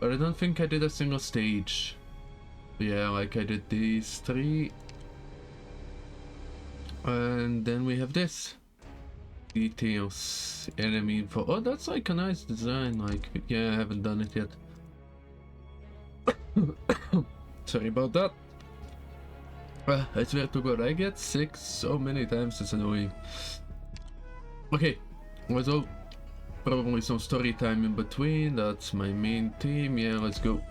But I don't think I did a single stage. Yeah, like I did these 3. And then we have this. Details, enemy info. Oh, that's like a nice design. Like, yeah, I haven't done it yet. Sorry about that. I swear to God, I get sick so many times, it's annoying. Okay, so probably some story time in between. That's my main theme. Yeah, let's go.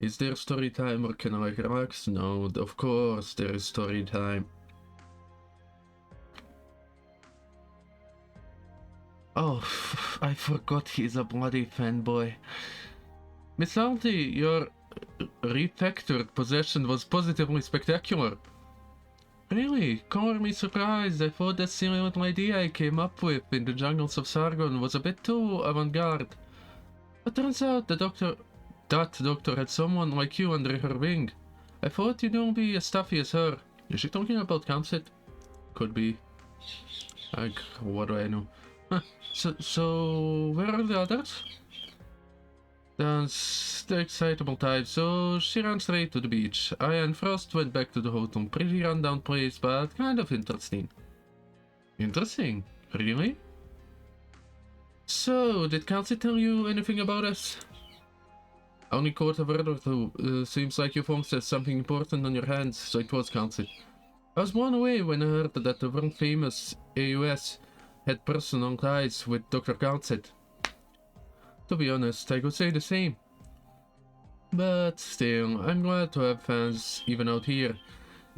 Is there story time or can I like relax? No, of course there is story time. Oh, I forgot he's a bloody fanboy. Miss Aldi, your refactored possession was positively spectacular. Really? Color me surprised. I thought that silly little idea I came up with in the jungles of Sargon was a bit too avant-garde. But turns out that doctor had someone like you under her wing. I thought you'd all be as stuffy as her. Is she talking about Kamset? Could be. Like, what do I know? Huh. So where are the others? That's the excitable type, so she ran straight to the beach. I and Frost went back to the hotel. Pretty rundown place, but kind of interesting. Interesting? Really? So, did Kelsey tell you anything about us? Only caught a word or two. Seems like your folks has something important on your hands, so it was Kelsey. I was blown away when I heard that the world-famous AUS had personal ties with Dr. Kelsey. To be honest, I could say the same. But still, I'm glad to have fans even out here.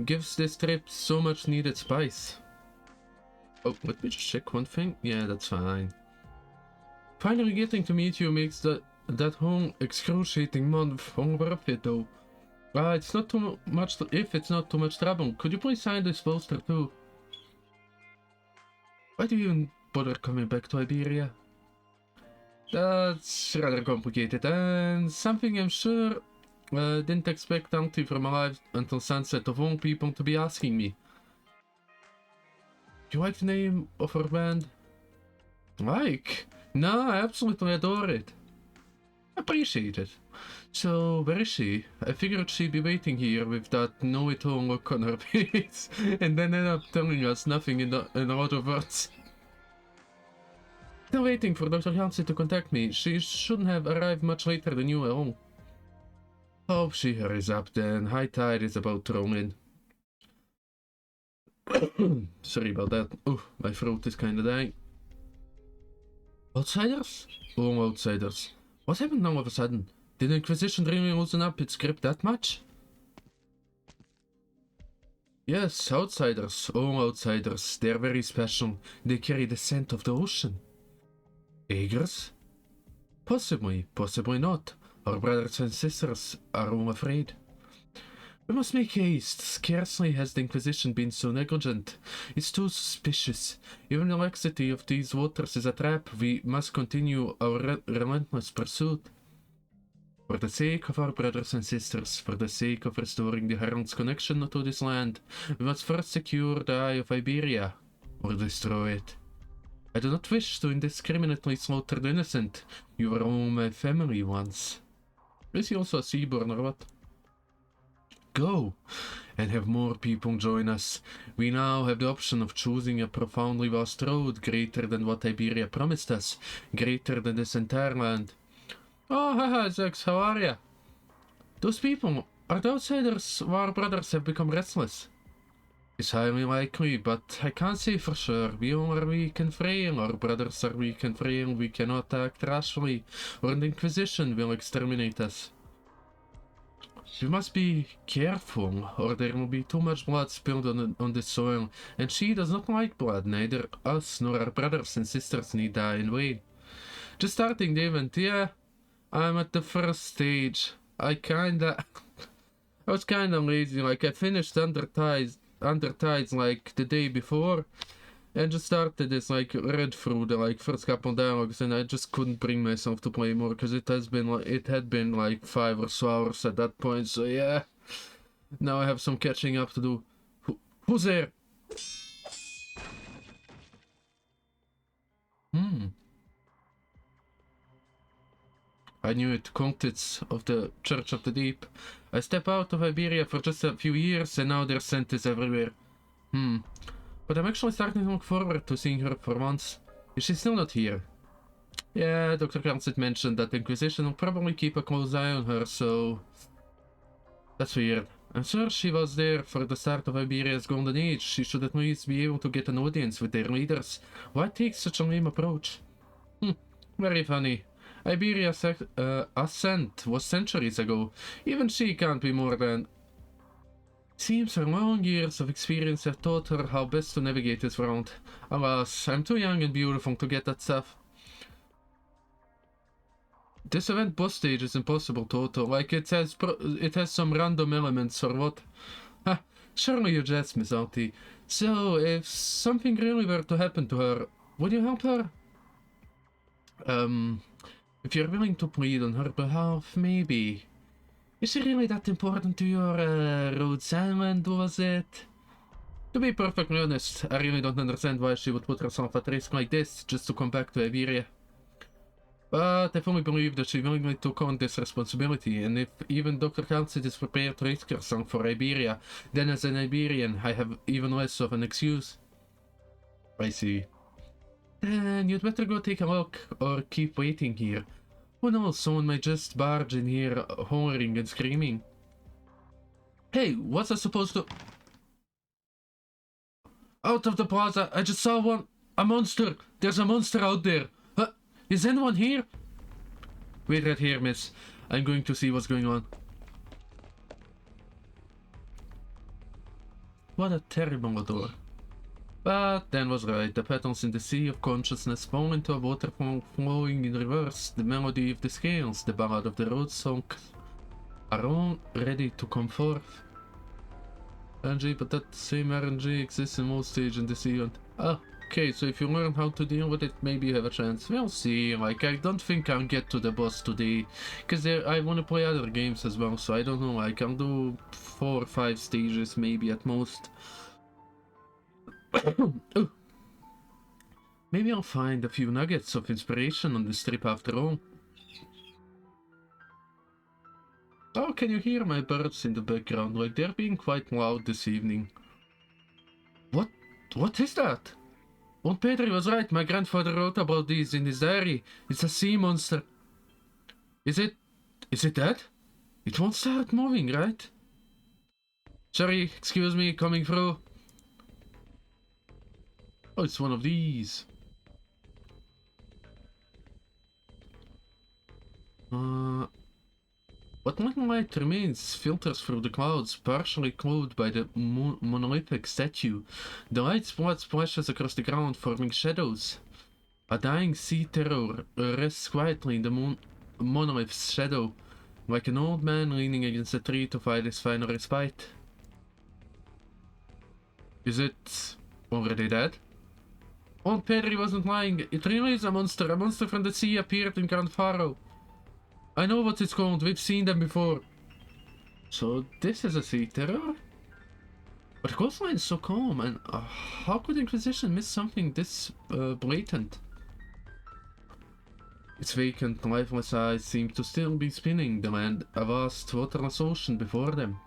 Gives this trip so much needed spice. Oh, let me just check one thing. Yeah, that's fine. Finally getting to meet you makes that whole excruciating month all worth it though. It's not too much if it's not too much trouble. Could you please sign this poster too? Why do you even bother coming back to Iberia? That's rather complicated and something I'm sure didn't expect Auntie from alive until sunset of all people to be asking me. Do you like the name of our band? Like? No, I absolutely adore it. Appreciate it. So, where is she? I figured she'd be waiting here with that know-it-all look on her face, and then end up telling us nothing in a lot of words. Still waiting for Dr. Hansen to contact me. She shouldn't have arrived much later than you at all. Hope she hurries up then. High tide is about to roll in. Sorry about that. Oh, my throat is kinda dying. Outsiders? All outsiders. What happened all of a sudden? Did the Inquisition really loosen up its grip that much? Yes, outsiders. All outsiders. They're very special. They carry the scent of the ocean. Eagers? Possibly, possibly not. Our brothers and sisters are all afraid. We must make haste. Scarcely has the Inquisition been so negligent. It's too suspicious. Even the laxity of these waters is a trap. We must continue our relentless pursuit. For the sake of our brothers and sisters, for the sake of restoring the Herald's connection to this land, we must first secure the Eye of Iberia, or destroy it. I do not wish to indiscriminately slaughter the innocent. You were all my family once. Is he also a seaborn or what? Go, and have more people join us. We now have the option of choosing a profoundly vast road, greater than what Iberia promised us, greater than this entire land. Oh, haha, Zex, how are ya? Those people, are the outsiders who our brothers have become restless? It's highly likely, but I can't say for sure. We all are weak and frail, our brothers are weak and frail, we cannot act rashly, or the Inquisition will exterminate us. We must be careful, or there will be too much blood spilled on this soil, and she does not like blood. Neither us nor our brothers and sisters need die in vain. Just starting the event, yeah. I'm at the first stage. I was kinda lazy, like I finished Under Tides like the day before, and just started this, like, read through the, like, first couple dialogues, and I just couldn't bring myself to play more, because it had been, like, 5 or so hours at that point, so yeah. Now I have some catching up to do. Who's there? I knew it, cultists of the Church of the Deep. I stepped out of Iberia for just a few years, and now their scent is everywhere. But I'm actually starting to look forward to seeing her for once. Is she still not here? Yeah, Dr. Rancid mentioned that the Inquisition will probably keep a close eye on her, so... That's weird. I'm sure she was there for the start of Iberia's golden age. She should at least be able to get an audience with their leaders. Why take such a lame approach? Very funny. Iberia's ascent was centuries ago. Even she can't be more than... Seems her long years of experience have taught her how best to navigate this world. Alas, I'm too young and beautiful to get that stuff. This event boss stage is impossible total, like it has some random elements or what? Ha, surely you jest, Miss Auntie. So, if something really were to happen to her, would you help her? If you're willing to plead on her behalf, maybe. Is she really that important to your, Rhodes Island, was it? To be perfectly honest, I really don't understand why she would put herself at risk like this, just to come back to Iberia. But I fully believe that she willingly took on this responsibility, and if even Dr. Rancid is prepared to risk herself for Iberia, then as an Iberian, I have even less of an excuse. I see. Then you'd better go take a look, or keep waiting here. Who knows, someone might just barge in here, hollering and screaming. Hey, what's I supposed to... Out of the plaza, I just saw one... A monster! There's a monster out there! Is anyone here? Wait right here, miss. I'm going to see what's going on. What a terrible odor. But Dan was right. The petals in the sea of consciousness fall into a waterfall flowing in reverse. The melody of the scales, the ballad of the road song, are all ready to come forth. RNG, but that same RNG exists in most stages in the sea. And okay, so if you learn how to deal with it, maybe you have a chance. We'll see. Like, I don't think I'll get to the boss today, because I want to play other games as well, so I don't know. Like, I'll do 4 or 5 stages, maybe at most. Oh. Maybe I'll find a few nuggets of inspiration on this trip after all. Oh, can you hear my birds in the background? Like, they're being quite loud this evening. What is that? Old Pedri was right. My grandfather wrote about these in his diary. It's a sea monster. Is it dead? It won't start moving, right? Sorry, excuse me, coming through. Oh, it's one of these. What light remains filters through the clouds, partially clothed by the monolithic statue. The light splashes across the ground, forming shadows. A dying sea terror rests quietly in the monolith's shadow, like an old man leaning against a tree to find his final respite. Is it already dead? Old Pedri wasn't lying. It really is a monster. A monster from the sea appeared in Grand Faro. I know what it's called, we've seen them before. So this is a sea terror? But the coastline is so calm, and how could Inquisition miss something this blatant? Its vacant, lifeless eyes seem to still be spinning the land, a vast, waterless ocean before them.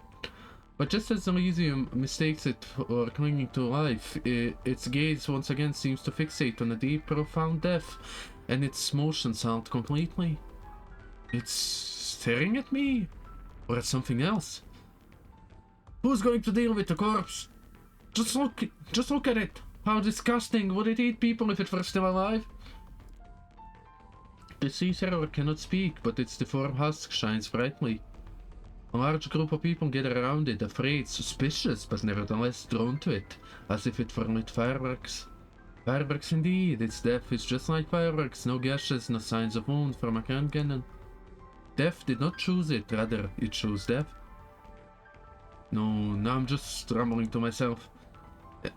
But just as Elysium mistakes it for clinging to life, its gaze once again seems to fixate on a deep, profound depth, and its motions halt completely. It's staring at me? Or at something else? Who's going to deal with the corpse? Just look at it! How disgusting! Would it eat people if it were still alive? The sea terror cannot speak, but its deformed husk shines brightly. A large group of people gather around it, afraid, suspicious, but nevertheless drawn to it, as if it were lit fireworks. Fireworks indeed, its death is just like fireworks, no gashes, no signs of wound from a hand cannon. Death did not choose it, rather, it chose death. No, now I'm just rambling to myself.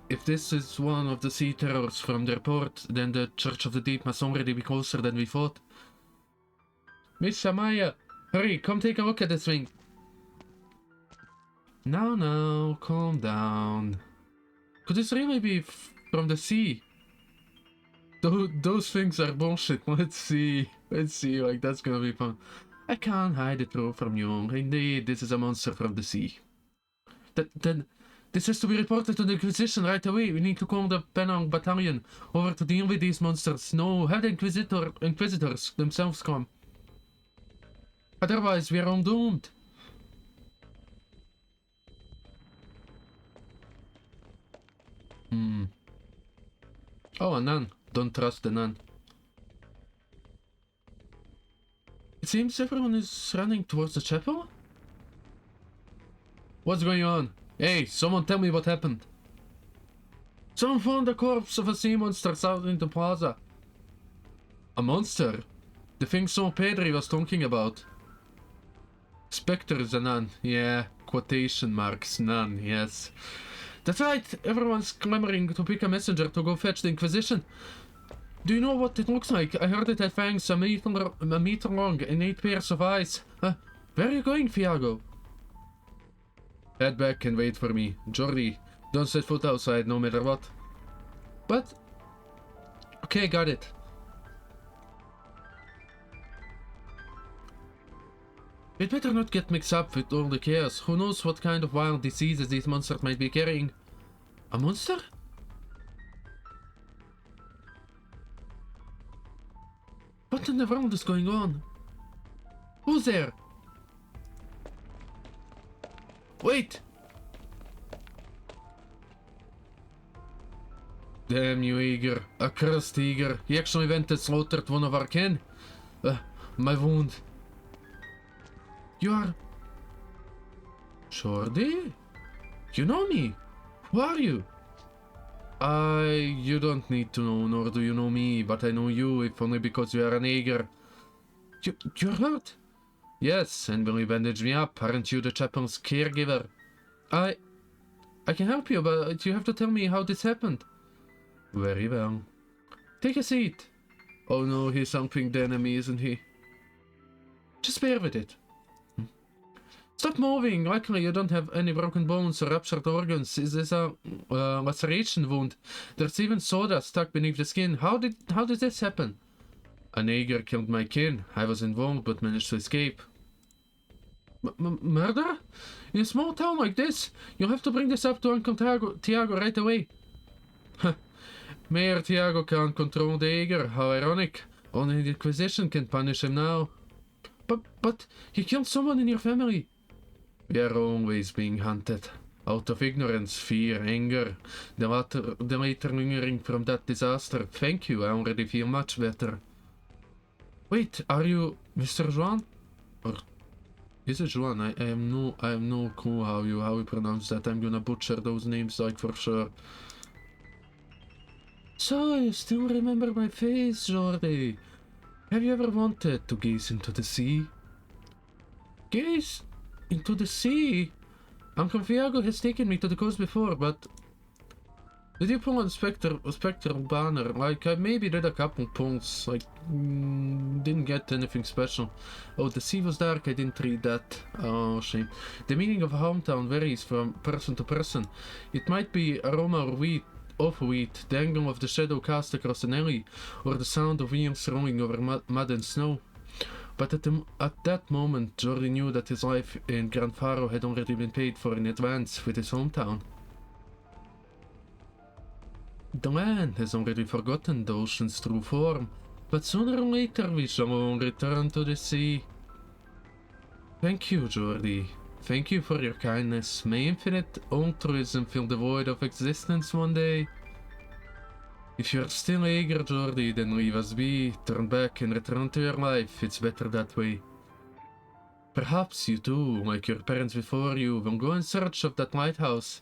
If this is one of the sea terrors from the report, then the Church of the Deep must already be closer than we thought. Miss Shamaya, hurry, come take a look at this thing. Now, calm down. Could this really be from the sea? Those things are bullshit, let's see. Let's see, like, that's gonna be fun. I can't hide the truth from you. Indeed, this is a monster from the sea. Then, this has to be reported to the Inquisition right away. We need to call the Penang Battalion over to deal with these monsters. No, have the Inquisitors themselves come. Otherwise, we are all doomed. Oh, a nun. Don't trust the nun. It seems everyone is running towards the chapel. What's going on? Hey, someone tell me what happened. Someone found the corpse of a sea monster out in the plaza. A monster? The thing Son Pedri was talking about. Spectre is a nun. Yeah, quotation marks, nun, yes. That's right, everyone's clamoring to pick a messenger to go fetch the Inquisition. Do you know what it looks like? I heard it had fangs a meter long and 8 pairs of eyes. Where are you going, Thiago? Head back and wait for me. Jordi, don't set foot outside no matter what. But... Okay, got it. We'd better not get mixed up with all the chaos. Who knows what kind of wild diseases these monsters might be carrying. A monster? What in the world is going on? Who's there? Wait! Damn you, Eager. A cursed Eager. He actually went and slaughtered one of our kin. My wound. You are... Jordi? You know me. Who are you? You don't need to know, nor do you know me, but I know you, if only because you are an Eager. You're hurt? Yes, and will you bandage me up? Aren't you the chapel's caregiver? I can help you, but you have to tell me how this happened. Very well. Take a seat. Oh no, he's humping the enemy, isn't he? Just bear with it. Stop moving! Luckily you don't have any broken bones or ruptured organs. Is this a laceration wound? There's even soda stuck beneath the skin. How did this happen? A nigger killed my kin. I was involved but managed to escape. Murder? In a small town like this? You'll have to bring this up to Uncle Tiago right away. Mayor Tiago can't control the Eager. How ironic. Only the Inquisition can punish him now. But he killed someone in your family. We are always being hunted. Out of ignorance, fear, anger. The later lingering from that disaster. Thank you, I already feel much better. Wait, are you Mr. Juan? Or is it Juan? I have no clue how you pronounce that. I'm gonna butcher those names like for sure. So you still remember my face, Jordi? Have you ever wanted to gaze into the sea? Gaze into the sea? Uncle Viago has taken me to the coast before, but... Did you pull on spectral banner? Like, I maybe did a couple pulls, like, didn't get anything special. Oh, the sea was dark, I didn't read that. Oh, shame. The meaning of hometown varies from person to person. It might be aroma or wheat, the angle of the shadow cast across an alley, or the sound of wheels rolling over mud and snow. But at that moment, Jordi knew that his life in Gran Faro had already been paid for in advance with his hometown. The land has already forgotten the ocean's true form, but sooner or later we shall all return to the sea. Thank you, Jordi. Thank you for your kindness. May infinite altruism fill the void of existence one day. If you're still eager, Jordi, then leave us be, turn back and return to your life. It's better that way. Perhaps you too, like your parents before you, will go in search of that lighthouse.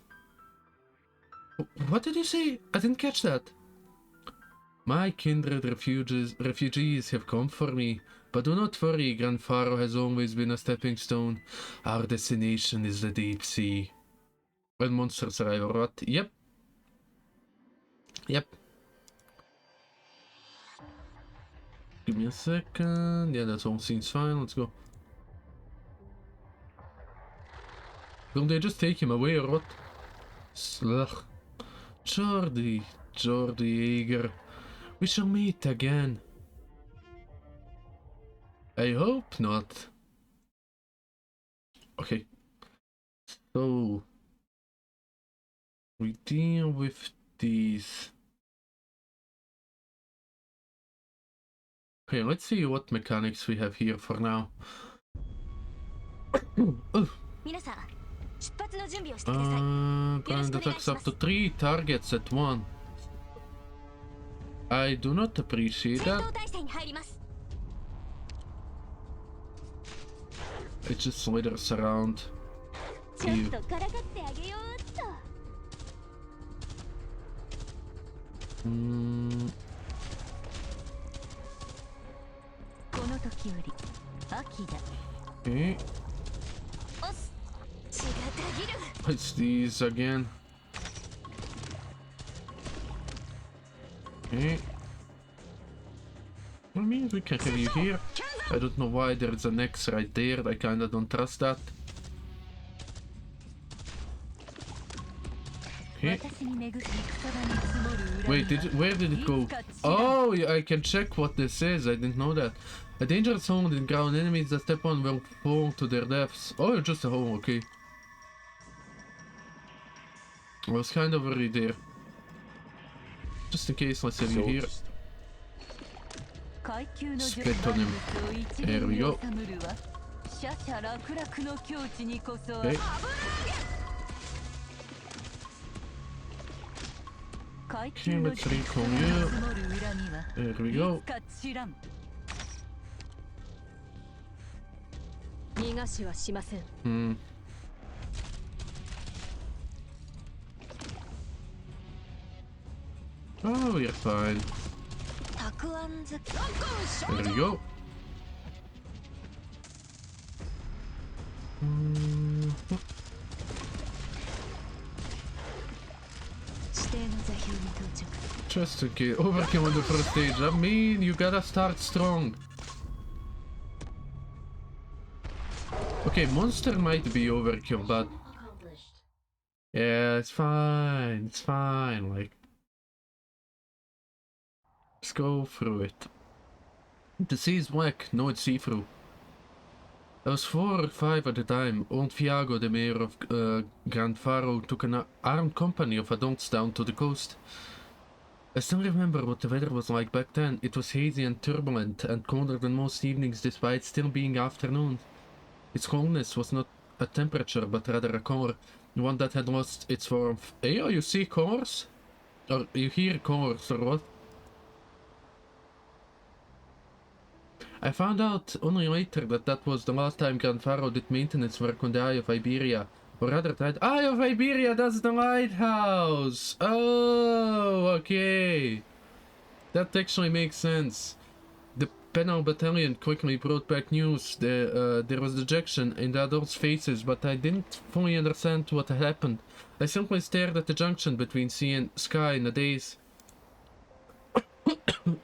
What did you say? I didn't catch that. My kindred refugees have come for me, but do not worry, Gran Faro has always been a stepping stone. Our destination is the deep sea. When monsters arrive or what? Yep. Give me a second. Yeah, that all seems fine. Let's go. Will they just take him away or what? Ugh. Jordi Eager. We shall meet again. I hope not. Okay. So we deal with these. Okay, let's see what mechanics we have here for now. Ground attacks up to 3 targets at once. I do not appreciate that. It just slithers around. Ew. Okay. It's these again. Okay. I mean, we can have you here. I don't know why there's an X right there. I kinda don't trust that. Okay. Wait, where did it go? Oh, yeah, I can check what this is. I didn't know that. A dangerous zone in ground enemies that step on will fall to their deaths. Oh, just a hole, okay. I was kind of worried there. Just in case, let's have you here. Spit on him. There we go. Okay. Okay, let's recall you. There we go. Oh, we're fine. There we go. Just okay. Overkill on the first stage. I mean, you gotta start strong. Okay, monster might be overkill, but yeah, it's fine. It's fine. Like, let's go through it. The sea is black. No, it's see-through. There was 4 or 5 at the time. Old Viago, the mayor of Grand Faro, took an armed company of adults down to the coast. I still remember what the weather was like back then. It was hazy and turbulent, and colder than most evenings despite still being afternoon. Its coldness was not a temperature, but rather a color, one that had lost its warmth. Hey, you see colors? Or you hear colors, or what? I found out only later that that was the last time Grand Faro did maintenance work on the Eye of Iberia. Or rather, the Eye of Iberia, that's the lighthouse! Oh, okay. That actually makes sense. The Penal Battalion quickly brought back news. There was dejection in the adults' faces, but I didn't fully understand what had happened. I simply stared at the junction between sea and sky in a daze.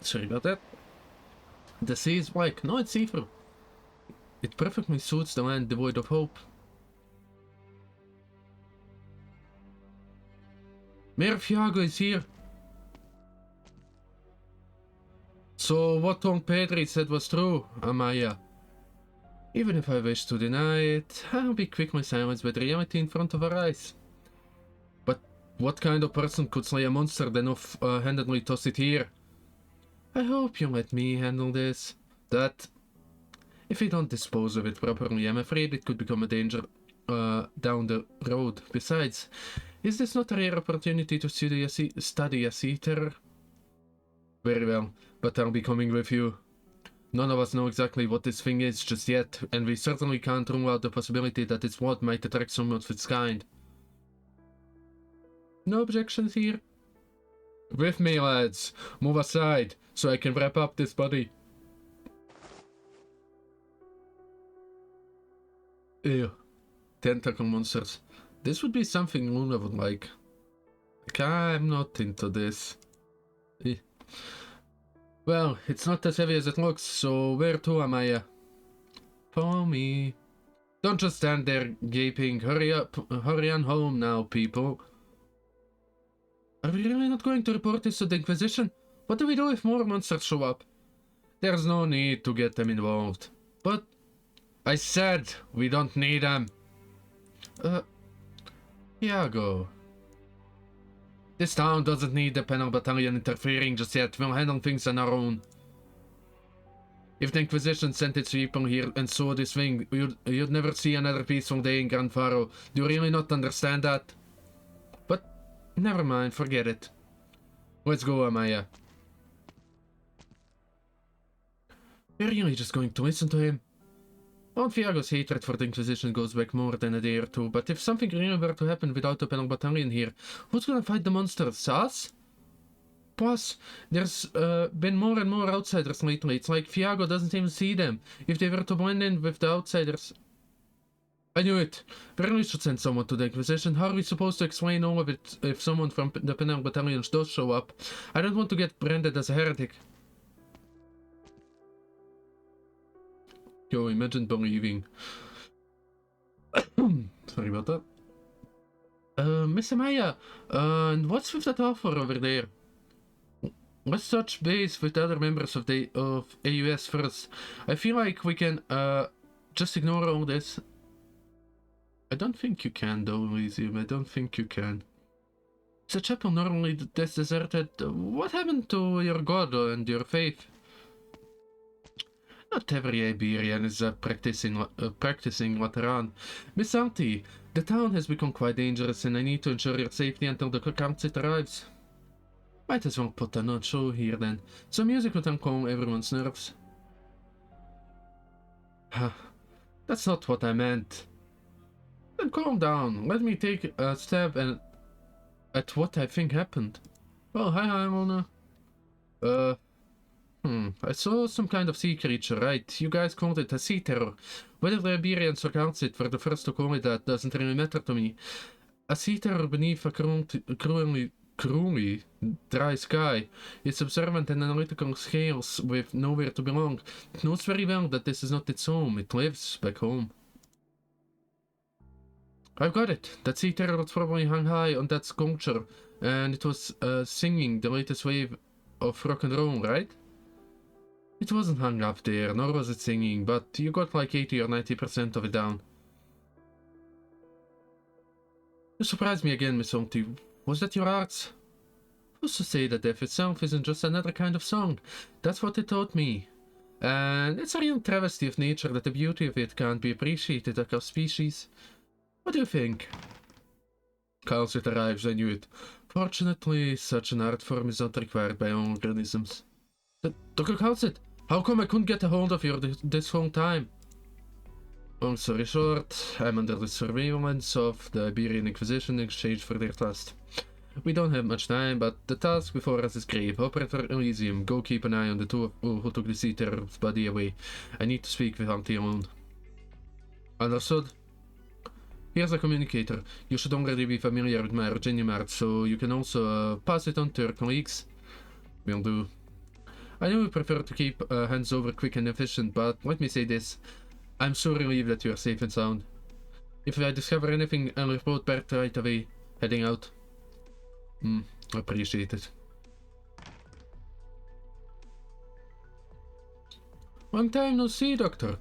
Sorry about that. The sea is black. No, it's see-through. It perfectly suits the land devoid of hope. Mayor Fiago is here. So what Don Pedri said was true, Amaya. Even if I wish to deny it, I'll be quickly silenced by the reality in front of our eyes. But what kind of person could slay a monster then off-handedly toss it here? I hope you let me handle this. That, if we don't dispose of it properly, I'm afraid it could become a danger down the road. Besides, is this not a rare opportunity to study a sea terror? Very well, but I'll be coming with you. None of us know exactly what this thing is just yet, and we certainly can't rule out the possibility that its blood might attract someone of its kind. No objections here? With me, lads. Move aside, so I can wrap up this body. Ew. Tentacle monsters. This would be something Luna would like. I'm not into this. Eh. Well, it's not as heavy as it looks, so where to, Amaya? Follow me. Don't just stand there gaping. Hurry up. Hurry on home now, people. Are we really not going to report this to the Inquisition? What do we do if more monsters show up? There's no need to get them involved. I said we don't need them. Iago. This town doesn't need the penal battalion interfering just yet. We'll handle things on our own. If the Inquisition sent its people here and saw this thing, you'd never see another peaceful day in Gran Faro. Do you really not understand that? But never mind, forget it. Let's go, Amaya. You're really just going to listen to him? Well, Viago's hatred for the Inquisition goes back more than a day or two, but if something really were to happen without the penal battalion here, who's gonna fight the monsters? Us? Plus, there's been more and more outsiders lately. It's like Viago doesn't even see them. If they were to blend in with the outsiders... I knew it. We really should send someone to the Inquisition. How are we supposed to explain all of it if someone from the penal battalion does show up? I don't want to get branded as a heretic. Yo, imagine believing. Sorry about that. Miss Amaya, and what's with that offer over there? Let's touch base with the other members of AUS first. I feel like we can just ignore all this. I don't think you can though, Elysium. I don't think you can. The chapel normally deserted. What happened to your god and your faith? Not every Iberian is practicing Lateran. Miss Auntie, the town has become quite dangerous and I need to ensure your safety until the council arrives. Might as well put on a show here then. Some music would calm everyone's nerves. That's not what I meant. Then calm down. Let me take a stab at what I think happened. Oh, hi, Mona. I saw some kind of sea creature, right? You guys called it a sea terror. Whether the Iberians or Council were the first to call it that doesn't really matter to me. A sea terror beneath a cruelly dry sky. Its observant and analytical scales with nowhere to belong. It knows very well that this is not its home. It lives back home. I've got it. That sea terror was probably hung high on that sculpture, and it was singing the latest wave of rock and roll, right? It wasn't hung up there, nor was it singing, but you got like 80 or 90% of it down. You surprised me again, Miss Auntie. Was that your arts? Who's to say that death itself isn't just another kind of song? That's what it taught me. And it's a real travesty of nature that the beauty of it can't be appreciated across species. What do you think? Calcit arrives, I knew it. Fortunately, such an art form is not required by all organisms. Dr. Calcit, how come I couldn't get a hold of you this whole time? Long story short, I'm under the surveillance of the Iberian Inquisition in exchange for their trust. We don't have much time, but the task before us is grave. Operator Elysium, go keep an eye on the two who took the sea terror's body away. I need to speak with Auntie alone. Understood? Here's a communicator. You should already be familiar with my Virginia art, so you can also pass it on to your colleagues. Will do. I know you prefer to keep hands over quick and efficient, but let me say this. I'm so relieved that you are safe and sound. If I discover anything, I'll report back right away. Heading out. Appreciate it. Long time no see, Doctor.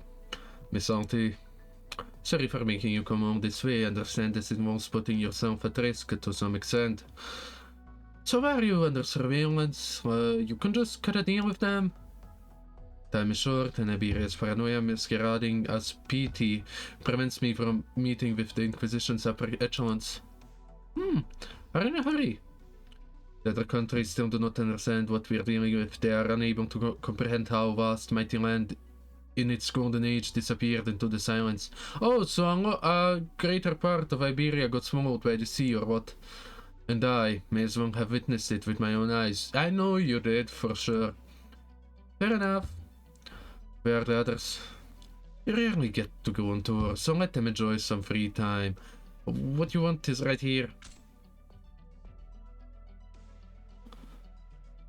Miss Auntie. Sorry for making you come all this way. I understand this involves putting yourself at risk to some extent. So are you under surveillance? You can just cut a deal with them. Time is short and Iberia's paranoia masquerading as piety prevents me from meeting with the Inquisition's upper echelons. Are in a hurry. The other countries still do not understand what we're dealing with. They are unable to comprehend how vast mighty land in its golden age disappeared into the silence. Oh, so a greater part of Iberia got swallowed by the sea or what? And I may as well have witnessed it with my own eyes. I know you did, for sure. Fair enough. Where are the others? You rarely get to go on tour, so let them enjoy some free time. What you want is right here.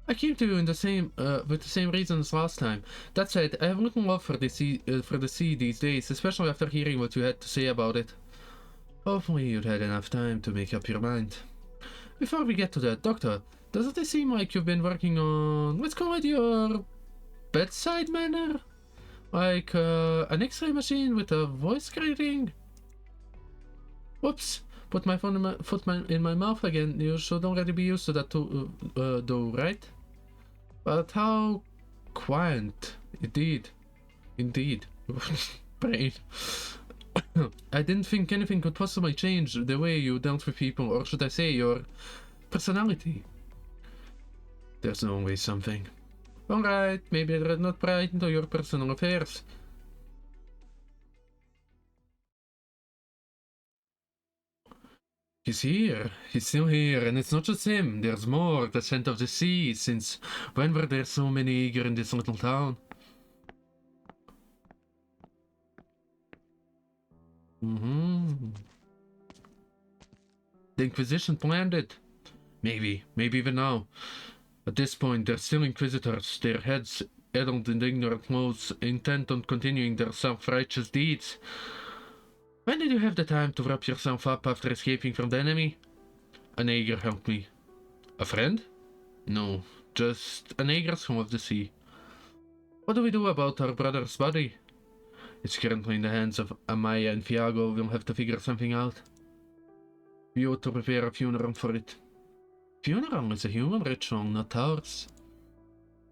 I came to you in the same, with the same reasons last time. That said, I have little love for the sea these days, especially after hearing what you had to say about it. Hopefully you'd had enough time to make up your mind. Before we get to that, Doctor, doesn't it seem like you've been working on, let's call it your bedside manner? Like an X-ray machine with a voice grating. Whoops! Put my phone in my foot in my mouth again. You should already be used to that too, though, right? But how quaint, indeed. Brain. I didn't think anything could possibly change the way you dealt with people, or should I say, your personality. There's always something. Alright, maybe I'd not pry into your personal affairs. He's here. He's still here, and it's not just him. There's more. The scent of the sea. Since when were there so many eager in this little town? The Inquisition planned it. Maybe even now. At this point, they're still Inquisitors, their heads addled in ignorant modes, intent on continuing their self-righteous deeds. When did you have the time to wrap yourself up after escaping from the enemy? An Aegir helped me. A friend? No, just an Aegir scum of the sea. What do we do about our brother's body? It's currently in the hands of Amaya and Fiago. We'll have to figure something out. We ought to prepare a funeral for it. Funeral is a human ritual, not ours.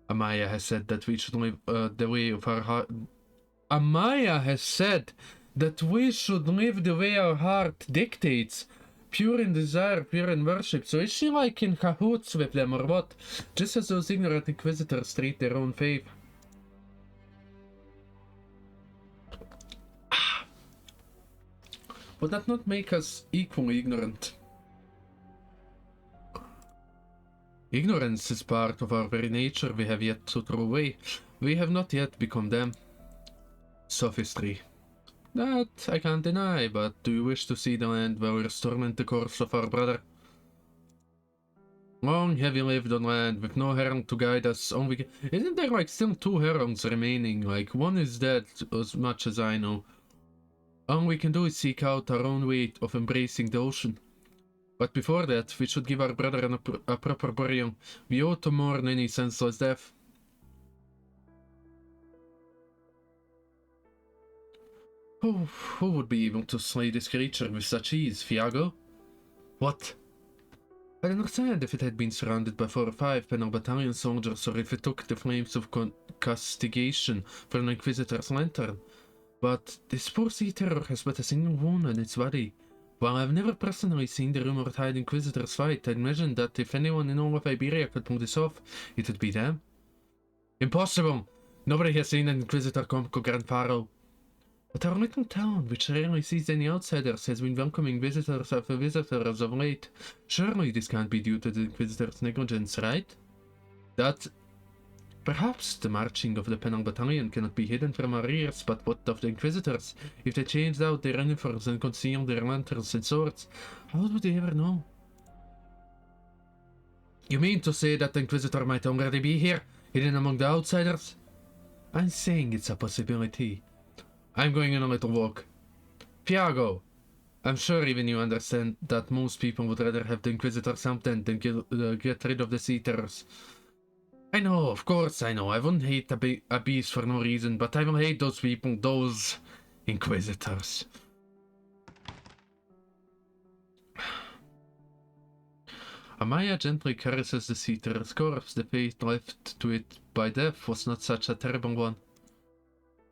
Amaya has said that we should live the way of our heart. Amaya has said that we should live the way our heart dictates. Pure in desire, pure in worship. So is she like in cahoots with them or what? Just as those ignorant inquisitors treat their own faith. Would that not make us equally ignorant? Ignorance is part of our very nature we have yet to throw away. We have not yet become them. Sophistry. That I can't deny, but do you wish to see the land where we torment the corpse of our brother? Long have we lived on land with no herald to guide us. Isn't there like still 2 heralds remaining? Like one is dead, as much as I know. All we can do is seek out our own way of embracing the ocean. But before that, we should give our brother a proper burial. We ought to mourn any senseless death. Who would be able to slay this creature with such ease, Fiago? What? I'd understand if it had been surrounded by 4 or 5 Penal Battalion soldiers, or if it took the flames of castigation for an Inquisitor's lantern. But this poor sea terror has but a single wound on its body. While I've never personally seen the rumored High Inquisitors fight, I'd imagine that if anyone in all of Iberia could pull this off, it would be them. Impossible! Nobody has seen an Inquisitor come to Gran Faro. But our little town, which rarely sees any outsiders, has been welcoming visitors after visitors of late. Surely this can't be due to the Inquisitors' negligence, right? That... Perhaps the marching of the Penal Battalion cannot be hidden from our ears, but what of the Inquisitors? If they changed out their uniforms and concealed their lanterns and swords, how would they ever know? You mean to say that the Inquisitor might already be here, hidden among the outsiders? I'm saying it's a possibility. I'm going on a little walk. Fiago, I'm sure even you understand that most people would rather have the Inquisitors help them than get rid of the sea terrors. I know, of course I know. I wouldn't hate a beast for no reason, but I will hate those people, those Inquisitors. Amaya gently caresses the sea terror's corpse. The fate left to it by death was not such a terrible one.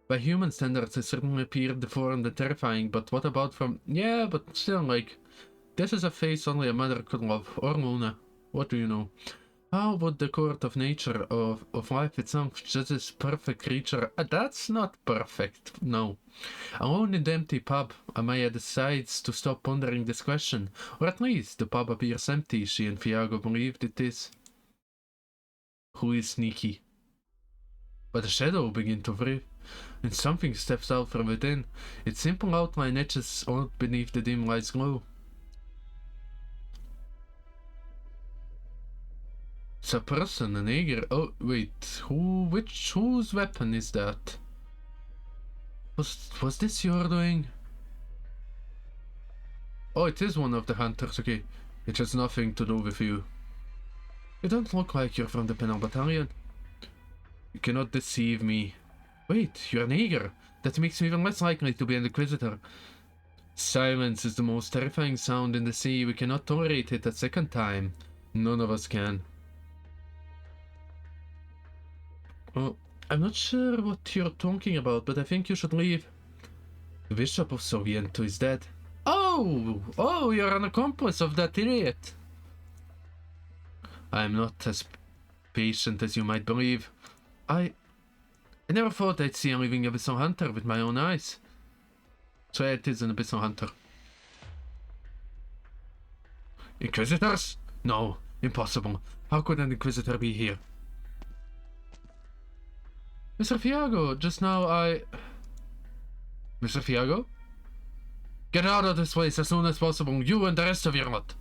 By human standards, it certainly appeared deformed and terrifying, but what about from... Yeah, but still, like... This is a face only a mother could love, or Luna. What do you know? How would the court of nature, of life itself, judge this perfect creature? That's not perfect, no. Alone in the empty pub, Amaya decides to stop pondering this question. Or at least, the pub appears empty, she and Fiago believed it is. Who is sneaky? But a shadow begins to breathe, and something steps out from within. Its simple outline etches out beneath the dim light's glow. It's a person, an Aegir. Oh, wait. Whose weapon is that? Was this your doing? Oh, it is one of the hunters, okay. It has nothing to do with you. You don't look like you're from the Penal Battalion. You cannot deceive me. Wait, you're an eager. That makes me even less likely to be an inquisitor. Silence is the most terrifying sound in the sea. We cannot tolerate it a second time. None of us can. Oh, I'm not sure what you're talking about, but I think you should leave. The Bishop of Sorrento is dead. Oh, you're an accomplice of that idiot. I'm not as patient as you might believe. I never thought I'd see a living abyssal hunter with my own eyes. So it is an abyssal hunter. Inquisitors? No, impossible. How could an inquisitor be here? Mr. Fiago, just now Mr. Fiago? Get out of this place as soon as possible, you and the rest of your lot.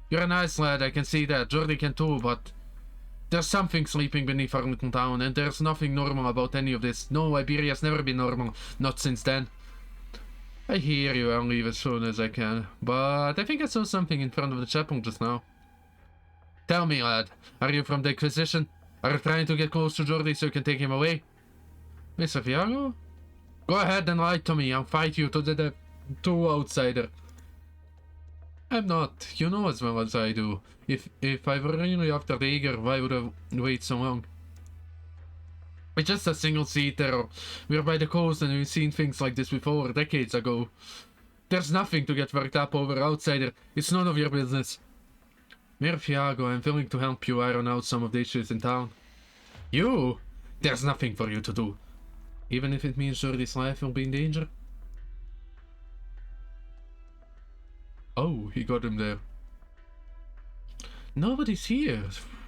You're a nice lad, I can see that. Jordi can too, but there's something sleeping beneath our little town, and there's nothing normal about any of this. No, Iberia's never been normal, not since then. I hear you, I'll leave as soon as I can, but I think I saw something in front of the chapel just now. Tell me, lad, are you from the Inquisition? Are you trying to get close to Jordi so you can take him away? Mr. Fiago? Go ahead and lie to me, I'll fight you to the death, to outsider. I'm not, you know as well as I do. If I were really after the eager, why would I wait so long? We're just a single-seater. We're by the coast and we've seen things like this before, decades ago. There's nothing to get worked up over, outsider. It's none of your business. Mayor Fiago, I'm willing to help you iron out some of the issues in town. You? There's nothing for you to do. Even if it means Jordi's life will be in danger? Oh, he got him there. Nobody's here.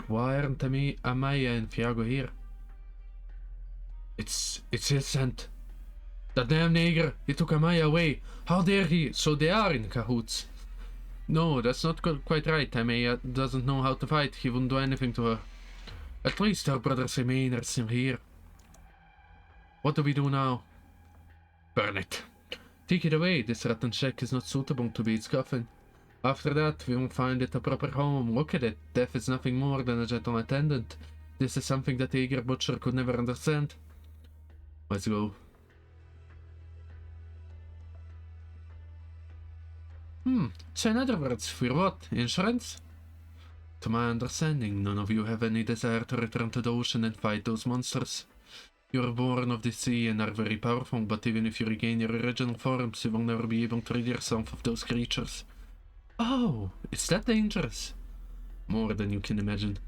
Why aren't Amaya and Fiago here? It's his scent. That damn nigger, he took Amaya away. How dare he? So they are in cahoots. No, that's not quite right. Amaya doesn't know how to fight. He wouldn't do anything to her. At least her brothers remain are still here. What do we do now? Burn it. Take it away. This rotten shack is not suitable to be its coffin. After that, we will find it a proper home. Look at it. Death is nothing more than a gentle attendant. This is something that the eager butcher could never understand. Let's go. So in other words, for what? Insurance? To my understanding, none of you have any desire to return to the ocean and fight those monsters. You are born of the sea and are very powerful, but even if you regain your original forms, you will never be able to rid yourself of those creatures. Oh, it's that dangerous? More than you can imagine.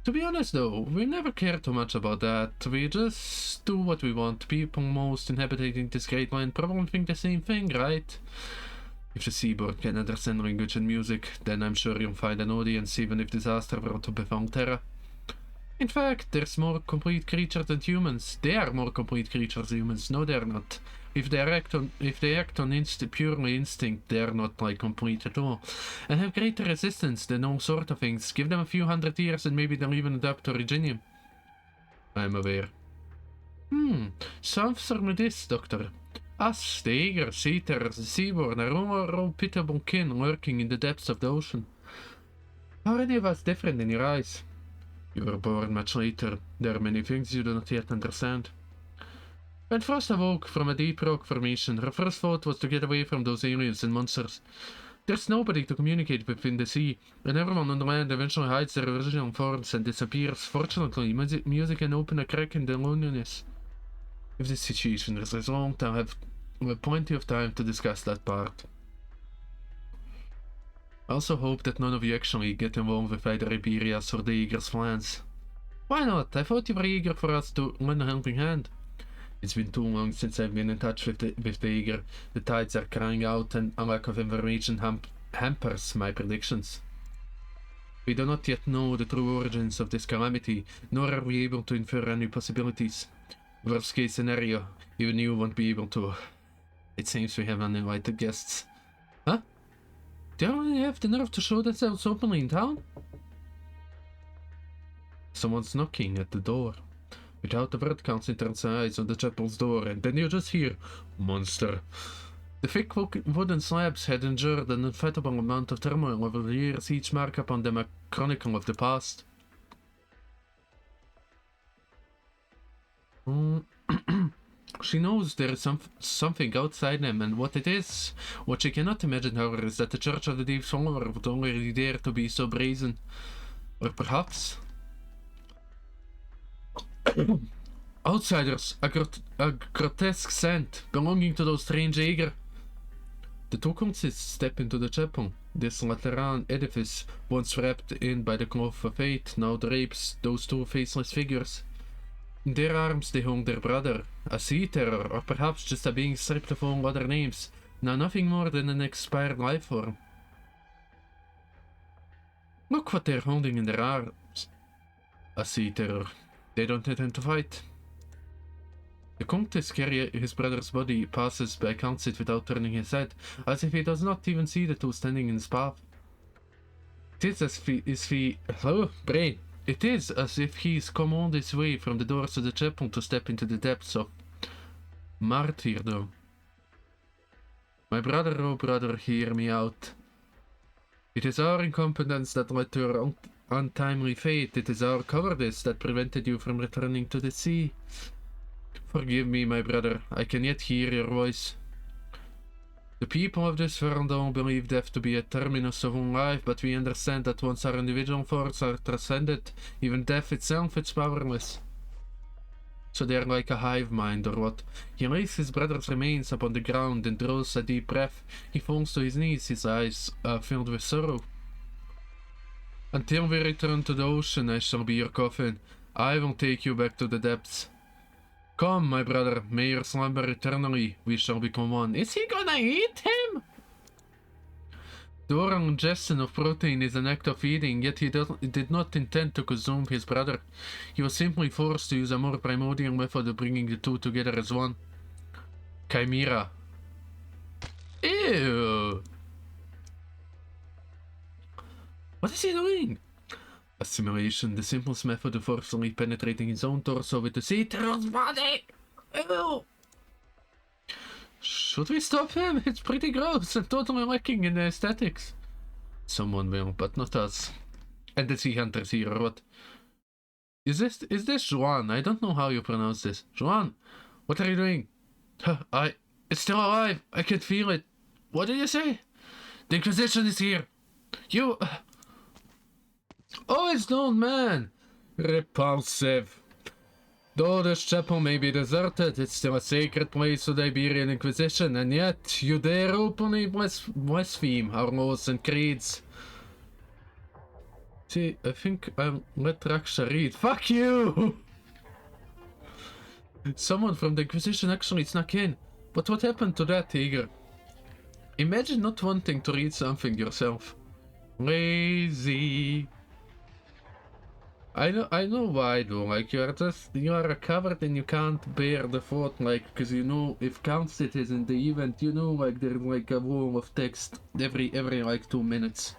To be honest though, we never care too much about that. We just do what we want. People most inhabiting this great land probably think the same thing, right? If the seaboard can understand language and music, then I'm sure you'll find an audience even if disaster were to befall Terra. In fact, there's more complete creatures than humans. They are more complete creatures than humans. No, they're not. If they act on purely instinct, they're not like complete at all. And have greater resistance than all sort of things. Give them a few hundred years and maybe they'll even adapt to Reginium. I'm aware. So answer me this, Doctor. Us, the eager, seaterers, the seaborn, are all pitiable kin lurking in the depths of the ocean. How are any of us different in your eyes? You were born much later. There are many things you do not yet understand. When Frost awoke from a deep rock formation, her first thought was to get away from those aliens and monsters. There's nobody to communicate with in the sea, and everyone on the land eventually hides their original forms and disappears. Fortunately, music can open a crack in the loneliness. If this situation is resolved, I'll have plenty of time to discuss that part. I also hope that none of you actually get involved with either Iberia's or the Eager's plans. Why not? I thought you were eager for us to lend a helping hand. It's been too long since I've been in touch with the Eager. The tides are crying out and a lack of information hampers my predictions. We do not yet know the true origins of this calamity, nor are we able to infer any possibilities. Worst case scenario, even you won't be able to. It seems we have uninvited guests. Huh? They only have the nerve to show themselves openly in town? Someone's knocking at the door. Without a word, Council turns her eyes on the chapel's door, and then you just hear, "Monster." The thick wooden slabs had endured an unfathomable amount of turmoil over the years, each mark upon them a chronicle of the past. She knows there is something outside them, and what it is. What she cannot imagine, however, is that the Church of the Deep Follower would already dare to be so brazen. Or perhaps... Outsiders, a grotesque scent belonging to those strange Jaeger. The two cultists step into the chapel. This Lateran edifice, once wrapped in by the cloth of fate, now drapes those two faceless figures. In their arms they hold their brother, a sea terror, or perhaps just a being stripped of all other names, now nothing more than an expired life form. Look what they're holding in their arms. A sea terror. They don't intend to fight. The cultist carry his brother's body, passes by, counts it without turning his head, as if he does not even see the two standing in his path. It is as if he's come all this way from the doors of the chapel to step into the depths of martyrdom. My brother, oh brother, hear me out. It is our incompetence that led to your untimely fate. It is our cowardice that prevented you from returning to the sea. Forgive me, my brother, I can yet hear your voice. The people of this world don't believe death to be a terminus of all life, but we understand that once our individual thoughts are transcended, even death itself is powerless. So they are like a hive mind, or what? He lays his brother's remains upon the ground and draws a deep breath. He falls to his knees, his eyes filled with sorrow. Until we return to the ocean, I shall be your coffin. I will take you back to the depths. Come, my brother, may your slumber eternally. We shall become one. Is he gonna eat him? The oral ingestion of protein is an act of eating, yet he did not intend to consume his brother. He was simply forced to use a more primordial method of bringing the two together as one. Chimera. Ew! What is he doing? Assimilation, the simplest method of forcibly penetrating his own torso with the sea terror's body! Ew! Should we stop him? It's pretty gross and totally lacking in aesthetics. Someone will, but not us. And the sea hunters here, or what? Is this Juan? I don't know how you pronounce this. Juan, what are you doing? It's still alive. I can feel it. What did you say? The Inquisition is here. You... Oh, it's an old man. Repulsive. Though this chapel may be deserted, it's still a sacred place of the Iberian Inquisition, and yet you dare openly blaspheme our laws and creeds. See, I think I'll let Raksha read. Fuck you! Someone from the Inquisition actually snuck in. But what happened to that, Tiger? Imagine not wanting to read something yourself. Lazy. I know why though, like you are a coward and you can't bear the thought, like, because you know if Councit is in the event, you know, like there's like a wall of text every like 2 minutes.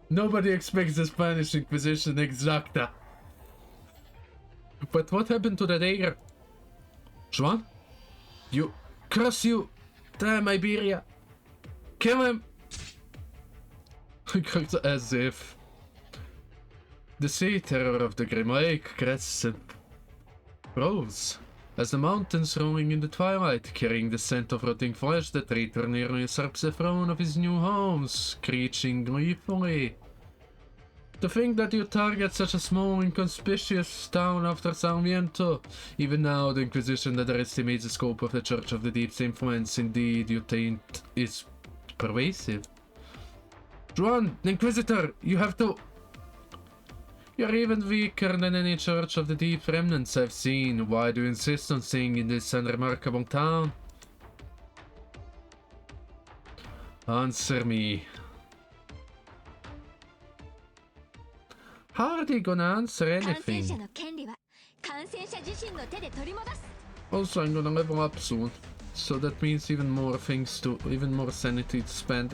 Nobody expects the Spanish Inquisition exacta. But what happened to the dagger? Juan? You... Curse you! Damn Iberia! Kill him! As if... The sea terror of the Grim Lake crests and grows as the mountains rolling in the twilight, carrying the scent of rotting flesh. The traitor nearly usurps the throne of his new home, screeching gleefully. To think that you target such a small inconspicuous town after Sarmiento. Even now, the Inquisition underestimates the scope of the Church of the Deep's influence. Indeed, you taint is pervasive. Juan, the Inquisitor, you have to... You're even weaker than any Church of the Deep remnants I've seen. Why do you insist on staying in this unremarkable town? Answer me. How are they gonna answer anything? Also, I'm gonna level up soon. So that means even more sanity to spend.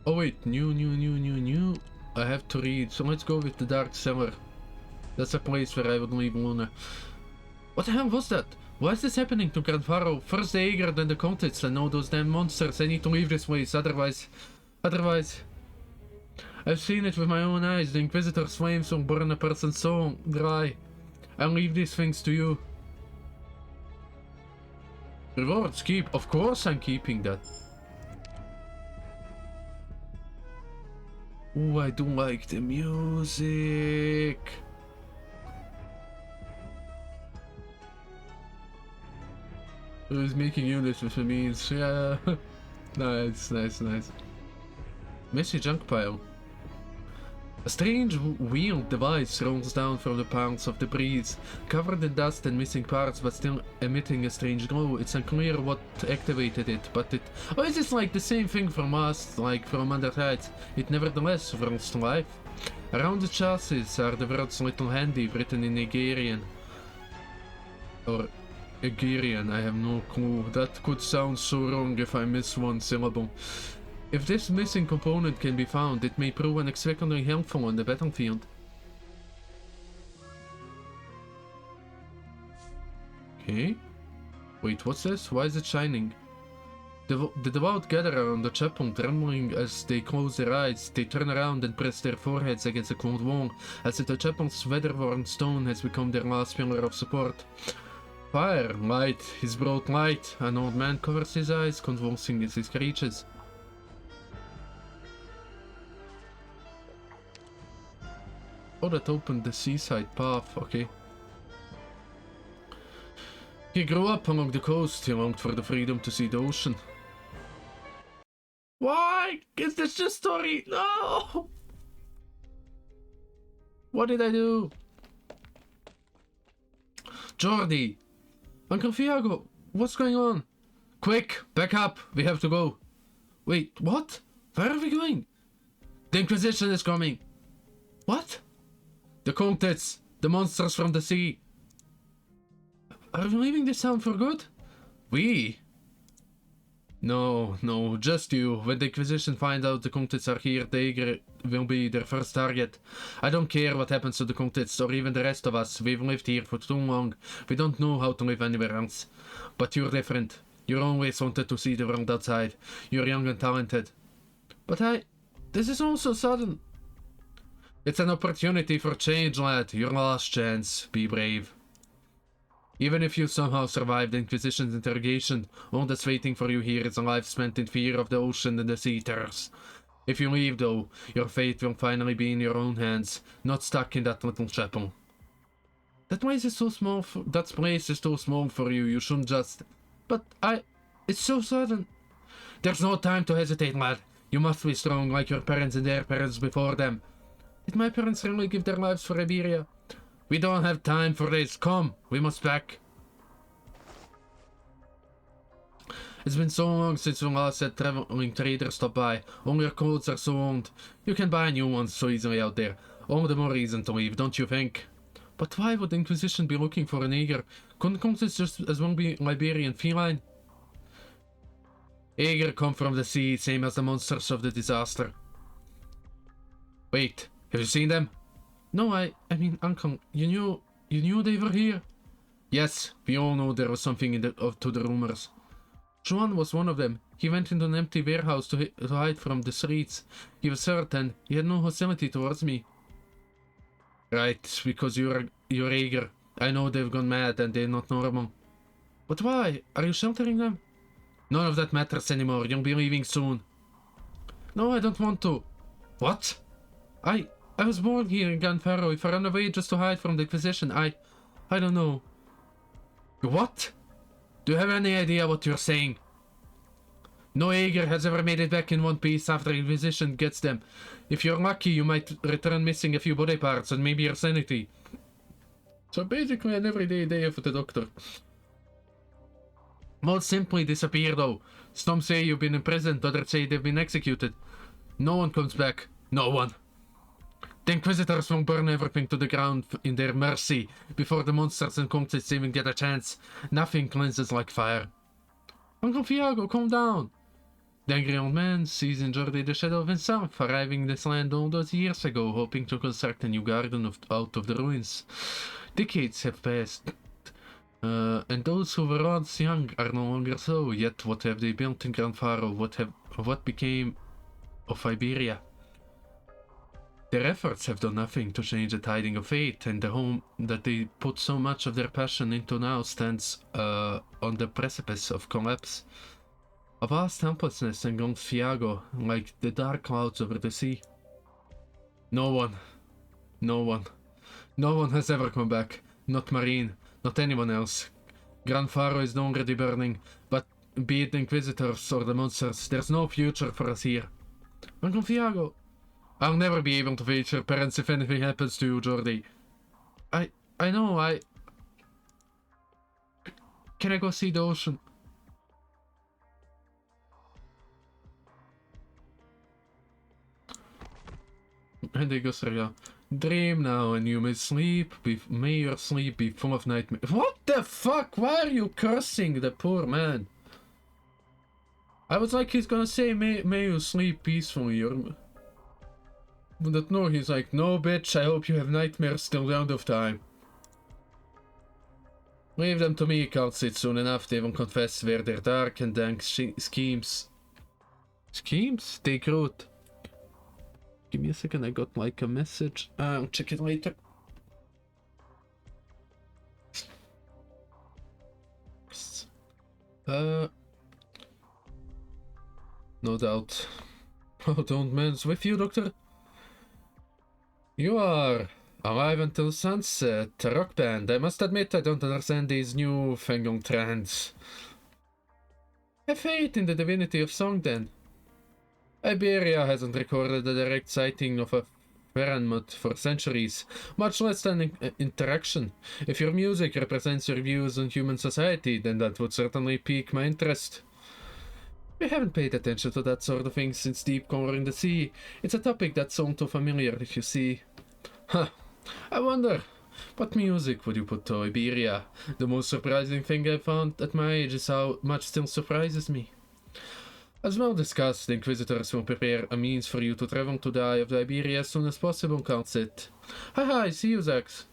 Oh wait, new. I have to read, so let's go with the Dark Cellar. That's a place where I would leave Luna. What the hell was that? Why is this happening to Granfaro? First the Aegir, then the cultists, and now those damn monsters. I need to leave this place, otherwise... I've seen it with my own eyes. The Inquisitor's flames will burn a person's soul dry. I'll leave these things to you. Rewards, keep. Of course I'm keeping that. Ooh, I do like the music. Who's making units with the means? Yeah. Nice, nice, nice. Messy junk pile. A strange wheeled device rolls down from the piles of debris, covered in dust and missing parts, but still emitting a strange glow. It's unclear what activated it, but it... Oh, is this like the same thing from us, like from Undertide? It nevertheless rolls to life. Around the chassis are the words Little Handy, written in Nigerian. Or Nigerian, I have no clue. That could sound so wrong if I miss one syllable. If this missing component can be found, it may prove unexpectedly helpful on the battlefield. Okay. Wait, what's this? Why is it shining? The devout gather around the chapel, trembling as they close their eyes. They turn around and press their foreheads against the cold wall, as if the chapel's weather-worn stone has become their last pillar of support. Fire, light, his brought light. An old man covers his eyes, convulsing as he screeches. Oh, that opened the seaside path, okay. He grew up along the coast. He longed for the freedom to see the ocean. Why? Is this just story? No! What did I do? Jordi! Uncle Fiago, what's going on? Quick, back up, we have to go. Wait, what? Where are we going? The Inquisition is coming. What? The Comtits, the monsters from the sea. Are we leaving this town for good? We? No, no, just you. When the Inquisition find out the Comtits are here, they will be their first target. I don't care what happens to the Comtits or even the rest of us. We've lived here for too long. We don't know how to live anywhere else. But you're different. You always wanted to see the world outside. You're young and talented. But this is all so sudden. It's an opportunity for change, lad. Your last chance. Be brave. Even if you somehow survive the Inquisition's interrogation, all that's waiting for you here is a life spent in fear of the ocean and the sea terrors. If you leave, though, your fate will finally be in your own hands, not stuck in that little chapel. That place is so small. That place is too small for you. You shouldn't just. But it's so sudden. There's no time to hesitate, lad. You must be strong like your parents and their parents before them. Did my parents really give their lives for Iberia? We don't have time for this. Come, we must back. It's been so long since we last had traveling traders stop by. All your clothes are so old. You can buy new ones so easily out there. All the more reason to leave, don't you think? But why would the Inquisition be looking for a Ager? Couldn't Comtits just as well be Liberian feline? Ager come from the sea, same as the monsters of the disaster. Wait, have you seen them? No, I mean, Uncle, you knew they were here? Yes, we all know there was something to the rumors. Juan was one of them. He went into an empty warehouse to hide from the streets. He was certain he had no hostility towards me. Right, because you're Ager. I know they've gone mad and they're not normal. But why? Are you sheltering them? None of that matters anymore. You'll be leaving soon. No, I don't want to. What? I was born here in Ganfaro. If I run away just to hide from the Inquisition, I don't know. What? Do you have any idea what you're saying? No Ager has ever made it back in one piece after the Inquisition gets them. If you're lucky, you might return missing a few body parts and maybe your sanity. So basically an everyday day for the doctor. Most simply disappear though. Some say you've been imprisoned, others say they've been executed. No one comes back. No one. The Inquisitors will burn everything to the ground in their mercy before the monsters and Comtits even get a chance. Nothing cleanses like fire. Uncle Fiago, calm down. The angry old man sees in Jordi the shadow of himself, arriving in this land all those years ago, hoping to construct a new garden out of the ruins. Decades have passed, and those who were once young are no longer so. Yet what have they built in Grand Faro? What became of Iberia? Their efforts have done nothing to change the tiding of fate, and the home that they put so much of their passion into now stands on the precipice of collapse. A vast helplessness engulfs Fiago, like the dark clouds over the sea. No one has ever come back. Not Marine, not anyone else. Gran Faro is already burning, but be it the Inquisitors or the monsters, there's no future for us here. Uncle Fiago, I'll never be able to face your parents if anything happens to you, Jordi. I know, Can I go see the ocean? And they go, yeah. Dream now and you may sleep, may your sleep be full of nightmares. What the fuck? Why are you cursing the poor man? I was like, he's gonna say, may you sleep peacefully, or... But no, he's like, no bitch, I hope you have nightmares till the end of time. Leave them to me, Calcit, soon enough they will confess where their dark and dank schemes... Schemes? Take root. Give me a second, I got like a message. I'll check it later. No doubt. Oh, don't men's with you, Doctor. You are alive until sunset, a rock band. I must admit I don't understand these newfangled trends. Have faith in the divinity of song then. Iberia hasn't recorded a direct sighting of a Faranmut for centuries, much less an interaction. If your music represents your views on human society, then that would certainly pique my interest. We haven't paid attention to that sort of thing since Deep Color in the Sea. It's a topic that's all too familiar, if you see. Huh. I wonder, what music would you put to Iberia? The most surprising thing I've found at my age is how much still surprises me. As well discussed, the Inquisitors will prepare a means for you to travel to the Eye of the Iberia as soon as possible, Calcit. Haha, I see you, Zax.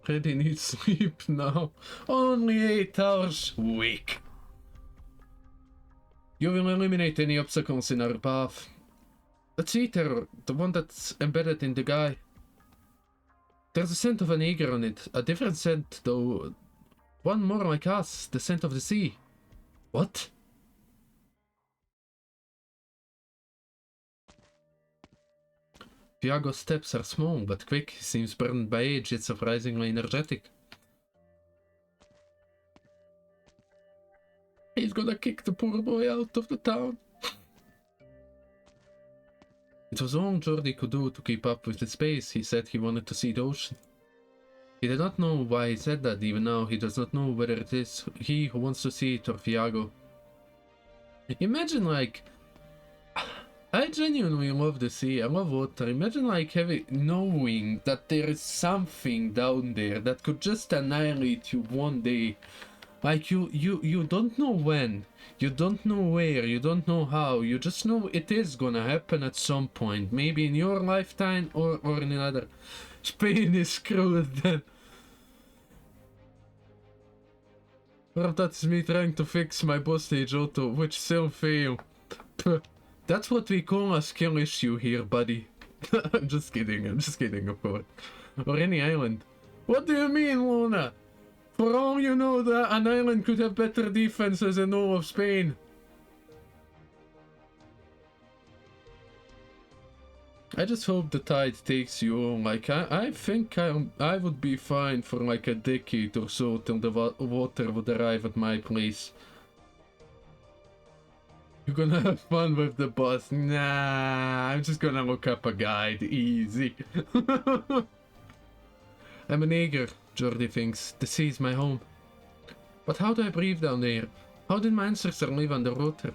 Really need sleep now. Only 8 hours. Weak. You will eliminate any obstacles in our path. That sea terror, the one that's embedded in the guy. There's a scent of an eager on it. A different scent, though. One more like us, the scent of the sea. What? Fiago's steps are small but quick. He seems burdened by age, yet surprisingly energetic. He's gonna kick the poor boy out of the town. It was all Jordi could do to keep up with the pace. He said he wanted to see the ocean. He did not know why he said that. Even now, he does not know whether it is he who wants to see it or Fiago. Imagine, like... I genuinely love the sea. I love water. Imagine, like, knowing that there is something down there that could just annihilate you one day. Like, you don't know when. You don't know where. You don't know how. You just know it is gonna happen at some point. Maybe in your lifetime or in another. Spain is screwed then. Or that's me trying to fix my boss stage auto, which still failed. That's what we call a skill issue here, buddy. I'm just kidding, of course. Or any island. What do you mean, Luna? For all you know, an island could have better defenses than all of Spain. I just hope the tide takes you on. Like, I think I would be fine for like a decade or so till the water would arrive at my place. You're gonna have fun with the bus. Nah, I'm just gonna look up a guide. Easy. I'm an eager, Jordi thinks. The sea's my home. But how do I breathe down there? How did my ancestor live underwater?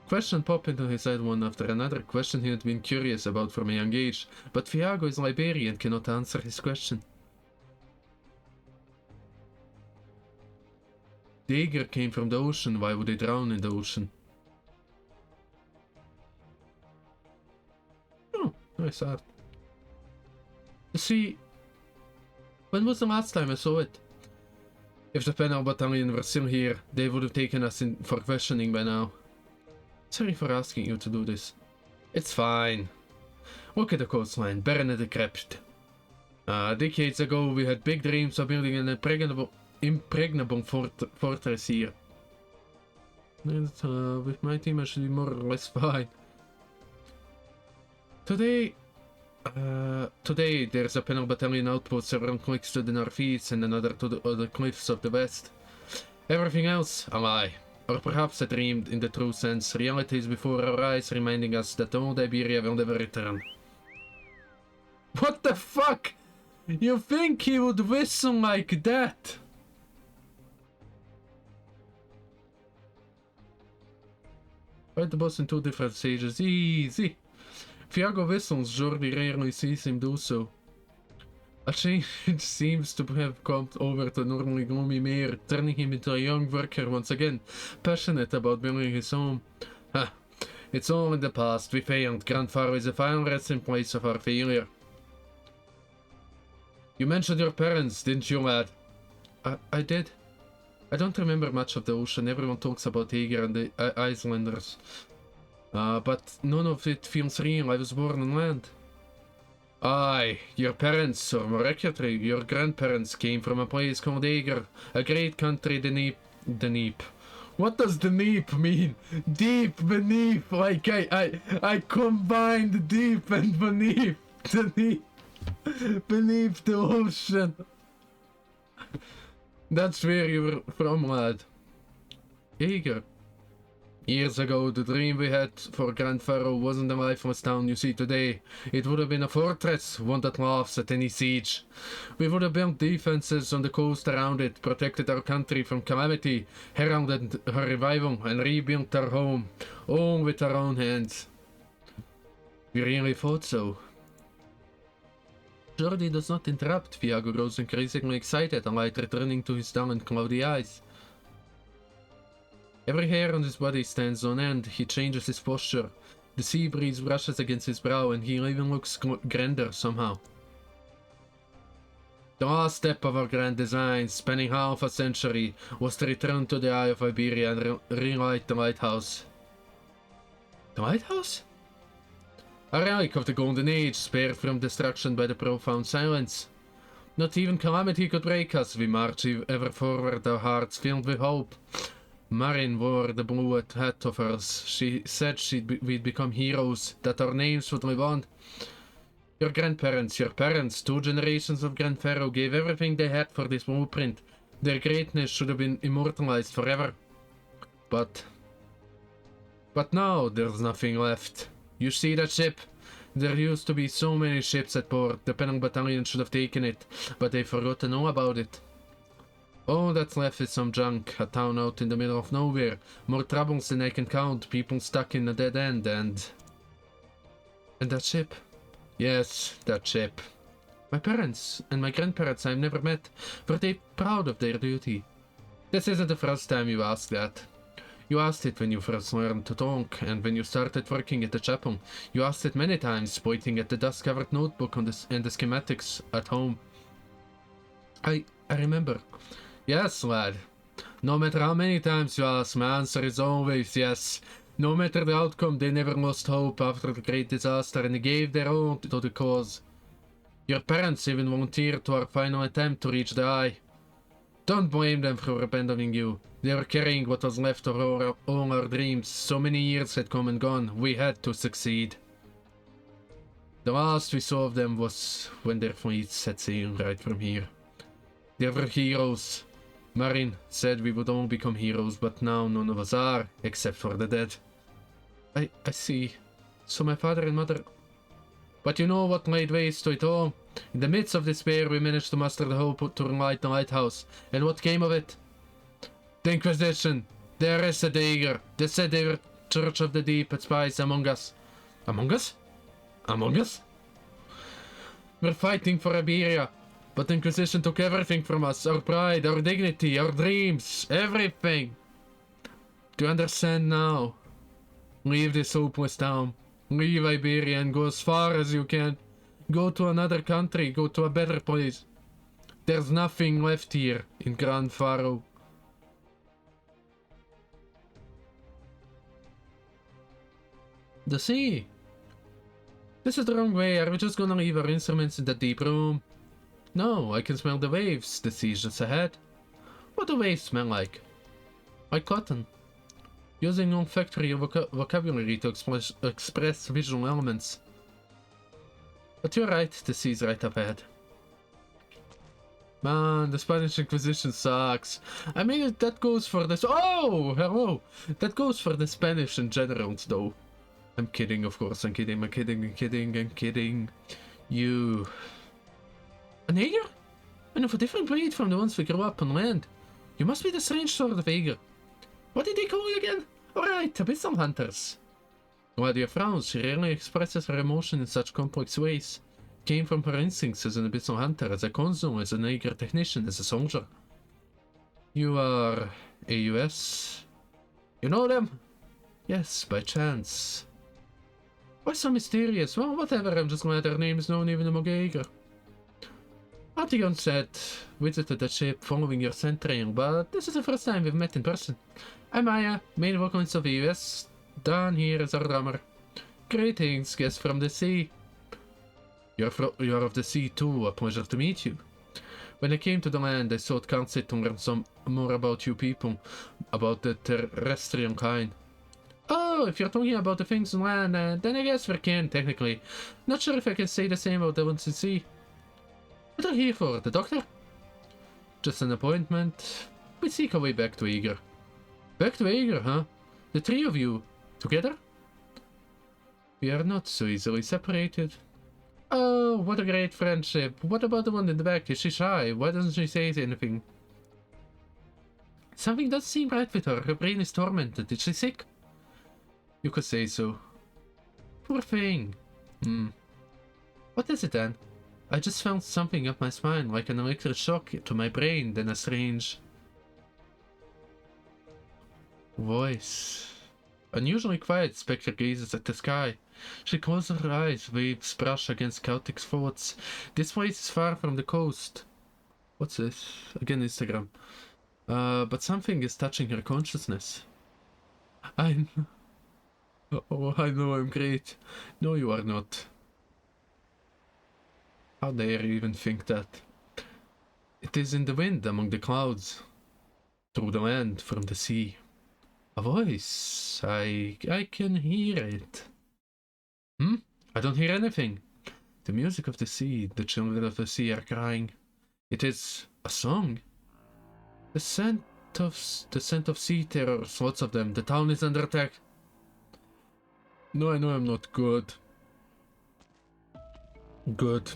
Question popped into his head one after another, question he had been curious about from a young age, but Fiago is Liberian and cannot answer his question. The eager came from the ocean, why would they drown in the ocean? Oh, nice art. You see, when was the last time I saw it? If the Penal Battalion were still here, they would have taken us in for questioning by now. Sorry for asking you to do this. It's fine. Look at the coastline, barren and decrepit. Decades ago, we had big dreams of building an impregnable fortress here. And with my team, I should be more or less fine. Today, there's a penal battalion outpost several clicks to the northeast and another to the cliffs of the west. Everything else, a lie. Or perhaps a dream in the true sense. Reality is before our eyes, reminding us that the old Iberia will never return. What the fuck? You think he would whistle like that? Fight the boss in 2 different stages. Easy. Viago whistles, Jordi rarely sees him do so. A change seems to have come over the normally gloomy mayor, turning him into a young worker once again, passionate about building his home. It's all in the past. We failed. Grand Faro is a final resting place of our failure. You mentioned your parents, didn't you, lad? I did. I don't remember much of the ocean. Everyone talks about Aegir and the Icelanders. But none of it feels real. I was born on land. Aye, your parents, or more accurately, your grandparents came from a place called Aegir, a great country beneath. What does beneath mean? Deep beneath, like I combined deep and beneath, beneath the ocean. That's where you were from, lad. Aegir. Years ago, the dream we had for Grand Faro wasn't the lifeless town you see today. It would have been a fortress, one that laughs at any siege. We would have built defenses on the coast around it, protected our country from calamity, heralded her revival, and rebuilt our home, all with our own hands. We really thought so. Jordi does not interrupt. Viago grows increasingly excited, a light returning to his dull and cloudy eyes. Every hair on his body stands on end. He changes his posture. The sea breeze brushes against his brow, and he even looks grander somehow. The last step of our grand design, spanning half a century, was to return to the Eye of Iberia and relight the lighthouse. The lighthouse? A relic of the Golden Age, spared from destruction by the profound silence. Not even calamity could break us. We march ever forward, our hearts filled with hope. Marin wore the blue hat of hers. She said we'd become heroes, that our names would live on. Your grandparents, your parents, 2 generations of Grand Faro gave everything they had for this blueprint. Their greatness should have been immortalized forever. But now there's nothing left. You see that ship? There used to be so many ships at port. The Penang Battalion should have taken it, but they forgot to know about it. All that's left is some junk, a town out in the middle of nowhere, more troubles than I can count, people stuck in a dead end, and that ship. Yes, that ship. My parents and my grandparents I've never met, were they proud of their duty? This isn't the first time you asked that. You asked it when you first learned to talk, and when you started working at the chapel. You asked it many times, pointing at the dust-covered notebook and the schematics at home. I remember. Yes, lad. No matter how many times you ask, my answer is always yes. No matter the outcome, they never lost hope after the great disaster, and they gave their all to the cause. Your parents even volunteered to our final attempt to reach the Eye. Don't blame them for abandoning you. They were carrying what was left of all our dreams. So many years had come and gone. We had to succeed. The last we saw of them was when their fleet set sail right from here. They were heroes. Marin said we would all become heroes, but now none of us are, except for the dead. I see. So my father and mother... But you know what laid waste to it all? In the midst of despair, we managed to muster the hope to relight the lighthouse. And what came of it? The Inquisition. They arrested Aegir. They said they were Church of the Deep and spies among us. Among us? Among us? We're fighting for Iberia. But the Inquisition took everything from us. Our pride, our dignity, our dreams, everything. Do you understand now? Leave this hopeless town. Leave Iberia and go as far as you can. Go to another country, go to a better place. There's nothing left here in Grand Faro. The sea! This is the wrong way. Are we just gonna leave our instruments in that deep room? No, I can smell the waves. The sea's just ahead. What do waves smell like? Like cotton. Using olfactory vocabulary to express visual elements. But you're right, the sea's right up ahead. Man, the Spanish Inquisition sucks. I mean, that goes for this. Oh, hello! That goes for the Spanish in general, though. I'm kidding, of course. I'm kidding. I'm kidding. You. An eager? And of a different breed from the ones we grew up on land. You must be the strange sort of eager. What did they call you again? Alright, abyssal hunters. Why do you frown? She rarely expresses her emotion in such complex ways. Came from her instincts as an abyssal hunter, as a consul, as an eager technician, as a soldier. You are AUS? You know them? Yes, by chance. Why so mysterious? Well, whatever, I'm just glad their name is known even among eager. Artigon said, visited the ship following your scent trail, but this is the first time we've met in person. I'm Maya, main vocalist of AUS. Dan here is our drummer. Greetings, guests from the sea. You're of the sea too, a pleasure to meet you. When I came to the land, I sought counsel to learn some more about you people, about the terrestrial kind. Oh, if you're talking about the things in land, then I guess we can, technically. Not sure if I can say the same about the ones in sea. What are you here for, the doctor? Just an appointment. We seek our way back to Eager. Back to Eager, huh? The three of you, together? We are not so easily separated. Oh, what a great friendship. What about the one in the back? Is she shy? Why doesn't she say anything? Something doesn't seem right with her. Her brain is tormented. Is she sick? You could say so. Poor thing. What is it then? I just felt something up my spine, like an electric shock to my brain, then a strange voice. Unusually quiet, Spectre gazes at the sky. She closes her eyes, waves brush against chaotic thoughts. This place is far from the coast. What's this? Again, Instagram. But something is touching her consciousness. Oh, I know I'm great. No, you are not. How dare you even think that? It is in the wind among the clouds. Through the land, from the sea. A voice. I can hear it. I don't hear anything. The music of the sea, the children of the sea are crying. It is a song. The scent of sea terrors, lots of them. The town is under attack. No, I know I'm not good. Good.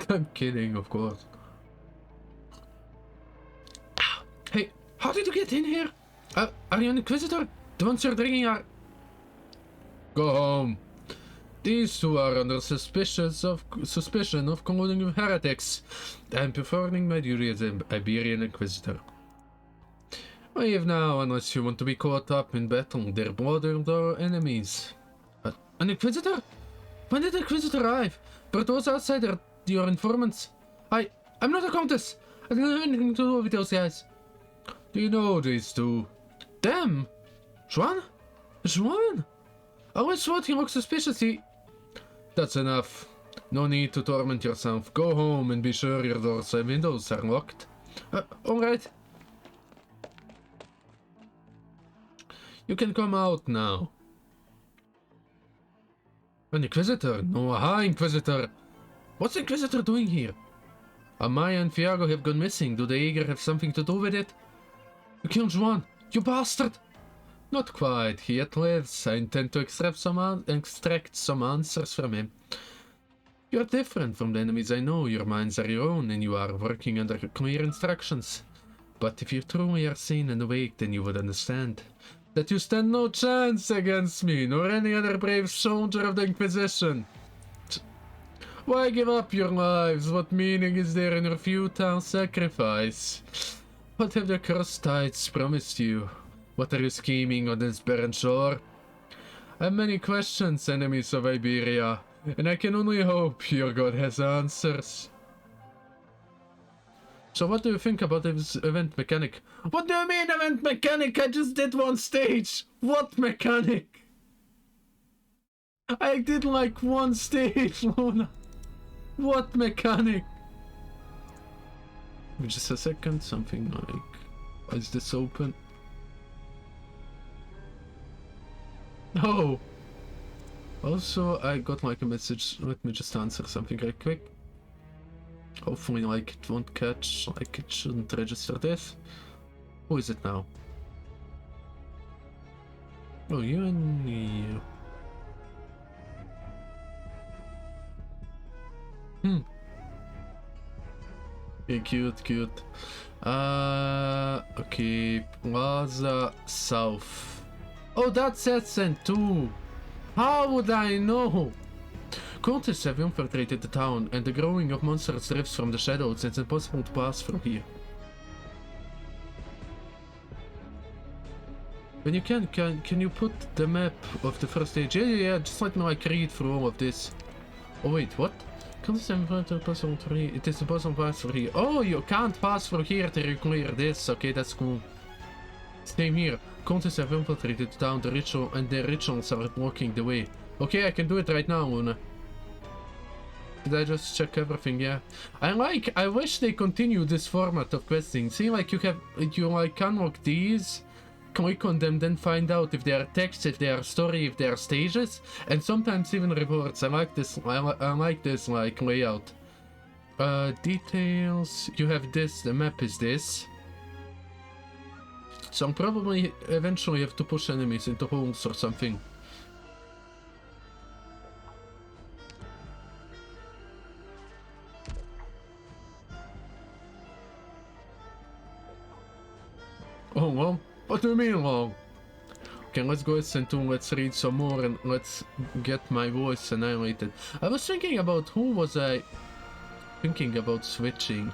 I'm kidding, of course. Hey, how did you get in here? Are you an inquisitor? The ones you're drinking are... Go home. These two are under suspicion of colluding with heretics. I'm performing my duty as an Iberian inquisitor. Leave now, unless you want to be caught up in battle. They're blood-or enemies. An inquisitor? When did the inquisitor arrive? But those outside are your informants. I'm not a countess. I don't have anything to do with those guys. Do you know these two? Them? Juan? Juan? I always thought he looked suspicious. That's enough. No need to torment yourself. Go home and be sure your doors and windows are locked. Alright. You can come out now. An Inquisitor? No, aha, Inquisitor! What's the Inquisitor doing here? Amaya and Fiago have gone missing. Do the Eager have something to do with it? You killed Juan! You bastard! Not quite. He yet lives. I intend to extract some answers from him. You're different from the enemies I know. Your minds are your own, and you are working under clear instructions. But if you truly are sane and awake, then you would understand that you stand no chance against me, nor any other brave soldier of the Inquisition. Why give up your lives? What meaning is there in your futile sacrifice? What have the cursed tides promised you? What are you scheming on this barren shore? I have many questions, enemies of Iberia, and I can only hope your god has answers. So what do you think about this event mechanic? What do you mean event mechanic? I just did one stage! What mechanic? I did like one stage, Luna. What mechanic? Just a second, something like... Is this open? No! Also, I got like a message. Let me just answer something right quick. Hopefully, like, it won't catch, like, it shouldn't register this. Who is it now? Oh, you and you. Okay, cute. Okay, Plaza South. Oh, that's Essen too! How would I know? Cultists have infiltrated the town, and the growing of monsters drifts from the shadows. It's impossible to pass through here. When you can you put the map of the first stage? Yeah, just let me like read through all of this. Oh wait, what? Cultists have infiltrated possible through here. It is impossible to pass through here. Oh, you can't pass through here till you clear this. Okay, that's cool. Same here. Cultists have infiltrated the town, and their rituals are blocking the way. Okay, I can do it right now, Luna. Did I just check everything? Yeah. I wish they continue this format of questing. See, like you like unlock these, click on them, then find out if they are text, if they are story, if they are stages, and sometimes even rewards. I like this. I like this like layout. Details. You have this. The map is this. So I'll probably eventually have to push enemies into holes or something. Oh, well, what do you mean long? Okay, let's go listen to, let's read some more and let's get my voice annihilated. I was thinking about who was I thinking about switching.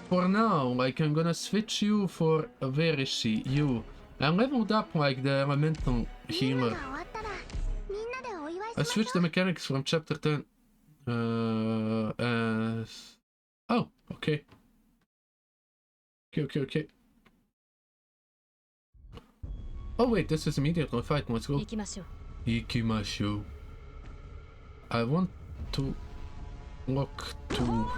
For now, like I'm gonna switch you for, where is she? You. I leveled up like the elemental healer. I switched the mechanics from chapter 10. Oh, okay. Okay. Oh wait, this is immediately fight. Let's go. Ikimashu. I want to look to...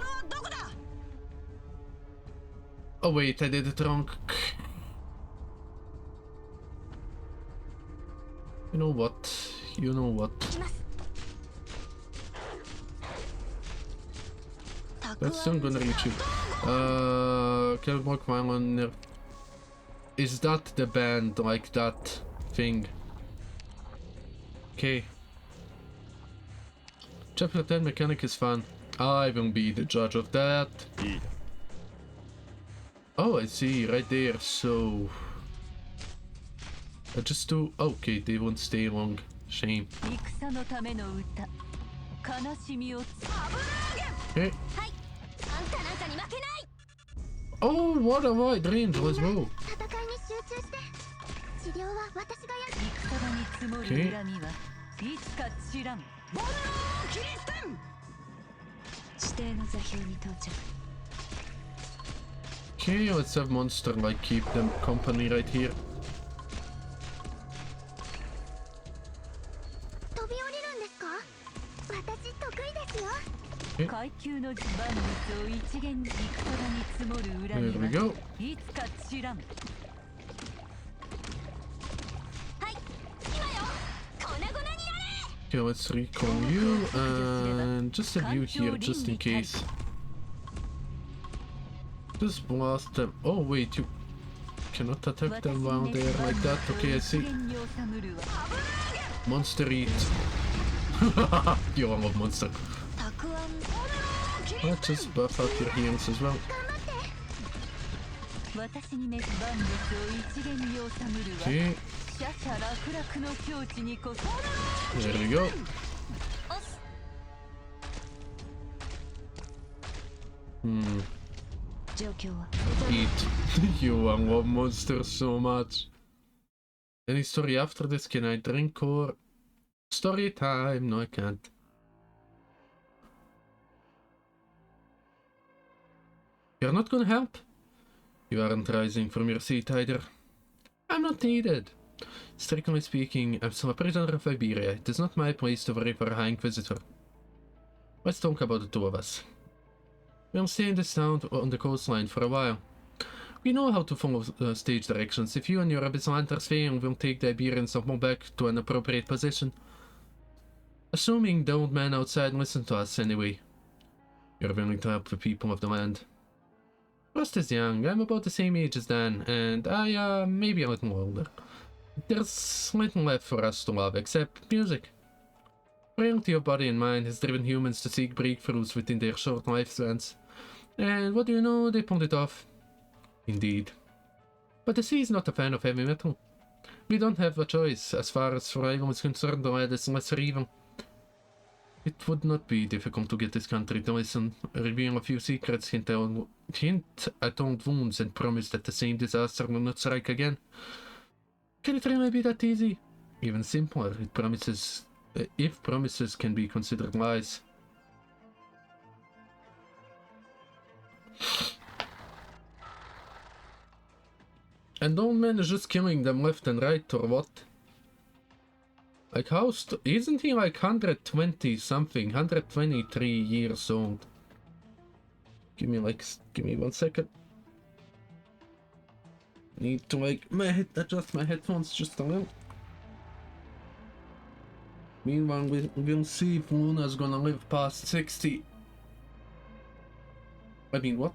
Oh wait, I did it wrong. You know what? That's still gonna reach you. Can block my one. Is that the band, like that thing? Okay. Chapter 10 mechanic is fun. I will be the judge of that. Oh, I see, right there, so... I just do... Okay, they won't stay long. Shame. Okay. Oh, what a wide range, let's go. Okay. Okay, let's have monster like keep them company right here. Okay. There we go. Okay, let's recall you and just have you here just in case. Just blast them. Oh wait, you cannot attack them while they are like that. Okay, I see. Monster eat. Yo, I love monster. Let's just buff out your heals as well. Okay. There we go. Eat. You, I love monsters so much. Any story after this? Can I drink or... Story time? No, I can't. You're not gonna help? You aren't rising from your seat either. I'm not needed. Strictly speaking, I'm still a prisoner of Iberia. It is not my place to worry for a High Inquisitor. Let's talk about the two of us. We'll stay in this town on the coastline for a while. We know how to follow stage directions. If you and your abyssal hunters fail, we'll take the Iberians and move back to an appropriate position. Assuming the old man outside listens to us anyway. You're willing to help the people of the land. Rust is young. I'm about the same age as Dan, and I, maybe a little older. There's little left for us to love, except music. Frailty of body and mind has driven humans to seek breakthroughs within their short lifespans. And what do you know, they pulled it off. Indeed. But the sea is not a fan of heavy metal. We don't have a choice. As far as survival is concerned, the land is lesser evil. It would not be difficult to get this country to listen, reveal a few secrets, hint at old wounds, and promise that the same disaster will not strike again. Can it really be that easy? Even simpler, if promises can be considered lies. And old man is just killing them left and right, or what? Like how isn't he like 120 something, 123 years old? Give me 1 second. Need to adjust my headphones just a little. Meanwhile, we'll see if Luna's gonna live past 60. I mean, what?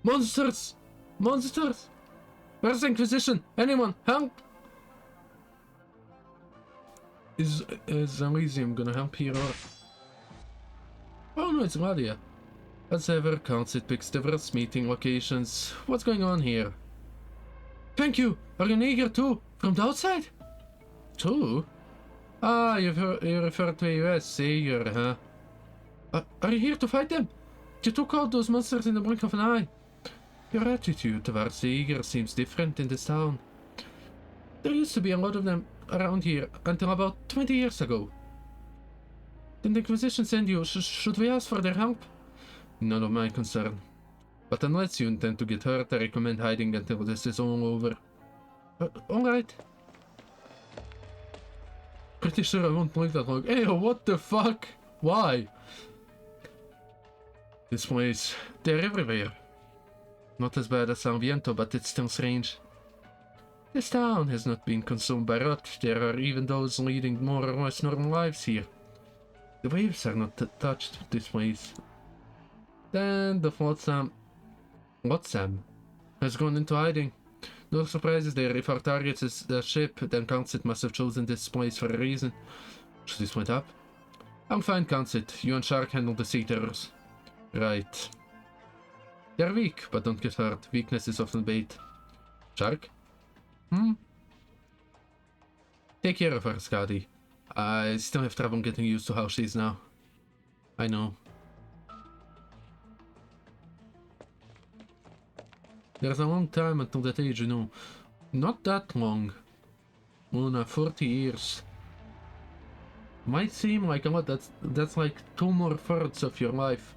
Monsters! Monsters! Where's the Inquisition? Anyone, help! Is Elysium gonna help here or... Oh no, it's Gladia. As ever, Council picks diverse meeting locations. What's going on here? Thank you! Are you eager too? From the outside? Too? Ah, you refer to a US savior, huh? Are you here to fight them? You took out those monsters in the blink of an eye. Your attitude towards the Eager seems different in this town. There used to be a lot of them around here until about 20 years ago. Did the Inquisition send you? Should we ask for their help? None of my concern. But unless you intend to get hurt, I recommend hiding until this is all over. Alright. Pretty sure I won't live that long. Hey, what the fuck? Why? This place, they're everywhere. Not as bad as San Viento, but it's still strange. This town has not been consumed by rot. There are even those leading more or less normal lives here. The waves are not touched this place. Then the Flotsam has gone into hiding. No surprises there. If our target is the ship, then Council must have chosen this place for a reason. Should this went up? I'm fine, Council. You and Shark handle the sea terrors. Right. They're weak, but don't get hurt. Weakness is often bait. Shark? Take care of her, Skadi. I still have trouble getting used to how she is now. I know. There's a long time until that age, you know. Not that long. Luna, 40 years. Might seem like a lot. That's like 2 more thirds of your life.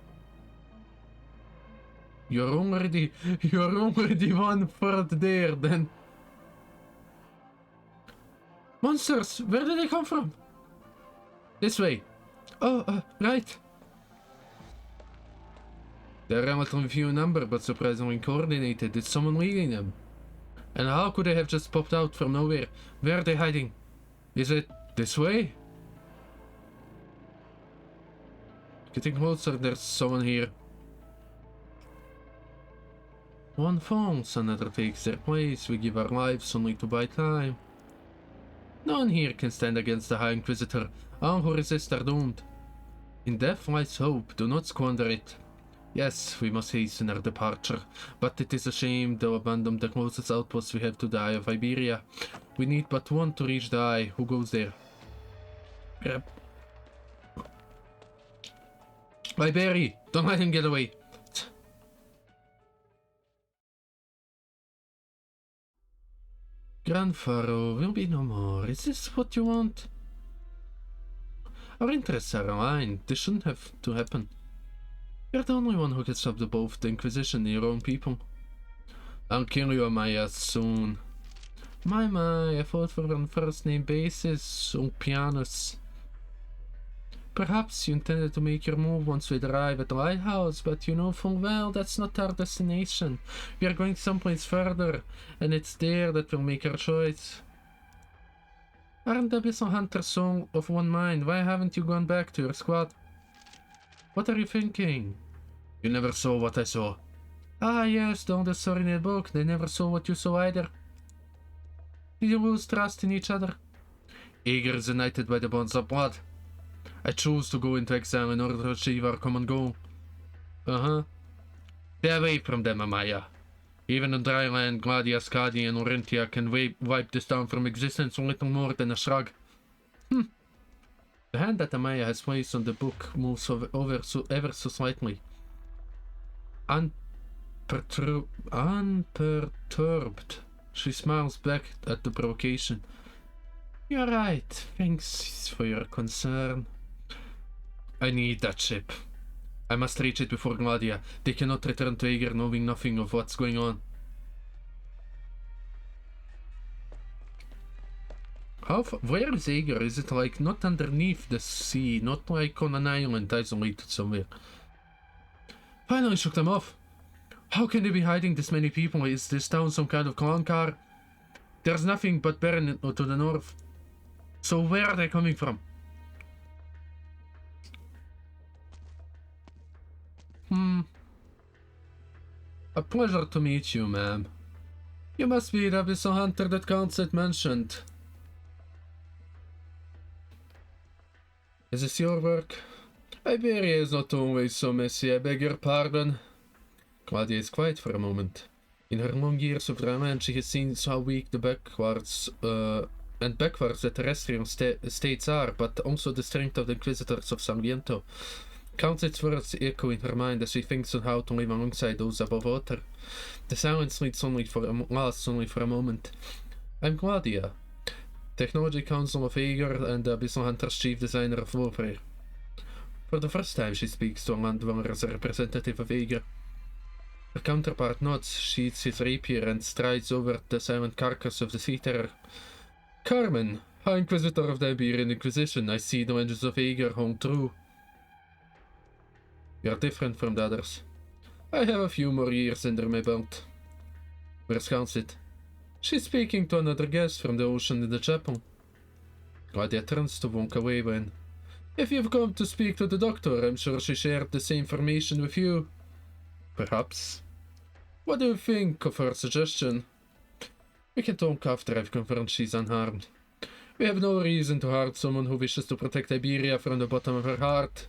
You're already 1/3 there, then. Monsters! Where did they come from? This way. Oh, right. They're relatively few in number, but surprisingly coordinated. It's someone leading them. And how could they have just popped out from nowhere? Where are they hiding? Is it this way? Getting closer, there's someone here. One falls, another takes their place. We give our lives only to buy time. No one here can stand against the High Inquisitor. All who resist are doomed. In death lies hope. Do not squander it. Yes, we must hasten our departure, but it is a shame to abandon the closest outpost we have to the Eye of Iberia. We need but one to reach the Eye. Who goes there? Yep. Iberi, don't let him get away. Grandfather will be no more. Is this what you want? Our interests are aligned. This shouldn't have to happen. You're the only one who can stop both the Inquisition and your own people. I'll kill you, Amaya, soon. My, I fought for on first-name basis, on pianos. Perhaps you intended to make your move once we arrive at the lighthouse, but you know full well that's not our destination. We are going someplace further, and it's there that we'll make our choice. Aren't the Abyssal Hunters so of one mind? Why haven't you gone back to your squad? What are you thinking? You never saw what I saw. Ah yes, the oldest story in the book. They never saw what you saw either. Did you lose trust in each other? Aegir is united by the bonds of blood. I chose to go into exile in order to achieve our common goal. Stay away from them, Amaya. Even the dry land, Gladia, Skadi, and Orintia can wipe this town from existence in little more than a shrug. The hand that Amaya has placed on the book moves ever so slightly. Unperturbed. She smiles back at the provocation. You're right. Thanks for your concern. I need that ship. I must reach it before Gladia. They cannot return to Aegir knowing nothing of what's going on. Where is Aegir? Is it like not underneath the sea, not like on an island isolated somewhere? Finally shook them off. How can they be hiding this many people? Is this town some kind of clown car? There's nothing but barren to the north. So where are they coming from? A pleasure to meet you, ma'am. You must be the Abyssal Hunter that Council mentioned. Is this your work? Iberia is not always so messy, I beg your pardon. Claudia is quiet for a moment. In her long years of Raman, she has seen how weak the backwards the terrestrial states are, but also the strength of the Inquisitors of Sarmiento. Countless words echo in her mind as she thinks on how to live alongside those above water. The silence lasts only for a moment. I'm Claudia, Technology Council of Aegir and the Abyssal Hunter's chief designer of warfare. For the first time she speaks to a landdweller as a representative of Aegir. Her counterpart nods, sheathes his rapier and strides over the silent carcass of the sea terror. Carmen, High Inquisitor of the Iberian Inquisition, I see the legends of Aegir hold true. We are different from the others. I have a few more years under my belt. Where's Council? She's speaking to another guest from the ocean in the chapel. Claudia turns to walk away when... If you've come to speak to the doctor, I'm sure she shared the same information with you. Perhaps. What do you think of her suggestion? We can talk after I've confirmed she's unharmed. We have no reason to harm someone who wishes to protect Iberia from the bottom of her heart.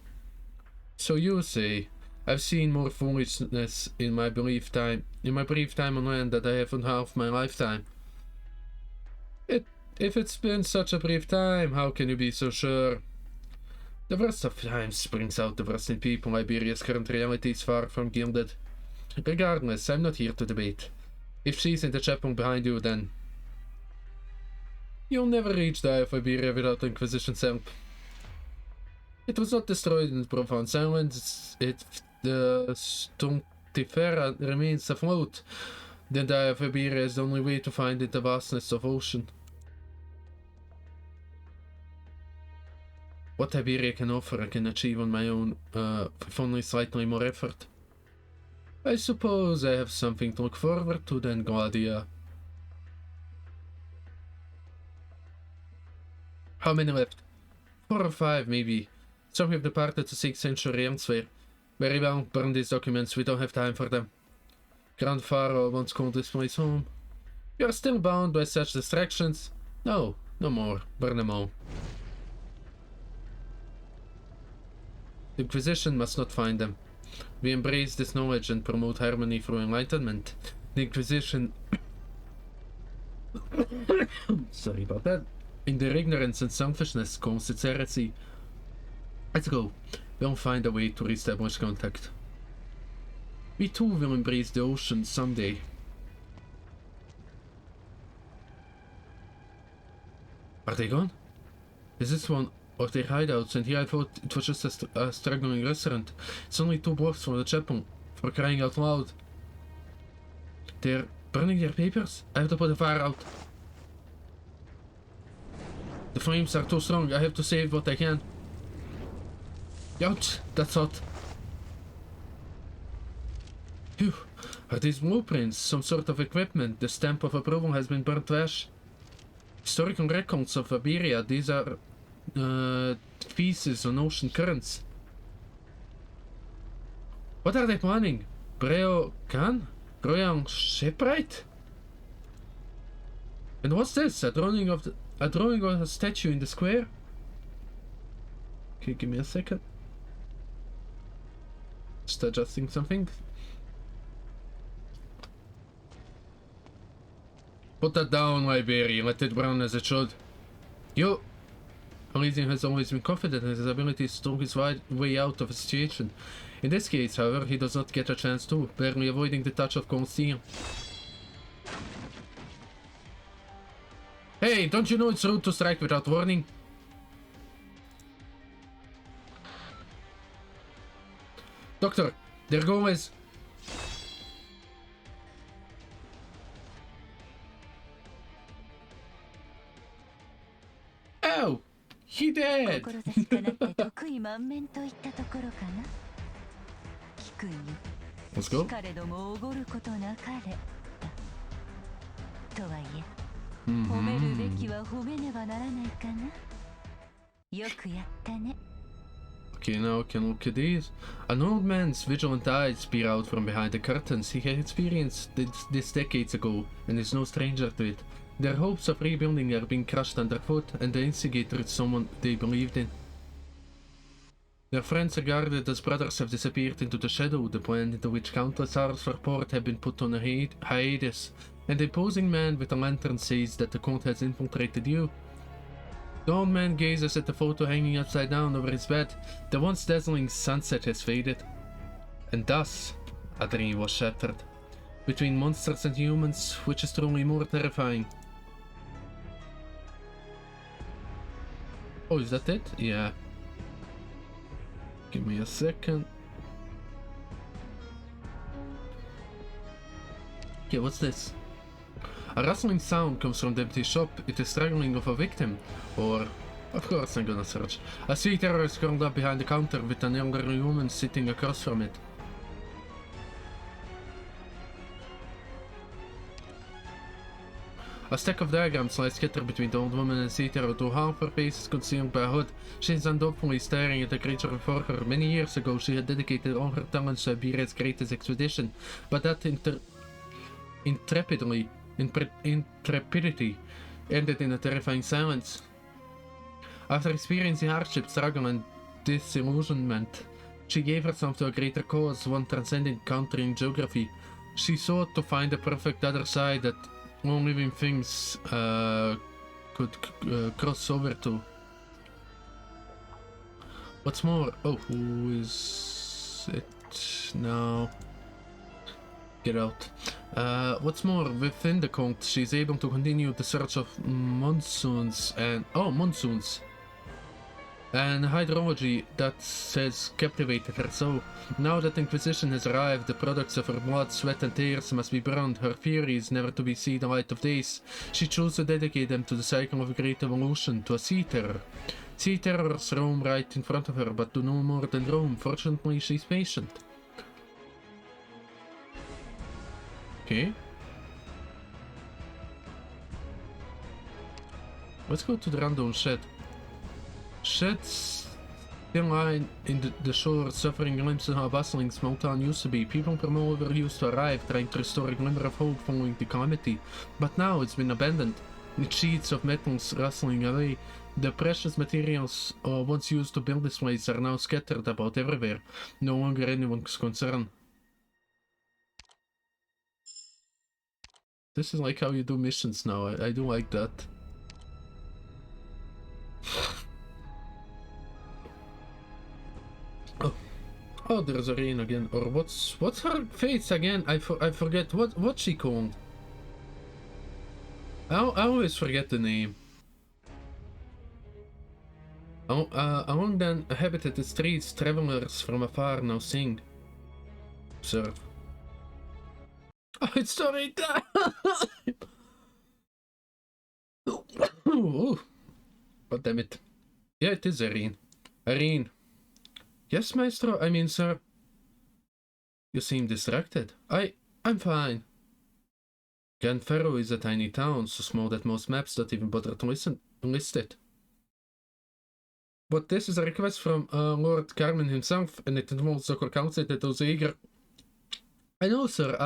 So you say, I've seen more foolishness in my brief time on land than I have in half my lifetime. If it's been such a brief time, how can you be so sure? The worst of times brings out the worst in people. Iberia's current reality is far from gilded. Regardless, I'm not here to debate. If she's in the chapel behind you, then... You'll never reach the Eye of Iberia without the Inquisition's help. It was not destroyed in the profound silence. The Stultifera remains afloat. Then the Eye of Iberia is the only way to find it the vastness of ocean. What Iberia can offer I can achieve on my own, with only slightly more effort. I suppose I have something to look forward to then, Gladia. How many left? 4 or 5, maybe. Some have departed to 6th century elsewhere. Very well, burn these documents, we don't have time for them. Grandfather once called this place home. You are still bound by such distractions? No, no more. Burn them all. The Inquisition must not find them. We embrace this knowledge and promote harmony through enlightenment. The Inquisition... Sorry about that. In their ignorance and selfishness calls its heresy. Let's go. We'll find a way to reestablish contact. We too will embrace the ocean someday. Are they gone? Is this one of their hideouts, and here I thought it was just a struggling restaurant. It's only 2 blocks from the chapel, for crying out loud. They're burning their papers? I have to put the fire out. The flames are too strong, I have to save what I can. Ouch, that's hot. Phew, are these blueprints some sort of equipment? The stamp of approval has been burnt to ash. Historical records of Iberia, these are pieces on ocean currents. What are they planning? Breo Khan? Royal shipwright? And what's this? A drawing of a statue in the square? Okay, give me a second. Just adjusting something. Put that down, Liberia. Let it burn as it should. You! Elysium has always been confident in his ability to struggle his way out of a situation. In this case, however, he does not get a chance to, barely avoiding the touch of cold steel. Hey, don't you know it's rude to strike without warning? Doctor, there goes. Oh, he dead. Let's go. Okay, now we can look at these. An old man's vigilant eyes peer out from behind the curtains. He had experienced this decades ago and is no stranger to it. Their hopes of rebuilding are being crushed underfoot, and the instigator is someone they believed in. Their friends regarded as brothers have disappeared into the shadow, the plan into which countless hours for port have been put on a hiatus, and the imposing man with a lantern says that the cult has infiltrated you. The old man gazes at the photo hanging upside down over his bed. The once dazzling sunset has faded. And thus, a dream was shattered. Between monsters and humans, which is truly more terrifying? Oh, is that it? Yeah. Give me a second. Okay, what's this? A rustling sound comes from the empty shop. It is struggling of a victim. Or, of course I'm gonna search. A sea terror is curled up behind the counter with an elderly woman sitting across from it. A stack of diagrams lies scattered between the old woman and sea terror, though half her face is concealed by a hood. She is undoubtedly staring at the creature before her. Many years ago she had dedicated all her talents to Iberia's greatest expedition, but that intrepidity ended in a terrifying silence. After experiencing hardship, struggle, and disillusionment, she gave herself to a greater cause, one transcending countering geography. She sought to find the perfect other side that all living things could cross over to. What's more, oh, who is it now? Get out. What's more, within the cult, she's able to continue the search of monsoons and hydrology that has captivated her so. Now that Inquisition has arrived, the products of her blood, sweat and tears must be burned. Her furies never to be seen the light of days. She chose to dedicate them to the cycle of great evolution, to a sea terror. Sea terrors roam right in front of her, but do no more than roam. Fortunately, she's patient. Okay. Let's go to the random shed. Sheds still lie in the shore, suffering glimpses of how bustling small town used to be. People from all over used to arrive, trying to restore a glimmer of hope following the calamity. But now it's been abandoned. Its sheets of metals rustling away. The precious materials once used to build this place are now scattered about everywhere. No longer anyone's concern. This is like how you do missions now. I do like that. Oh, there's a rain again. Or what's her face again? I forget what she called. I always forget the name. Among the inhabited streets, travelers from afar now sing. Observe. Oh, it's story time! Oh, God damn it. Yeah, it is Irene. Irene. Yes, maestro, I mean, sir. You seem distracted. I'm fine. Ganfero is a tiny town, so small that most maps don't even bother to list it. But this is a request from Lord Carmen himself, and it involves local council that was eager. I know, sir,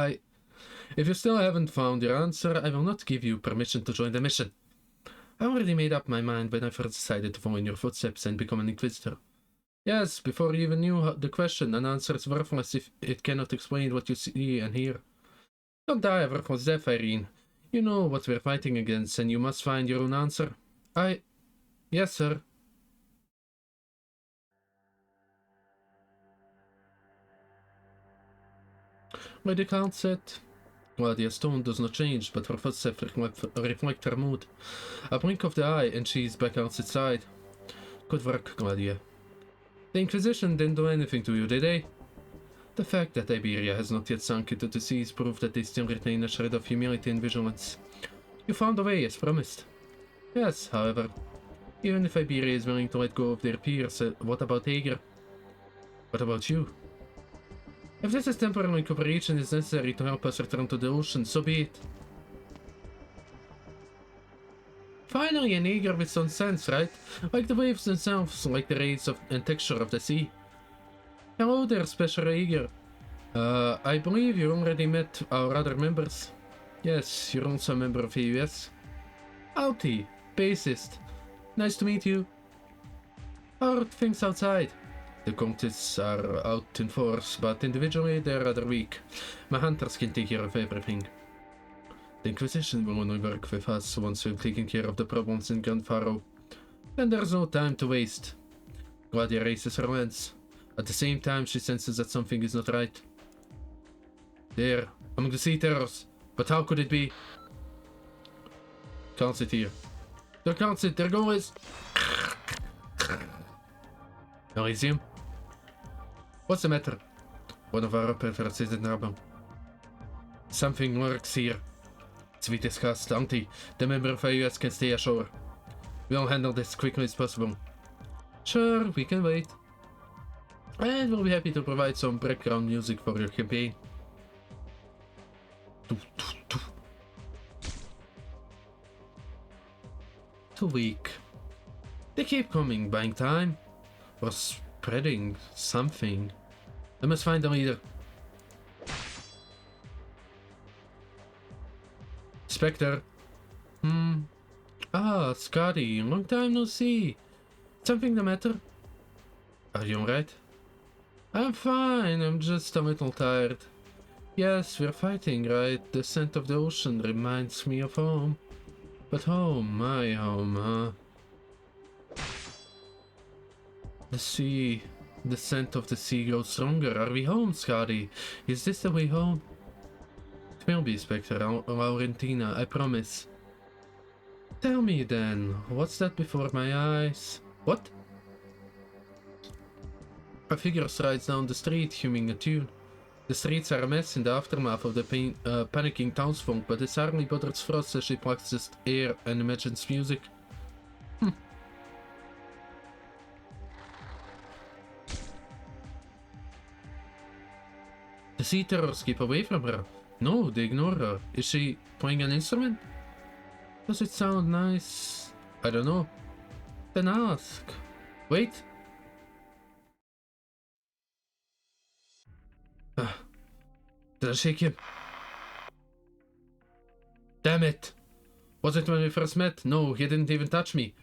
If you still haven't found your answer, I will not give you permission to join the mission. I already made up my mind when I first decided to follow in your footsteps and become an Inquisitor. Yes, before you even knew the question, an answer is worthless if it cannot explain what you see and hear. Don't die a worthless death, Irene. You know what we're fighting against, and you must find your own answer. Yes, sir. Lady Council. Gladia's tone does not change, but her footsteps reflect her mood. A blink of the eye, and she is back outside side. Good work, Gladia. The Inquisition didn't do anything to you, did they? The fact that Iberia has not yet sunk into the sea is proof that they still retain a shred of humility and vigilance. You found a way, as promised. Yes, however, even if Iberia is willing to let go of their peers, what about Ager? What about you? If this is temporary cooperation is necessary to help us return to the ocean, so be it. Finally, an Ager with some sense, right? Like the waves themselves, like the rays and texture of the sea. Hello there, Special Ager. I believe you already met our other members. Yes, you're also a member of AUS. Alti, bassist. Nice to meet you. How are things outside? The Comtes are out in force, but individually they're rather weak. My hunters can take care of everything. The Inquisition will only work with us once we've taken care of the problems in Grandfaro. Then there's no time to waste. Gladia raises her lens. At the same time, she senses that something is not right. There, among the sea terrors. But how could it be? Can't sit here. There can't sit, their goal is... Elysium? What's the matter? One of our operators isn't normal. Something lurks here. As we discussed, Auntie, the member of AUS can stay ashore. We'll handle this as quickly as possible. Sure, we can wait. And we'll be happy to provide some background music for your campaign. Too weak. They keep coming, buying time. Or spreading something. I must find the leader. Spectre. Ah, Scotty, long time no see. Something the matter? Are you alright? I'm fine, I'm just a little tired. Yes, we're fighting, right? The scent of the ocean reminds me of home. But home, my home, huh? The sea. The scent of the sea grows stronger. Are we home, Scotty? Is this the way home? It will be, Spectre, Laurentina, I promise. Tell me then, what's that before my eyes? What? A figure strides down the street, humming a tune. The streets are a mess in the aftermath of the panicking townsfolk, but it hardly bothers Frost as she plucks the air and imagines music. The sea terrors keep away from her. No, they ignore her. Is she playing an instrument? Does it sound nice? I don't know. Then ask. Wait. Did I shake him? Damn it! Was it when we first met? No, he didn't even touch me.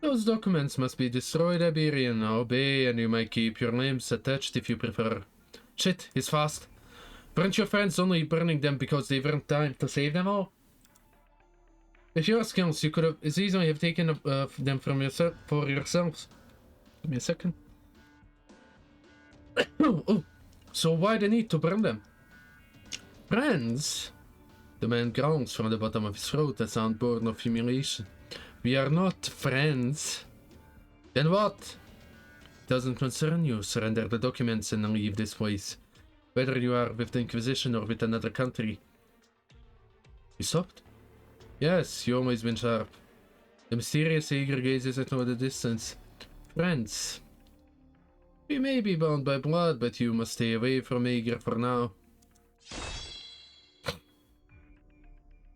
Those documents must be destroyed, Iberian. Obey, and you might keep your names attached if you prefer. Shit, he's fast. Weren't your friends only burning them because they weren't time to save them all? With your skills, you could have as easily have taken them from yourself for yourselves. Give me a second. Oh, so why the need to burn them? Friends? The man growls from the bottom of his throat, a sound born of humiliation. We are not friends. Then what? Doesn't concern you. Surrender the documents and leave this place. Whether you are with the Inquisition or with another country. You stopped? Yes, you always been sharp. The mysterious eager gazes into the distance. Friends. We may be bound by blood, but you must stay away from Eager for now.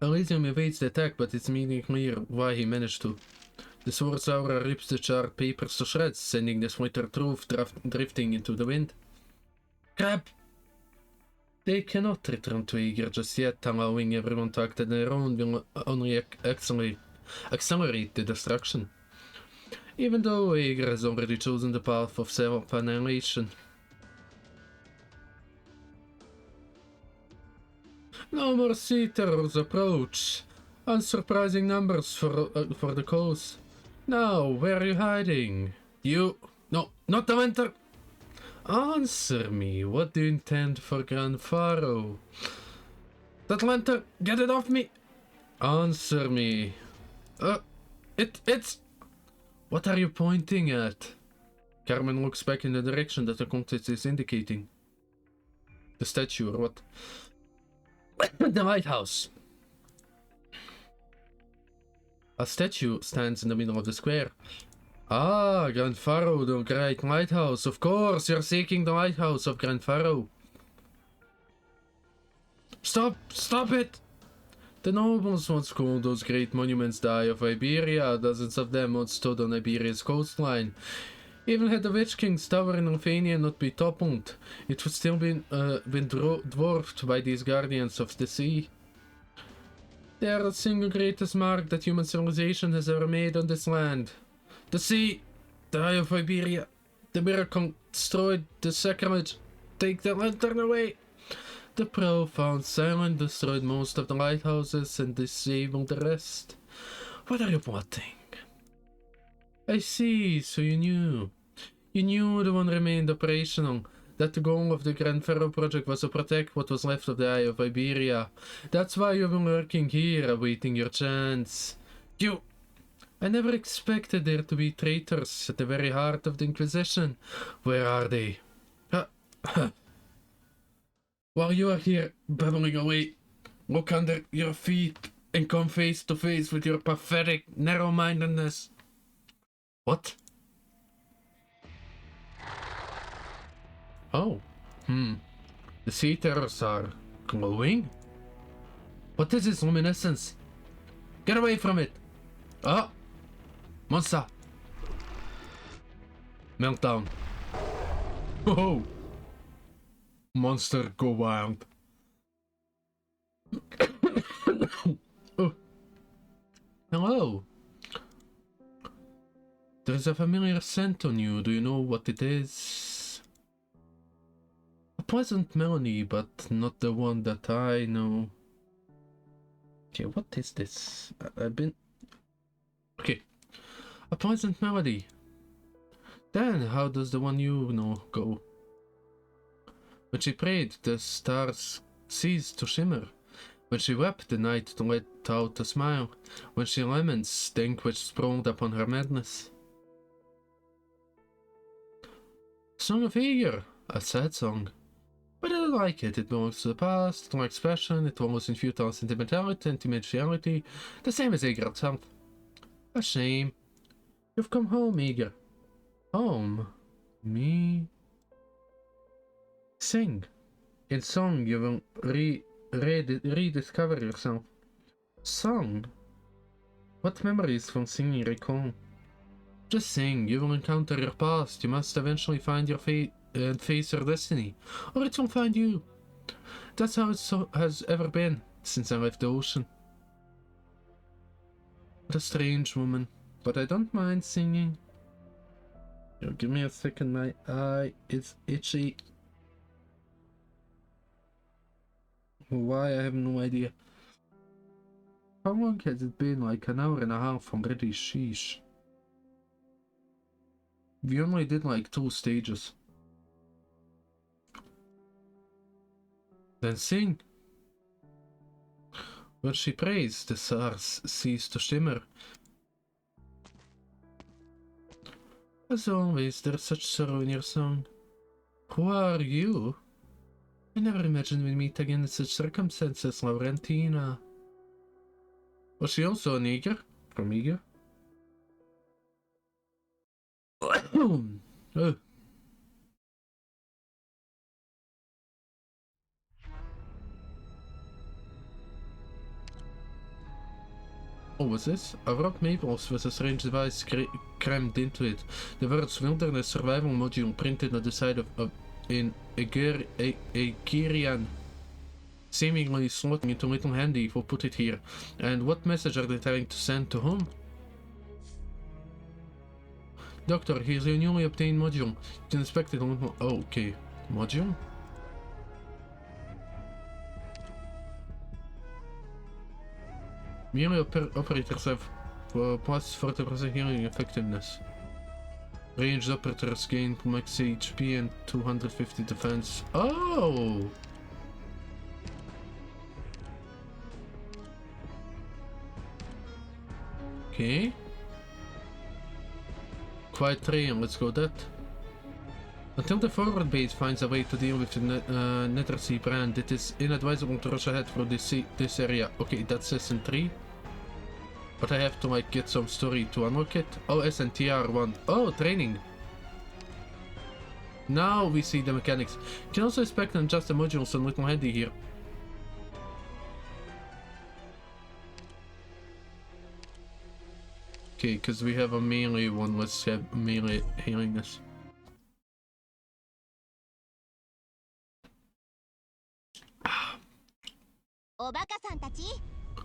Elysium evades the attack, but it's making clear why he managed to. The Sword's aura rips the charred papers to shreds, sending the slighter truth drifting into the wind. Crap! They cannot return to Eager just yet, allowing everyone to act on their own will only accelerate the destruction. Even though Eager has already chosen the path of self-annihilation. No more sea terrors approach. Unsurprising numbers for the coast. Now, where are you hiding? You... No, not the winter! Answer me, what do you intend for Grand Pharaoh? That lantern, get it off me! Answer me. It's... What are you pointing at? Carmen looks back in the direction that the context is indicating. The statue or what? The lighthouse. A statue stands in the middle of the square. Ah, Grand Pharaoh, the great lighthouse. Of course, you're seeking the lighthouse of Grand Pharaoh. Stop it! The nobles once called those great monuments the Eye of Iberia. Dozens of them once stood on Iberia's coastline. Even had the Witch King's tower in Albania not been toppled, it would still been dwarfed by these guardians of the sea. They are the single greatest mark that human civilization has ever made on this land. The sea, the Eye of Iberia, the miracle destroyed the sacrilege. Take the lantern away. The profound silence destroyed most of the lighthouses and disabled the rest. What are you plotting? I see, so you knew. You knew the one remained operational, that the goal of the Grand Pharaoh project was to protect what was left of the Eye of Iberia. That's why you've been lurking here, awaiting your chance. I never expected there to be traitors at the very heart of the Inquisition. Where are they? While you are here, babbling away, look under your feet and come face to face with your pathetic narrow-mindedness. What? Oh. The sea terrors are glowing? What is this luminescence? Get away from it! Ah! Monster! Meltdown. Whoa! Monster go wild. Oh. Hello. There is a familiar scent on you. Do you know what it is? A pleasant melody, but not the one that I know. Okay, what is this? Okay. A pleasant melody. Then, how does the one you know go? When she prayed, the stars ceased to shimmer. When she wept, the night let out a smile. When she laments, the anguish sprawled upon her madness. Song of Aegir, a sad song. But I don't like it. It belongs to the past, it lacks passion, it follows in futile sentimentality, the same as Aegir itself. A shame. You've come home, Aegir. Home? Me? Sing. In song, you will rediscover yourself. Song? What memories from singing recall? Just sing. You will encounter your past. You must eventually find your fate and face your destiny, or it will find you. That's how it has ever been since I left the ocean. What a strange woman, but I don't mind singing. Yo, give me a second, my eye is itchy. Why, I have no idea. How long has it been? Like an hour and a half already, sheesh. We only did like 2 stages. Then sing. When she prays, the stars cease to shimmer. As always, there's such sorrow in your song. Who are you? I never imagined we'd meet again in such circumstances, Laurentina. Was she also an eager? From eager? Oh. What was this? A rock maples with a strange device crammed into it. The words Wilderness Survival Module printed on the side of in Agirian, seemingly slotting into little handy if we put it here. And what message are they trying to send to whom? Doctor, here's your newly obtained module. You can inspect it a little. Oh, okay. Module? Melee operators have plus 40% healing effectiveness. Ranged operators gain max HP and 250 defense. Oh! Okay. Quite train, let's go that. Until the forward base finds a way to deal with the Nettersea brand, it is inadvisable to rush ahead through this area. Okay, that says in 3. But I have to like get some story to unlock it. Oh, SNTR1. Oh, training. Now we see the mechanics. You can also inspect and adjust the modules on little handy here. Okay, because we have a melee one, let's have melee healing this.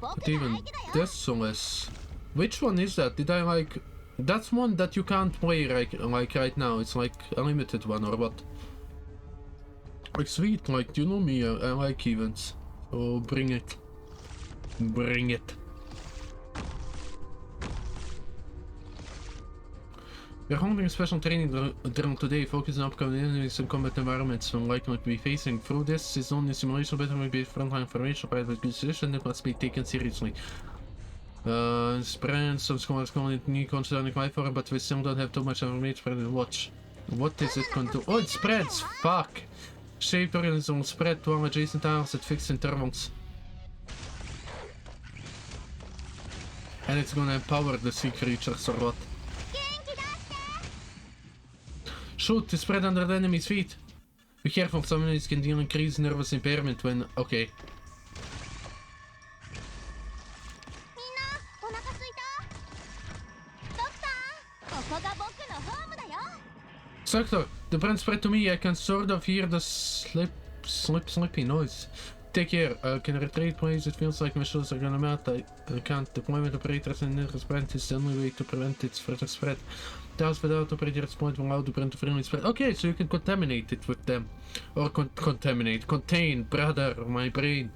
But even this one is... Which one is that? Did I like... That's one that you can't play like right now. It's like a limited one or what? Like sweet, like you know me, I like events. So bring it. Bring it. We're holding a special training drill today, focusing on upcoming enemies and combat environments we're likely to be facing. Through this is only simulation, better will be frontline information, but with decision that must be taken seriously. Spread some scholars calling it new concerning life form, but we still don't have too much information to watch. What is it going to do? Oh, it spreads! Fuck! Shaped organism will spread to all adjacent tiles at fixed intervals. And it's gonna empower the sea creatures or what? Shoot, to spread under the enemy's feet. Be careful, some enemies can deal increased nervous impairment when... Okay. Doctor, the brand spread to me. I can sort of hear the slippy noise. Take care. I can retreat place. It feels like my shoes are gonna melt. I can't. Deployment operators in the brand is the only way to prevent its further spread. Thus, without operators point will allow the brand to freely spread. Okay, so you can contaminate it with them. Or contain, brother, my brain.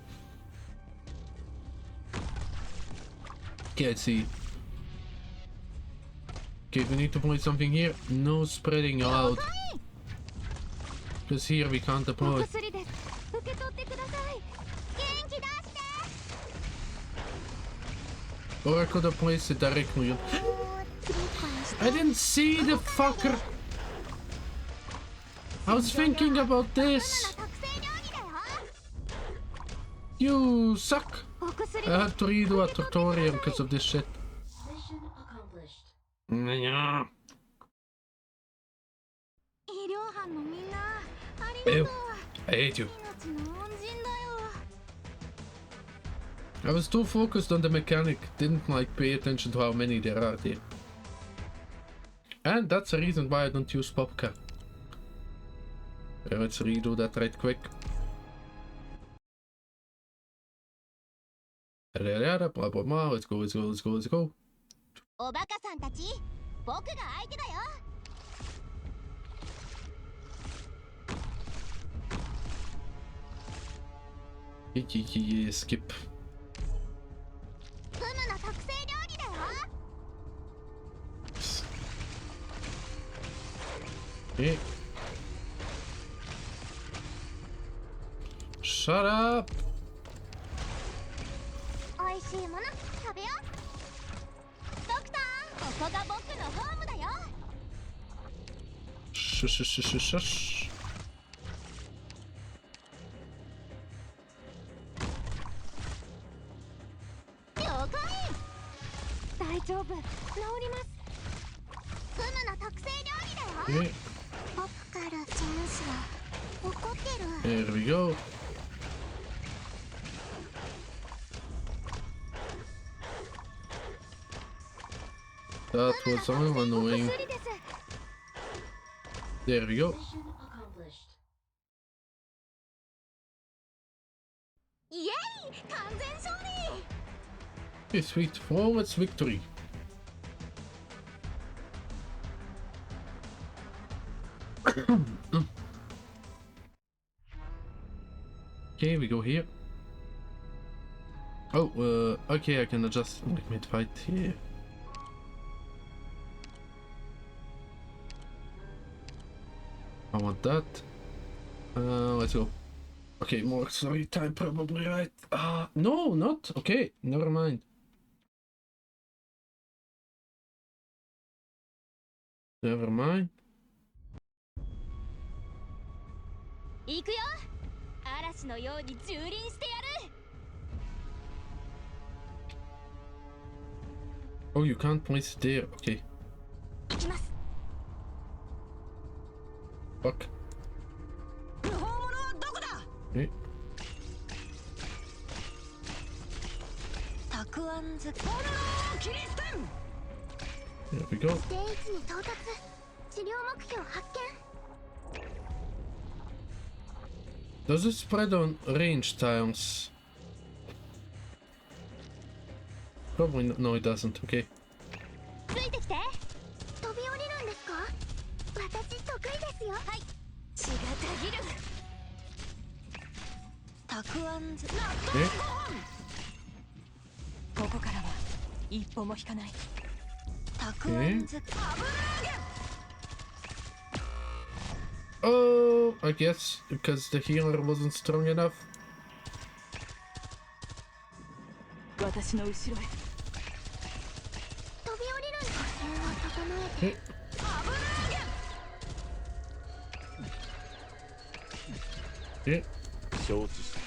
Okay, I see. Okay, we need to deploy something here. No spreading allowed. Because here we can't deploy. Or I could have placed it directly. I didn't see the fucker. I was thinking about this. You suck. I had to redo a tutorial because of this shit. Yeah. Ew. I hate you. I was too focused on the mechanic, didn't like pay attention to how many there are there. And that's the reason why I don't use Popka. Let's redo that right quick. Blah blah blah. Let's go, let's go, let's go, let's go. Skip. Okay. Shut up. shush. 大丈夫、治ります。クムの特製料理だよ。ポッカルチェンスは怒ってる。 There we go. That was annoying. There we go. イエイ、完全勝利。 Okay, sweet. Flawless victory. Okay, we go here. Oh, okay, I can adjust like mid-fight here. I want that. Let's go. Okay, more story time probably, right? No, not. Okay, never mind. Never mind. 行くよ。嵐のように蹂躙してやる。 Oh, you can't place it there. Okay. 行きます。 Fuck. 不法者はどこだ。 Okay. たくあんず。炎を切り捨てん。 There we go. ステージに到達。治療目標発見。 Does it spread on range tiles? Probably not. No, it doesn't. Okay. ついてきて。飛び降りるんですか。私得意ですよ。はい。血がたぎる。たくあんず。ここからは一歩も引かない。たくあんず。 Oh, I guess because the healer wasn't strong enough. 私の後ろへ。飛び降りるんです。呼吸を整えて。え、承知した。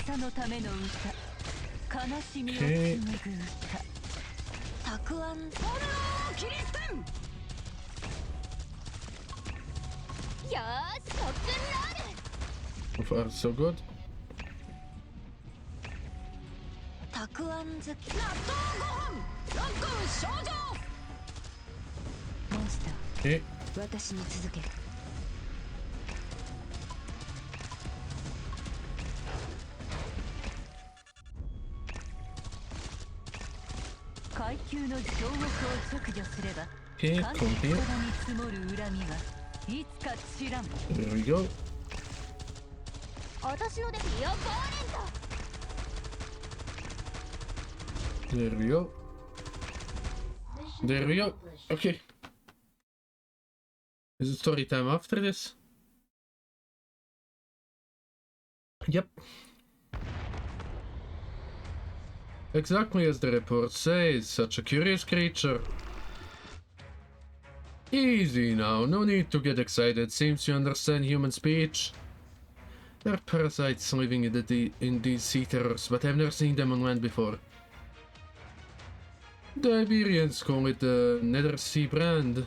戦のための歌、悲しみを紡ぐ歌。たくあん。炎を切り捨てん。よーし、特訓ロール。 So far, so good. たくあん好き。納豆ご飯。ロックン症状。モンスター。私に続け。階級の掌握を削除すれば、 Okay, come here. に積もる恨みはいつか散らん。 There we go. 私のでピアパーレント。 There we go. There we go. Okay. Is it story time after this? Yep. Exactly as the report says, such a curious creature. Easy now, no need to get excited, seems you understand human speech. There are parasites living in these sea terrors, but I've never seen them on land before. The Iberians call it the Nether Sea brand.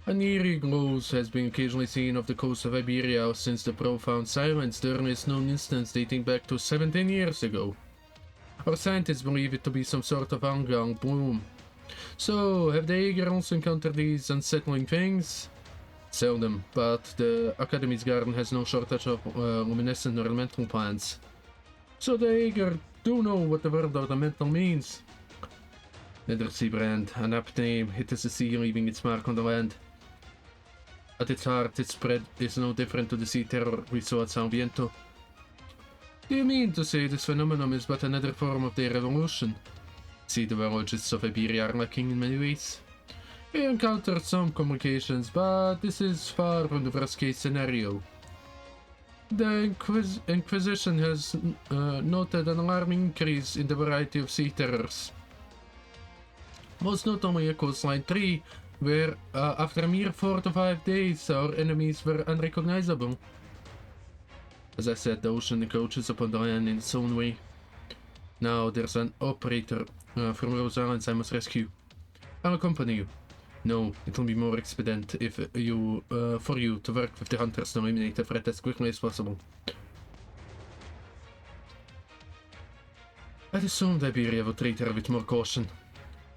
An eerie glow has been occasionally seen off the coast of Iberia since the profound silence, the earliest known instance dating back to 17 years ago. Our scientists believe it to be some sort of ongoing bloom. So, have the Aegir also encountered these unsettling things? Seldom, but the Academy's garden has no shortage of luminescent ornamental plants. So the Aegir do know what the word ornamental means. Nether Sea brand, an apt name, it is the sea leaving its mark on the land. At its heart, its spread is no different to the sea terror we saw at San Viento. Do you mean to say this phenomenon is but another form of their evolution? See, the biologists of Iberia are lacking in many ways. We encountered some complications, but this is far from the worst case scenario. The Inquisition has noted an alarming increase in the variety of sea terrors. Most notably at Coastline 3, where after a mere 4 to 5 days our enemies were unrecognizable. As I said, the ocean encroaches upon the land in its own way. Now there's an operator from Rose Islands I must rescue. I'll accompany you. No, it'll be more expedient if for you to work with the hunters to eliminate the threat as quickly as possible. I'd assumed Iberia would treat her with more caution.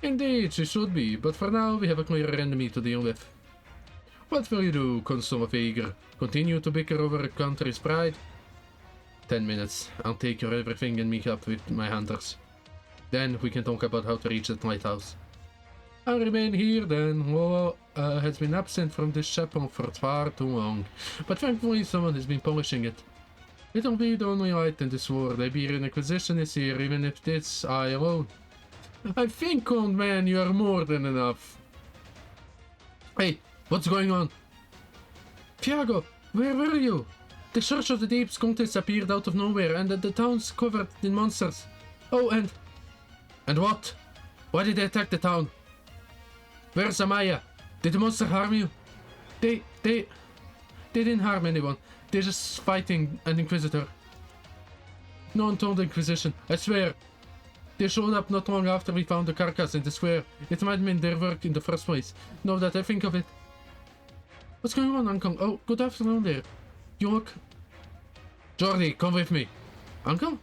Indeed, she should be, but for now we have a clearer enemy to deal with. What will you do, Consul of Ager? Continue to bicker over a country's pride? 10 minutes. I'll take your everything and meet up with my hunters. Then we can talk about how to reach the lighthouse. I'll remain here then. Lola has been absent from this chapel for far too long, but thankfully someone has been polishing it. It'll be the only light in this world. Iberian Inquisition is here, even if it's I alone. I think, old man, you are more than enough. Hey, what's going on? Thiago, where were you? The Church of the Deep's contest appeared out of nowhere, and the town's covered in monsters. Oh, and what? Why did they attack the town? Where's Amaya? Did the monster harm you? They didn't harm anyone. They're just fighting an Inquisitor. No one told the Inquisition, I swear. They showed up not long after we found the carcass in the square. It might have been their work in the first place. Now that I think of it. What's going on, Uncle? Oh, good afternoon there. You look... Jordi, come with me. Uncle?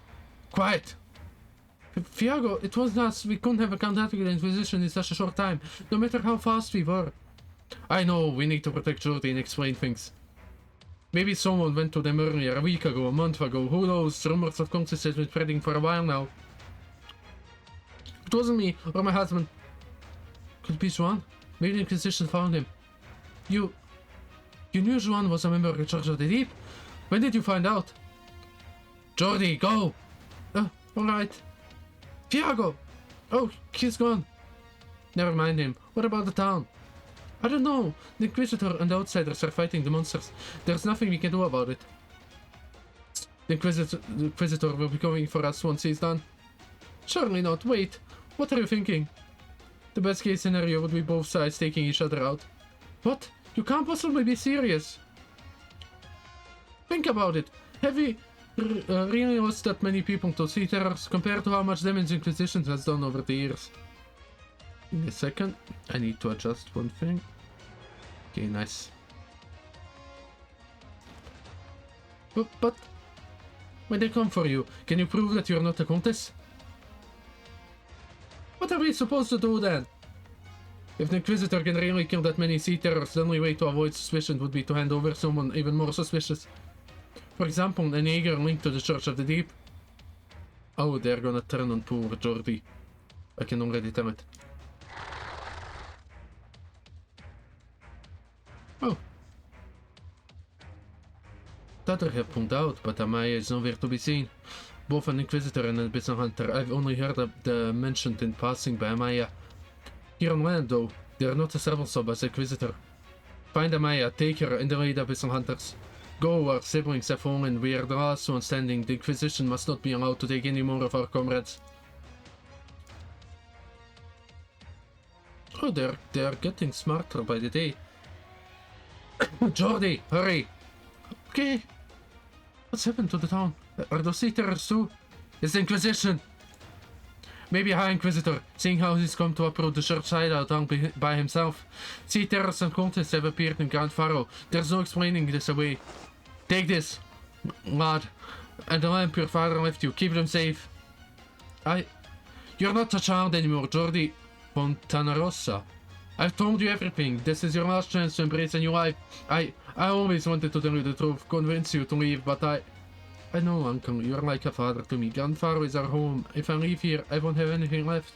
Quiet. Thiago, it wasn't us. We couldn't have contacted the Inquisition in such a short time, no matter how fast we were. I know, we need to protect Jordi and explain things. Maybe someone went to them earlier, a week ago, a month ago, who knows? Rumors of conquest have been spreading for a while now. It wasn't me, or my husband. Could it be Juan? Maybe the Inquisition found him. You knew Juan was a member of the Church of the Deep? When did you find out? Jordi, go! Alright. Thiago! Oh, he's gone. Never mind him. What about the town? I don't know. The Inquisitor and the outsiders are fighting the monsters. There's nothing we can do about it. The Inquisitor will be coming for us once he's done. Surely not. Wait. What are you thinking? The best case scenario would be both sides taking each other out. What? You can't possibly be serious. Think about it. Have we really lost that many people to sea terrors compared to how much damage Inquisition has done over the years? Give me a second. I need to adjust one thing. Okay, nice. But when they come for you, can you prove that you're not a countess? What are we supposed to do then? If the Inquisitor can really kill that many sea terrors, the only way to avoid suspicion would be to hand over someone even more suspicious. For example, an Ager linked to the Church of the Deep. Oh, they're gonna turn on poor Jordi. I can already tell it. Oh. Tather had pulled out, but Amaya is nowhere to be seen. Both an Inquisitor and a Bison Hunter. I've only heard of the mentioned in passing by Amaya. Here on land, though, they are not as troublesome as Inquisitor. Find Amaya, take her, and delay the Bison Hunters. Go, our siblings have fallen. We are the last one standing. The Inquisition must not be allowed to take any more of our comrades. Oh, they are getting smarter by the day. Jordi, hurry! Okay. What's happened to the town? Are those sea terrors too? It's the Inquisition! Maybe a High Inquisitor, seeing how he's come to uproot the church hideout down by himself. Sea terrors and cultists have appeared in Grand Faro. There's no explaining this away. Take this, lad, and the lamp your father left you. Keep them safe. You're not a child anymore, Jordi Fontanarossa. I've told you everything. This is your last chance to embrace a new life. I always wanted to tell you the truth, convince you to leave, but I know, Uncle, you're like a father to me. Grand Faro is our home. If I leave here, I won't have anything left.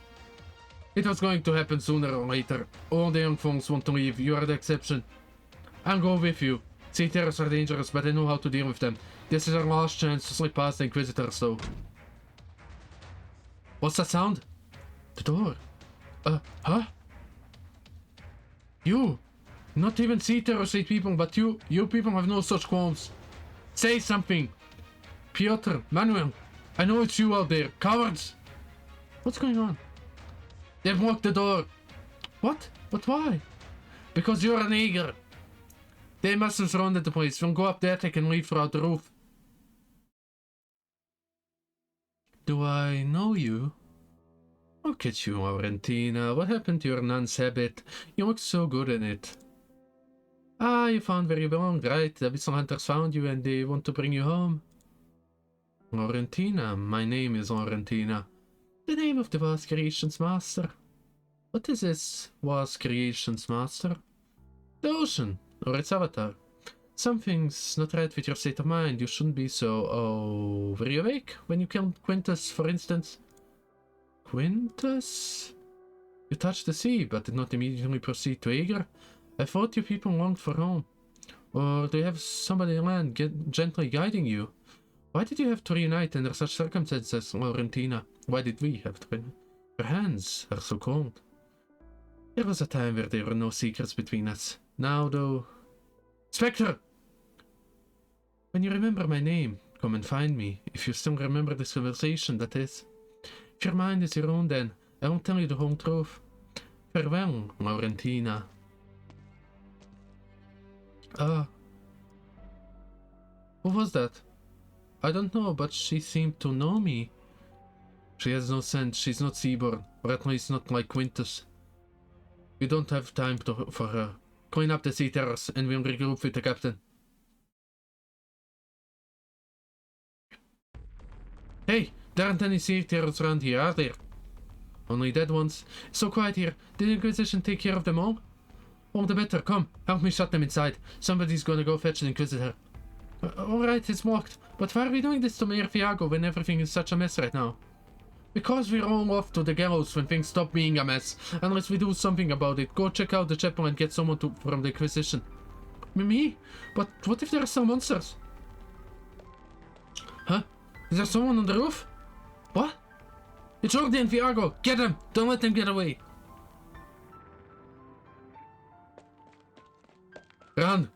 It was going to happen sooner or later. All the young folks want to leave. You are the exception. I'll go with you. Sea terrors are dangerous, but I know how to deal with them. This is our last chance to slip past the Inquisitors, though. What's that sound? The door. Huh? You! Not even sea terrors hate people, but you people have no such qualms. Say something! Piotr, Manuel, I know it's you out there. Cowards! What's going on? They've locked the door. What? But why? Because you're an eager. They must have surrounded the place. We'll go up there, they can leave throughout the roof. Do I know you? Look at you, Laurentina. What happened to your nun's habit? You look so good in it. Ah, you found where you belong, right? The Abyssal Hunters found you and they want to bring you home. Laurentina. My name is Laurentina. The name of the vast creation's master. What is this vast creation's master? The ocean, or its avatar. Something's not right with your state of mind. You shouldn't be so... Oh, were you awake when you killed Quintus, for instance? Quintus? You touched the sea, but did not immediately proceed to Aegir. I thought you people longed for home. Or do you have somebody in land gently guiding you? Why did you have to reunite under such circumstances, Laurentina? Why did we have to reunite? Your hands are so cold. There was a time where there were no secrets between us. Now, though... Spectre! When you remember my name, come and find me. If you still remember this conversation, that is. If your mind is your own, then I won't tell you the whole truth. Farewell, Laurentina. Who was that? I don't know, but she seemed to know me. She has no sense. She's not seaborn, or at least not like Quintus. We don't have time for her. Clean up the sea terrors, and we'll regroup with the captain. Hey, there aren't any sea terrors around here, are there? Only dead ones. It's so quiet here. Did the Inquisition take care of them all? All the better. Come, help me shut them inside. Somebody's gonna go fetch an Inquisitor. Alright, it's locked. But why are we doing this to Mayor Fiago when everything is such a mess right now? Because we're all off to the gallows when things stop being a mess. Unless we do something about it. Go check out the chapel and get someone from the Inquisition. Me? But what if there are still monsters? Huh? Is there someone on the roof? What? It's Jordi and Fiago! Get them! Don't let them get away! Run!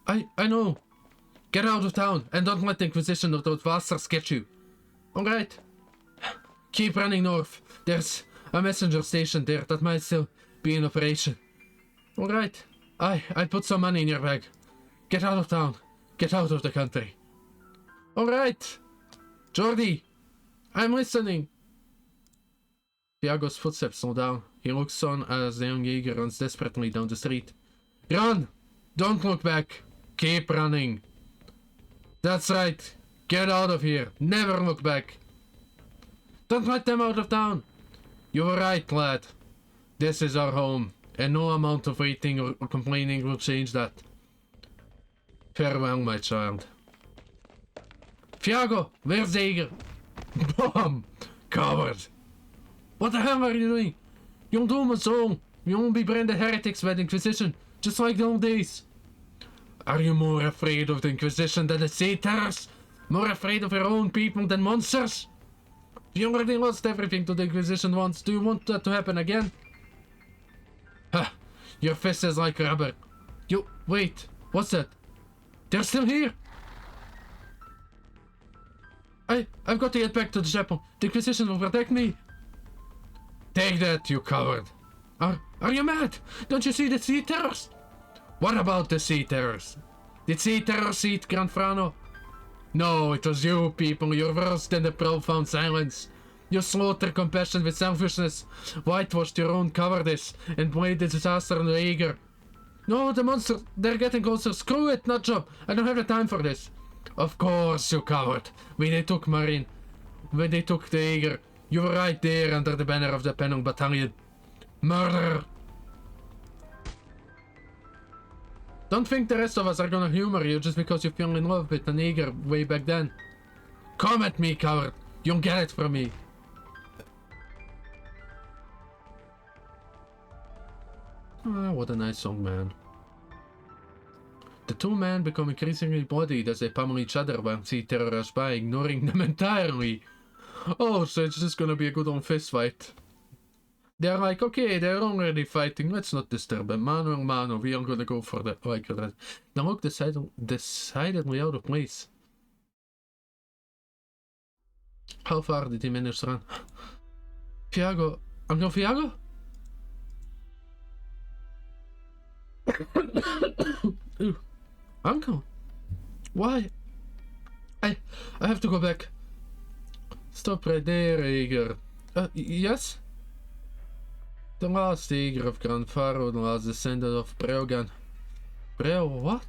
I know! Get out of town and don't let the Inquisition or those bastards get you! Alright. Keep running north. There's a messenger station there that might still be in operation. Alright. I put some money in your bag. Get out of town. Get out of the country. Alright. Jordi, I'm listening. Thiago's footsteps slow down. He looks on as the young Jaeger runs desperately down the street. Run! Don't look back. Keep running. That's right. Get out of here. Never look back. Don't let them out of town. You were right, lad. This is our home, and no amount of waiting or complaining will change that. Farewell, my child. Fiago, where's Jaeger? Bomb! Coward! What the hell are you doing? You'll doom us all. We won't be branded heretics by the Inquisition, just like the old days. Are you more afraid of the Inquisition than the Sea Terrors? More afraid of your own people than monsters? You already lost everything to the Inquisition once. Do you want that to happen again? Ha! Your fist is like rubber. You... Wait. What's that? They're still here! I've got to get back to the chapel. The Inquisition will protect me. Take that, you coward. Are you mad? Don't you see the Sea Terrors? What about the Sea Terrors? Did Sea Terrors eat Granfrano? No, it was you, people. You're worse than the profound silence. You slaughtered compassion with selfishness, whitewashed your own cowardice, and blamed the disaster on the Jaeger. No, the monsters, they're getting closer. Screw it, nutjob. I don't have the time for this. Of course, you coward. When they took Marine, when they took the Jaeger, you were right there under the banner of the Pennon Battalion. Murderer. Don't think the rest of us are gonna humor you just because you fell in love with an Jaeger way back then. Come at me, coward. You'll get it from me. Ah, what a nice song, man. The two men become increasingly bloodied as they pummel each other while Sea Terror rush by, ignoring them entirely. Oh, so it's just gonna be a good old fist fight. They're like, okay, they're already fighting, let's not disturb them. Mano, we are gonna go for the... Like, they look decidedly out of place. How far did he manage to run? Fiago. Uncle Fiago? Ooh. Uncle? Why? I have to go back. Stop right there, Ager. Yes? The last Ager of Grandfaro, the last descendant of Breogan. Breo, what?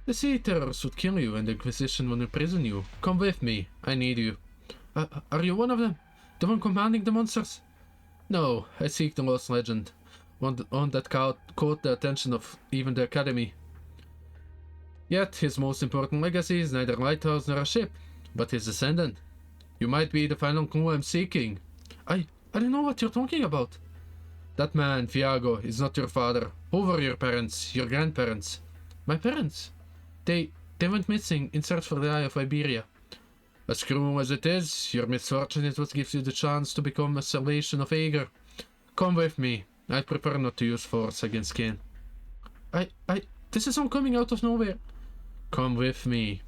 The sea terrors would kill you and the Inquisition would imprison you. Come with me. I need you. Are you one of them? The one commanding the monsters? No, I seek the lost legend. One that caught the attention of even the Academy. Yet, his most important legacy is neither a lighthouse nor a ship, but his descendant. You might be the final clue I'm seeking. I don't know what you're talking about. That man, Fiago, is not your father. Who were your parents? Your grandparents? My parents? They went missing in search for the Eye of Iberia. As cruel as it is, your misfortune is what gives you the chance to become a salvation of Ager. Come with me. I prefer not to use force against kin. This is all coming out of nowhere. Come with me.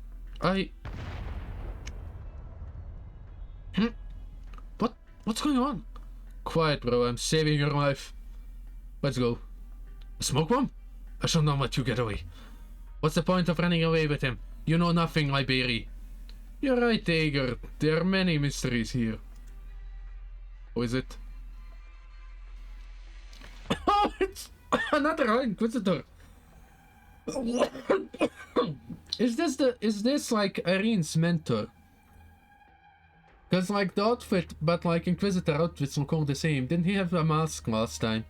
What's going on? Quiet, bro. I'm saving your life. Let's go. A smoke bomb? I shall not let you get away. What's the point of running away with him? You know nothing, Liberi. You're right, Ager. There are many mysteries here. Who is it? Oh, it's another Inquisitor. Is this like Irene's mentor? Cause like the outfit, but like Inquisitor outfits look all the same. Didn't he have a mask last time?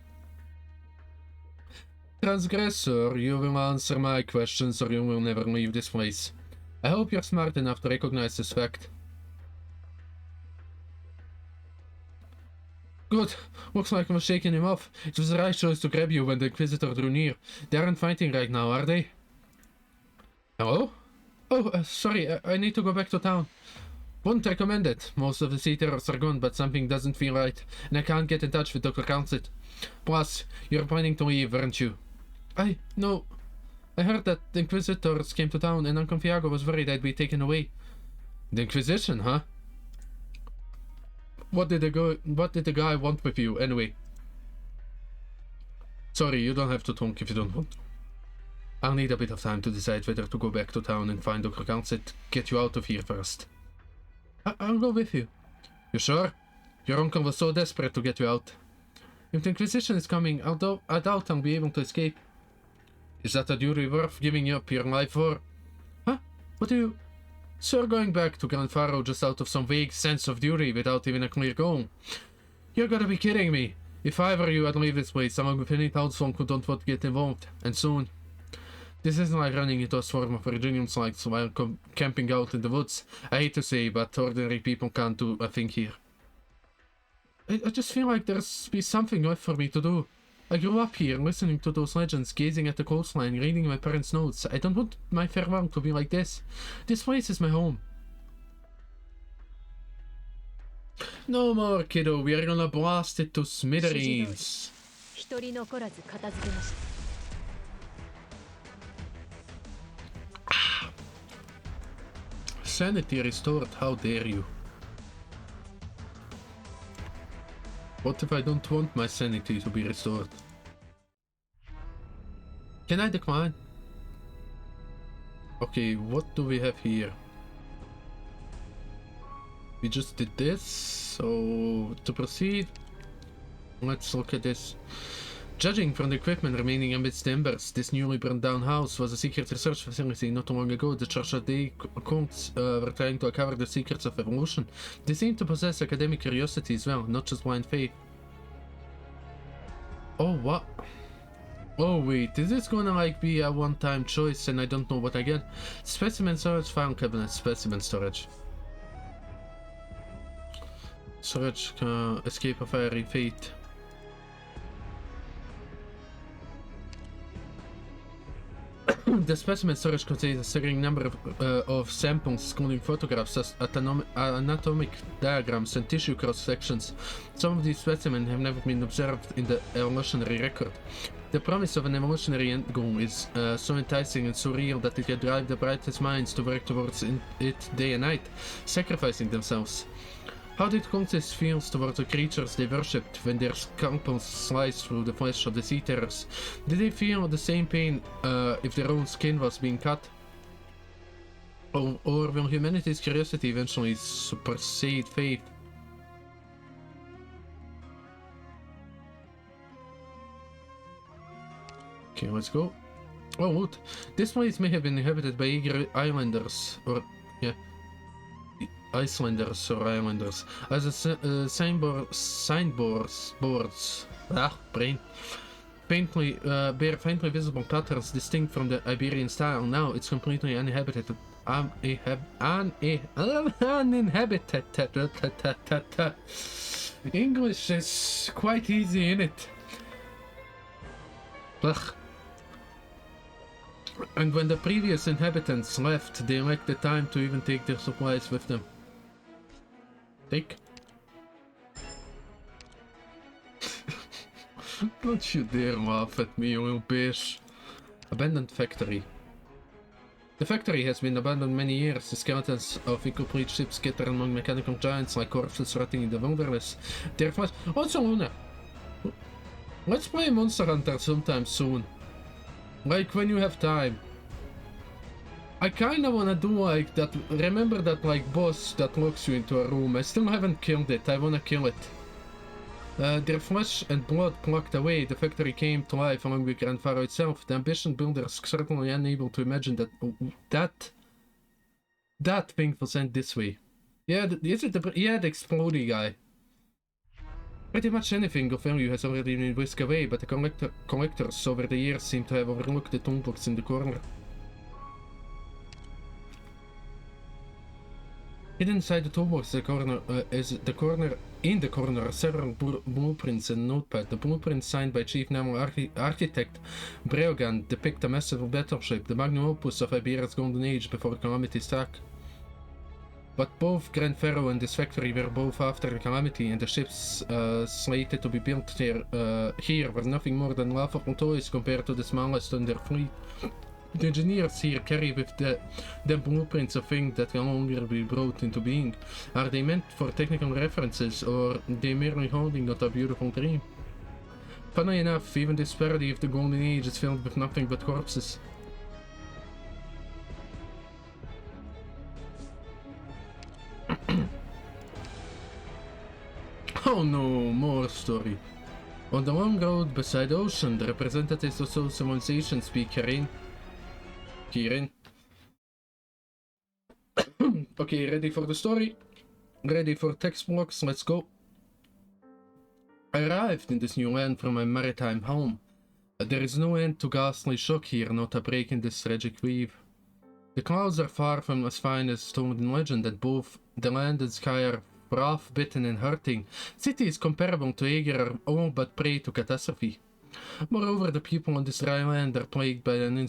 Transgressor, you will answer my questions or you will never leave this place. I hope you're smart enough to recognize this fact. Good. Looks like I was shaking him off. It was the right choice to grab you when the Inquisitor drew near. They aren't fighting right now, are they? Hello? Oh, sorry, I need to go back to town. Wouldn't recommend it. Most of the sea terrors are gone, but something doesn't feel right, and I can't get in touch with Dr. Councit. Plus, you're planning to leave, weren't you? No. I heard that the Inquisitors came to town, and Uncle Fiago was worried I'd be taken away. The Inquisition, huh? What did the guy want with you, anyway? Sorry, you don't have to talk if you don't want to. I'll need a bit of time to decide whether to go back to town and find Dr. Councit, get you out of here first. I'll go with you. You sure? Your uncle was so desperate to get you out. If the Inquisition is coming, I doubt I'll be able to escape. Is that a duty worth giving up your life for? Huh? What do you... Sir, going back to Grandfaro just out of some vague sense of duty without even a clear goal. You're gotta be kidding me. If I were you, I'd leave this place along with any townsfolk who don't want to get involved, and soon. This isn't like running into a swarm of Virginians like while camping out in the woods. I hate to say, but ordinary people can't do a thing here. I just feel like there's be something left for me to do. I grew up here, listening to those legends, gazing at the coastline, reading my parents' notes. I don't want my farewell to be like this. This place is my home. No more, kiddo. We are gonna blast it to smithereens. Sanity restored, how dare you? What if I don't want my sanity to be restored? Can I decline? Okay, what do we have here? We just did this, so to proceed, let's look at this. Judging from the equipment remaining amidst the embers, this newly burned down house was a secret research facility. Not too long ago, the Church of the Counts were trying to uncover the secrets of evolution. They seem to possess academic curiosity as well, not just blind faith. Oh, what? Oh wait, is this gonna like be a one-time choice and I don't know what I get? Specimen storage, file cabinet, specimen storage. Storage, escape of fiery fate. The specimen storage contains a staggering number of samples, including photographs, anatomic diagrams, and tissue cross-sections. Some of these specimens have never been observed in the evolutionary record. The promise of an evolutionary end goal is so enticing and so real that it can drive the brightest minds to work towards it day and night, sacrificing themselves. How did cultists feel towards the creatures they worshipped when their scalpels sliced through the flesh of the sea terrors? Did they feel the same pain if their own skin was being cut? Or will humanity's curiosity eventually supersede faith? Okay, let's go. Oh, look. This place may have been inhabited by eager islanders, or, yeah, Icelanders or islanders. As a signboards, brain, bear faintly visible patterns distinct from the Iberian style. Now it's completely uninhabited. Uninhabited. English is quite easy, in it. Ugh. And when the previous inhabitants left, they lacked the time to even take their supplies with them. Take. Don't you dare laugh at me, you little bitch. Abandoned factory. The factory has been abandoned many years. The skeletons of incomplete ships scatter among mechanical giants like corpses rotting in the wilderness. Their flesh. Also, Luna. Let's play Monster Hunter sometime soon. Like when you have time. I kinda wanna do like that. Remember that like boss that locks you into a room? I still haven't killed it. I wanna kill it. Their flesh and blood plucked away, the factory came to life along with Grandfather itself. The ambition builders certainly unable to imagine that thing was sent this way. Yeah, is it the explodey guy? Pretty much anything of value has already been whisked away, but the collectors over the years seem to have overlooked the toolbox in the corner. Hidden inside the toolbox in the corner are several blueprints and a notepad. The blueprints signed by Chief Naval Architect Breogan depict a massive battleship, the magnum opus of Iberia's golden age before Calamity struck. But both Grandfather and this factory were both after the Calamity, and the ships slated to be built here were nothing more than laughable toys compared to the smallest in their fleet. The engineers here carry with them blueprints of things that can no longer be brought into being. Are they meant for technical references, or are they merely holding out a beautiful dream? Funny enough, even this parody of the Golden Age is filled with nothing but corpses. Oh no, more story. On the long road beside the ocean, the representatives of social civilization speak Kirin. Okay, ready for the story? Ready for text blocks? Let's go. I arrived in this new land from my maritime home. There is no end to ghastly shock here, not a break in this tragic weave. The clouds are far from as fine as told in legend, and both the land and sky are rough, bitten and hurting. Cities comparable to Aegir are all but prey to catastrophe. Moreover, the people on this dry land are plagued by an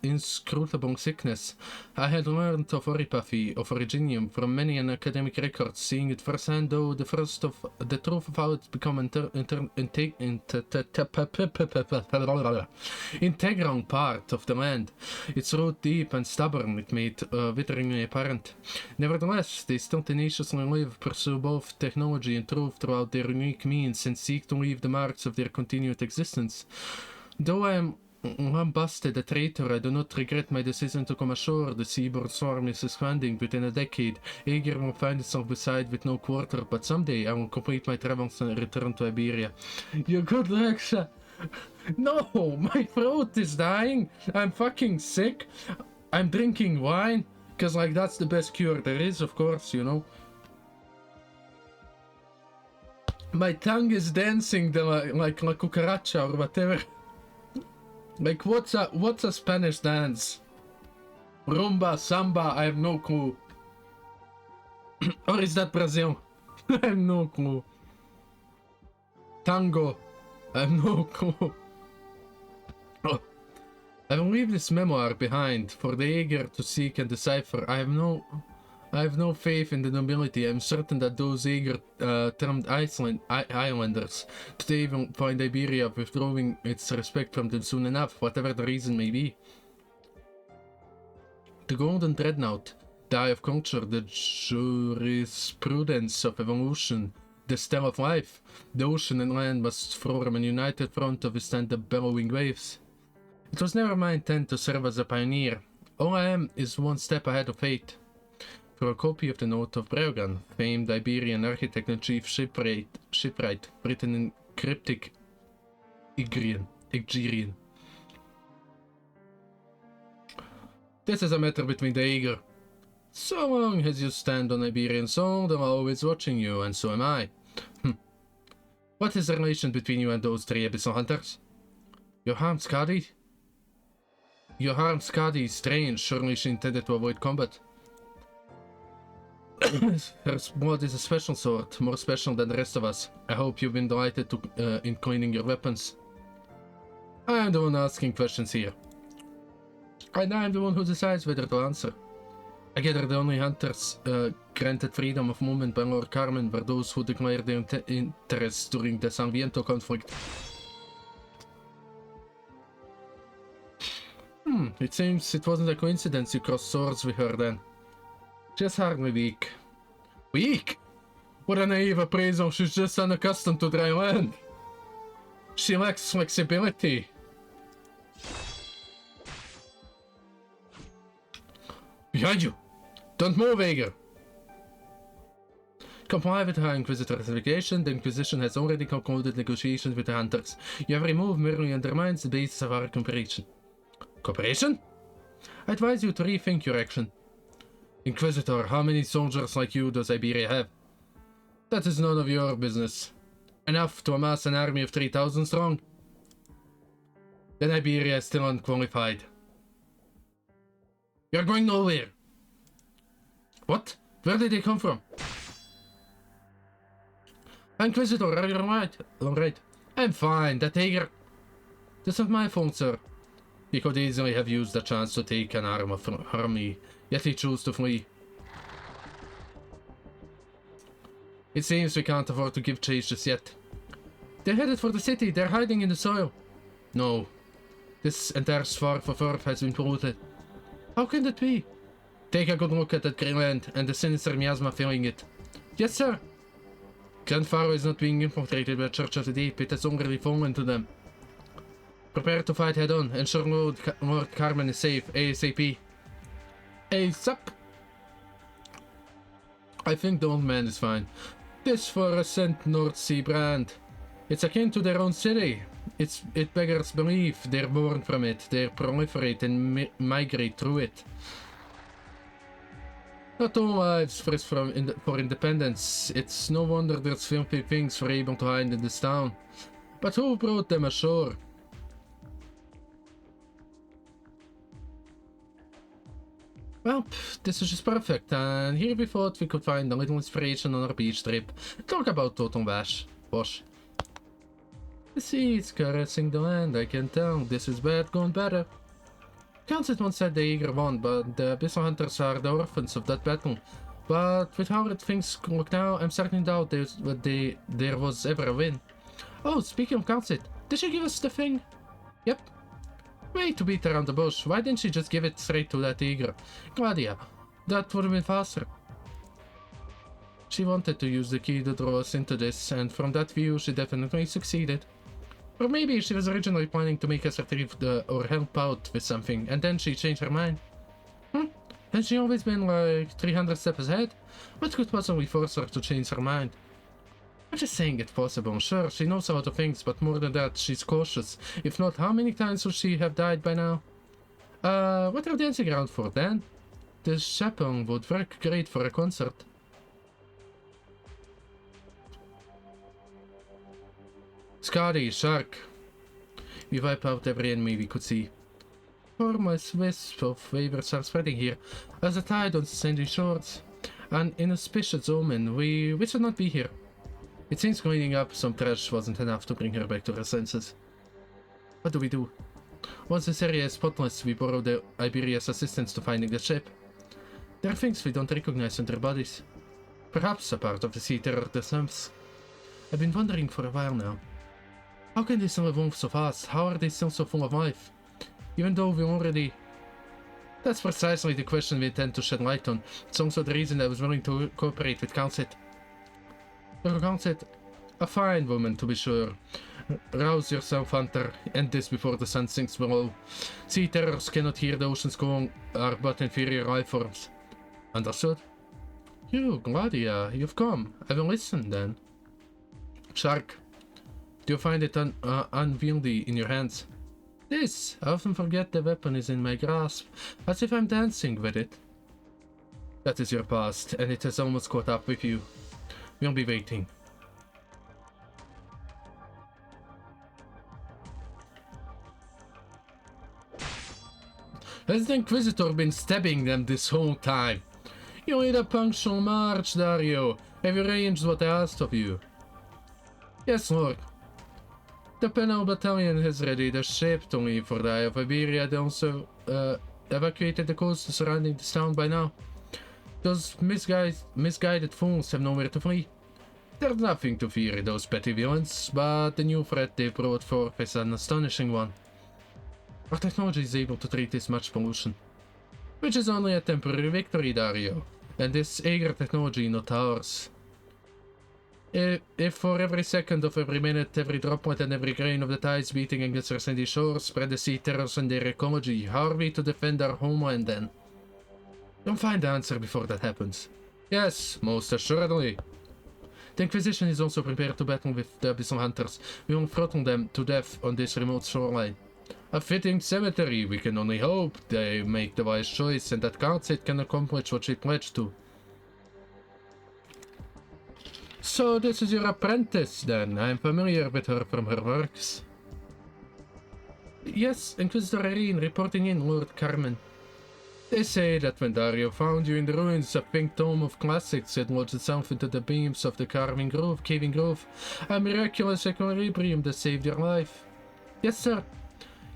inscrutable sickness. I had learned of oripathy, of originium, from many an academic records, seeing it firsthand, though the truth of how it's become integral part of the land. Its root deep and stubborn, it made witheringly apparent. Nevertheless, they still tenaciously live, pursue both technology and truth throughout their unique means, and seek to leave the marks of their continued existence. Though I am lambasted a traitor, I do not regret my decision to come ashore. The seaboard swarm is expanding. Within a decade, Aegir will find itself beside with no quarter, but someday I will complete my travels and return to Iberia. You good luck, No, my throat is dying. I'm fucking sick. I'm drinking wine, because like that's the best cure there is, of course, you know. My tongue is dancing like la cucaracha or whatever. Like what's a Spanish dance? Rumba, samba, I have no clue. Or is that Brazil? I have no clue. Tango, I have no clue. Oh. I will leave this memoir behind for the eager to seek and decipher. I have no faith in the nobility. I am certain that those eager termed islanders today will find Iberia withdrawing its respect from them soon enough, whatever the reason may be. The Golden Dreadnought, the Eye of Culture, the Jurisprudence of Evolution, the Stell of Life. The ocean and land must form a united front to withstand the bellowing waves. It was never my intent to serve as a pioneer. All I am is one step ahead of fate. For a copy of the Note of Breogan, famed Iberian architect and chief shipwright, written in cryptic Igerian. This is a matter between the eager. So long as you stand on Iberian soil, they're always watching you, and so am I. What is the relation between you and those 3 abyssal hunters? Your harm Skadi? Your harm Skadi is strange, surely she intended to avoid combat. Her blood is a special sort, more special than the rest of us. I hope you've been delighted in cleaning your weapons. I am the one asking questions here. And I am the one who decides whether to answer. I gather the only hunters granted freedom of movement by Lord Carmen were those who declared their interests during the San Viento conflict. It seems it wasn't a coincidence you crossed swords with her then. Just hardly weak. Weak? What a naive appraisal, she's just unaccustomed to dry land. She lacks flexibility. Behind you! Don't move, Ager! Comply with High Inquisitor's invitation. The Inquisition has already concluded negotiations with the Hunters. Your remove merely undermines the basis of our cooperation. Cooperation? I advise you to rethink your action. Inquisitor, how many soldiers like you does Iberia have? That is none of your business. Enough to amass an army of 3,000 strong? Then Iberia is still unqualified. You're going nowhere. What? Where did they come from? Inquisitor, are you alright? I'm fine, that Hager... This is my fault, sir. He could easily have used the chance to take an arm from me, yet he chose to flee. It seems we can't afford to give chase just yet. They're headed for the city, they're hiding in the soil. No. This entire swath of earth has been polluted. How can that be? Take a good look at that green land and the sinister miasma filling it. Yes, sir. Grand Pharaoh is not being infiltrated by the Church of the Deep, it has already fallen to them. Prepare to fight head on, ensure Lord Carmen is safe, ASAP. ASAP! I think the old man is fine. This fluorescent North Sea brand. It's akin to their own city. It beggars belief. They're born from it. They proliferate and migrate through it. Not all lives frisk for independence. It's no wonder there's filthy things we're able to hide in this town. But who brought them ashore? Well, this is just perfect, and here we thought we could find a little inspiration on our beach trip. Talk about total wash. The sea is caressing the land, I can tell. This is bad going better. Council once said the eager won, but the Abyssal Hunters are the orphans of that battle. But with how things look now, I'm certain doubt there was ever a win. Oh, speaking of Council, did she give us the thing? Yep. Way to beat around the bush. Why didn't she just give it straight to that eager? Gladia, that would have been faster. She wanted to use the key to draw us into this, and from that view she definitely succeeded. Or maybe she was originally planning to make us retrieve or help out with something, and then she changed her mind. Has she always been like 300 steps ahead? What could possibly force her to change her mind? I'm just saying it's possible. Sure, she knows a lot of things, but more than that, she's cautious. If not, how many times would she have died by now? What are you dancing around for, Dan? This chaperone would work great for a concert. Skadi, shark. We wipe out every enemy we could see. Formless wisps of vapors are spreading here, as the tide on sandy shores. An inauspicious omen. We should not be here. It seems cleaning up some trash wasn't enough to bring her back to her senses. What do we do? Once this area is spotless, we borrow the Iberia's assistance to finding the ship. There are things we don't recognize in their bodies. Perhaps a part of the sea terror themselves. I've been wondering for a while now. How can they still evolve so fast? How are they still so full of life? Even though we already... That's precisely the question we intend to shed light on. It's also the reason I was willing to cooperate with Calcit. Calcit, a fine woman to be sure. Rouse yourself, Hunter. End this before the sun sinks below. Sea terrors cannot hear the oceans going, are but inferior life forms. Understood? You, Gladia, you've come. I will listen then. Shark, do you find it unwieldy in your hands? This, I often forget the weapon is in my grasp, as if I'm dancing with it. That is your past, and it has almost caught up with you. We'll be waiting. Has the Inquisitor been stabbing them this whole time? You made a punctual march, Dario. Have you arranged what I asked of you? Yes, Lord. The Penal Battalion has ready the ship to leave for the Eye of Iberia. They also evacuated the coast surrounding this town by now. Those misguided fools have nowhere to flee. There's nothing to fear in those petty villains, but the new threat they brought forth is an astonishing one. Our technology is able to treat this much pollution, which is only a temporary victory, Dario, and this eager technology not ours. If for every second of every minute, every droplet and every grain of the tides beating against our sandy shores spread the sea terrors and their ecology, how are we to defend our homeland then? You'll find the answer before that happens. Yes, most assuredly. The Inquisition is also prepared to battle with the Abyssal Hunters. We will throttle them to death on this remote shoreline. A fitting cemetery, we can only hope they make the wise choice and that Calcit can accomplish what she pledged to. So this is your apprentice then. I am familiar with her from her works. Yes, Inquisitor Irene reporting in, Lord Carmen. They say that when Dario found you in the ruins, a pink tome of classics had lodged itself into the beams of the caving grove, a miraculous equilibrium that saved your life. Yes, sir.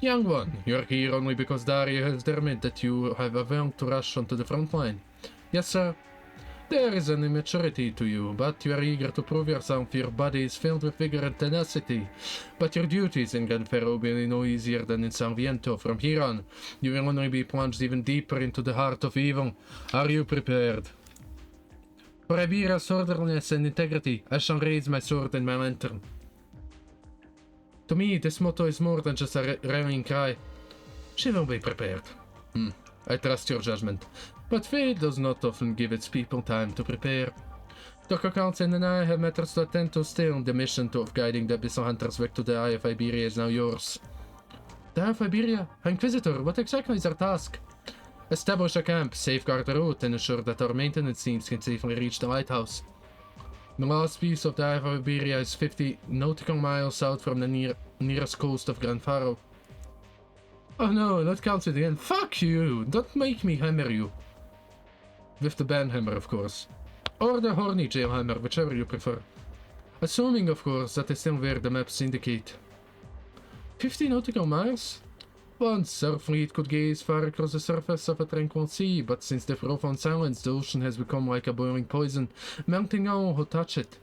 Young one, you're here only because Dario has determined that you have a will to rush onto the front line. Yes, sir. There is an immaturity to you, but you are eager to prove yourself. Your body is filled with vigor and tenacity. But your duties in Granferro will be no easier than in San Viento. From here on, you will only be plunged even deeper into the heart of evil. Are you prepared? For Iberia's orderliness and integrity, I shall raise my sword and my lantern. To me, this motto is more than just a rallying cry. She will be prepared. I trust your judgment. But fate does not often give its people time to prepare. Dr. Carlson and I have matters to attend to still. The mission of guiding the Abyssal Hunters back to the Eye of Iberia is now yours. The Eye of Iberia? Inquisitor, what exactly is our task? Establish a camp, safeguard the route, and ensure that our maintenance teams can safely reach the lighthouse. The last piece of the Eye of Iberia is 50 nautical miles south from the nearest coast of Granfaro. Oh no, not Calcit again. Fuck you! Don't make me hammer you. With the banhammer, of course. Or the horny jailhammer, whichever you prefer. Assuming, of course, that is still where the maps indicate. 50 nautical miles? Once our fleet could gaze far across the surface of a tranquil sea, but since the profound silence, the ocean has become like a boiling poison, melting all who touch it.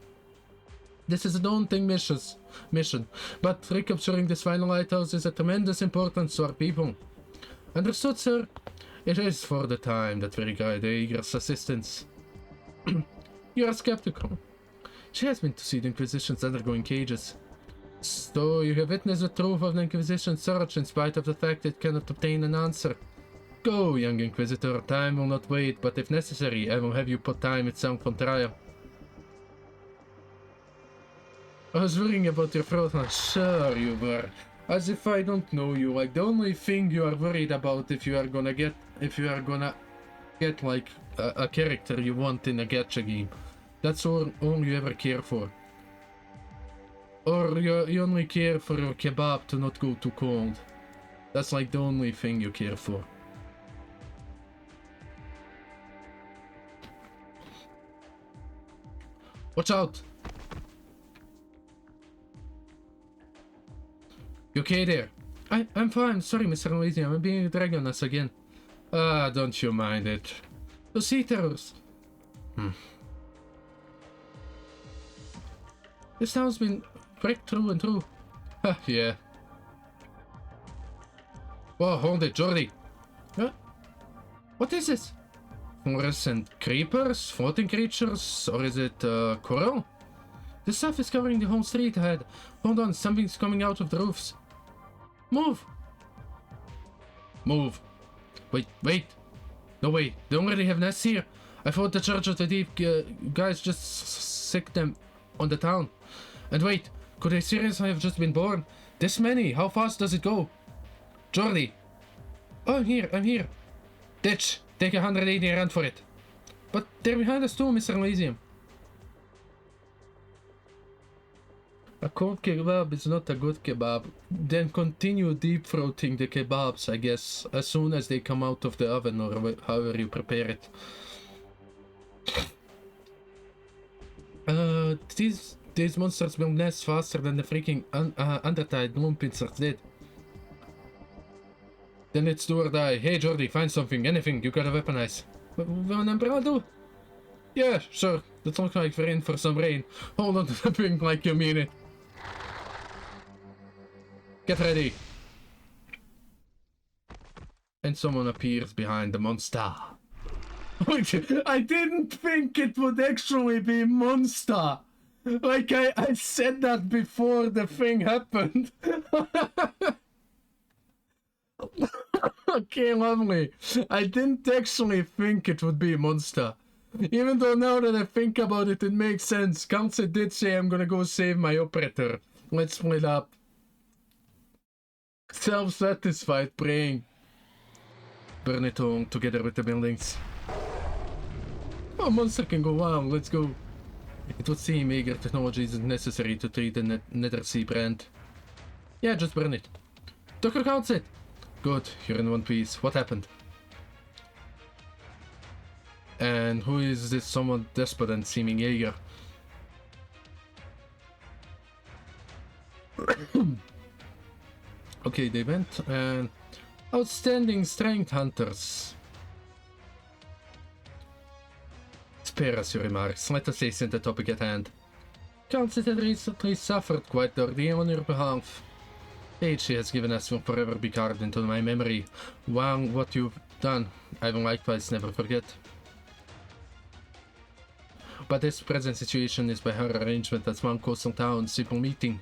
This is a daunting mission, but recapturing this final lighthouse is of tremendous importance to our people. Understood, sir? It is for the time that we regard Aeger's assistance. You are skeptical. She has been to see the Inquisition's undergoing cages. So you have witnessed the truth of the Inquisition's search in spite of the fact it cannot obtain an answer. Go, young Inquisitor, time will not wait, but if necessary, I will have you put time itself on trial. I was worrying about your throat, and sure you were. As if I don't know you. Like, the only thing you are worried about if you are gonna get like a character you want in a gacha game. That's all you ever care for. Or you only care for your kebab to not go too cold. That's like the only thing you care for. Watch out! You okay there? I'm fine. Sorry, Mr. Elysium. I'm being a drag on us again. Don't you mind it. The sea terrors. This town's been wrecked through and through. Yeah. Whoa, hold it, Jordy. What is this? Fluorescent creepers? Floating creatures? Or is it, coral? The stuff is covering the whole street ahead. Hold on, something's coming out of the roofs. Move! Move. Wait. No way, they already have nests here. I thought the Church of the Deep guys just sicked them on the town. And wait, could they seriously have just been born? This many? How fast does it go? Jordy! Oh, I'm here. Ditch! Take 180 and run for it. But they're behind us too, Mr. Elysium. A cold kebab is not a good kebab. Then continue deep throating the kebabs, I guess, as soon as they come out of the oven or however you prepare it. These monsters build nests faster than the freaking undertide lumpinsters did. Then it's do or die. Hey Jordy, find something, anything you gotta weaponize. An umbrella do? Yeah, sure. That looks like we're in for some rain. Hold on to the thing like you mean it. Get ready. And someone appears behind the monster. I didn't think it would actually be monster. Like I said that before the thing happened. Okay, lovely. I didn't actually think it would be monster. Even though now that I think about it, it makes sense. Council did say I'm gonna go save my operator. Let's split up. Self-satisfied praying. Burn it all together with the buildings. Oh, monster can go wild. Let's go. It would seem eager technology isn't necessary to treat the Nether Sea brand. Yeah, just burn it. Dr. Council! Good, you're in one piece. What happened? And who is this somewhat desperate and seeming Jaeger? Okay, they went and outstanding strength hunters. Spare us your remarks. Let us hasten the topic at hand. Council had recently suffered quite the ordeal on your behalf. Age has given us will forever be carved into my memory. Wow, what you've done, I will likewise never forget. But this present situation is by her arrangement at one coastal town simple meeting.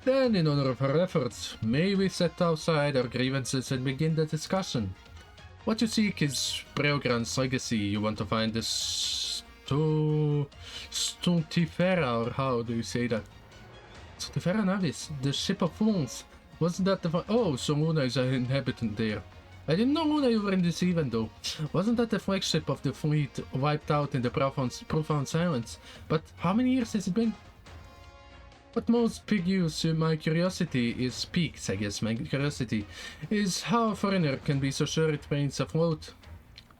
Then, in honor of her efforts, may we set aside our grievances and begin the discussion. What you seek is Breogran's legacy. You want to find this Stultifera, or how do you say that? Stultifera navis, the ship of fools. Wasn't that the oh, so Luna is an inhabitant there. I didn't know Luna you were in this event though. Wasn't that the flagship of the fleet wiped out in the profound silence? But how many years has it been? What most piques my curiosity is piques, I guess, my curiosity, is how a foreigner can be so sure it remains afloat.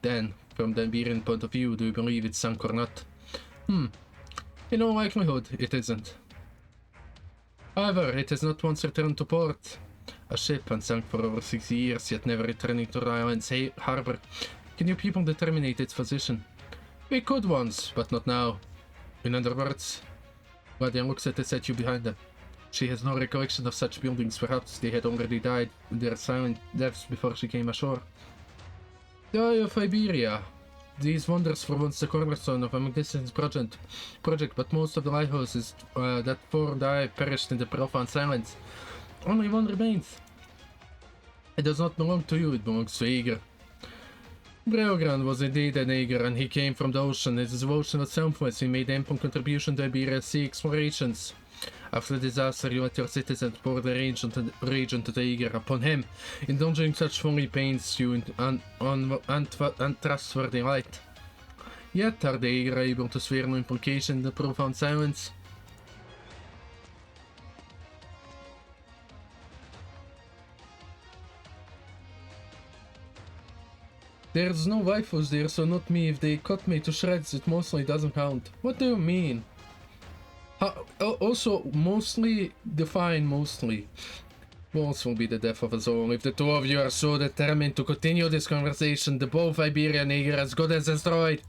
Then, from the Iberian point of view, do you believe it's sunk or not? In all likelihood, it isn't. However, it has not once returned to port. A ship unsunk for over 60 years, yet never returning to the island's harbor. Can you people determine its position? We could once, but not now. In other words, Guardian looks at the statue behind them. She has no recollection of such buildings. Perhaps they had already died their silent deaths before she came ashore. The Eye of Iberia. These wonders were once the cornerstone of a magnificent project, but most of the lighthouses that formed the eye perished in the profound silence. Only one remains. It does not belong to you, it belongs to Aegir. Breogran was indeed an Aegir, and he came from the ocean. His devotion was selfless. He made ample contribution to Iberia's sea explorations. After the disaster, you let your citizens pour their rage into the Aegir upon him. Indulging such folly pains you untrustworthy light. Yet are the Aegir able to swear no implication in the profound silence? There's no waifus there, so not me. If they cut me to shreds, it mostly doesn't count. What do you mean? Also, mostly, define mostly. Once will be the death of us all. If the two of you are so determined to continue this conversation, the both Iberia and Aegir as good as destroyed.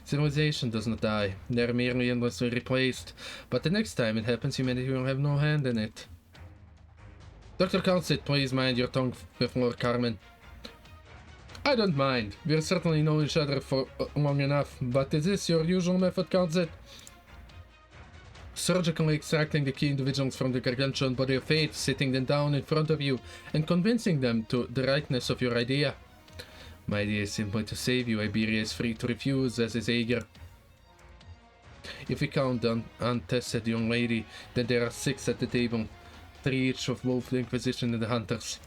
Civilization does not die. They are merely endlessly replaced. But the next time it happens, humanity will have no hand in it. Dr. Calcit, please mind your tongue before Carmen. I don't mind. We'll certainly know each other for long enough. But is this your usual method, Calcit? Surgically extracting the key individuals from the gargantuan body of fate, sitting them down in front of you, and convincing them to the rightness of your idea. My idea is simply to save you. Iberia is free to refuse, as is Aegir. If we count the untested young lady, then there are 6 at the table, 3 each of both the Inquisition and the Hunters.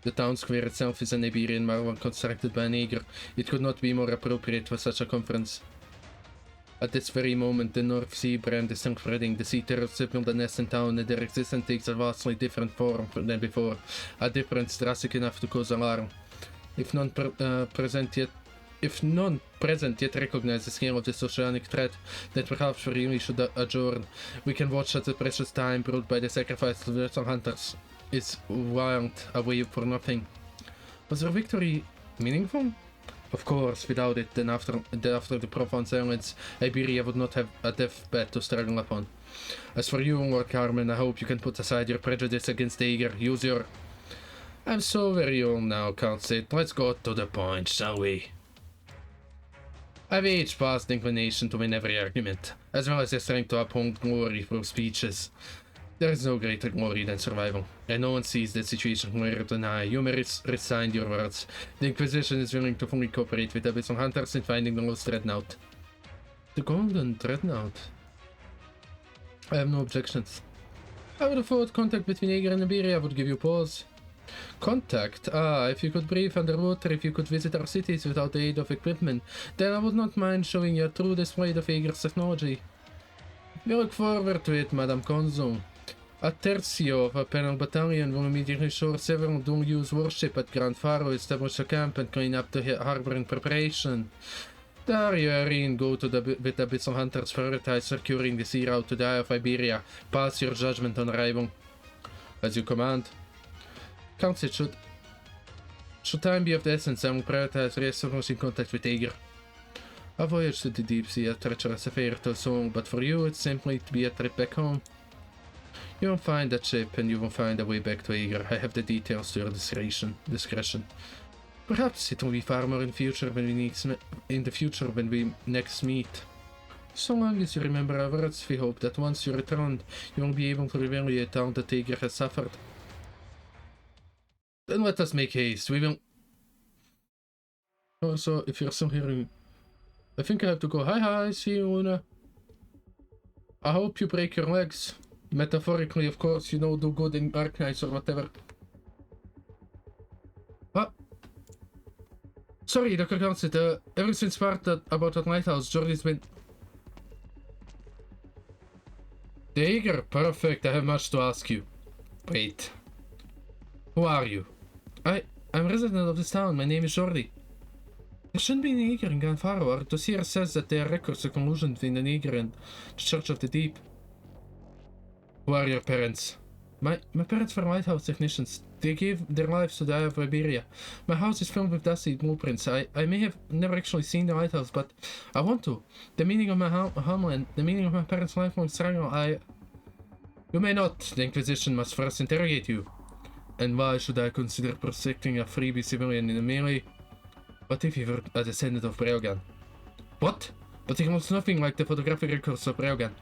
The town square itself is an Iberian marvel constructed by an Aegir. It could not be more appropriate for such a conference. At this very moment, the North Sea brand is spreading. The sea terrors build a nest in town, and their existence takes a vastly different form than before. A difference drastic enough to cause alarm. If none present yet recognize the scale of this oceanic threat, then perhaps we really should adjourn. We can watch as the precious time brought by the sacrifice of the vessel hunters is whiled away for nothing. Was their victory meaningful? Of course, without it, then after the profound silence, Iberia would not have a deathbed to struggle upon. As for you, Lord Carmen, I hope you can put aside your prejudice against Aegir. Use your... I'm so very old now, Calcit. Let's go to the point, shall we? I've aged past the inclination to win every argument, as well as the strength to uphold glory through speeches. There is no greater glory than survival, and no one sees the situation clearer than I. You may resign your words. The Inquisition is willing to fully cooperate with the Abyssal Hunters in finding the lost Dreadnought. The Golden Dreadnought? I have no objections. I would have thought contact between Aegir and Iberia would give you pause. Contact? Ah, if you could breathe underwater, if you could visit our cities without the aid of equipment, then I would not mind showing you a true display of Aegir's technology. We look forward to it, Madame Consul. A tercio of a penal battalion will immediately shore several dual-use warships at Grand Faro, establish a camp, and clean up the harbor in preparation. Dario Irene, go to with the Abyssal Hunters, prioritize securing the sea route to the Eye of Iberia. Pass your judgment on arrival. As you command. Council, should time be of the essence, I will prioritize reestablishing contact with Aegir. A voyage to the deep sea, a treacherous affair to us all, but for you it's simply to be a trip back home. You will find that ship, and you will find a way back to Aegir. I have the details to your discretion. Perhaps it will be far more in the future when we next meet. So long as you remember our words, we hope that once you return, you will be able to reveal the town that Aegir has suffered. Then let us make haste. We will... Also, if you're still hearing... I think I have to go. Hi, see you, Luna. I hope you break your legs. Metaphorically, of course, you know, do good in Arknights or whatever. What? Sorry, Dr. Gansett, ever since part about that lighthouse, Jordy's been... The Aegir, perfect, I have much to ask you. Wait. Who are you? I'm a resident of this town, my name is Jordy. There shouldn't be an Aegir in Ganfaro. Our dossier says that there are records of collusion between an Aegir and the Church of the Deep. Who are your parents? My parents were lighthouse technicians. They gave their lives to the Eye of Iberia. My house is filled with dusty blueprints. I may have never actually seen the lighthouse, but I want to. The meaning of my homeland, the meaning of my parents' lifelong struggle, You may not. The Inquisition must first interrogate you. And why should I consider protecting a freebie civilian in a melee? What if you were a descendant of Breogan? What? But he looks nothing like the photographic records of Breogan.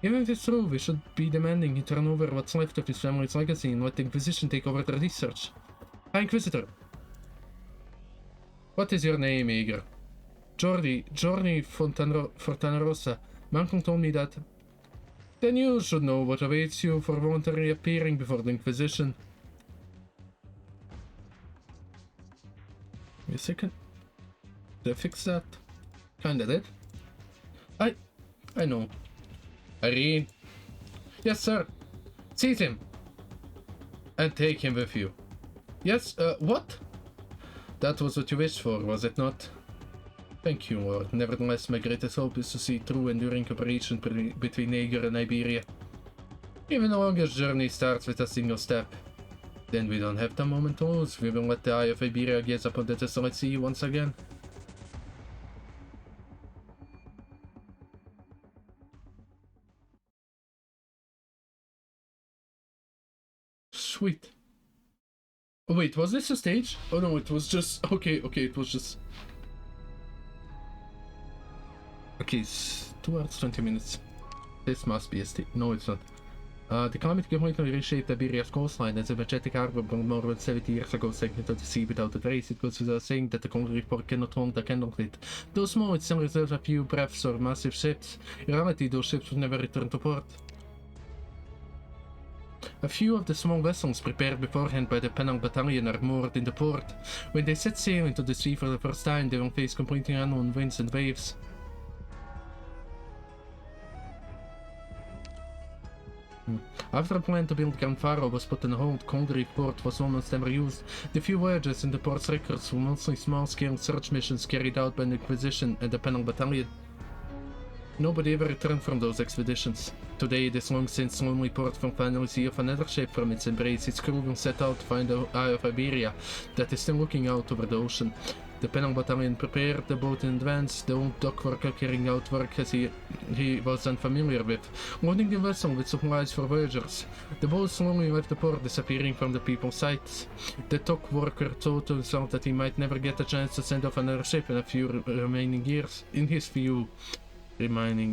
Even if it's true, we should be demanding he turn over what's left of his family's legacy and let the Inquisition take over the research. Hi, Inquisitor. What is your name, Aegir? Jordy Fontanarossa. My uncle told me that. Then you should know what awaits you for voluntarily appearing before the Inquisition. Wait a second. Did I fix that? Kinda did. I know. Irene. Yes, sir. Seize him. And take him with you. Yes, what? That was what you wished for, was it not? Thank you, Lord. Nevertheless, my greatest hope is to see true enduring cooperation between Aegir and Iberia. Even the longest journey starts with a single step. Then we don't have the moment to lose. We will let the eye of Iberia gaze upon the desolate sea once again. Sweet. Oh wait, was this a stage? Oh no, it was just... Okay, it was just... Okay, it's 2 hours, 20 minutes. This must be a stage. No, it's not. The climate completely reshaped Iberia's coastline as a majestic harbor more than 70 years ago sank into the sea without a trace. It goes without saying that the country report cannot hold the candle to it. Though small, it still reserves a few breaths or massive ships. In reality, those ships would never return to port. A few of the small vessels prepared beforehand by the Penang Battalion are moored in the port. When they set sail into the sea for the first time, they will face completely unknown winds and waves. After a plan to build Grand Faro was put on hold, Cold Reef Port was almost never used. The few voyages in the port's records were mostly small-scale search missions carried out by the Inquisition and the Penang Battalion. Nobody ever returned from those expeditions. Today, this long-since lonely port will finally see off another ship from its embrace. Its crew will set out to find the Eye of Iberia that is still looking out over the ocean. The Penang Battalion prepared the boat in advance, the old dock worker carrying out work as he was unfamiliar with, loading the vessel with supplies for voyagers. The boat slowly left the port, disappearing from the people's sight. The dock worker told himself that he might never get a chance to send off another ship in his few remaining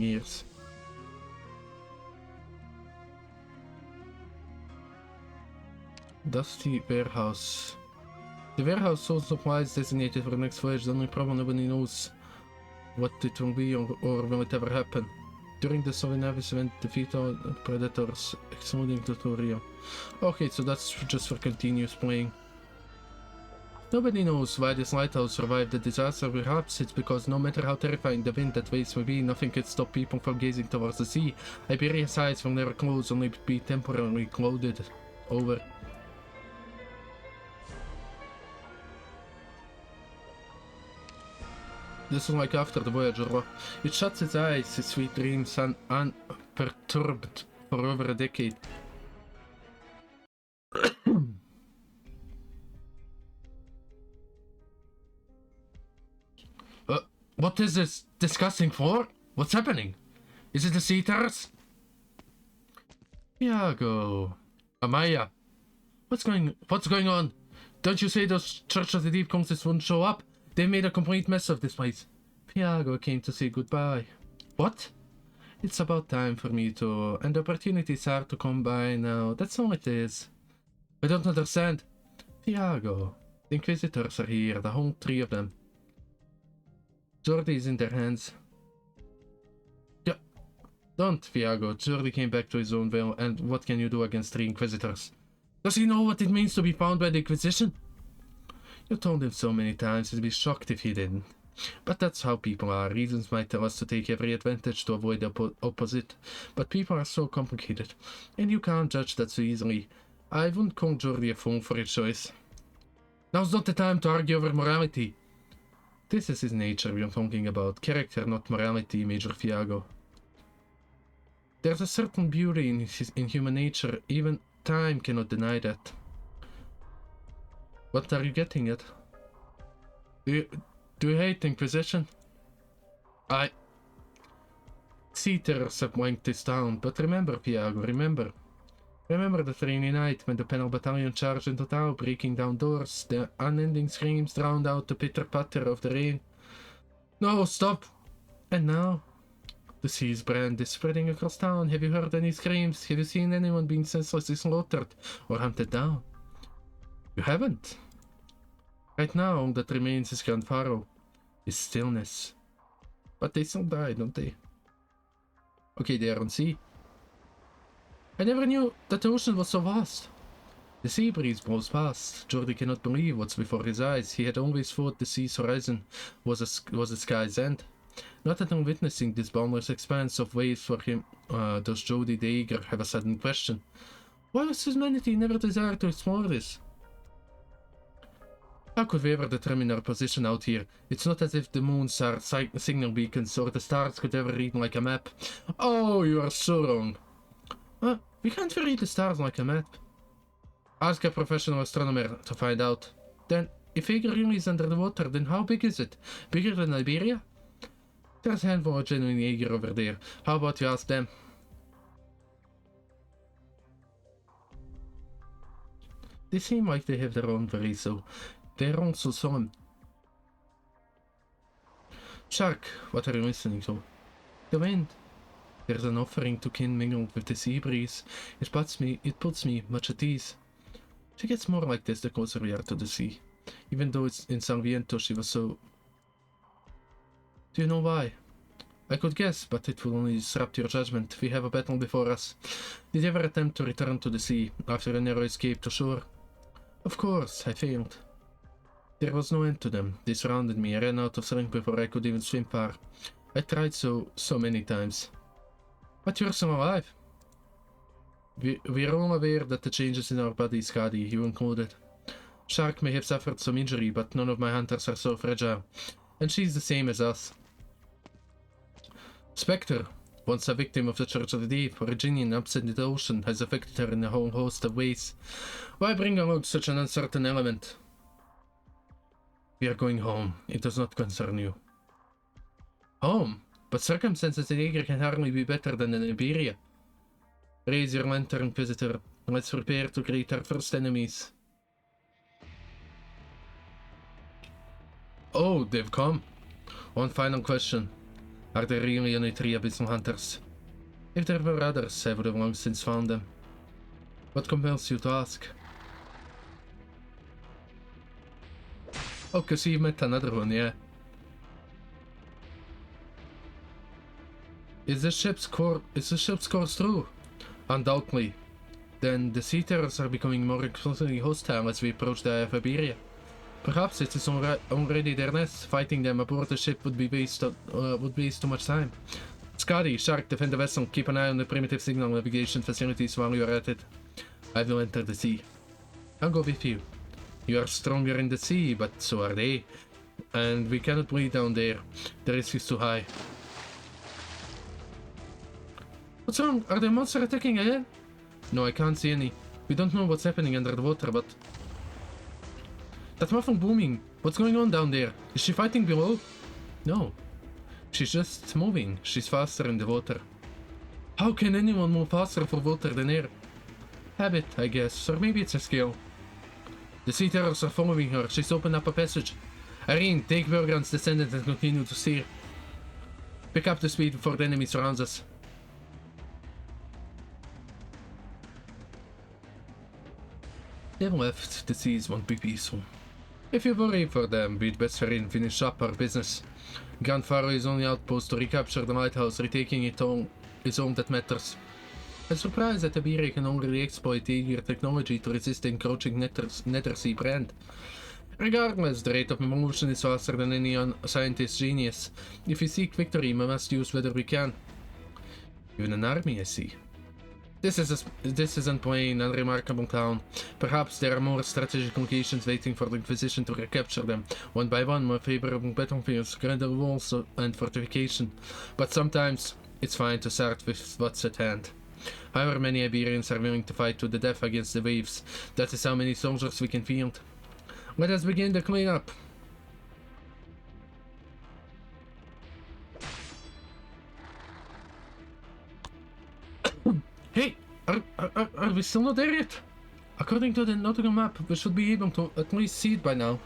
years. Dusty warehouse. The warehouse sold supplies designated for the next voyage. The only problem, nobody knows what it will be or will it ever happen. During the navis event, defeat all predators, excluding tutorial. Okay, so that's just for continuous playing. Nobody knows why this lighthouse survived the disaster. Perhaps it's because no matter how terrifying the wind that waves may be, nothing can stop people from gazing towards the sea. Iberia's eyes will never close, only be temporarily clouded over. This is like after the Voyager. It shuts its eyes, its sweet dreams unperturbed for over a decade. What is this disgusting floor? What's happening? Is it the sea terrace? Iago. Amaya. What's going on? Don't you say those Church of the Deep concerts wouldn't show up? They made a complete mess of this place. Piago came to say goodbye. What? It's about time for me to... And opportunities are to come by now. That's all it is. I don't understand. Piago. The Inquisitors are here. The whole 3 of them. Jordi is in their hands. Yeah. Don't, Piago. Jordi came back to his own will. And what can you do against 3 Inquisitors? Does he know what it means to be found by the Inquisition? You told him so many times, he'd be shocked if he didn't. But that's how people are. Reasons might tell us to take every advantage to avoid the opposite. But people are so complicated. And you can't judge that so easily. I wouldn't call Jordi a fool for his choice. Now's not the time to argue over morality. This is his nature we're talking about. Character, not morality, Major Fiago. There's a certain beauty in human nature. Even time cannot deny that. What are you getting at? Do you hate the Inquisition? Sea-terrors have wanked this town, but remember, Piago, remember. Remember the rainy night when the Penal Battalion charged into town, breaking down doors. The unending screams drowned out the pitter-patter of the rain. No, stop! And now? The sea's brand is spreading across town. Have you heard any screams? Have you seen anyone being senselessly slaughtered or hunted down? You haven't. Right now, all that remains is Grand Faro. Is stillness. But they still die, don't they? Okay, they are on sea. I never knew that the ocean was so vast. The sea breeze blows past. Jordi cannot believe what's before his eyes. He had always thought the sea's horizon was the sky's end. Not until witnessing this boundless expanse of waves for him does Jordi the Eager have a sudden question. Why does humanity never desire to explore this? How could we ever determine our position out here? It's not as if the moons are signal beacons or the stars could ever read like a map. Oh, you are so wrong. We can't read the stars like a map. Ask a professional astronomer to find out. Then, if Vega really is under the water, then how big is it? Bigger than Iberia? There's a handful of genuine Jaeger over there. How about you ask them? They seem like they have their own worries, so they're also solemn. Shark, what are you listening to? The wind. There's an offering to kin mingled with the sea breeze. It puts me much at ease. She gets more like this the closer we are to the sea. Even though it's in San Viento she was so... Do you know why? I could guess, but it will only disrupt your judgment. We have a battle before us. Did you ever attempt to return to the sea after a narrow escape to shore? Of course, I failed. There was no end to them. They surrounded me. I ran out of strength before I could even swim far. I tried so many times. But you're still alive. We are all aware that the changes in our bodies, Skadi, you included. Shark may have suffered some injury, but none of my hunters are so fragile. And she's the same as us. Spectre, once a victim of the Church of the Deep, originating upset in the ocean, has affected her in a whole host of ways. Why bring along such an uncertain element? We are going home. It does not concern you. Home? But circumstances in Aegir can hardly be better than in Iberia. Raise your lantern, visitor. Let's prepare to greet our first enemies. Oh, they've come. One final question. Are there really only 3 abyssal hunters? If there were others, I would have long since found them. What compels you to ask? Oh, cause you met another one, yeah. Is the ship's course true? Undoubtedly. Then the sea terrors are becoming more increasingly hostile as we approach the Eye of Iberia. Perhaps it is already their nest. Fighting them aboard the ship would waste too much time. Skadi, Shark, defend the vessel. Keep an eye on the primitive signal navigation facilities while you are at it. I will enter the sea. I'll go with you. You are stronger in the sea, but so are they. And we cannot bleed down there. The risk is too high. What's wrong? Are the monsters attacking again? No, I can't see any. We don't know what's happening under the water, but... That muffled booming. What's going on down there? Is she fighting below? No. She's just moving. She's faster in the water. How can anyone move faster for water than air? Habit, I guess. Or maybe it's a skill. The sea terrors are following her. She's opened up a passage. Irene, take Bergran's descendant and continue to steer. Pick up the speed before the enemy surrounds us. They've left. The seas won't be peaceful. If you worry for them, we'd best hurry and finish up our business. Grand Pharaoh is only outpost to recapture the lighthouse, retaking it all is all that matters. I'm surprised that Iberia can already exploit Aegir technology to resist the encroaching Nether-sea brand. Regardless, the rate of evolution is faster than any scientist's genius. If we seek victory, we must use whether we can. Even an army, I see. This isn't plain, unremarkable town. Perhaps there are more strategic locations waiting for the Inquisition to recapture them, one by one, more favorable battlefields, grander walls and fortification. But sometimes, it's fine to start with what's at hand. However many Iberians are willing to fight to the death against the waves, that is how many soldiers we can field. Let us begin the cleanup. Hey, are we still not there yet? According to the nautical map, we should be able to at least see it by now.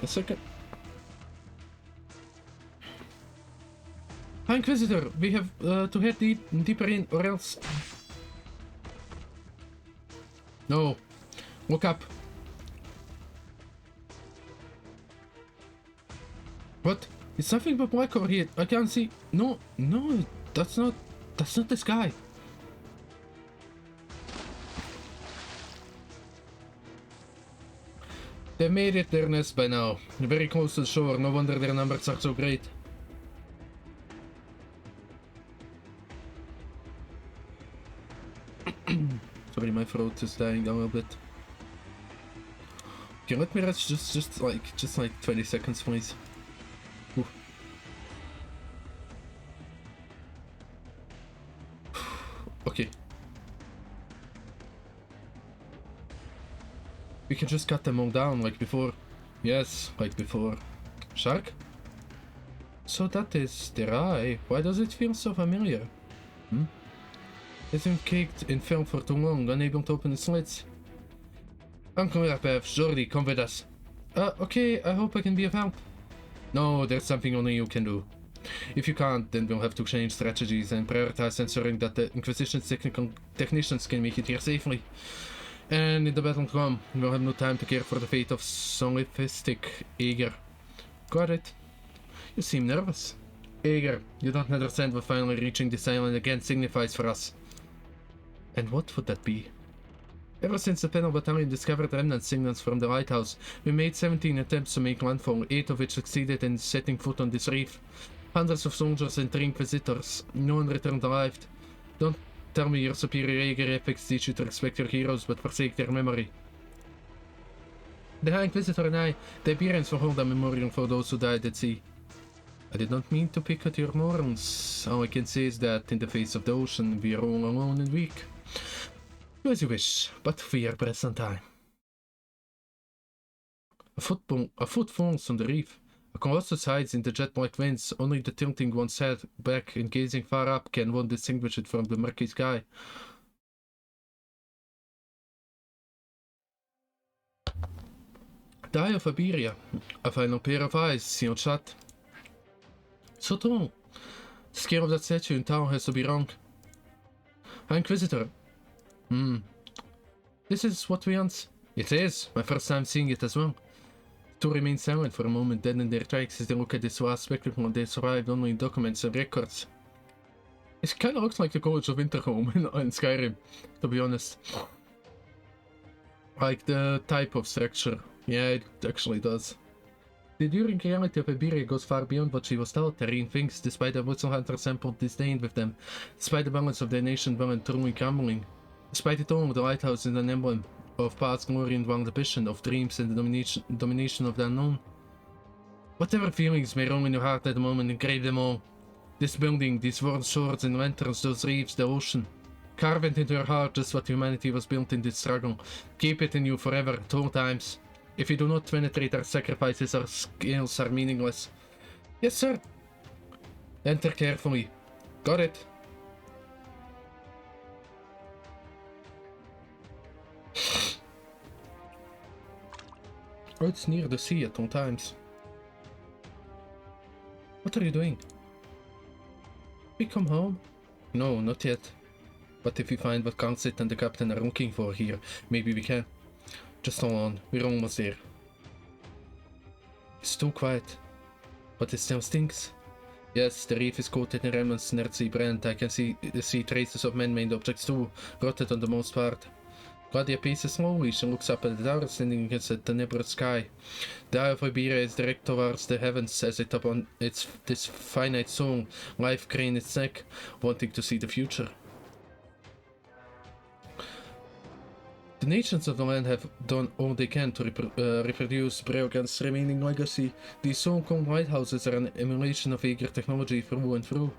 A second. Hi, Inquisitor, we have to head deeper in, or else... No. Look up. What? It's nothing but black over here. I can't see... No, that's not the sky. They've made it their nest by now. Very close to the shore, no wonder their numbers are so great. Sorry, my throat is dying a little bit. Okay, let me rest just like 20 seconds, please. Ooh. Okay. We can just cut them all down like before. Yes, like before. Shark? So that is their eye. Why does it feel so familiar? It's been caked in film for too long, unable to open its lids. I'm coming up, Bev. Jordi, come with us. Okay, I hope I can be of help. No, there's something only you can do. If you can't, then we'll have to change strategies and prioritize ensuring that the Inquisition's technicians can make it here safely. And in the battle to come, we'll have no time to care for the fate of Stultifera. Aegir. Got it. You seem nervous. Aegir, you don't understand what finally reaching this island again signifies for us. And what would that be? Ever since the Penal Battalion discovered remnant signals from the lighthouse, we made 17 attempts to make landfall, 8 of which succeeded in setting foot on this reef. Hundreds of soldiers and 3 inquisitors. No one returned alive. Don't tell me your superior Aegir ethics teach you to respect your heroes but forsake their memory. The High Inquisitor and I, the Iberians, will hold a memorial for those who died at sea. I did not mean to pick at your morals. All I can say is that in the face of the ocean, we are all alone and weak. Do as you wish, but we are pressed on time. A foot falls on the reef. A colossus hides in the jet-black winds. Only the tilting one's head back and gazing far up can one distinguish it from the murky sky. The Eye of Iberia. A final pair of eyes, sealed shut. So tall. The scale of that statue in town has to be wrong. Inquisitor. This is what we want. It is. My first time seeing it as well. The two remain silent for a moment, dead in their tracks as they look at this vast spectacle they survived only in documents and records. It kinda looks like the College of Winterhome in Skyrim, to be honest. Like the type of structure. Yeah, it actually does. The enduring reality of Iberia goes far beyond what she was taught. Terrene thinks, despite the whistle hunters' ample disdain with them, despite the balance of their nation well and truly crumbling. Despite it all, the lighthouse is an emblem of past glory and wild ambition, of dreams and the domination of the unknown. Whatever feelings may roam in your heart at the moment, engrave them all. This building, these worn swords and lanterns, those reefs, the ocean. Carve it into your heart just what humanity was built in this struggle. Keep it in you forever, at all times. If you do not penetrate our sacrifices, our skills are meaningless. Yes, sir. Enter carefully. Got it. Oh, it's near the sea at all times. What are you doing? We come home? No, not yet. But if we find what Council and the captain are looking for here, maybe we can. Just hold on, we're almost there. It's too quiet. But it still stinks. Yes, the reef is coated in remnants and earthy brand. I can see traces of man-made objects too, rotted on the most part. Claudia paces slowly. She looks up at the tower standing against the tenebrous sky. The Eye of Iberia is direct towards the heavens as it upon this finite soul, life crane its neck, wanting to see the future. The nations of the land have done all they can to reproduce Breogan's remaining legacy. These so-called lighthouses are an emulation of Aegir technology through and through.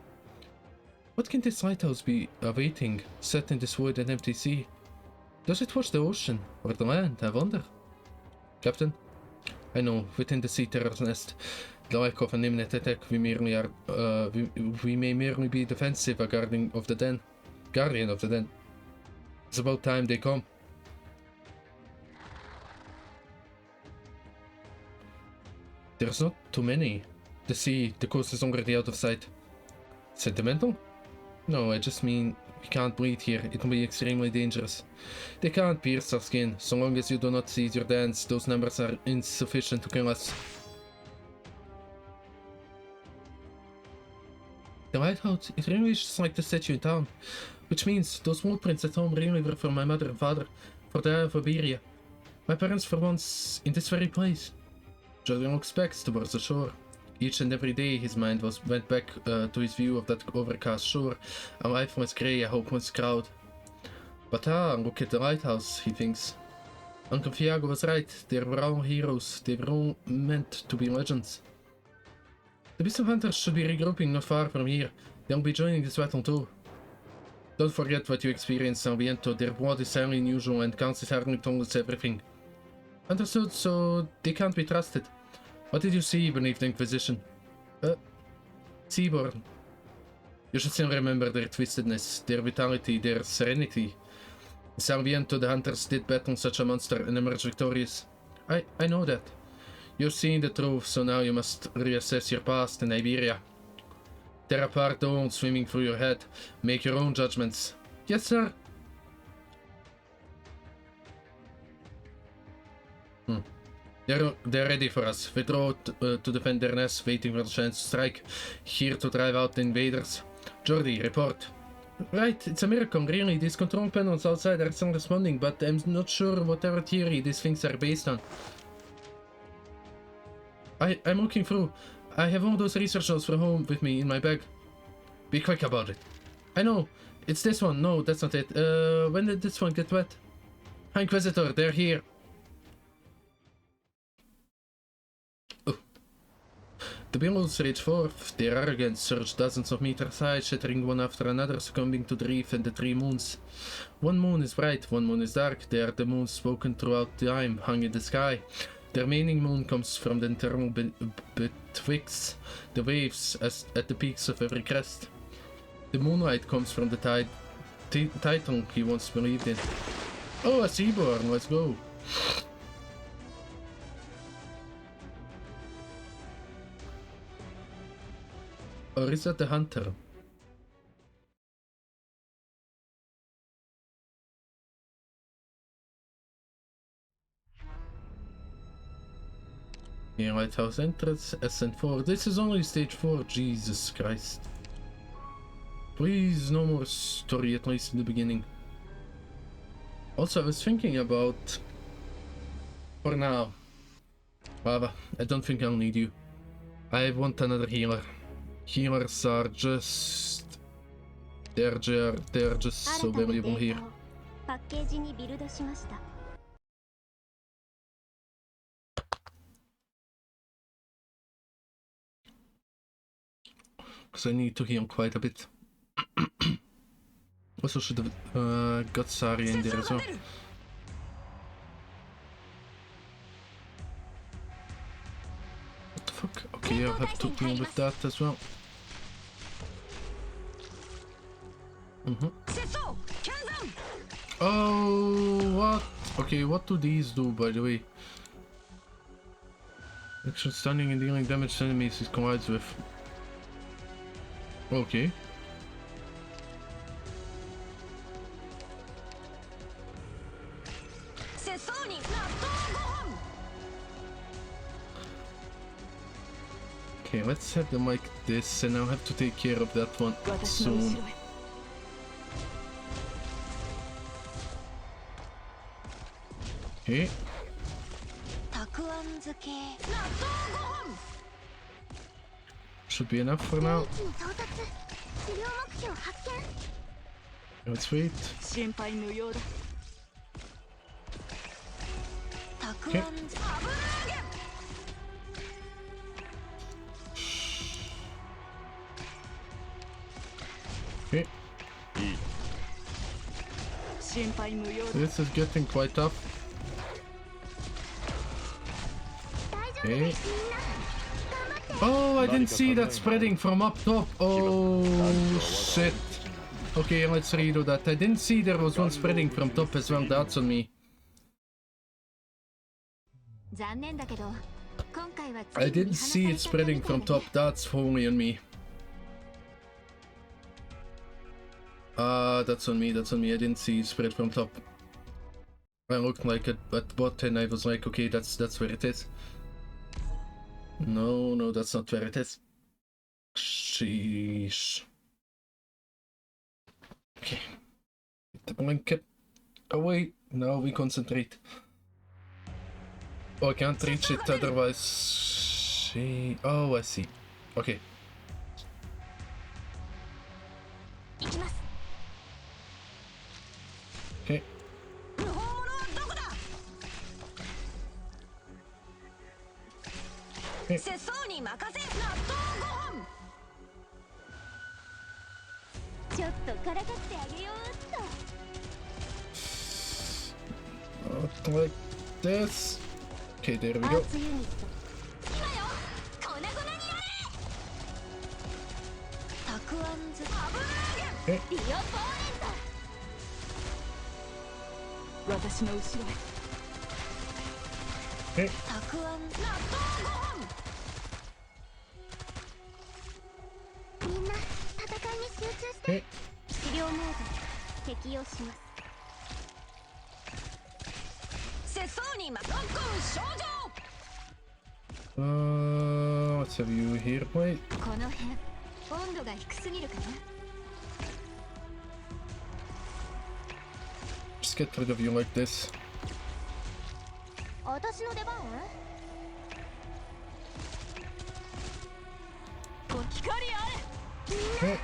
What can this lighthouse be awaiting, set in this void and empty sea? Does it watch the ocean, or the land, I wonder? Captain? I know, within the sea terror's nest, the lack of an imminent attack, we may merely be defensive, a guardian of the den. It's about time they come. There's not too many. The sea, the coast is already out of sight. Sentimental? No, I just mean we can't breathe here. It will be extremely dangerous. They can't pierce our skin. So long as you do not seize your dance, those numbers are insufficient to kill us. The lighthouse, it really is just like the statue in town. Which means those blueprints at home really were for my mother and father, for the Eye of Iberia. My parents for once in this very place. Julian looks back towards the shore. Each and every day his mind went back to his view of that overcast shore, a lifeless grey, a hopeless crowd. But look at the lighthouse, he thinks. Uncle Fiago was right, they were all heroes, they were all meant to be legends. The Beast Hunters should be regrouping not far from here, they'll be joining this battle too. Don't forget what you experienced in Viento, their blood is highly unusual and Council hardly told us everything. Understood, so they can't be trusted. What did you see beneath the Inquisition? Seaborn. You should still remember their twistedness, their vitality, their serenity. Sarviento the Hunters did battle such a monster and emerge victorious. I know that. You've seen the truth, so now you must reassess your past in Iberia. Tear apart the old swimming through your head. Make your own judgments. Yes, sir. They're ready for us. Withdraw to defend their nest, waiting for the chance to strike. Here to drive out the invaders. Jordi, report. Right, it's a miracle, really. These control panels outside are still responding, but I'm not sure whatever theory these things are based on. I'm looking through. I have all those research notes from home with me in my bag. Be quick about it. I know. It's this one. No, that's not it. When did this one get wet? Inquisitor, they're here. Oh. The billows rage forth. Their arrogance surged dozens of meters high, shattering one after another, succumbing to the reef and the 3 moons. One moon is bright, one moon is dark. They are the moons spoken throughout time, hung in the sky. The remaining moon comes from the internal betwixt the waves at the peaks of every crest. The moonlight comes from the title he once believed in. Oh, a seaborn, let's go. Or is that the hunter? Yeah, lighthouse entrance, SN4. This is only stage 4, Jesus Christ. Please, no more story, at least in the beginning. Also, I was thinking about... For now. Lava, I don't think I'll need you. I want another healer. Healers are just... They're just so valuable here. Because I need to heal quite a bit. Also should have got Sari in there as well. What the fuck? Okay, I'll have to deal with that as well. Oh, what? Okay, what do these do, by the way? Action stunning and dealing damage to enemies it collides with. Okay. Okay, let's have them like this, and I'll have to take care of that one soon. Okay. Should be enough for now. Let's wait. Okay. Okay. This is getting quite tough. Okay. Oh, I didn't see that spreading from up top. Oh, shit. Okay, let's redo that. I didn't see there was one spreading from top as well. That's on me. I didn't see it spreading from top. That's wholly on me. That's on me. That's on me. I didn't see it spread from top. I looked like at bot and I was like, okay, that's where it is. No, that's not where it is. Sheesh. Okay. Get the blanket away. Now we concentrate. Oh, I can't reach it otherwise. Oh, I see. Okay. Okay. Okay. Not like this. Okay, there we go. Okay. Okay. Okay. Let's have you here, boy. Just get rid of you like this. Okay. Okay.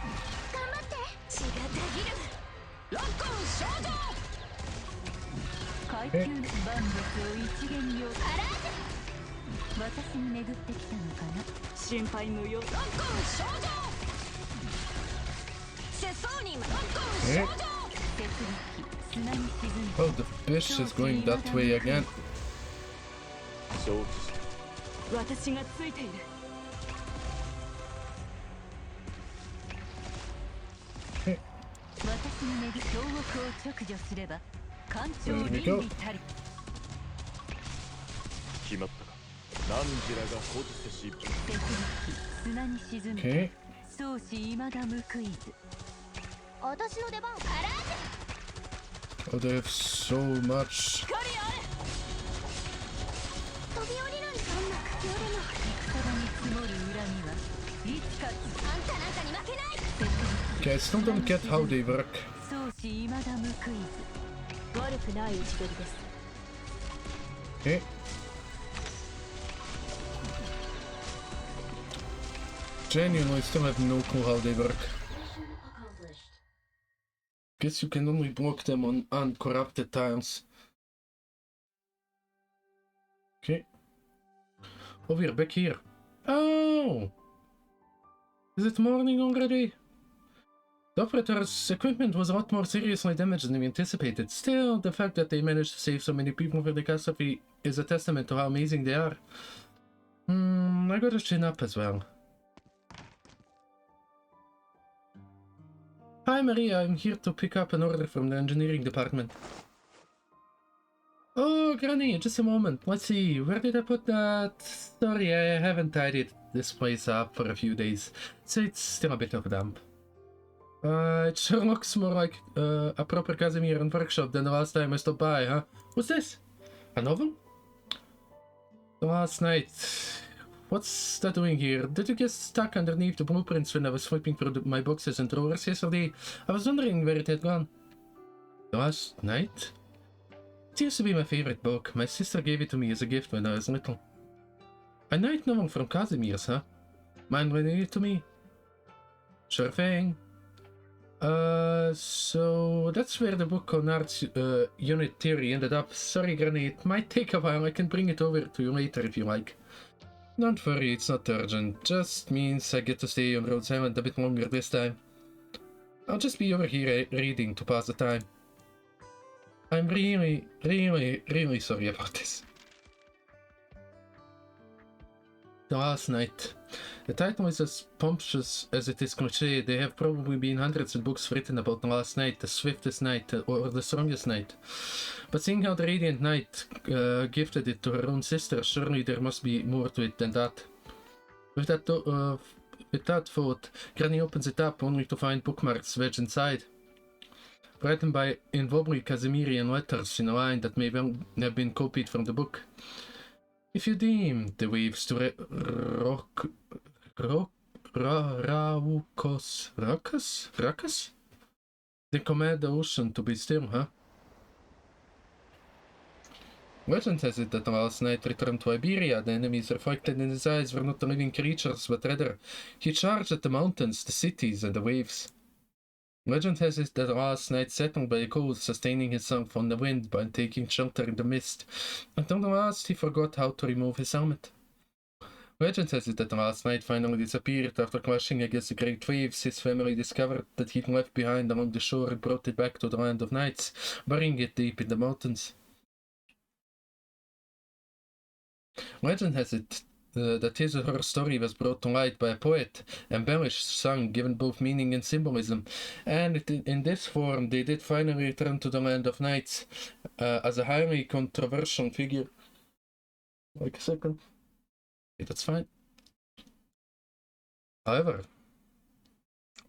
Okay. Oh, the fish is going that way again. Okay. There we go. Okay. Oh, they have so much. Okay, I still don't get how they work. Okay. Genuinely, I still have no clue how they work. Guess you can only block them on uncorrupted tiles. Okay. Oh, we're back here. Oh! Is it morning already? The operator's equipment was a lot more seriously damaged than we anticipated. Still, the fact that they managed to save so many people for the catastrophe is a testament to how amazing they are. I gotta chin up as well. Hi Maria, I'm here to pick up an order from the engineering department. Oh, Granny, just a moment. Let's see, where did I put that? Sorry, I haven't tidied this place up for a few days, so it's still a bit of a damp. It sure looks more like a proper Casimir and workshop than the last time I stopped by, huh? What's this? A novel? The last night. What's that doing here? Did you get stuck underneath the blueprints when I was flipping through my boxes and drawers yesterday? I was wondering where it had gone. The last night? It used to be my favorite book. My sister gave it to me as a gift when I was little. A night novel from Casimir's, huh? Mind reading it to me? Sure thing. So that's where the book on Arts Unit Theory ended up. Sorry, Granny, it might take a while. I can bring it over to you later if you like. Don't worry, it's not urgent. Just means I get to stay on Rhodes Island a bit longer this time. I'll just be over here reading to pass the time. I'm really sorry about this. The last night. The title is as pompous as it is cliché. There have probably been hundreds of books written about the last night, the swiftest night, or the strongest night. But seeing how the Radiant Knight gifted it to her own sister, surely there must be more to it than that. With that thought, Granny opens it up only to find bookmarks wedged inside. Written in wobbly Casimirian letters in a line that may well have been copied from the book. If you deem the waves to ruckus? Then command the ocean to be still, huh? Legend has it that last night returned to Iberia. The enemies reflected in his eyes were not the living creatures, but rather he charged at the mountains, the cities, and the waves. Legend has it that last night settled by a cold, sustaining himself on the wind by taking shelter in the mist. Until the last, he forgot how to remove his helmet. Legend has it that last night finally disappeared after crashing against the great waves. His family discovered that he'd left behind along the shore and brought it back to the land of nights, burying it deep in the mountains. Legend has it that his or her story was brought to light by a poet, embellished, sung, given both meaning and symbolism, and in this form they did finally return to the land of knights as a highly controversial figure. Like a second. Okay, that's fine. However,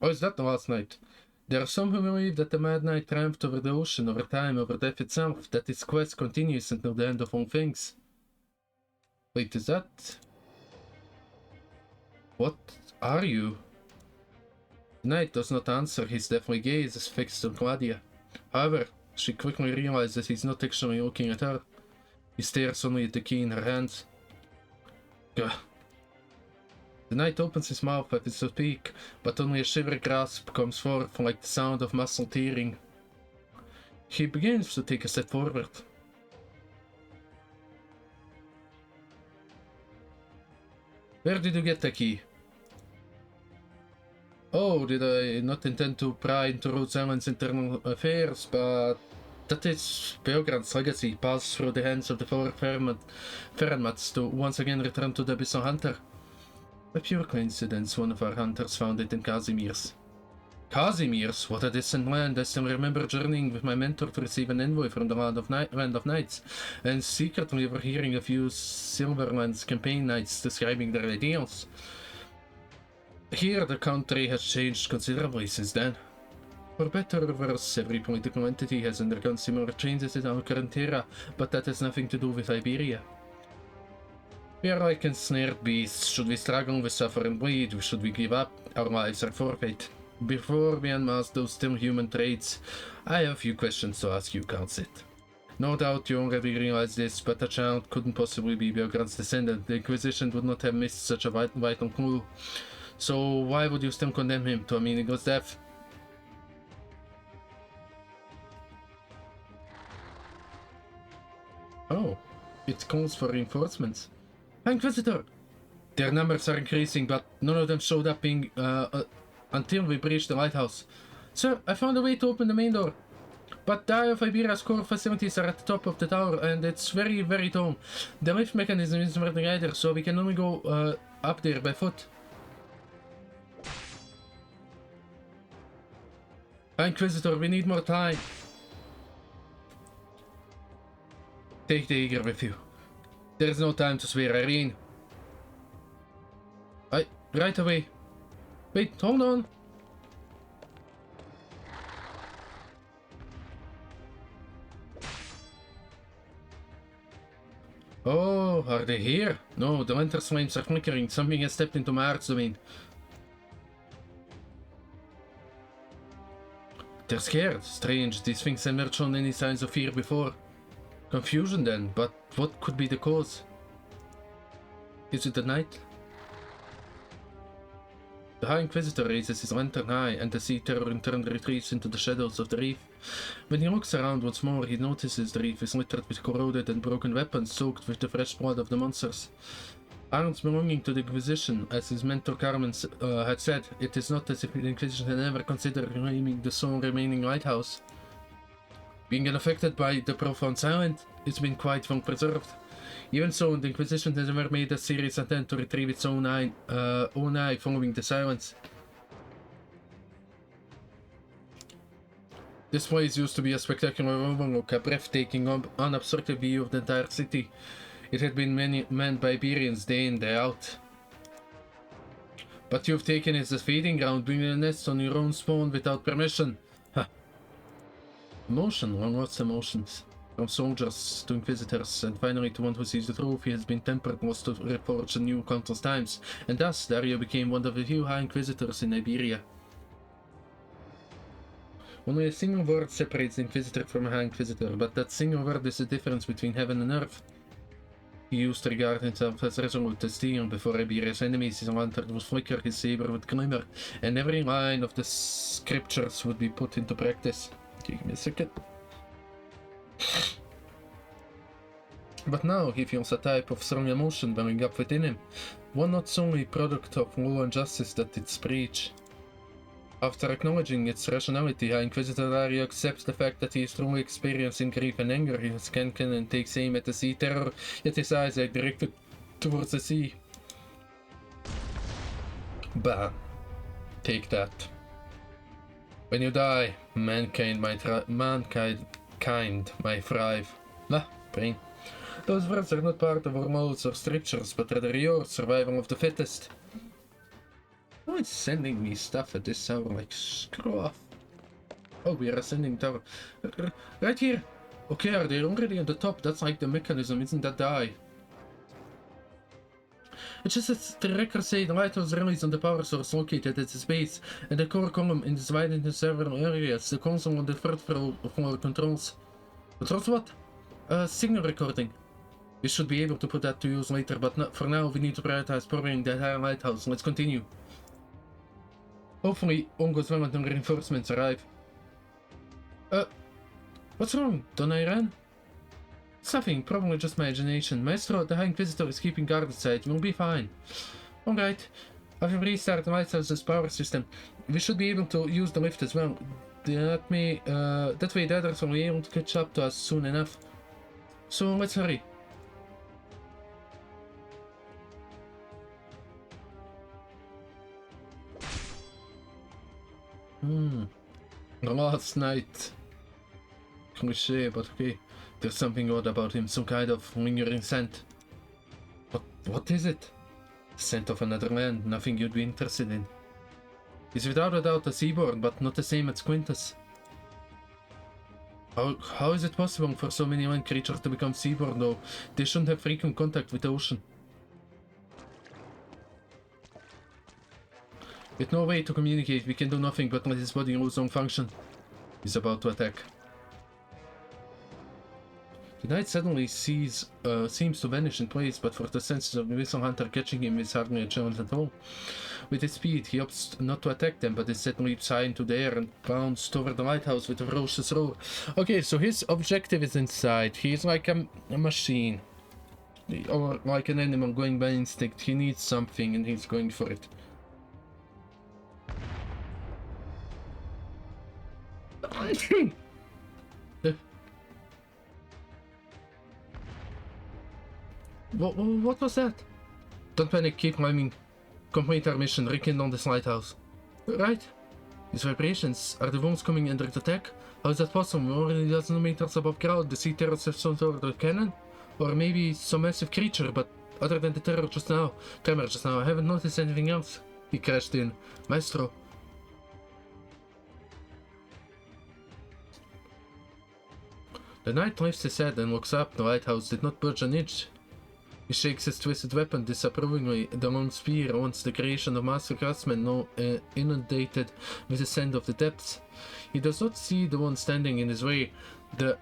is that the last night? There are some who believe that the Mad Knight triumphed over the ocean, over time, over death itself, that his quest continues until the end of all things. Wait, is that... What are you? The knight does not answer, his deathly gaze is fixed on Claudia. However, she quickly realizes he's not actually looking at her. He stares only at the key in her hands. Gah. The knight opens his mouth as if to speak, but only a shivering grasp comes forth like the sound of muscle tearing. He begins to take a step forward. Where did you get the key? Oh, did I not intend to pry into Rhode Island's internal affairs, but that is Beogrand's legacy passed through the hands of the four Ferenmats to once again return to the Abyssal Hunter. A pure coincidence, one of our hunters found it in Casimir's. Casimir's? What a distant land! I still remember journeying with my mentor to receive an envoy from the Land of Knights, and secretly overhearing a few Silverland's campaign knights describing their ideals. Here the country has changed considerably since then. For better or worse, every political entity has undergone similar changes in our current era, but that has nothing to do with Iberia. We are like ensnared beasts. Should we struggle, we suffer and bleed. Should we give up, our lives are forfeit. Before we unmask those still human traits, I have a few questions to ask you, Council. No doubt you already realize this, but a child couldn't possibly be Beogrand's descendant. The Inquisition would not have missed such a vital clue. So why would you still condemn him to a meaningless death? Oh, it calls for reinforcements. Inquisitor! Their numbers are increasing, but none of them showed up until we breached the lighthouse. Sir, I found a way to open the main door. But the Eye of Iberia's core facilities are at the top of the tower, and it's very, very tall. The lift mechanism isn't working either, so we can only go up there by foot. Inquisitor, we need more time. Take the eager with you. There is no time to spare, Irene. Right away. Wait, hold on. Oh, are they here? No, the winter flames are flickering. Something has stepped into my heart's domain. They're scared. Strange, these things have never shown any signs of fear before. Confusion then, but what could be the cause? Is it the night? The High Inquisitor raises his lantern high, and the sea terror in turn retreats into the shadows of the reef. When he looks around once more, he notices the reef is littered with corroded and broken weapons soaked with the fresh blood of the monsters. Arms belonging to the Inquisition, as his mentor Carmen had said, it is not as if the Inquisition had ever considered reclaiming the sole remaining lighthouse. Being unaffected by the profound silence, it's been quite well preserved. Even so, the Inquisition has never made a serious attempt to retrieve its own eye following the silence. This place used to be a spectacular overlook, a breathtaking, unobstructed view of the entire city. It had been manned by Iberians day in, day out. But you've taken it as a feeding ground, building a nest on your own spawn without permission. Huh. Emotion, long lost emotions. From soldiers to inquisitors, and finally to one who sees the truth, he has been tempered most to reforge anew countless times, and thus Dario became one of the few High Inquisitors in Iberia. Only a single word separates the Inquisitor from a High Inquisitor, but that single word is the difference between heaven and earth. He used to regard himself as resolute as steel. Before Iberia's enemies, his lantern would flicker, his saber would glimmer, and every line of the scriptures would be put into practice. Okay, give me a second. But now he feels a type of strong emotion welling up within him, one not solely product of law and justice that it's breach. After acknowledging its rationality, High Inquisitor Dario accepts the fact that he is truly experiencing grief and anger. He cannon and takes aim at the sea terror, yet his eyes are directed towards the sea. Bam. Take that. When you die, mankind might thrive. Nah, brain. Those words are not part of our modes or strictures, but rather your survival of the fittest. Who is sending me stuff at this hour? Like, screw off. Oh, we are ascending tower. Right here. Okay, are they already on the top? That's like the mechanism, isn't that the eye? It's just that the records say the lighthouse relies on the power source located at its base, and the core column is divided into several areas. The console on the third floor controls. Controls what? Signal recording. We should be able to put that to use later, but not, for now we need to prioritize powering the entire lighthouse. Let's continue. Hopefully, all goes well until reinforcements arrive. What's wrong? Don't I run? It's nothing, probably just my imagination. Maestro, the High Inquisitor is keeping guard outside. We'll be fine. Alright. I've restarted the lighthouse's power system. We should be able to use the lift as well. That way the others will be able to catch up to us soon enough. So let's hurry. Last night. Cliché, but okay. There's something odd about him, some kind of lingering scent. What is it? The scent of another land, nothing you'd be interested in. He's without a doubt a seaborn, but not the same as Quintus. How is it possible for so many land creatures to become seaborn though? They shouldn't have frequent contact with the ocean. With no way to communicate, we can do nothing but let his body lose some function. He's about to attack. The knight suddenly seems to vanish in place, but for the senses of the missile hunter, catching him is hardly a challenge at all. With his speed, he opts not to attack them, but instead leaps high into the air and bounds toward the lighthouse with a ferocious roar. Okay, so his objective is inside. He's like a machine. Or like an animal going by instinct. He needs something and he's going for it. What was that? Don't panic, keep climbing. Complete our mission, rekindle this lighthouse. Right? These vibrations, are the wounds coming under attack? How is that possible? We're already dozens of meters above ground. The sea terrors have some sort of cannon? Or maybe some massive creature, but other than the tremor just now, I haven't noticed anything else. He crashed in. Maestro. The knight lifts his head and looks up. The lighthouse did not budge an inch. He shakes his twisted weapon disapprovingly. The long spear, once the creation of master craftsmen, now inundated with the scent of the depths. He does not see the one standing in his way. The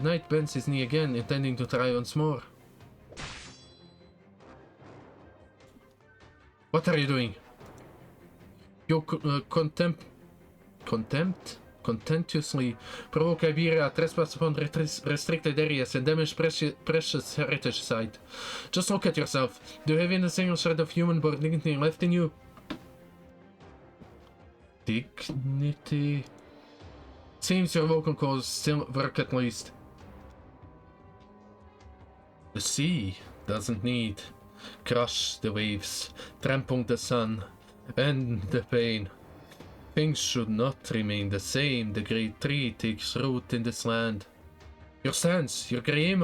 knight bends his knee again, intending to try once more. What are you doing? You contemptuously provoke Iberia, trespass upon restricted areas, and damage precious heritage site. Just look at yourself. Do you have even a single shred of human-born dignity left in you? Dignity? Seems your vocal cords still work at least. The sea doesn't need. Crush the waves, trample the sun, end the pain. Things should not remain the same. The great tree takes root in this land. Your stance, your grey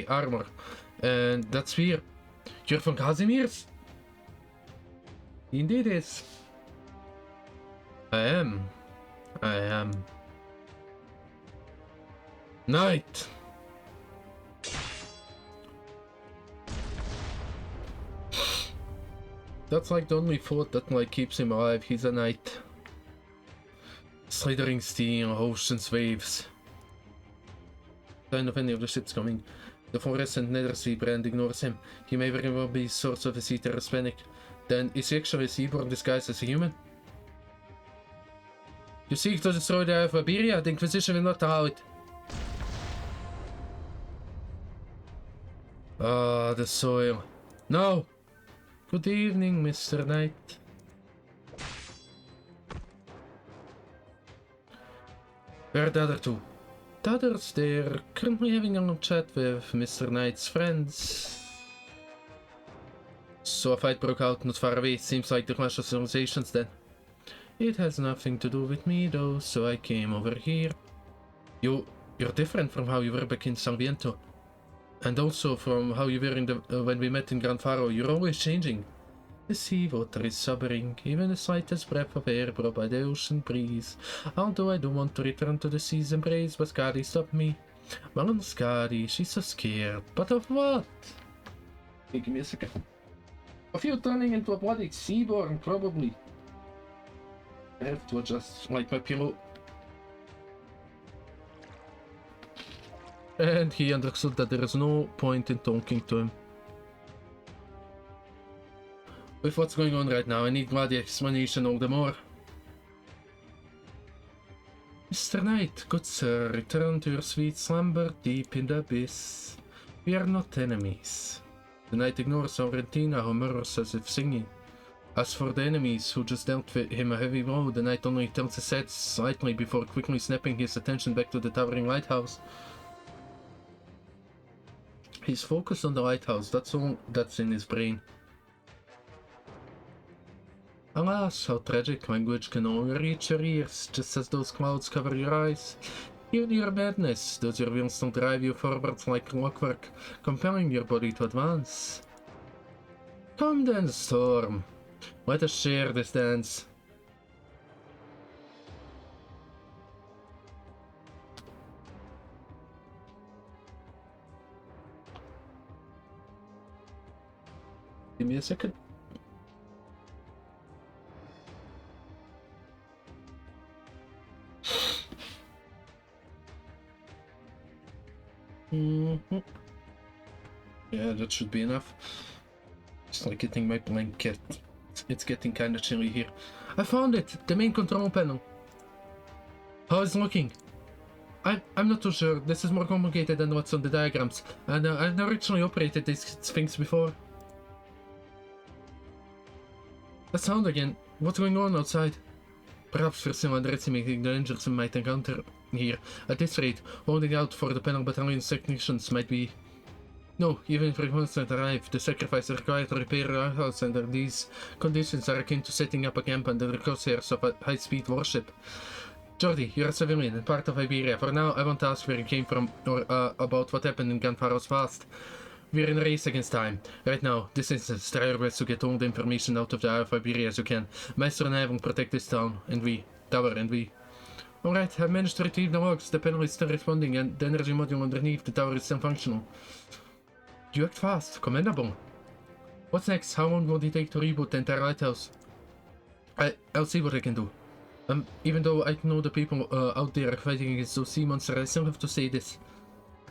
armor, and that spear. You're from Casimir's? Indeed is. I am. Knight. That's like the only thought that like keeps him alive. He's a knight. Slithering steel, ocean's waves. Sign of any of the ships coming. The fluorescent Nether brand ignores him. He may very well be source of a sea terror's panic. Then is he actually a seaborn disguised as a human? You seek to destroy the Eye of Iberia? The Inquisition will not allow it. Ah, the soil. No! Good evening, Mr. Knight. Where are the other two? The others, they're currently having a long chat with Mr. Knight's friends. So a fight broke out not far away. Seems like the clash of civilizations then. It has nothing to do with me though, so I came over here. You're different from how you were back in San Viento. And also from how you were in when we met in Gran Faro. You're always changing. The seawater is sobbing, even the slightest breath of air brought by the ocean breeze. Although I don't want to return to the sea's embrace, but Skadi stopped me. Well, Skadi, she's so scared. But of what? Hey, give me a second. Of you turning into a bloody seaborn, probably. I have to adjust, like, my pillow. And he understood that there is no point in talking to him. With what's going on right now, I need bloody explanation all the more. Mr. Knight, good sir, return to your sweet slumber deep in the abyss. We are not enemies. The knight ignores our Rentina, who murmurs as if singing. As for the enemies who just dealt him a heavy blow, the knight only turns his head slightly before quickly snapping his attention back to the towering lighthouse. He's focused on the lighthouse, that's all that's in his brain. Alas, how tragic, language can only reach your ears, just as those clouds cover your eyes. Even your madness, those your wheels don't drive you forwards like clockwork, compelling your body to advance. Come then, Storm. Let us share this dance. Give me a second. Yeah, that should be enough. Just like getting my blanket. It's getting kinda chilly here. I found it! The main control panel. How is it looking? I'm not too sure. This is more complicated than what's on the diagrams. And I've never actually operated these things before. That sound again. What's going on outside? Perhaps we're still underestimating the dangers we might encounter here. At this rate, holding out for the panel battalion's technicians might be... No, even if reinforcements arrive, the sacrifice required to repair our house under these conditions are akin to setting up a camp under the crosshairs of a high-speed warship. Jordi, you're a civilian and part of Iberia. For now, I want to ask where you came from or about what happened in Ganfaro's past. We're in a race against time. Right now, this instance, try your best to get all the information out of the Eye of Iberia as you can. Meister and I will protect this town, tower, and we. Alright, I've managed to retrieve the logs. The panel is still responding and the energy module underneath the tower is still functional. You act fast. Commendable. What's next? How long will it take to reboot the entire lighthouse? I'll see what I can do. Even though I know the people out there are fighting against those sea monsters, I still have to say this.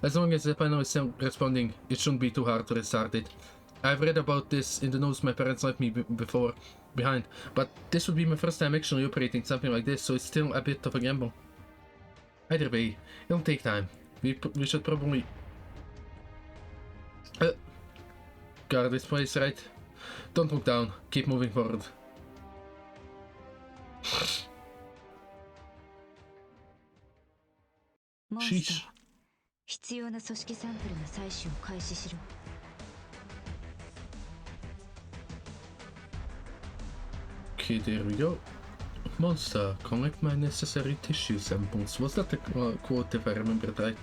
As long as the panel is still responding, it shouldn't be too hard to restart it. I've read about this in the notes my parents left me behind, but this would be my first time actually operating something like this, so it's still a bit of a gamble. Either way, it'll take time. We should probably... guard this place, right? Don't look down. Keep moving forward. Sheesh. 必要な組織サンプルの採取を開始しろ。Okay, there we go. Monster, collect my necessary tissue samples. Was that the quote if I remember right?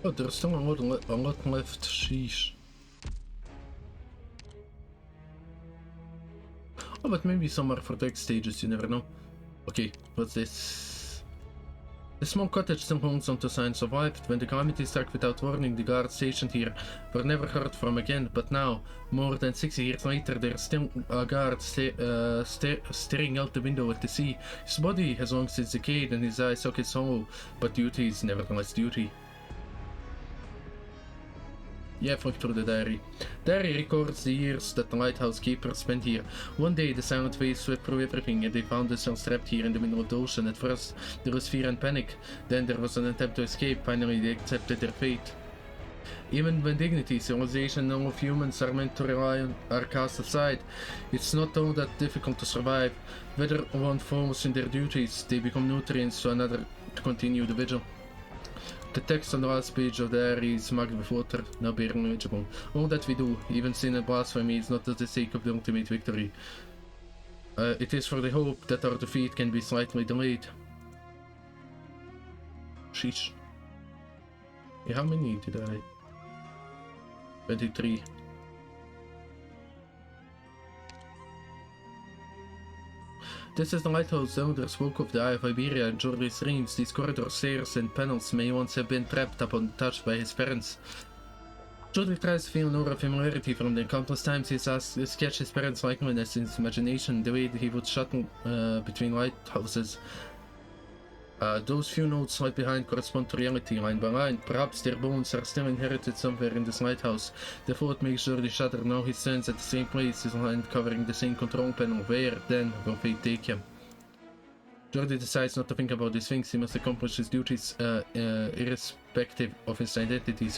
Oh, there's still a lot left. Sheesh. Oh, but maybe some are for the next stages, you never know. Okay, what's this? The small cottage still holds on to signs survived. When the calamity struck without warning, the guards stationed here were never heard from again. But now, more than 60 years later, there's still a guard staring out the window at the sea. His body has long since decayed and his eye sockets hollow, but duty is nevertheless duty. Yeah, flip through the diary. Diary records the years that the lighthouse keeper spent here. One day, the silent waves swept through everything and they found themselves trapped here in the middle of the ocean. At first, there was fear and panic. Then there was an attempt to escape. Finally, they accepted their fate. Even when dignity, civilization, and all of humans are meant to rely on are cast aside, it's not all that difficult to survive. Whether one falls in their duties, they become nutrients to another to continue the vigil. The text on the last page of the diary is marked with water, now barely legible. All that we do, even sin and blasphemy, is not for the sake of the ultimate victory. It is for the hope that our defeat can be slightly delayed. Sheesh. How many did I? 23. This is the lighthouse. The elder spoke of the Eye of Iberia and Jordi's dreams. These corridors, stairs, and panels may once have been trapped upon touched by his parents. Jordi tries to feel an aura of familiarity from them. Countless times he has sketched his parents' likeness in his imagination, the way that he would shuttle between lighthouses. Those few notes left behind correspond to reality line by line. Perhaps their bones are still inherited somewhere in this lighthouse. The thought makes Jordi shudder. Now he stands at the same place, his hand covering the same control panel. Where, then, will fate take him? Jordi decides not to think about these things. He must accomplish his duties irrespective of his identity,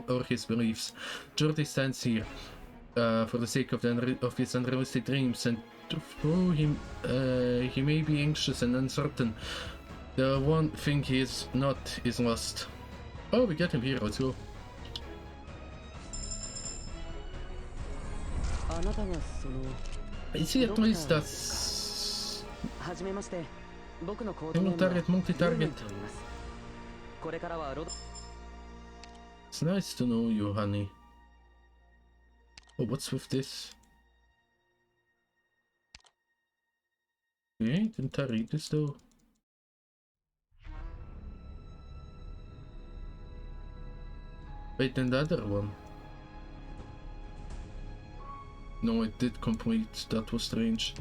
or his beliefs. Jordi stands here for the sake of his unrealistic dreams, and though he may be anxious and uncertain, the one thing he is not is lost. Oh, we get him here, let's go. Is he at least that's... multi-target. It's nice to know you, honey. Oh, what's with this? Okay, didn't I read this though? Wait, then the other one. No, it did complete. That was strange.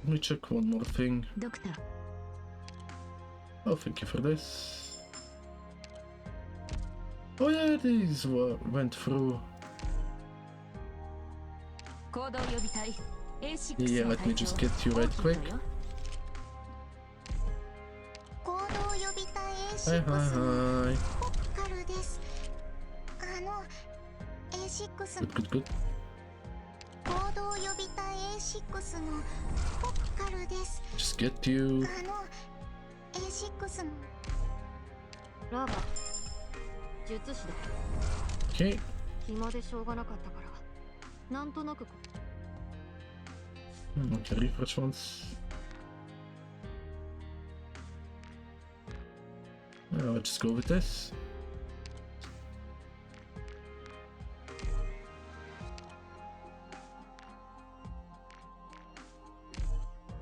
Let me check one more thing. Doctor. Oh, thank you for this. Oh yeah, these went through. Yeah, let me just get you right quick. Hi, hi, hi. Good, good, good. Just get you. Okay. Okay, refresh once. Let's just go with this.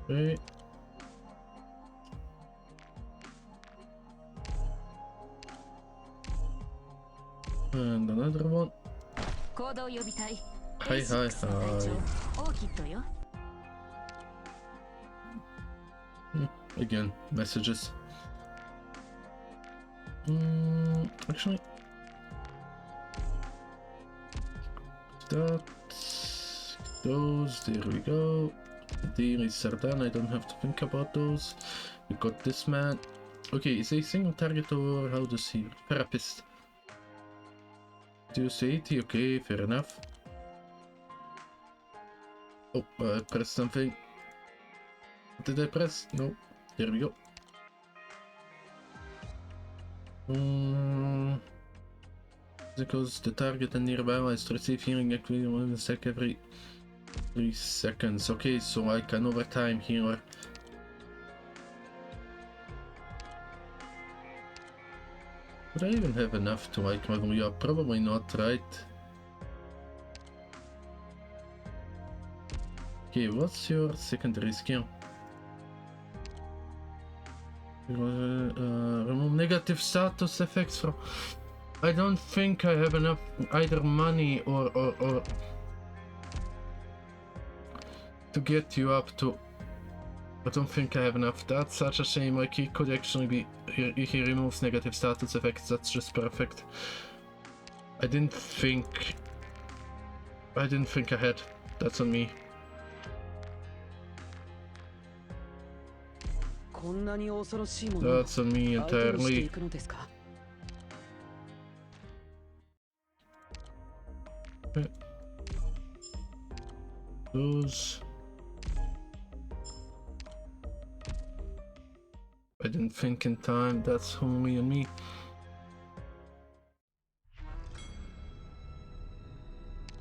Okay. And another one. Hi, hi, hi. Again, messages. Actually, those, there we go. The deal is done, I don't have to think about those. We got this man. Okay, is he a single target or how does he? Therapist. 280, okay, fair enough. Oh, I pressed something. Did I press? No. There we go. Because the target and nearby allies to receive healing activity 1 sec every 3 seconds. Okay, so I can overtime healer. Would I even have enough to like level you up? Probably not, right? Okay, what's your secondary skill? Remove negative status effects from... I don't think I have enough either money or to get you up to... I don't think I have enough. That's such a shame. Like, he could actually be... He removes negative status effects. That's just perfect. I didn't think I had. That's on me. That's on me entirely. Those. I didn't think in time, that's only on me.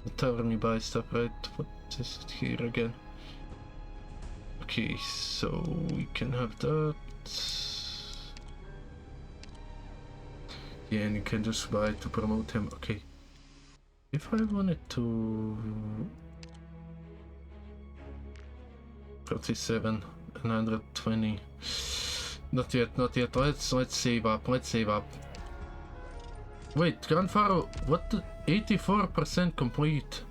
The tavern you buy stuff, right? What is it here again? Okay, so we can have that. Yeah, and you can just buy to promote him. Okay. If I wanted to 37 and 120. Not yet, not yet. Let's save up. Let's save up. Wait, Grandfather, what the 84% complete?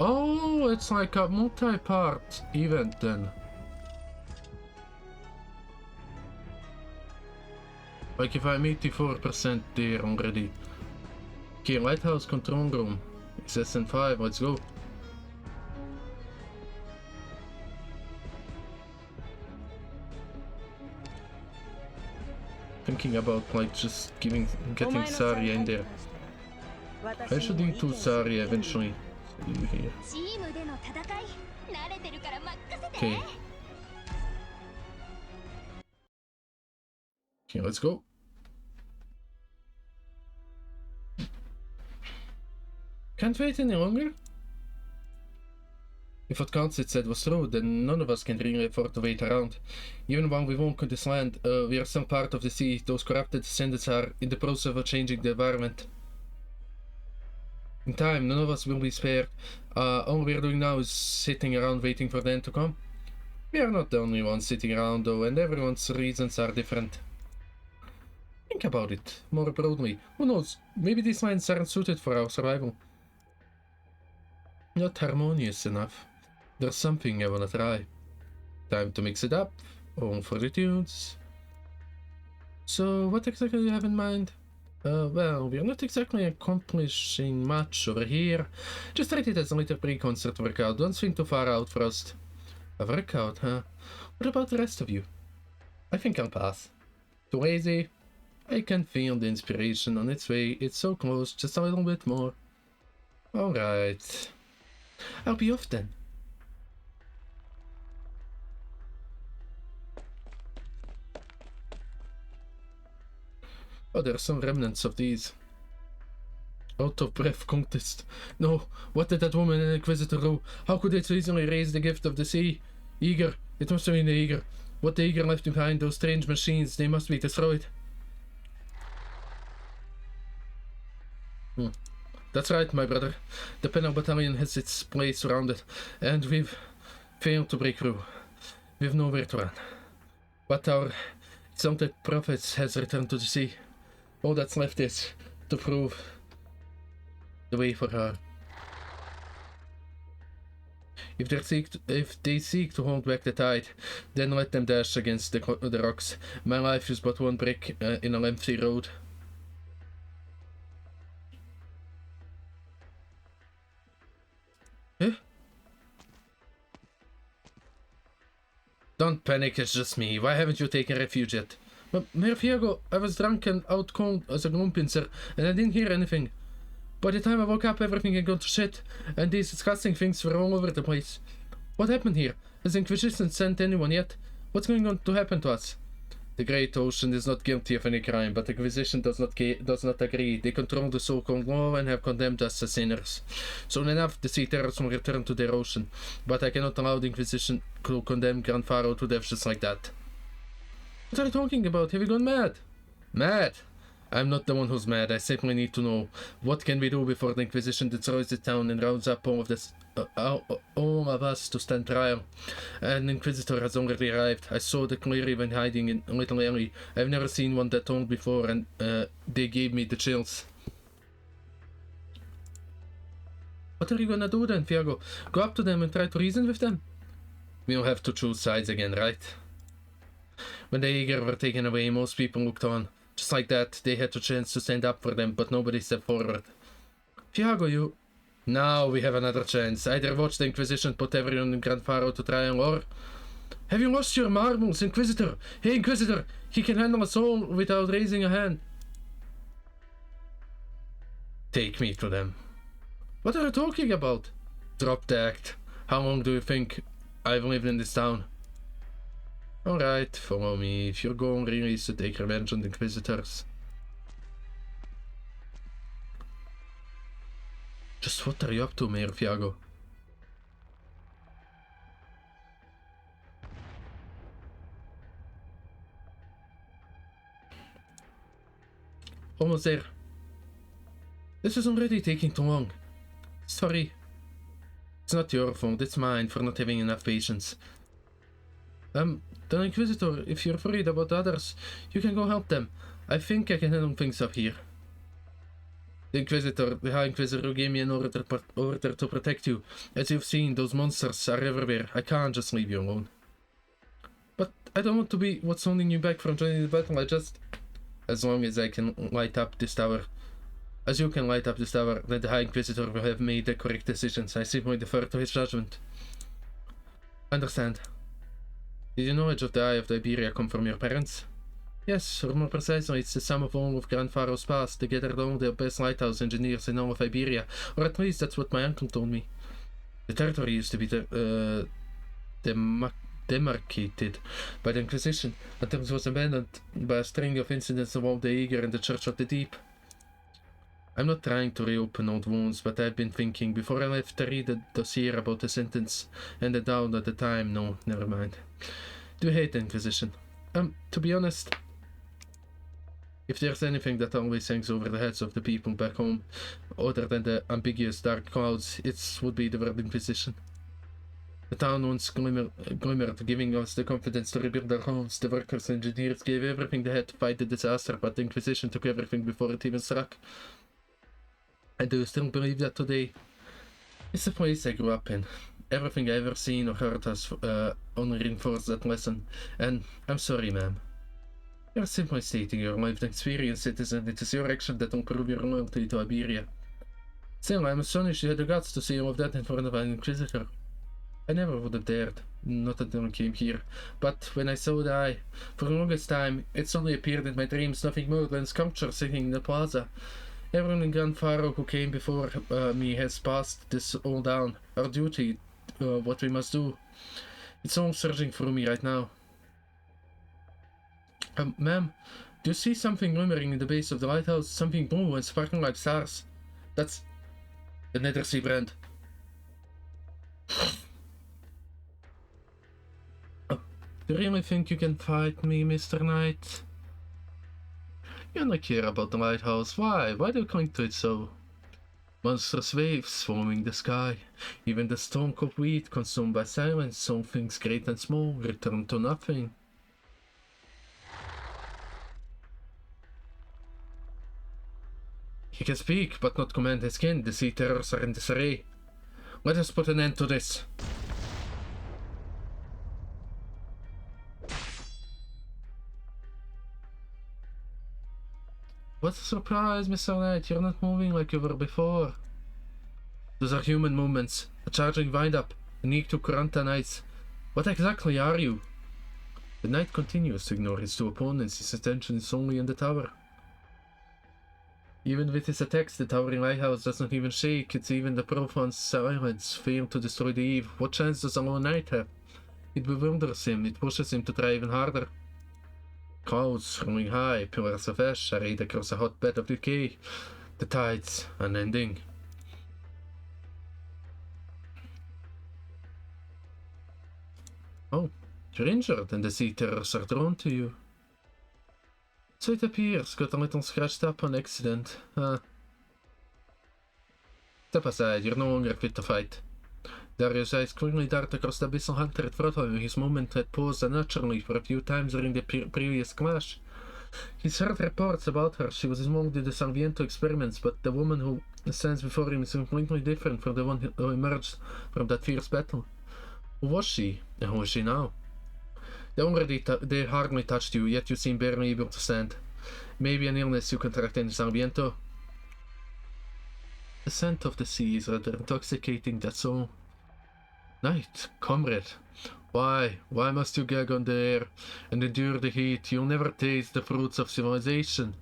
Oh, it's like a multi-part event then. Like if I'm 84% there already. Okay, Lighthouse Control Room. It's SN5, let's go. Thinking about like just getting Saria in there. I should need to Saria eventually. Here. Okay. Okay, let's go. Can't wait any longer. If what Constance said was true, then none of us can really afford to wait around. Even when we won't on this land, we are still part of the sea. Those corrupted descendants are in the process of changing the environment. In time, none of us will be spared. All we're doing now is sitting around waiting for them to come. We are not the only ones sitting around though, and everyone's reasons are different. Think about it more broadly. Who knows, maybe these lands aren't suited for our survival. Not harmonious enough. There's something I wanna try. Time to mix it up. On for the tunes. So, what exactly do you have in mind? Well, we're not exactly accomplishing much over here. Just treat it as a little pre-concert workout. Don't swing too far out first. A workout, huh? What about the rest of you? I think I'll pass. Too lazy? I can feel the inspiration on its way. It's so close, just a little bit more. Alright. I'll be off then. Oh, there are some remnants of these. Out of breath contest. No, what did that woman and Inquisitor do? How could they so easily raise the gift of the sea? Eager. It must have been the Eager. What the Eager left behind, those strange machines, they must be destroyed. That's right, my brother. The Penal Battalion has its place surrounded, and we've failed to break through. We've nowhere to run. But our exalted prophet has returned to the sea. All that's left is to prove the way for her. If they seek to hold back the tide, then let them dash against the rocks. My life is but one brick in a lengthy road. Eh? Don't panic, it's just me. Why haven't you taken refuge yet? But, Mayor Viego, I was drunk and out cold as a grumpinser, and I didn't hear anything. By the time I woke up, everything had gone to shit, and these disgusting things were all over the place. What happened here? Has the Inquisition sent anyone yet? What's going on to happen to us? The Great Ocean is not guilty of any crime, but the Inquisition does not agree. They control the so-called law and have condemned us as sinners. Soon enough, the sea terrors will return to their ocean, but I cannot allow the Inquisition to condemn Grandfather to death just like that. What are you talking about? Have you gone mad? Mad? I'm not the one who's mad. I simply need to know, what can we do before the Inquisition destroys the town and rounds up all of us to stand trial? An Inquisitor has already arrived. I saw the clearly when hiding in a little alley. I've never seen one that old before, and they gave me the chills. What are you gonna do then, Viego? Go up to them and try to reason with them? We'll have to choose sides again, right? When the Eager were taken away, most people looked on. Just like that, they had the chance to stand up for them, but nobody stepped forward. Viego, you... Now we have another chance. Either watch the Inquisition put everyone in Grandfather to trial, or Have you lost your marbles, Inquisitor? Hey, Inquisitor! He can handle a soul without raising a hand. Take me to them. What are you talking about? Drop the act. How long do you think I've lived in this town? Alright, follow me. If your goal really is to take revenge on the Inquisitors. Just what are you up to, Mayor Fiago? Almost there. This is already taking too long. Sorry. It's not your fault, it's mine for not having enough patience. The Inquisitor, if you're worried about others, you can go help them. I think I can handle things up here. The Inquisitor, the High Inquisitor, gave me an order to protect you. As you've seen, those monsters are everywhere. I can't just leave you alone. But I don't want to be what's holding you back from joining the battle. I just... As long as I can light up this tower. As you can light up this tower, then the High Inquisitor will have made the correct decisions. I simply defer to his judgment. Understand. Did your knowledge of the Eye of Iberia come from your parents? Yes, or more precisely, it's the sum of all of Grand Pharaoh's past. They gathered all the best lighthouse engineers in all of Iberia, or at least that's what my uncle told me. The territory used to be demarcated by the Inquisition until it was abandoned by a string of incidents involving the Eager and the Church of the Deep. I'm not trying to reopen old wounds, but I've been thinking before I left to read the dossier about the sentence and the down at the time. No, never mind. Do you hate the Inquisition? To be honest, if there's anything that always hangs over the heads of the people back home, other than the ambiguous dark clouds, it would be the word Inquisition. The town once glimmered, giving us the confidence to rebuild our homes. The workers and engineers gave everything they had to fight the disaster, but the Inquisition took everything before it even struck. And do you still believe that today? It's the place I grew up in. Everything I ever seen or heard has only reinforced that lesson. And I'm sorry, ma'am. You're simply stating your lived experience, citizen. It is your action that will prove your loyalty to Iberia. Still, I'm astonished you had the guts to say all of that in front of an Inquisitor. I never would have dared, not until I came here. But when I saw the eye, for the longest time, it suddenly appeared in my dreams nothing more than sculpture sitting in the plaza. Everyone in Grand Pharaoh who came before me has passed this all down. Our duty, what we must do. It's all surging through me right now. Ma'am, do you see something glimmering in the base of the lighthouse? Something blue and sparkling like stars. That's the Nether brand. Do you really think you can fight me, Mr. Knight? You don't care about the lighthouse. Why? Why do you cling to it so? Monstrous waves swarming the sky. Even the stalk of wheat consumed by silence, all things great and small, return to nothing. He can speak, but not command his kin. The sea terrors are in disarray. Let us put an end to this. What a surprise, Mr. Knight. You're not moving like you were before. Those are human movements. A charging wind-up. A need to Kuranta Knights. What exactly are you? The knight continues to ignore his two opponents. His attention is only in the tower. Even with his attacks, the towering lighthouse does not even shake. It's even the profound silence failed to destroy the eve. What chance does a lone knight have? It bewilders him. It pushes him to try even harder. Clouds rolling high, pillars of ash arrayed across a hotbed of decay. The tides unending. Oh, you're injured and the sea terrors are drawn to you. So it appears, got a little scratched up on accident. Step aside, you're no longer fit to fight. Darius' eyes quickly dart across the abyssal hunter at Frotho. His movement had paused unnaturally for a few times during the previous clash. He's heard reports about her. She was involved in the Sarmiento experiments, but the woman who stands before him is completely different from the one who emerged from that fierce battle. Who was she, and who is she now? They hardly touched you, yet you seem barely able to stand. Maybe an illness you contracted in Sarmiento? The scent of the sea is rather intoxicating, that's all. Knight, comrade, Why? Why must you gag on the air and endure the heat? You'll never taste the fruits of civilization.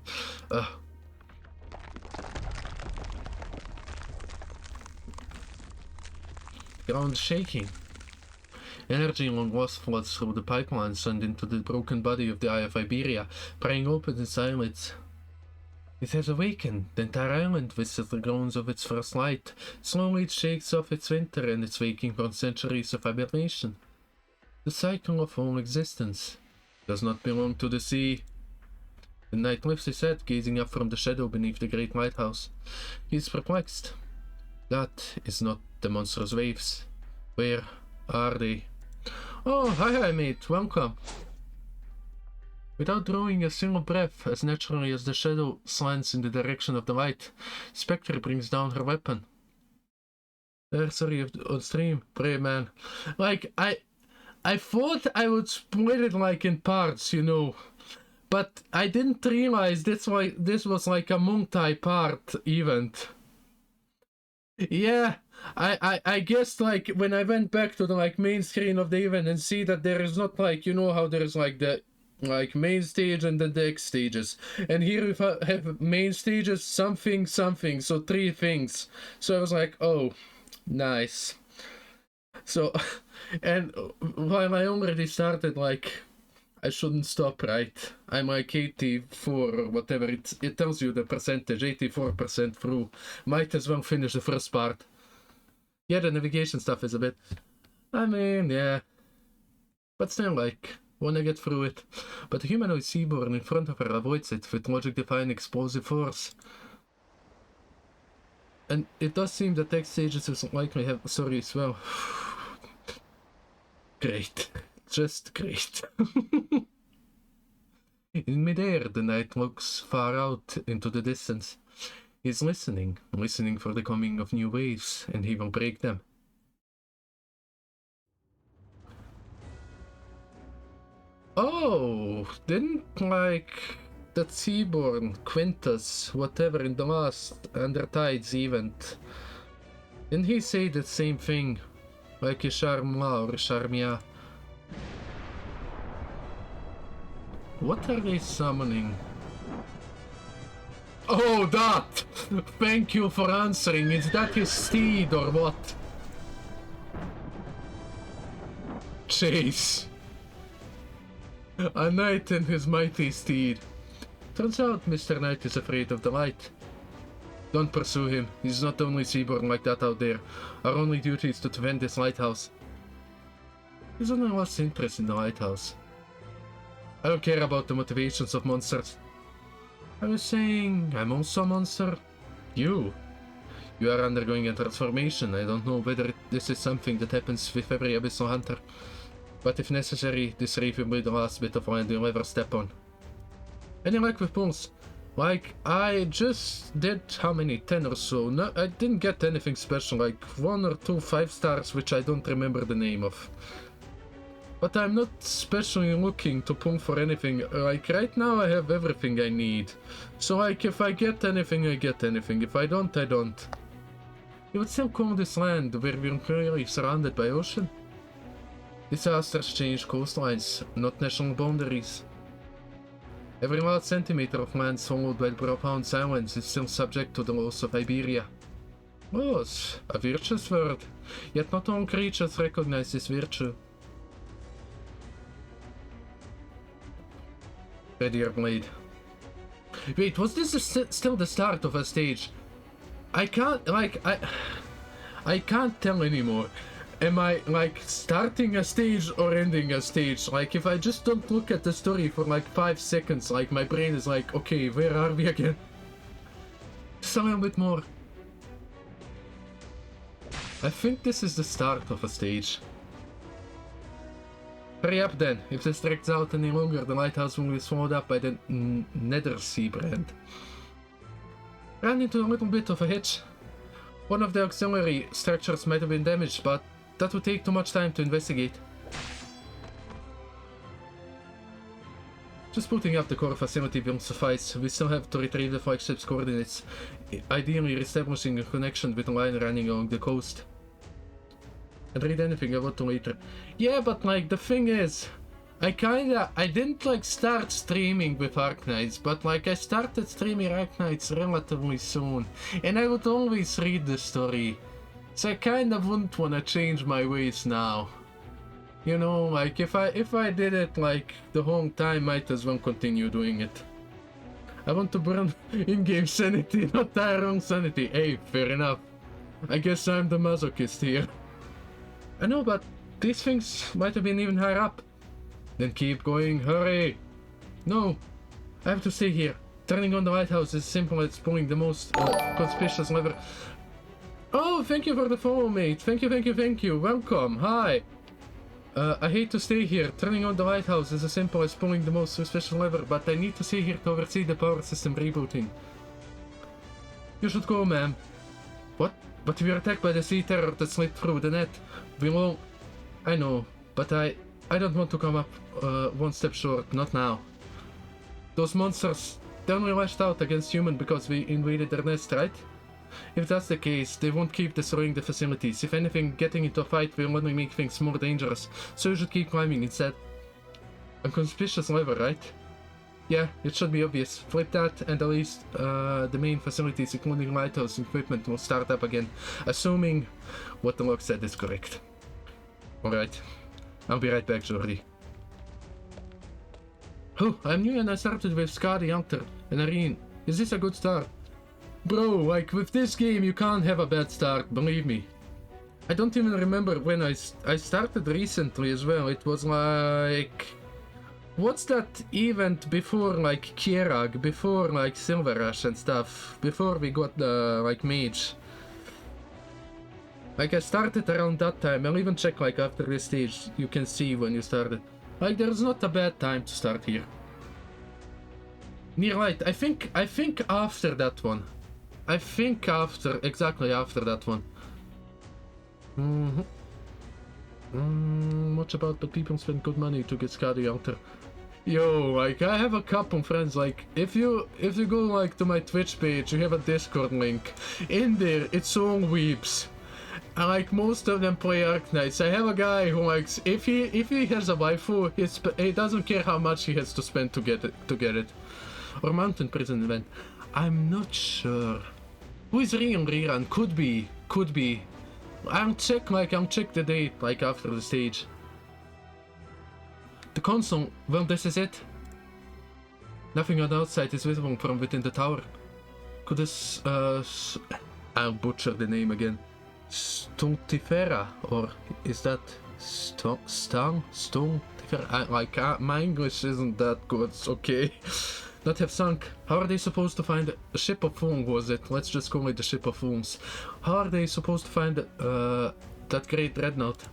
Ground shaking. Energy long lost floods through the pipelines and into the broken body of the Eye of Iberia, prying open its eyelids. It has awakened. The entire island visits the groans of its first light. Slowly it shakes off its winter and it's waking from centuries of hibernation. The cycle of all existence does not belong to the sea. The knight lifts his head, gazing up from the shadow beneath the great lighthouse. He is perplexed. That is not the monstrous waves. Where are they? Oh, hi mate, welcome. Without drawing a single breath, as naturally as the shadow slants in the direction of the light, Spectre brings down her weapon. Sorry, on stream, brave man. Like, I thought I would split it like in parts, you know. But I didn't realize this was like a multi-part event. Yeah, I guess like when I went back to the like main screen of the event and see that there is not like, you know how there is like the main stage and then the X stages, and here we have main stages, something, so 3 things. So I was like, oh, nice. So, and while I already started, like, I shouldn't stop, right? I'm like 84 or whatever, it tells you the percentage, 84% through. Might as well finish the first part. Yeah, the navigation stuff is a bit, I mean, yeah, but still, like, wanna get through it. But the humanoid seaborn in front of her avoids it with logic-defying explosive force. And it does seem that tech stages will likely have sorry as well. Great. Just great. In midair, the knight looks far out into the distance. He's listening for the coming of new waves, and he will break them. Oh, didn't like that Seaborn, Quintus, whatever, in the last Under Tides event, didn't he say the same thing? Like Charmla or Charmia? What are they summoning? Oh, that! Thank you for answering. Is that his steed or what? Chase. A knight and his mighty steed. Turns out Mr. Knight is afraid of the light. Don't pursue him. He's not only seaborn like that out there. Our only duty is to defend this lighthouse. He's only lost interest in the lighthouse. I don't care about the motivations of monsters. I was saying, I'm also a monster. You are undergoing a transformation. I don't know whether this is something that happens with every abyssal hunter. But if necessary, this reef will be the last bit of land you'll ever step on. Any luck with pulls? Like, I just did how many? 10 or so. No, I didn't get anything special, like 1 or 2 5 stars, which I don't remember the name of. But I'm not specially looking to pull for anything. Like, right now I have everything I need. So, like, if I get anything, I get anything. If I don't, I don't. You would still call this land where we're clearly surrounded by ocean? Disasters change coastlines, not national boundaries. Every large centimeter of land swallowed by the profound silence is still subject to the laws of Iberia. Laws, a virtuous word, yet not all creatures recognize this virtue. Ready your blade. Wait, was this still the start of a stage? I can't, like, I can't tell anymore. Am I, like, starting a stage or ending a stage? Like, if I just don't look at the story for, like, 5 seconds, like, my brain is like, okay, where are we again? Just a little bit more. I think this is the start of a stage. Hurry up then. If this drags out any longer, the lighthouse will be swallowed up by the Nether Sea brand. Ran into a little bit of a hitch. One of the auxiliary structures might have been damaged, but that would take too much time to investigate. Just putting up the core facility will suffice. We still have to retrieve the flagship's coordinates, ideally establishing a connection with the line running along the coast. and read anything about them later. Yeah, but like the thing is, I didn't like start streaming with Arknights, but like I started streaming Arknights relatively soon, and I would always read the story. So I kind of wouldn't want to change my ways now. You know, like if I did it like the whole time, might as well continue doing it. I want to burn in-game sanity, not our own sanity. Hey, fair enough. I guess I'm the masochist here. I know, but these things might have been even higher up. Then keep going, hurry! No, I have to stay here. Turning on the lighthouse is simple as pulling the most conspicuous lever. Oh, thank you for the follow, mate. Thank you. Welcome. Hi. I hate to stay here. Turning on the lighthouse is as simple as pulling the most suspicious lever, but I need to stay here to oversee the power system rebooting. You should go, ma'am. What? But we were attacked by the sea terror that slid through the net. Below. I know, but I don't want to come up one step short. Not now. Those monsters, they only lashed out against humans because we invaded their nest, right? If that's the case, they won't keep destroying the facilities. If anything, getting into a fight will only make things more dangerous, so you should keep climbing instead. A conspicuous lever, right? Yeah, it should be obvious. Flip that, and at least the main facilities, including lighthouse equipment, will start up again, assuming what the log said is correct. Alright, I'll be right back, Jordi. Oh, I'm new and I started with Skadi Hunter and Arene. Is this a good start? Bro, like with this game you can't have a bad start, believe me. I don't even remember when I started recently as well. It was like... What's that event before like Kierag, before like Silver Rush and stuff, before we got the like mage? Like I started around that time. I'll even check like after this stage, you can see when you started. Like there's not a bad time to start here. Near light, I think after that one. Exactly after that one. Much about the people spend good money to get Skadi Hunter. Yo, like I have a couple friends, like if you go like to my Twitch page, you have a Discord link. In there, it's all weeps. And like most of them play Arknights. I have a guy who likes if he has a waifu, he doesn't care how much he has to spend to get it. Or Mountain Prison event. I'm not sure. Who is rerun? Could be. I'll check the date like after the stage. The console, well this is it. Nothing on the outside is visible from within the tower. Could this I'll butcher the name again. Stultifera, or is that Stultifera? My English isn't that good, okay. Not have sunk. How are they supposed to find a ship of fools, was it? Let's just call it the ship of fools. How are they supposed to find that great dreadnought?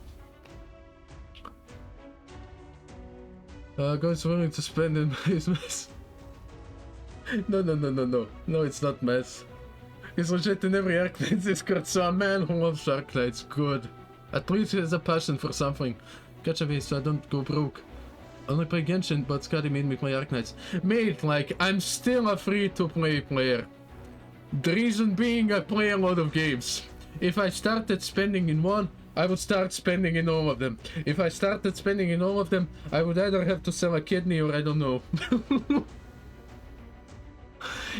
Guy's willing to spend in his mess. No, it's not mess. He's legit in every Arknights Discord, so a man who loves Arknights, good. At least he has a passion for something. Catch a face so I don't go broke. I only play Genshin, but Skadi made me play Arknights. Mate, like, I'm still a free-to-play player. The reason being I play a lot of games. If I started spending in one, I would start spending in all of them. If I started spending in all of them, I would either have to sell a kidney or I don't know.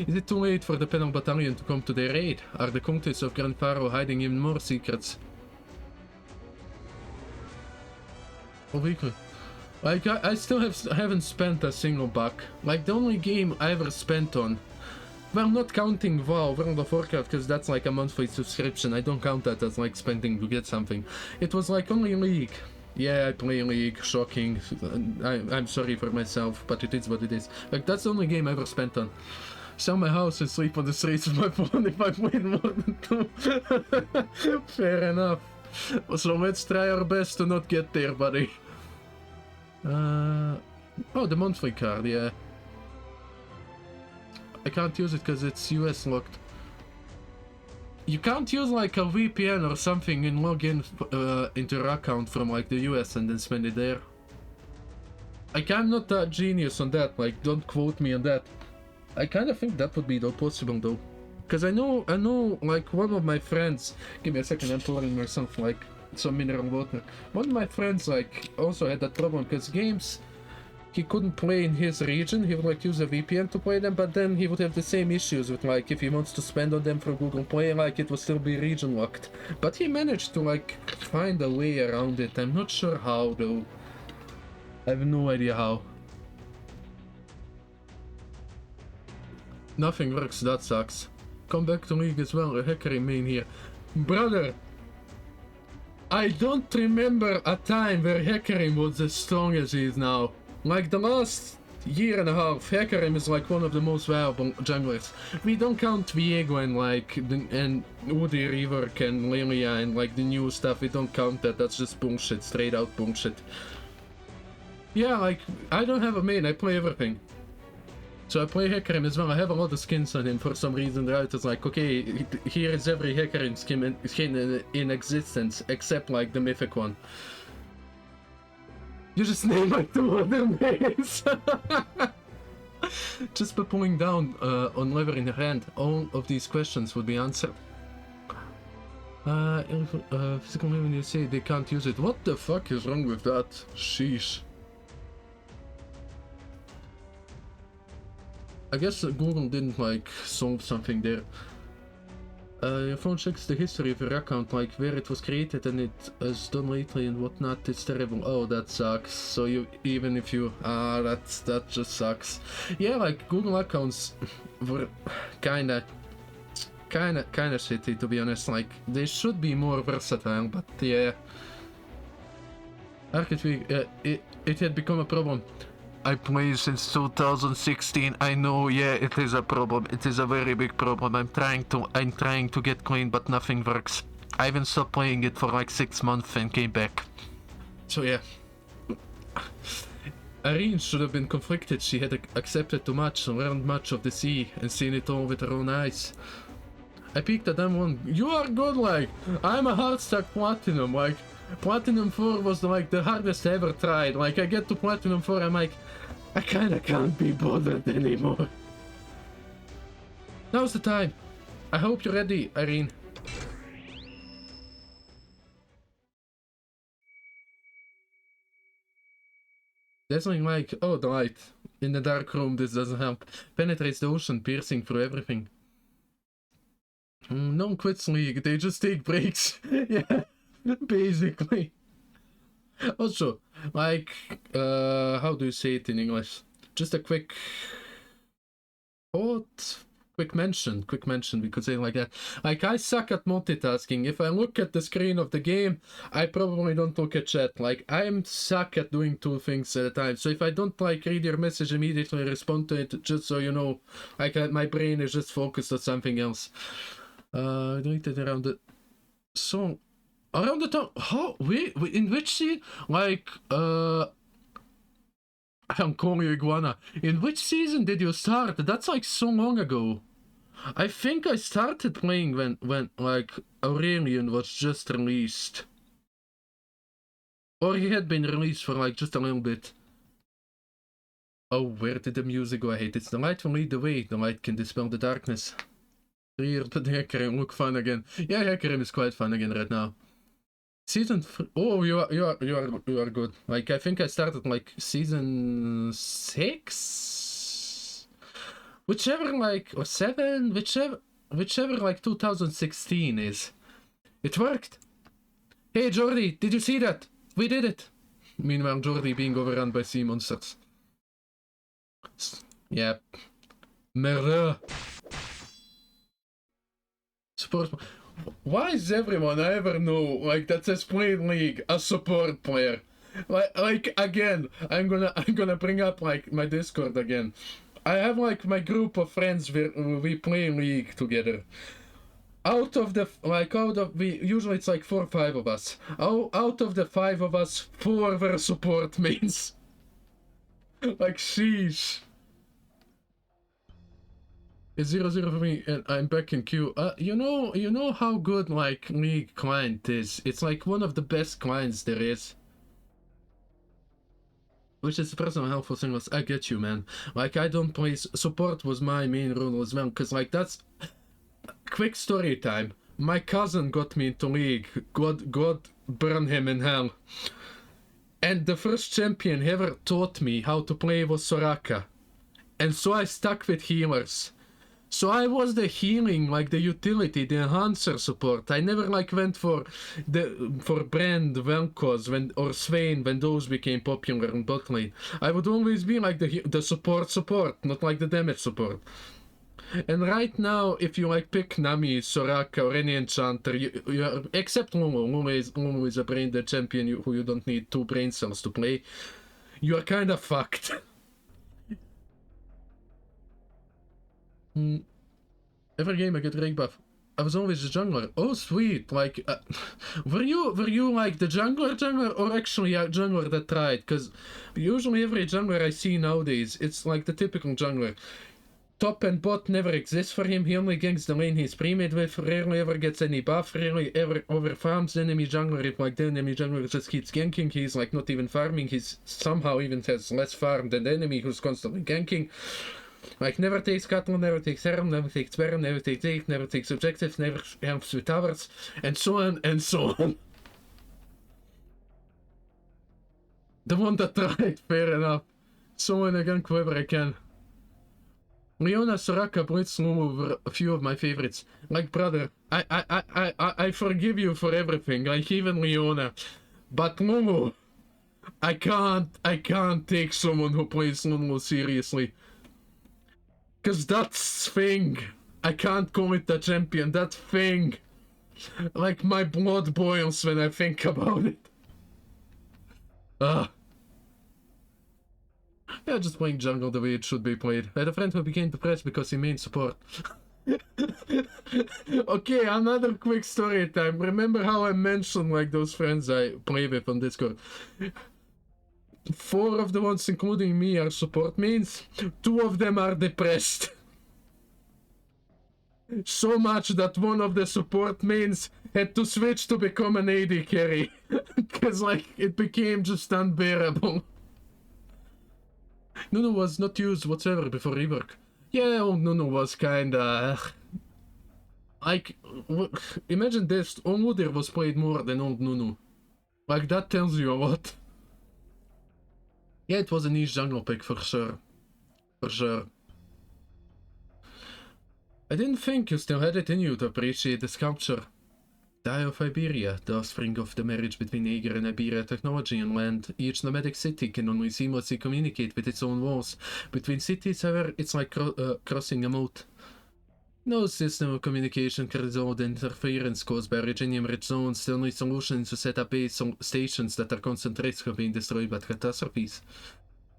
Is it too late for the Penal Battalion to come to their aid? Are the Conquests of Grand Pharaoh hiding even more secrets? Oh, weekly. Like, I still haven't spent a single buck. Like, the only game I ever spent on... Well, not counting WoW, World of Warcraft, because that's like a monthly subscription. I don't count that as like spending to get something. It was like only League. Yeah, I play League, shocking. I'm sorry for myself, but it is what it is. Like, that's the only game I ever spent on. Sell my house and sleep on the streets of my phone if I played more than 2. Fair enough. So let's try our best to not get there, buddy. Oh, the monthly card, yeah. I can't use it because it's US locked. You can't use like a VPN or something and log in into your account from like the US and then spend it there. Like, I'm not that genius on that, like, don't quote me on that. I kind of think that would be possible though. Because I know like one of my friends, give me a second, I'm pulling myself like some mineral water. One of my friends like also had that problem because games he couldn't play in his region. He would like use a VPN to play them, but then he would have the same issues with like if he wants to spend on them for Google Play, like it would still be region locked. But he managed to like find a way around it. I'm not sure how though. I have no idea how. Nothing works, that sucks. Come back to League as well, a hacker main here. Brother! I don't remember a time where Hecarim was as strong as he is now. Like the last year and a half, Hecarim is like one of the most viable junglers. We don't count Viego and like and Woody Rework and Lilia and like the new stuff. We don't count that. That's just bullshit, straight out bullshit. Yeah, like I don't have a main. I play everything. So I play Hecarim as well. I have a lot of skins on him for some reason. The is like, okay, here is every Hecarim skin in existence except like the mythic one. You just name like two other names. Just by pulling down on lever in your hand, all of these questions would be answered. Physical name when you say they can't use it. What the fuck is wrong with that? Sheesh. I guess Google didn't like solve something there. Your phone checks the history of your account, like where it was created and it is done lately and whatnot. It's terrible. Oh, that sucks. So you, even if you, that just sucks. Yeah, like Google accounts were kinda shitty, to be honest. Like they should be more versatile, but yeah. Arcade it had become a problem. I play since 2016. I know, yeah, it is a problem. It is a very big problem. I'm trying to get clean, but nothing works. I even stopped playing it for like 6 months and came back. So yeah. Irene should have been conflicted. She had accepted too much, learned much of the sea, and seen it all with her own eyes. I peeked at them one. You are good, like. I'm a hard stuck platinum, like. Platinum 4 was like the hardest I ever tried. Like I get to Platinum 4, I'm like, I kinda can't be bothered anymore. Now's the time. I hope you're ready, Irene. There's something like, oh, the light. In the dark room, this doesn't help. Penetrates the ocean, piercing through everything. No one quits League, they just take breaks. Yeah. Basically. Also, like, how do you say it in English? Just a quick thought, quick mention, we could say it like that. Like, I suck at multitasking. If I look at the screen of the game, I probably don't look at chat. Like, I'm suck at doing two things at a time. So if I don't, like, read your message immediately, respond to it, just so you know, like, my brain is just focused on something else. Deleted around the song. Around the time, how, wait, in which scene? Like, I'm calling you Iguana. In which season did you start? That's like so long ago. I think I started playing when like, Aurelian was just released. Or he had been released for like, just a little bit. Oh, where did the music go? I hate it. The light will lead the way. The light can dispel the darkness. Here, but Hecarim look fun again. Yeah, Hecarim is quite fun again right now. Season 3. Oh, you are good. Like I think I started like season 6, whichever, like, or 7, whichever like 2016 is. It worked. Hey Jordi, did you see that? We did it. Meanwhile, Jordi being overrun by sea monsters. Yep. Merde. Support. Why is everyone I ever know, like, that says playing League, a support player? Like again, I'm gonna bring up, like, my Discord again. I have, like, my group of friends where we play League together. Usually it's like 4 or 5 of us. Out of the 5 of us, 4 were support mains. Like, sheesh. It's 0-0 for me, and I'm back in queue. You know how good, like, League client is. It's like one of the best clients there is. Which is the personal helpful thing. Was I get you, man. Like, I don't play support was my main rule as well, because like that's quick story time. my cousin got me into League. God burn him in hell. And the first champion ever taught me how to play was Soraka. And so I stuck with healers. So I was the healing, like the utility, the enhancer support. I never like went for Brand, Vel'Koz, or Swain when those became popular in bot lane. I would always be like the support, not like the damage support. And right now, if you like pick Nami, Soraka, or any enchanter, you are, except Lulu. Lulu is a brain dead champion who you don't need 2 brain cells to play. You are kind of fucked. Every game I get rank buff. I was always a jungler. Oh sweet, like were you like the jungler or actually a jungler that tried? Because usually every jungler I see nowadays, it's like the typical jungler. Top and bot never exists for him. He only ganks the lane he's pre-made with, rarely ever gets any buff, rarely ever overfarms the enemy jungler. If like the enemy jungler just keeps ganking, he's like not even farming, he's somehow even has less farm than the enemy who's constantly ganking. Like never takes cattle, never takes harem, never takes Baron, never takes egg, never takes objectives, never helps with towers, and so on and so on. The one that tried, fair enough. So in a gank wherever I can. Leona, Soraka, Blitz, Lulu were a few of my favorites. Like brother, I forgive you for everything, like even Leona. But Lulu, I can't take someone who plays Lulu seriously. Cause that's thing. I can't call it a champion, that thing. Like my blood boils when I think about it. Yeah, just playing jungle the way it should be played. I had a friend who became depressed because he main support. Okay, another quick story time. Remember how I mentioned like those friends I play with on Discord? 4 of the ones, including me, are support mains. 2 of them are depressed. So much that one of the support mains had to switch to become an AD carry. Because, like, it became just unbearable. Nunu was not used whatsoever before rework. Yeah, old Nunu was kinda... like, imagine this, Onwudir was played more than old Nunu. Like, that tells you a lot. Yeah, it was a niche jungle pick for sure. For sure. I didn't think you still had it in you to appreciate the sculpture. The Eye of Iberia, the offspring of the marriage between Aegir and Iberia technology and land. Each nomadic city can only seamlessly communicate with its own walls. Between cities, however, it's like crossing a moat. No system of communication can resolve the interference caused by Reginium-rich zones. The only solution is to set up base stations that are constant risk of being destroyed by catastrophes.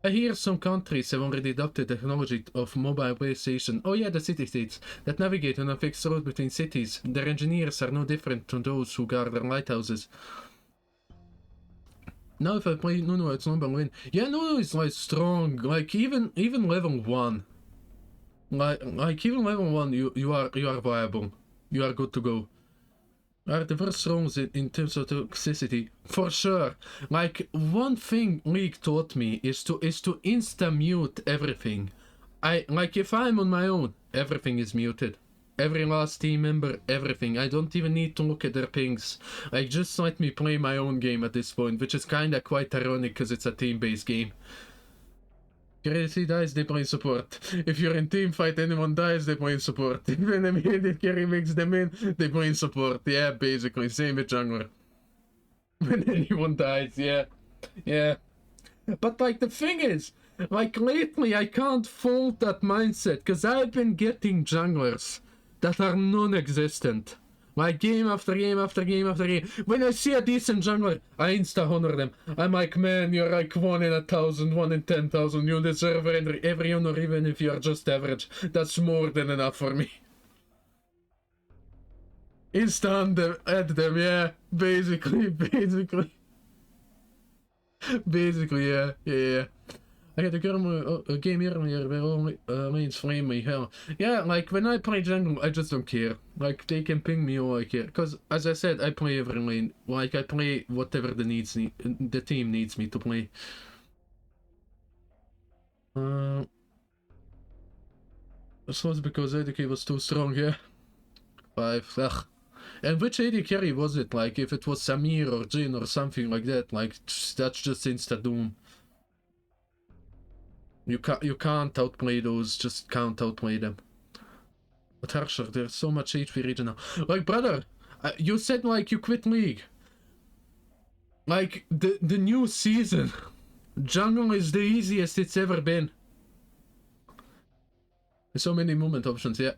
I hear some countries have already adopted the technology of mobile base station. Oh yeah, the city-states that navigate on a fixed road between cities. Their engineers are no different from those who guard their lighthouses. Now if I play Nunu, it's number win. Yeah, Nunu is like strong. Like even level 1. Like even level 1, you are viable. You are good to go. Are the first rounds in terms of toxicity? For sure. Like, one thing League taught me is to insta-mute everything. Like, if I'm on my own, everything is muted. Every last team member, everything. I don't even need to look at their pings. Like, just let me play my own game at this point, which is kinda quite ironic because it's a team-based game. Carry dies, they play support. If you're in team fight, anyone dies, they play support. If enemy hit carry makes them in, they play support. Yeah, basically, same with jungler. When anyone dies, yeah. Yeah. But like the thing is, like lately I can't fault that mindset, because I've been getting junglers that are non-existent. Like game after game after game after game. When I see a decent jungler, I insta-honor them. I'm like, man, you're like 1 in 1,000, 1 in 10,000. You deserve every honor, even if you're just average. That's more than enough for me. Insta add them, yeah. Basically. Basically, yeah. I had a game earlier where all lanes flame me, hell. Yeah, like, when I play jungle, I just don't care. Like, they can ping me all I care. Because, as I said, I play every lane. Like, I play whatever the team needs me to play. This was because ADK was too strong, yeah? 5, ugh. And which AD carry was it? Like, if it was Samir or Jin or something like that, like, that's just insta-doom. You can't outplay those, just can't outplay them. But Harsher, there's so much HP regen now. Like, brother, you said, like, you quit League. Like, the new season, jungle is the easiest it's ever been. There's so many movement options, yeah.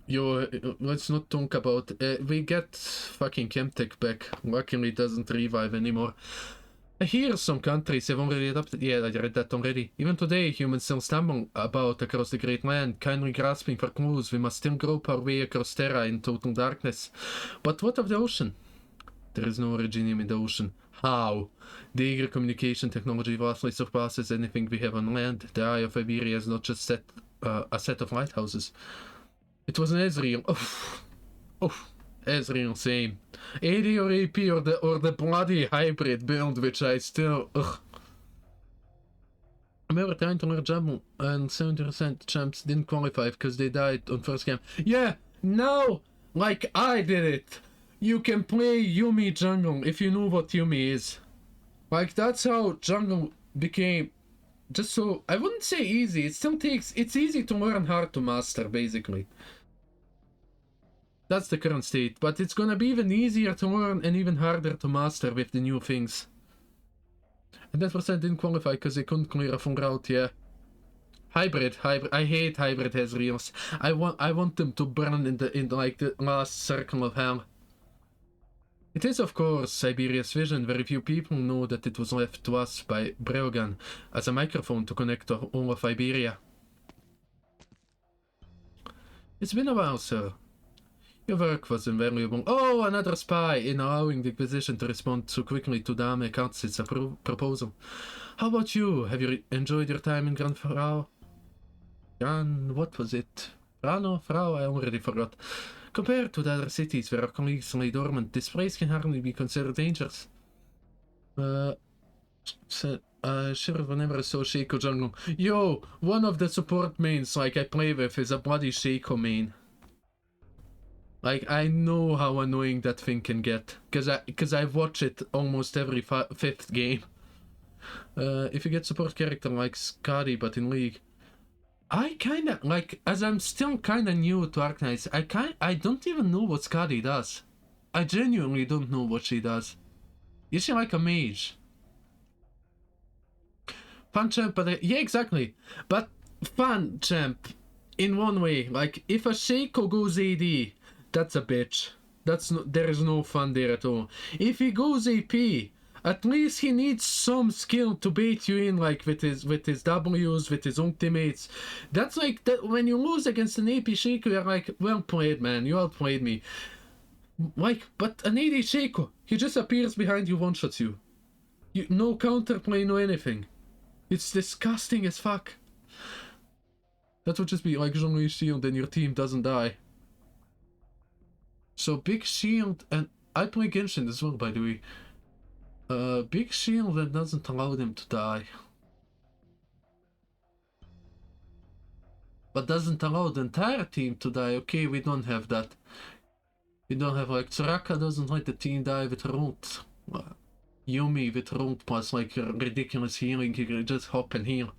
Let's not talk about... we get fucking Chemtech back. Luckily, it doesn't revive anymore. I hear some countries have already adopted... Yeah, I read that already. Even today, humans still stumble about across the great land, kindly grasping for clues. We must still grope our way across Terra in total darkness. But what of the ocean? There is no Reginium in the ocean. How? The eager communication technology vastly surpasses anything we have on land. The Eye of Iberia is not just a set of lighthouses. It was an Ezreal. Ezreal, same. AD or AP or the bloody hybrid build, which I still... I remember trying to learn Jumble, and 70% champs didn't qualify because they died on first game. Yeah, now, like I did it. You can play Yuumi jungle if you know what Yuumi is. Like, that's how jungle became just so... I wouldn't say easy. It still takes... It's easy to learn, hard to master, basically. That's the current state. But it's gonna be even easier to learn and even harder to master with the new things. And that percent didn't qualify because they couldn't clear a full route, yeah. Hybrid. I hate hybrid Ezreals. I want them to burn in the like the last circle of hell. It is, of course, Siberia's vision. Very few people know that it was left to us by Breogan as a microphone to connect to all of Iberia. It's been a while, sir. Your work was invaluable. Oh, another spy in allowing the Inquisition to respond so quickly to Dame Katz's proposal. How about you? Have you enjoyed your time in Grand Frau? What was it? Frau? I already forgot. Compared to the other cities where our colleagues lay dormant, this place can hardly be considered dangerous. Sure, whenever I saw Shaco jungle. Yo, one of the support mains like I play with is a bloody Shaco main. I know how annoying that thing can get, cause I watch it almost every fifth game. If you get support character like Skadi but in League, I kinda as I'm still kinda new to Arknights, I don't even know what Skadi does. I genuinely don't know what she does. Is she like a mage? Fun champ, but yeah, exactly. But fun champ in one way. Like if a Shaco goes AD. That's a bitch. There is no fun there at all. If he goes AP, at least he needs some skill to bait you in, like with his Ws, with his ultimates. That's like that when you lose against an AP Shaco, you're like, well played, man. You outplayed me. Like, but an AD Shaco, he just appears behind you, one-shots you. No counterplay, no anything. It's disgusting as fuck. That would just be like Jean-Louis Shield and your team doesn't die. So big shield, and I play Genshin as well, by the way. Big shield that doesn't allow them to die. But doesn't allow the entire team to die. Okay, we don't have that. We don't have like Soraka doesn't let the team die with her ult. Yuumi with her ult plus like ridiculous healing, you can just hop and heal.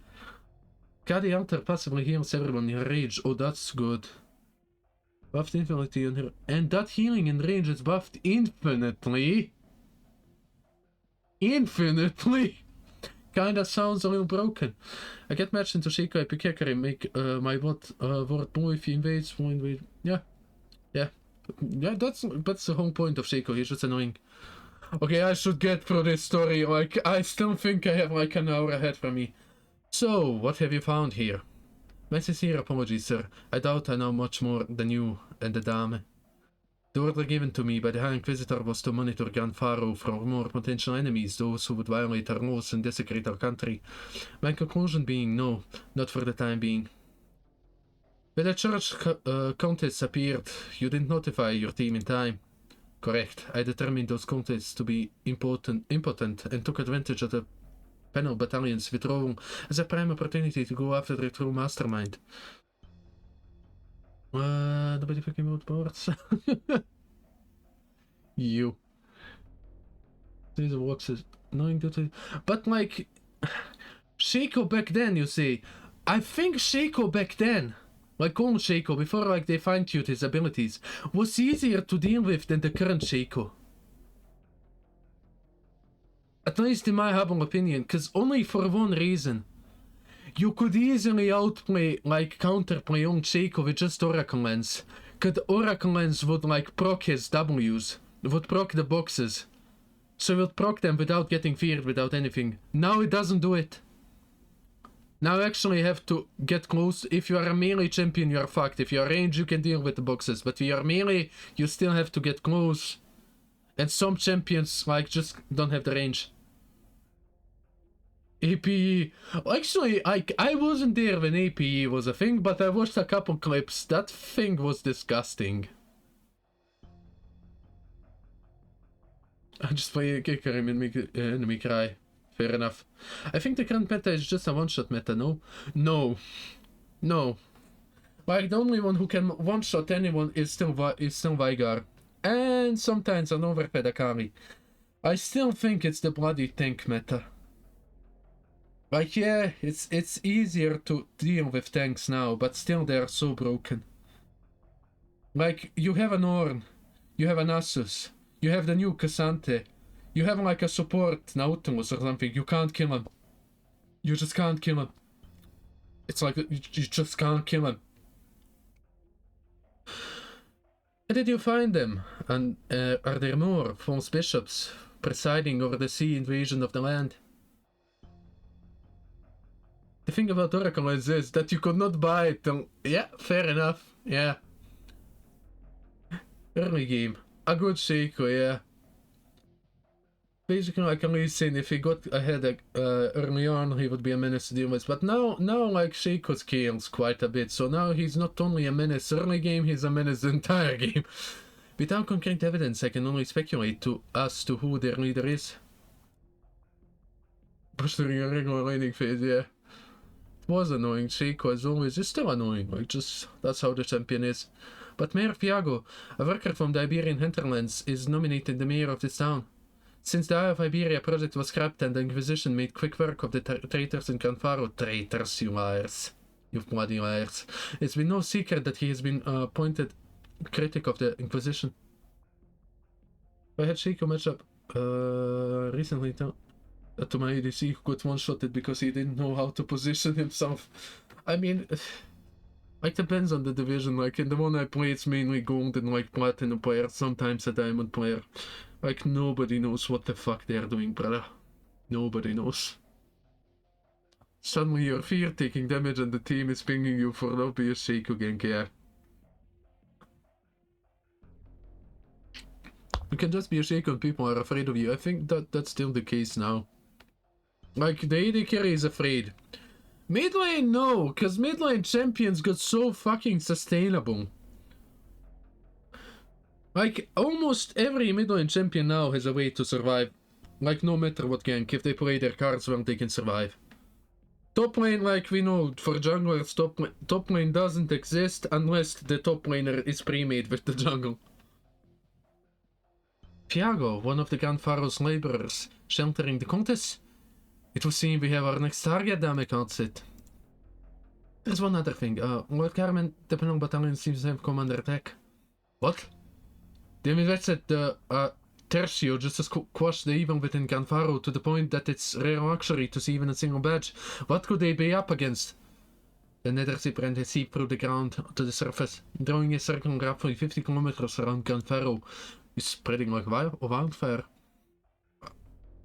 Kadi Hunter passively heals everyone in rage. Oh, that's good. Buffed infinitely on her, and that healing in range is buffed infinitely. Infinitely. Kinda sounds a little broken. I get matched into Shaco, I pick Hekari, make my bot word blue if he invades, will invade. Yeah. That's the whole point of Shaco. He's just annoying. Okay, I should get through this story. Like I still think I have like an hour ahead from me. So, what have you found here? My sincere apologies, sir. I doubt I know much more than you and the Dame. The order given to me by the High Inquisitor was to monitor Grand Pharaoh for more potential enemies, those who would violate our laws and desecrate our country. My conclusion being no, not for the time being. When the church contests appeared, you didn't notify your team in time. Correct. I determined those contests to be impotent and took advantage of the panel battalion's withdrawal as a prime opportunity to go after their true mastermind. Nobody fucking wrote boards. You. These are boxes. Knowing that, but like, Shaco back then, you see, I think Shaco back then, like old Shaco, before like they fine-tuned his abilities, was easier to deal with than the current Shaco. At least in my humble opinion, because only for one reason. You could easily outplay, like counterplay young Shaco with just Oracle Lens. Because Oracle Lens would like proc his W's, would proc the boxes. So it would proc them without getting feared, without anything. Now it doesn't do it. Now you actually have to get close. If you are a melee champion, you are fucked. If you are range, you can deal with the boxes. But if you are melee, you still have to get close. And some champions, like, just don't have the range. APE. Actually, I wasn't there when APE was a thing, but I watched a couple clips. That thing was disgusting. I just play a kicker him and enemy cry. Fair enough. I think the current meta is just a one-shot meta, no? No. No. Like, the only one who can one-shot anyone is still Vygar. And sometimes an overfed Akari. I still think it's the bloody tank meta. Like, yeah, it's easier to deal with tanks now, but still they are so broken. Like, you have an Ornn, you have an Asus, you have the new Cassante, you have like a support Nautilus or something, you can't kill him. You just can't kill him. It's like, you just can't kill him. Where did you find them? And are there more false bishops presiding over the sea invasion of the land? The thing about Oracle is this, that you could not buy it till... Yeah, fair enough, yeah. Early game. A good Shaco, yeah. Basically, like I'm really saying, if he got ahead early on, he would be a menace to deal with. But now like, Shaco scales quite a bit, so now he's not only a menace early game, he's a menace the entire game. Without concrete evidence, I can only speculate as to who their leader is. Push during a regular laning phase, yeah. Was annoying. Shaco as always is still annoying, like just that's how the champion is. But Mayor Piago, a worker from the Iberian hinterlands, is nominated the mayor of this town. Since the Eye of Iberia project was scrapped and the Inquisition made quick work of the traitors in Canfaro, traitors, you liars, you bloody liars, it's been no secret that he has been appointed critic of the Inquisition. I had Shaco matchup recently to my ADC who got one-shotted because he didn't know how to position himself. I mean, like, depends on the division. Like, in the one I play, it's mainly gold and, like, platinum player, sometimes a diamond player. Like, nobody knows what the fuck they're doing, brother. Nobody knows. Suddenly you're fear taking damage and the team is pinging you for not being a Shaco gank, yeah. You can just be a Shaco and people are afraid of you. I think that's still the case now. Like, the AD carry is afraid. Mid lane, no, because mid lane champions got so fucking sustainable. Like, almost every mid lane champion now has a way to survive. Like, no matter what gank, if they play their cards well, they can survive. Top lane, like we know, for junglers, top lane doesn't exist unless the top laner is pre-made with the jungle. Piago, one of the Canfaro's laborers, sheltering the contest. It will seem we have our next target, damn, I can't sit. There's one other thing. Lord Carmen, the Penal Battalion seems to have come under attack. What? The Enemy said the Tercio just has quashed the evil within Canfaro to the point that it's rare luxury to see even a single badge. What could they be up against? The nether zipper and has seeped through the ground to the surface, drawing a circle roughly 50 kilometers around Canfaro. It's spreading like wildfire.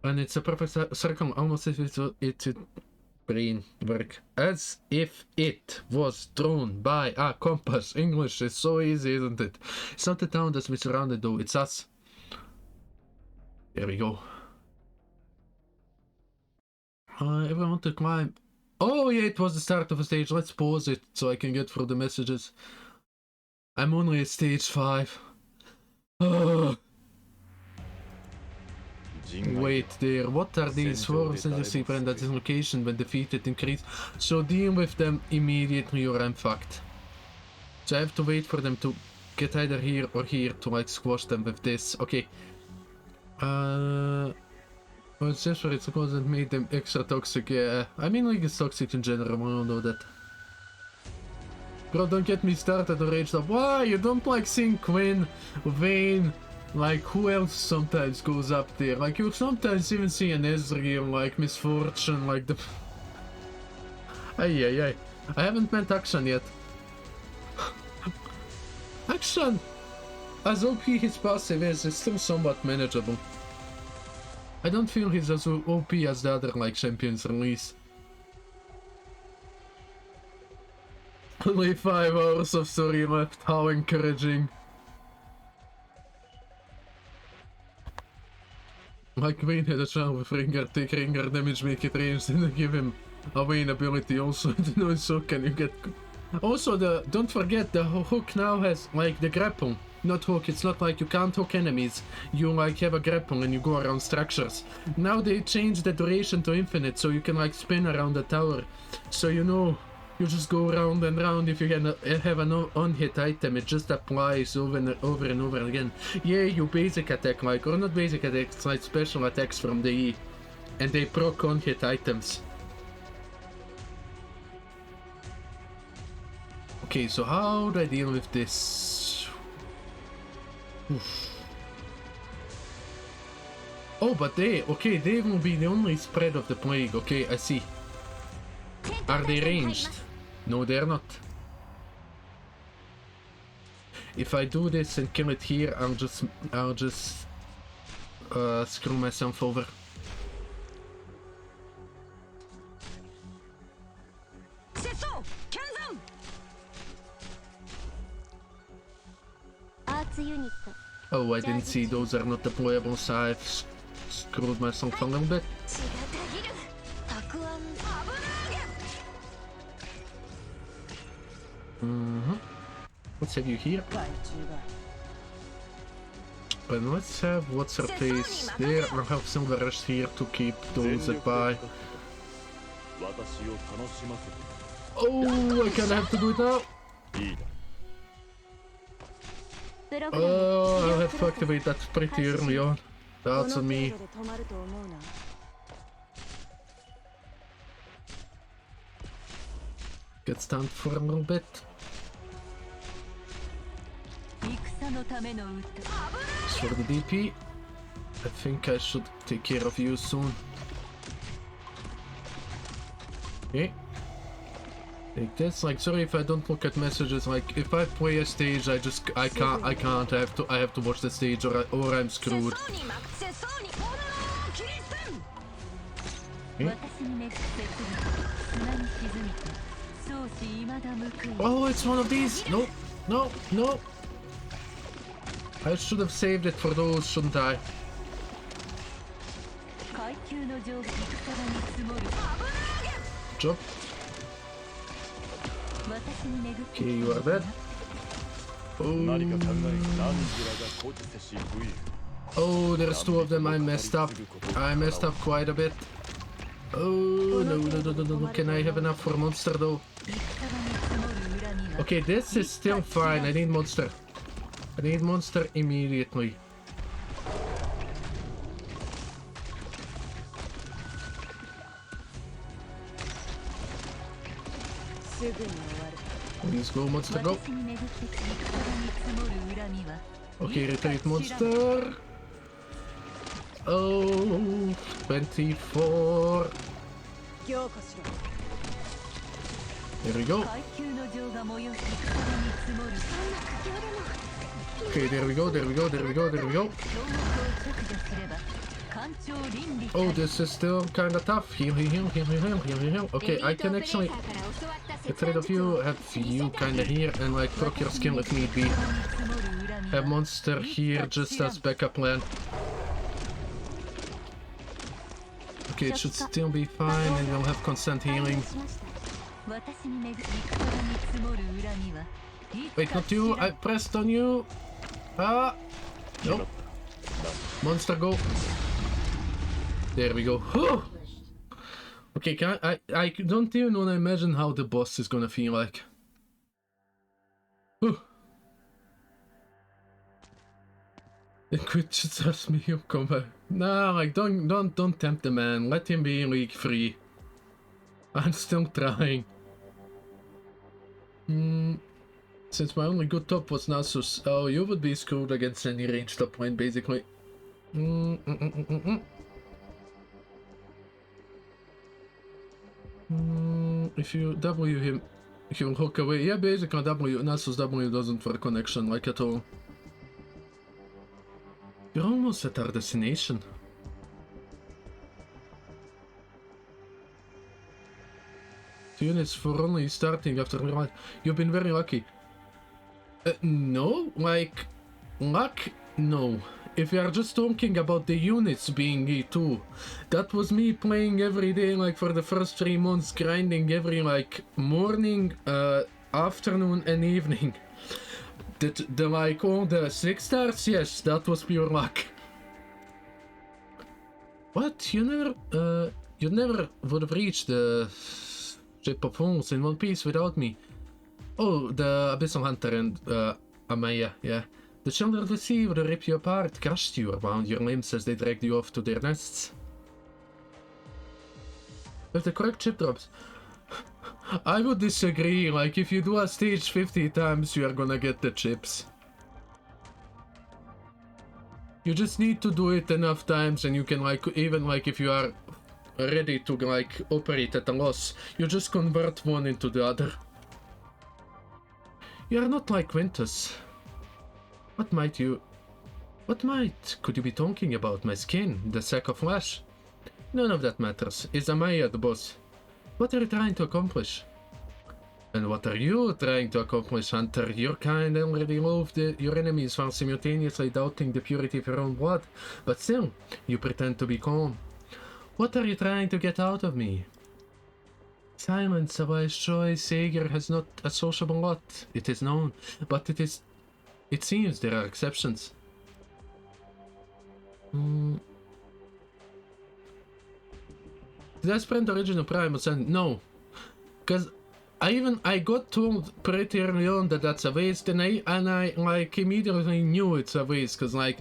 And it's a perfect circle, almost as if it's brain work. As if it was drawn by a compass. English is so easy, isn't it? It's not the town that's been surrounded though, it's us. There we go. Everyone want to climb. Oh yeah, it was the start of a stage. Let's pause it so I can get through the messages. I'm only at stage 5. Wait there, what are these swarms in the sea brand at this location when defeated increase? So deal with them immediately or I'm fucked. So I have to wait for them to get either here or here to like squash them with this. Okay. Well, it's just where it's because it made them extra toxic. Yeah, I mean like it's toxic in general. I don't know that. Bro, don't get me started on rage stuff. Why? You don't like seeing Quinn, Vayne, like who else sometimes goes up there? Like you sometimes even see an Ezreal, like Misfortune, like the... Ay. I haven't met Akshan yet. Akshan, as OP his passive is, it's still somewhat manageable. I don't feel he's as OP as the other like champions release. Only 5 hours of story left, how encouraging. Like Vayne had a chance with Ringer, take Ringer damage, make it ranged, and give him a Vayne ability also. No, so can you get... Also, don't forget, the hook now has, like, the grapple. Not hook, it's not like you can't hook enemies. You, like, have a grapple and you go around structures. Now they changed the duration to infinite, so you can, like, spin around the tower. So, you know, you just go round and round. If you can have an on-hit item, it just applies over and over again. Yeah, you basic attack, like, or not basic attacks, it's like special attacks from the E. And they proc on-hit items. Okay, so how do I deal with this? Oof. Oh, but they will be the only spread of the plague. Okay, I see. Are they ranged? No, they're not. If I do this and kill it here, I'll just screw myself over. Oh, I didn't see those are not deployable, so I've screwed myself a little bit. Let's have you here. And let's have what's her face there. I'll have Silverish here to keep those at bay. Oh, I kinda have to do it now. Oh, I'll have to activate that pretty early on. That's on me. Get stunned for a little bit. As for the DP, I think I should take care of you soon. Okay. Like this, like sorry if I don't look at messages, like if I play a stage I can't I have to watch the stage or I'm screwed. Okay. Oh, it's one of these! No. I should have saved it for those, shouldn't I? Job. Okay, you are dead. Oh, there's 2 of them. I messed up quite a bit. Oh, no. Can I have enough for monster though? Okay, this is still fine. I need monster. I need monster immediately. Please go, monster, go. Okay, retreat monster. Oh, 24. There we go. Okay, there we go. Oh, this is still kinda tough. Heal. Okay, I can actually get rid of you, have you kinda here, and like proc your skill if need be. Have monster here just as backup plan. Okay, it should still be fine, and we'll have constant healing. Wait, not you, I pressed on you. Ah! Nope. Monster, go. There we go. Whew. Okay, I don't even want to imagine how the boss is gonna feel like. Whew. Quit just me, come back. Nah, like don't tempt the man. Let him be league free. I'm still trying. Since my only good top was Nasus, oh, you would be screwed against any ranged top lane, basically. If you W him, he will hook away. Yeah, basically W, Nasus W doesn't work connection, like at all. You're almost at our destination. Units for only starting after midnight. You've been very lucky. No, like, luck? No. If you are just talking about the units being E2, that was me playing every day, like, for the first 3 months, grinding every, like, morning, afternoon, and evening. The like, all the 6 stars? Yes, that was pure luck. What? You never would have reached the ship of holes in one piece without me. Oh, the Abyssal Hunter and Amaya, yeah. The children of the sea would rip you apart, crushed you around your limbs as they dragged you off to their nests. With the correct chip drops, I would disagree. Like, if you do a stage 50 times, you are gonna get the chips. You just need to do it enough times and you can, like, even like if you are ready to, like, operate at a loss, you just convert one into the other. You are not like Quintus. What might could you be talking about? My skin, the sack of flesh? None of that matters. Is Amaya the boss? What are you trying to accomplish? And what are you trying to accomplish, Hunter? Your kind already loved your enemies while simultaneously doubting the purity of your own blood. But still, you pretend to be calm. What are you trying to get out of me? Silence, a wise choice. Sager has not a sociable lot. It is known. But it seems there are exceptions. Did I spend original Primus and no? Because I got told pretty early on that that's a waste, and I like immediately knew it's a waste, because like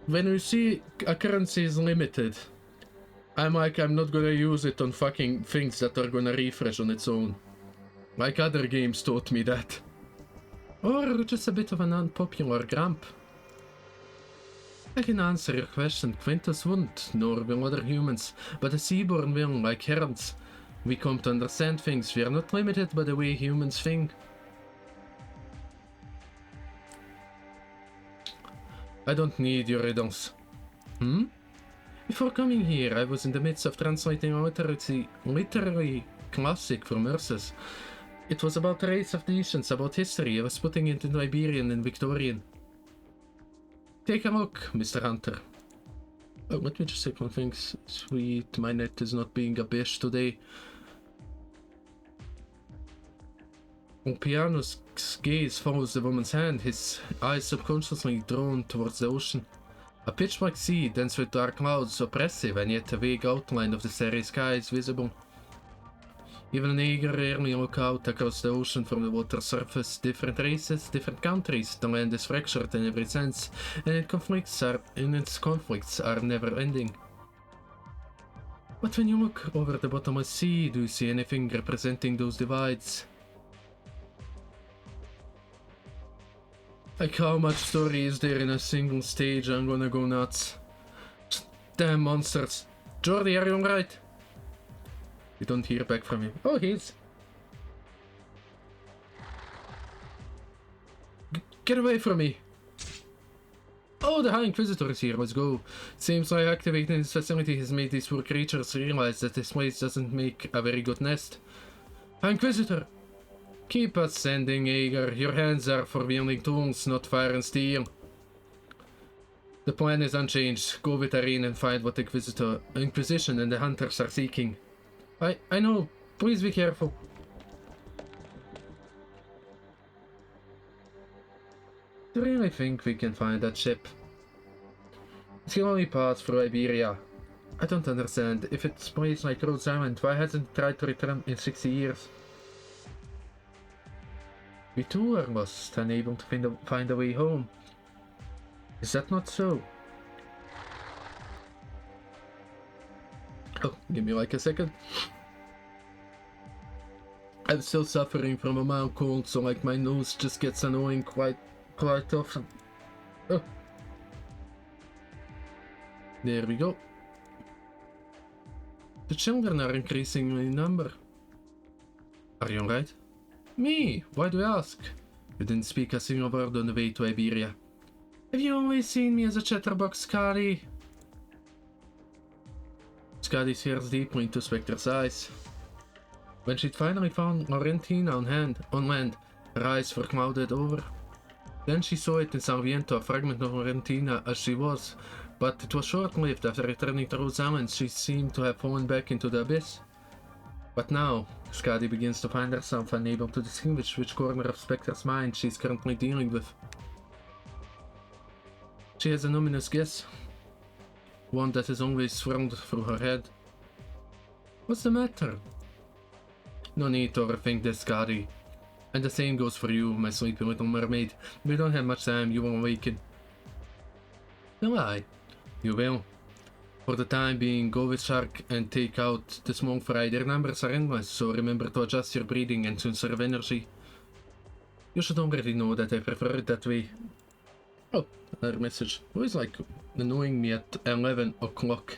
when you see a currency is limited, I'm like, I'm not gonna use it on fucking things that are gonna refresh on its own. Like other games taught me that. Or just a bit of an unpopular grump. I can answer your question. Quintus won't, nor will other humans, but the Seaborn will, like heralds. We come to understand things. We are not limited by the way humans think. I don't need your riddles. Before coming here, I was in the midst of translating a literary classic from Ursus. It was about the race of nations, about history. I was putting it into Iberian and Victorian. Take a look, Mr. Hunter. Oh, let me just say one thing. Sweet, my net is not being a bitch today. Piano's gaze follows the woman's hand, his eyes subconsciously drawn towards the ocean. A pitch-black sea, dense with dark clouds, oppressive, and yet a vague outline of the starry sky is visible. Even an eager rarely look out across the ocean from the water's surface. Different races, different countries, the land is fractured in every sense, and its conflicts are never-ending. But when you look over the bottomless sea, do you see anything representing those divides? Like, how much story is there in a single stage? I'm gonna go nuts. Damn monsters. Jordi, are you alright? We don't hear back from him. Oh, he's... Get away from me! Oh, the High Inquisitor is here. Let's go. Seems like activating this facility has made these poor creatures realize that this place doesn't make a very good nest. High Inquisitor! Keep ascending, Aegar. Your hands are for wielding tools, not fire and steel. The plan is unchanged. Go with Irene and find what the Inquisition and the Hunters are seeking. I know. Please be careful. Do you really think we can find that ship? It can only pass through Iberia. I don't understand. If it's a place like Rhodes Island, why hasn't it tried to return in 60 years? We too are lost, unable to find a way home. Is that not so? Oh, give me like a second. I'm still suffering from a mild cold, so like my nose just gets annoying quite often. Oh. There we go. The children are increasing in number. Are you alright? Me? Why do you ask? You didn't speak a single word on the way to Iberia. Have you always seen me as a chatterbox, Scotty? Scotty stares deeply into Spectre's eyes. When she'd finally found Laurentina on land, her eyes were clouded over. Then she saw it in Sarmiento, a fragment of Laurentina as she was, but it was short-lived. After returning to Rose Island, she seemed to have fallen back into the abyss. But now, Scotty begins to find herself unable to distinguish which corner of Spectre's mind she's currently dealing with. She has an ominous guess, one that is always swirled through her head. What's the matter? No need to overthink this, Scotty. And the same goes for you, my sleepy little mermaid. We don't have much time, you will awaken. Will I? You will. For the time being, go with Shark and take out the small fry. Their numbers are endless, so remember to adjust your breathing and conserve energy. You should already know that I prefer it that way. Oh, another message. Who is like annoying me at 11 o'clock?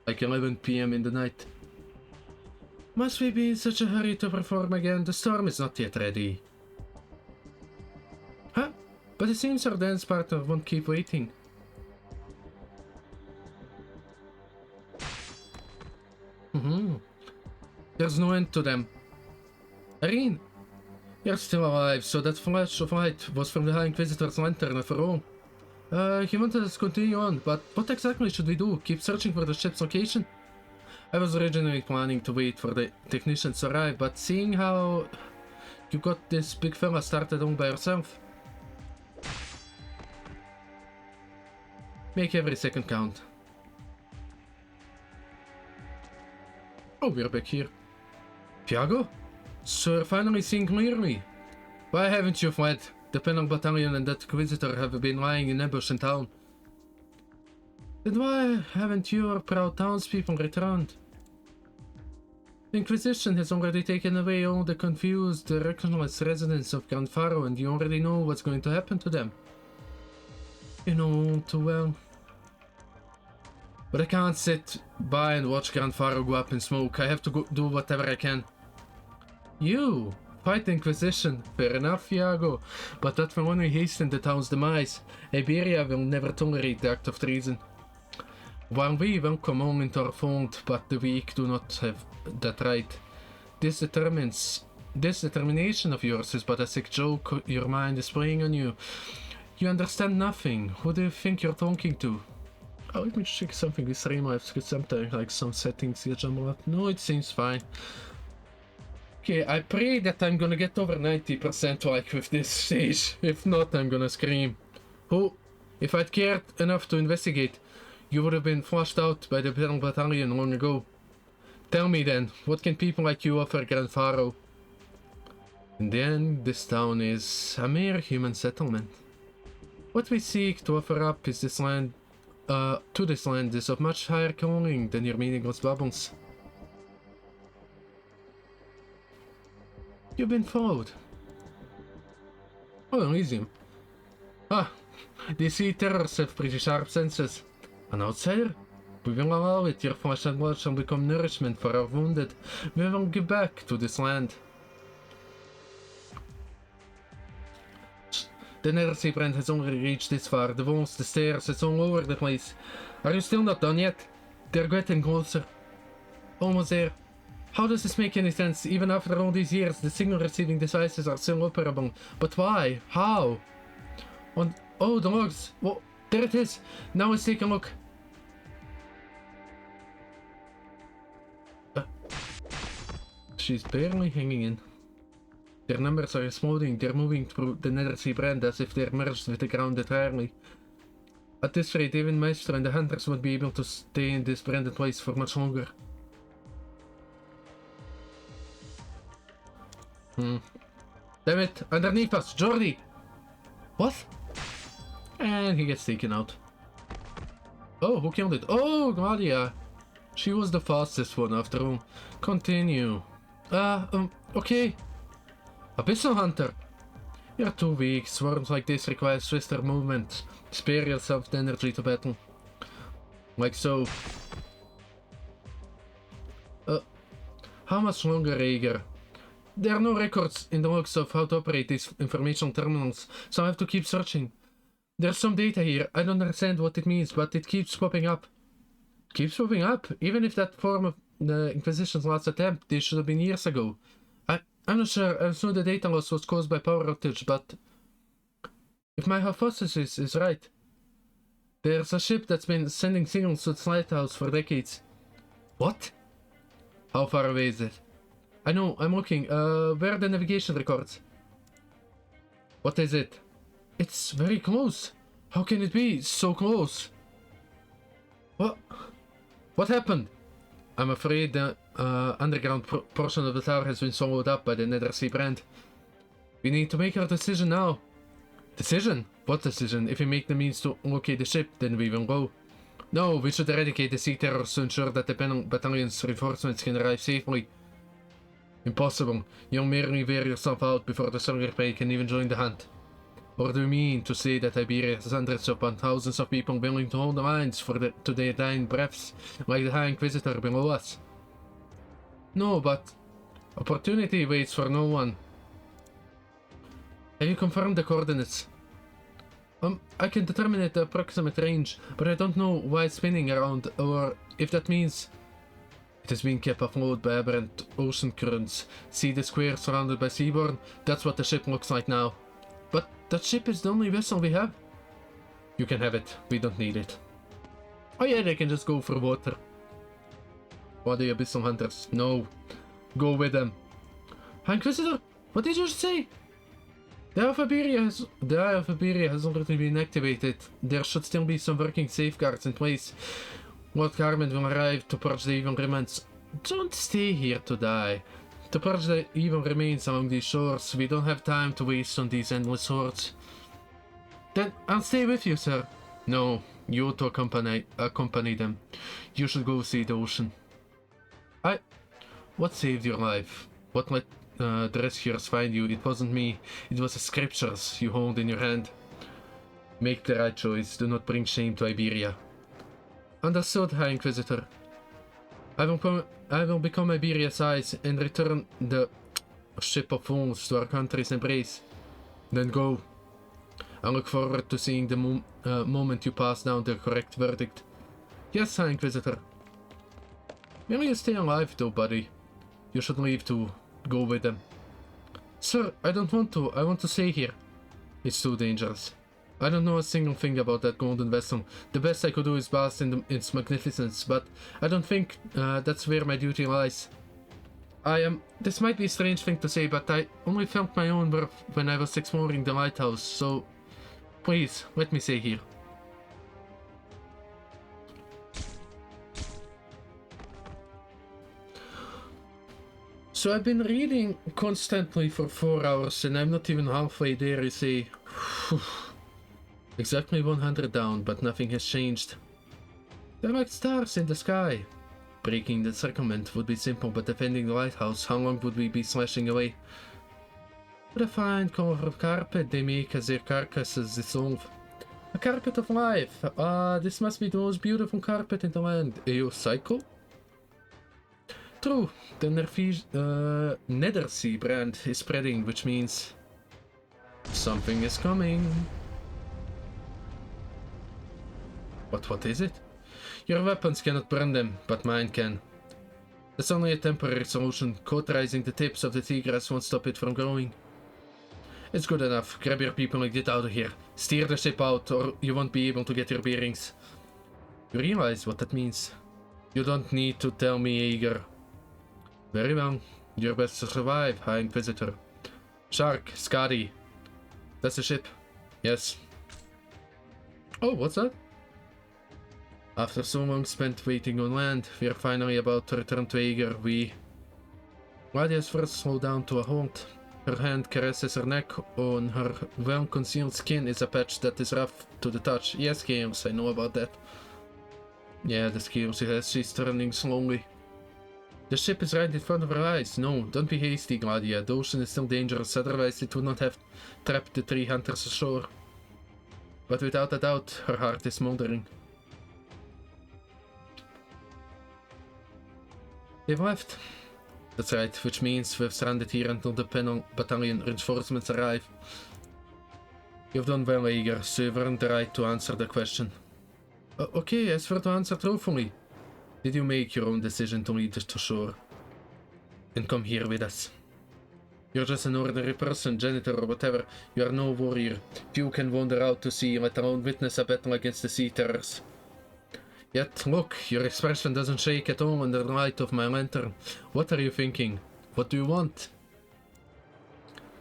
Like 11 p.m. in the night. Must we be in such a hurry to perform again? The storm is not yet ready. Huh? But it seems our dance partner won't keep waiting. There's no end to them. Irene, you're still alive, so that flash of light was from the High Inquisitor's lantern after all. He wanted us to continue on, but what exactly should we do? Keep searching for the ship's location? I was originally planning to wait for the technicians to arrive, but seeing how you got this big fella started all by yourself. Make every second count. Oh, we're back here. Thiago? So you're finally seeing clearly. Why haven't you fled? The Penal Battalion and that Inquisitor have been lying in ambush in town. Then why haven't your proud townspeople returned? The Inquisition has already taken away all the confused, reckless residents of Grand Faro, and you already know what's going to happen to them. You know all too well. But I can't sit by and watch Grand Faro go up in smoke. I have to do whatever I can. You fight the Inquisition. Fair enough, Iago. But that will only hasten the town's demise. Iberia will never tolerate the act of treason. While we welcome all into our fold, but the weak do not have that right. This determination of yours is but a sick joke your mind is playing on you. You understand nothing. Who do you think you're talking to? Oh, let me check something with Streamlabs, because sometimes like some settings get jumbled up. No, it seems fine. Okay, I pray that I'm gonna get over 90% like with this stage. If not, I'm gonna scream. Who, if I'd cared enough to investigate, you would have been flushed out by the Penal Battalion long ago. Tell me then, what can people like you offer Grand Faro? In the end, this town is a mere human settlement. What we seek to offer up is this land, to this land is of much higher calling than your meaningless bubbles. You've been followed. Oh, Elysium. Ah, these sea terrors have pretty sharp senses. An outsider? We will allow it. Your flesh and blood shall become nourishment for our wounded. We will give back to this land. The Nether brand has already reached this far. The walls, the stairs, it's all over the place. Are you still not done yet? They're getting closer. Almost there. How does this make any sense? Even after all these years, the signal receiving devices are still operable. But why? How? Oh, the logs. Well, there it is. Now let's take a look. She's barely hanging in. Their numbers are exploding. They're moving through the Nether brand as if they're merged with the ground entirely. At this rate, even Maestro and the hunters won't be able to stay in this branded place for much longer. Damn it, underneath us, Jordi! What? And he gets taken out. Oh, who killed it? Oh, Gladia. She was the fastest one after all. Continue. Okay. Abyssal Hunter. You're too weak. Swarms like this require swifter movement. Spare yourself the energy to battle. Like so. How much longer, Rhaegar? There are no records in the logs of how to operate these information terminals, so I have to keep searching. There's some data here. I don't understand what it means, but it keeps popping up. Keeps popping up? Even if that form of the Inquisition's last attempt, this should have been years ago. I'm not sure. I assume the data loss was caused by power outage, but if my hypothesis is right, there's a ship that's been sending signals to the lighthouse for decades. What? How far away is it? I know, I'm looking. Where are the navigation records? What is it? It's very close. How can it be so close? What happened? I'm afraid the underground portion of the tower has been swallowed up by the Nether brand. We need to make our decision now. Decision? What decision? If we make the means to locate the ship, then we will go. No, we should eradicate the sea terrors to ensure that the battalion's reinforcements can arrive safely. Impossible. You'll merely wear yourself out before the Silver Pay can even join the hunt. Or do you mean to say that Iberia has hundreds upon thousands of people willing to hold the lines to their dying breaths, like the High Inquisitor below us? No, but opportunity waits for no one. Have you confirmed the coordinates? I can determine the approximate range, but I don't know why it's spinning around, or if that means it is being kept afloat by aberrant ocean currents. See the square surrounded by seaborne? That's what the ship looks like now. But that ship is the only vessel we have. You can have it. We don't need it. Oh yeah, they can just go for water. What are the Abyssal Hunters? No. Go with them. Inquisitor, what did you say? The Eye of Iberia has already been activated. There should still be some working safeguards in place. Lord Carmen will arrive to purge the evil remains. Don't stay here to die. To purge the evil remains along these shores. We don't have time to waste on these endless hordes. Then I'll stay with you, sir. No, you to accompany them. You should go see the ocean. What saved your life? What let the rescuers find you? It wasn't me. It was the scriptures you hold in your hand. Make the right choice. Do not bring shame to Iberia. Understood, High Inquisitor. I will become Iberia's eyes and return the ship of fools to our country's embrace. Then go. I look forward to seeing the moment you pass down the correct verdict. Yes, High Inquisitor. Will you stay alive though, buddy? You should leave to go with them. Sir, I don't want to. I want to stay here. It's too dangerous. I don't know a single thing about that golden vessel. The best I could do is bask in its magnificence, but I don't think that's where my duty lies. This might be a strange thing to say, but I only felt my own worth when I was exploring the lighthouse, so please, let me stay here. So I've been reading constantly for 4 hours and I'm not even halfway there, you see. Exactly 100 down, but nothing has changed. They're like stars in the sky. Breaking the circlement would be simple, but defending the lighthouse, how long would we be slashing away? What a fine color of carpet they make as their carcasses dissolve. A carpet of life. This must be the most beautiful carpet in the land. Are you psycho? True, the Nether brand is spreading, which means something is coming. But what is it? Your weapons cannot burn them, but mine can. That's only a temporary solution. Cauterizing the tips of the tigers won't stop it from growing. It's good enough. Grab your people and get out of here. Steer the ship out, or you won't be able to get your bearings. You realize what that means? You don't need to tell me, Aegar. Very well. You're best to survive, High Inquisitor. Shark, Skadi. That's the ship. Yes. Oh, what's that? After so long spent waiting on land, we are finally about to return to Aegar. Gladius first slowed down to a halt. Her hand caresses her neck. On her well-concealed skin is a patch that is rough to the touch. Yes, scales, I know about that. Yeah, the scales she has. She's turning slowly. The ship is right in front of her eyes. No, don't be hasty, Gladia. The ocean is still dangerous, otherwise it would not have trapped the 3 hunters ashore. But without a doubt, her heart is smoldering. They've left. That's right, which means we've stranded here until the battalion reinforcements arrive. You've done well, Aeger, so you've earned the right to answer the question. Okay, I swear to answer truthfully. Did you make your own decision to lead us to shore? Then come here with us. You're just an ordinary person, janitor or whatever. You are no warrior. Few can wander out to sea, let alone witness a battle against the sea terrors. Yet, look, your expression doesn't shake at all in the light of my lantern. What are you thinking? What do you want?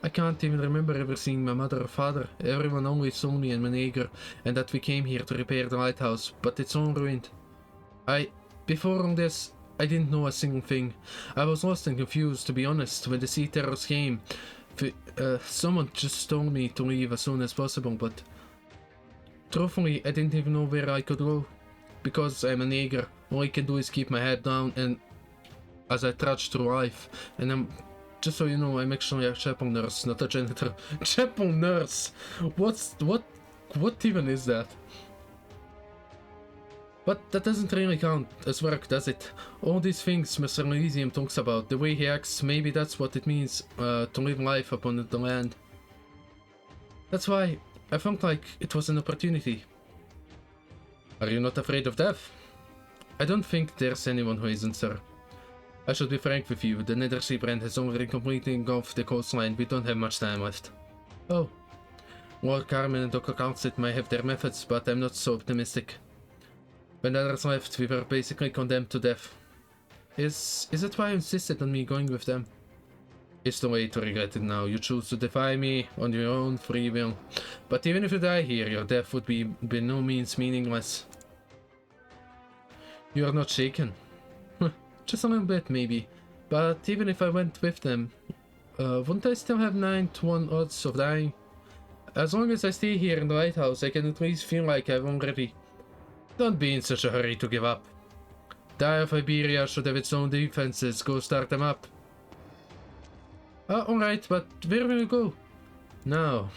I can't even remember ever seeing my mother or father. Everyone always told me and Meneger, and that we came here to repair the lighthouse, but it's all ruined. Before all this, I didn't know a single thing. I was lost and confused, to be honest. When the sea terrors came, someone just told me to leave as soon as possible, but truthfully, I didn't even know where I could go. Because I'm a nigger, all I can do is keep my head down and as I trudge through life. And just so you know, I'm actually a chapel nurse, not a janitor. Chapel nurse! What even is that? But that doesn't really count as work, does it? All these things Mr. Elysium talks about, the way he acts, maybe that's what it means to live life upon the land. That's why I felt like it was an opportunity. Are you not afraid of death? I don't think there's anyone who isn't, sir. I should be frank with you, the Nethership brand has already completely engulfed the coastline, we don't have much time left. Oh. Lord Carmen and Dr. Calcit may have their methods, but I'm not so optimistic. When others left, we were basically condemned to death. Is it why you insisted on me going with them? It's too late to regret it now. You choose to defy me on your own free will. But even if you die here, your death would be by no means meaningless. You are not shaken. Just a little bit, maybe. But even if I went with them, wouldn't I still have 9 to 1 odds of dying? As long as I stay here in the lighthouse, I can at least feel like I've already... Don't be in such a hurry to give up. The Eye of Iberia should have its own defenses. Go start them up. Alright, but where will you go? Now,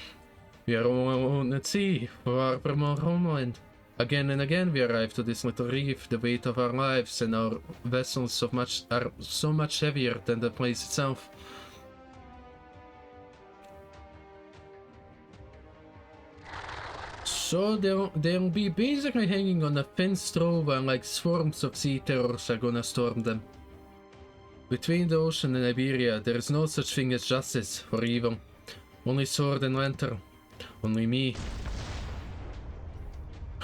we are all alone at sea, far from our homeland. Again and again we arrive to this little reef. The weight of our lives and our vessels are so much heavier than the place itself. So they'll be basically hanging on a thin straw while like swarms of sea terrors are gonna storm them. Between the ocean and Iberia, there is no such thing as justice or evil. Only sword and lantern. Only me.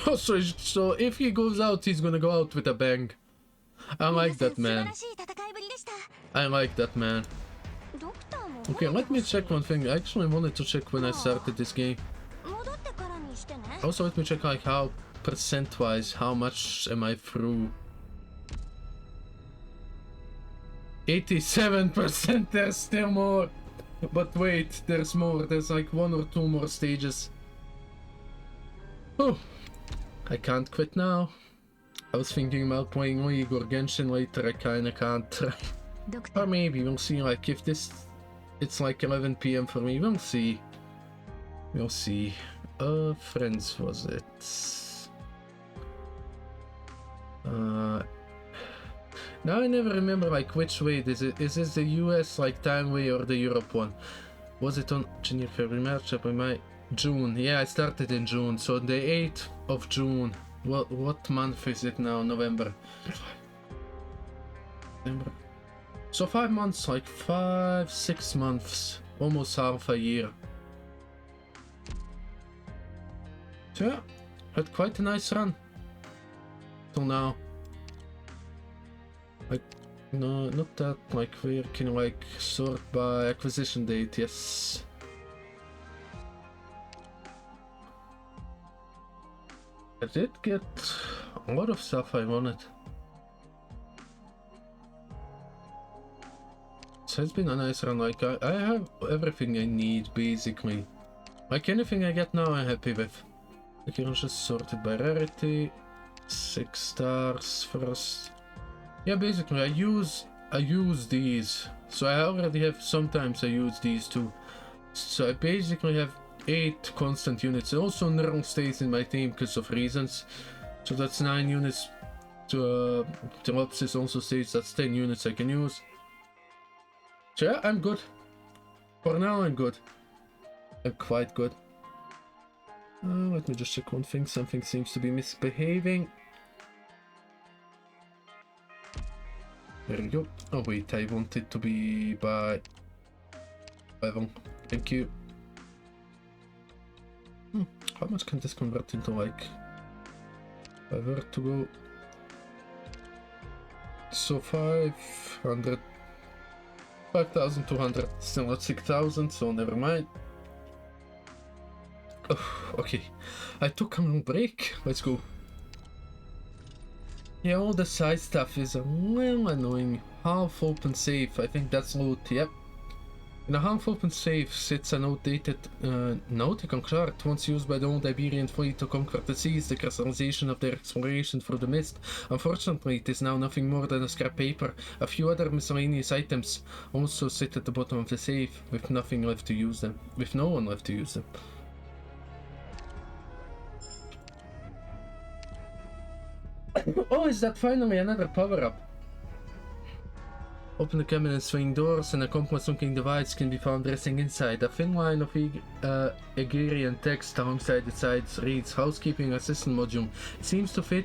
Oh, so if he goes out, he's gonna go out with a bang. I like that man. I like that man. Okay, let me check one thing. I actually wanted to check when I started this game. Also, let me check like how percent-wise, how much am I through? 87%, there's still more. But wait, there's more. There's like 1 or 2 more stages. Oh, I can't quit now. I was thinking about playing League or Genshin later. I kinda can't. Or maybe we'll see. Like if it's like 11 PM for me. We'll see. We'll see. Friends was it? Now I never remember like which way this is. Is this the US like time way or the Europe one? Was it on Junior February matchup? June. Yeah, I started in June. So the 8th of June. What month is it now? November. So 5 months, like 5-6 months, almost half a year. So yeah, had quite a nice run till now. Like, no, not that. Like, we can like sort by acquisition date. Yes. I did get a lot of stuff I wanted. it has been a nice run. Like, I have everything I need, basically. Like, anything I get now, I'm happy with. Okay, I'll just sort it by rarity. 6 stars first. Yeah, basically, I use these. So I already have, sometimes I use these too. So I basically have 8 constant units. Also, Nurl stays in my team because of reasons. So that's 9 units. Telopsis also stays, that's 10 units I can use. So yeah, I'm good. For now, I'm good. I'm quite good. Let me just check one thing. Something seems to be misbehaving. There we go. Oh wait, I want it to be by 11. Thank you. How much can this convert into, like, if I were to go? So 500, 5,200, still not 6,000, so never mind. Oh, okay, I took a long break. Let's go. Yeah, all the side stuff is a little annoying. Half open safe, I think that's loot, yep. In a half open safe sits an outdated nautical chart once used by the old Iberian fleet to conquer the seas, the crystallization of their exploration through the mist. Unfortunately, it is now nothing more than a scrap paper. A few other miscellaneous items also sit at the bottom of the safe, with nothing left to use them. With no one left to use them. Oh, is that finally another power-up? Open the cabinet and swing doors, and a compass-looking device can be found resting inside. A thin line of Egerian text alongside the sides reads Housekeeping Assistant Module. It seems to fit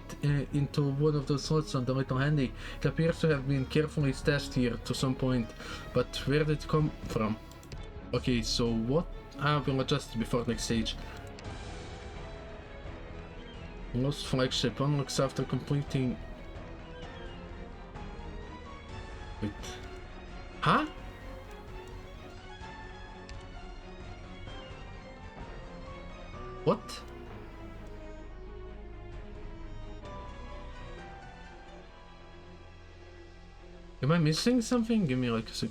into one of those slots on the little handy. It appears to have been carefully stashed here to some point, but where did it come from? Okay, so what? We'll adjust before next stage. Lost flagship unlocks after completing... Wait. Huh? What? Am I missing something? Give me like a sec.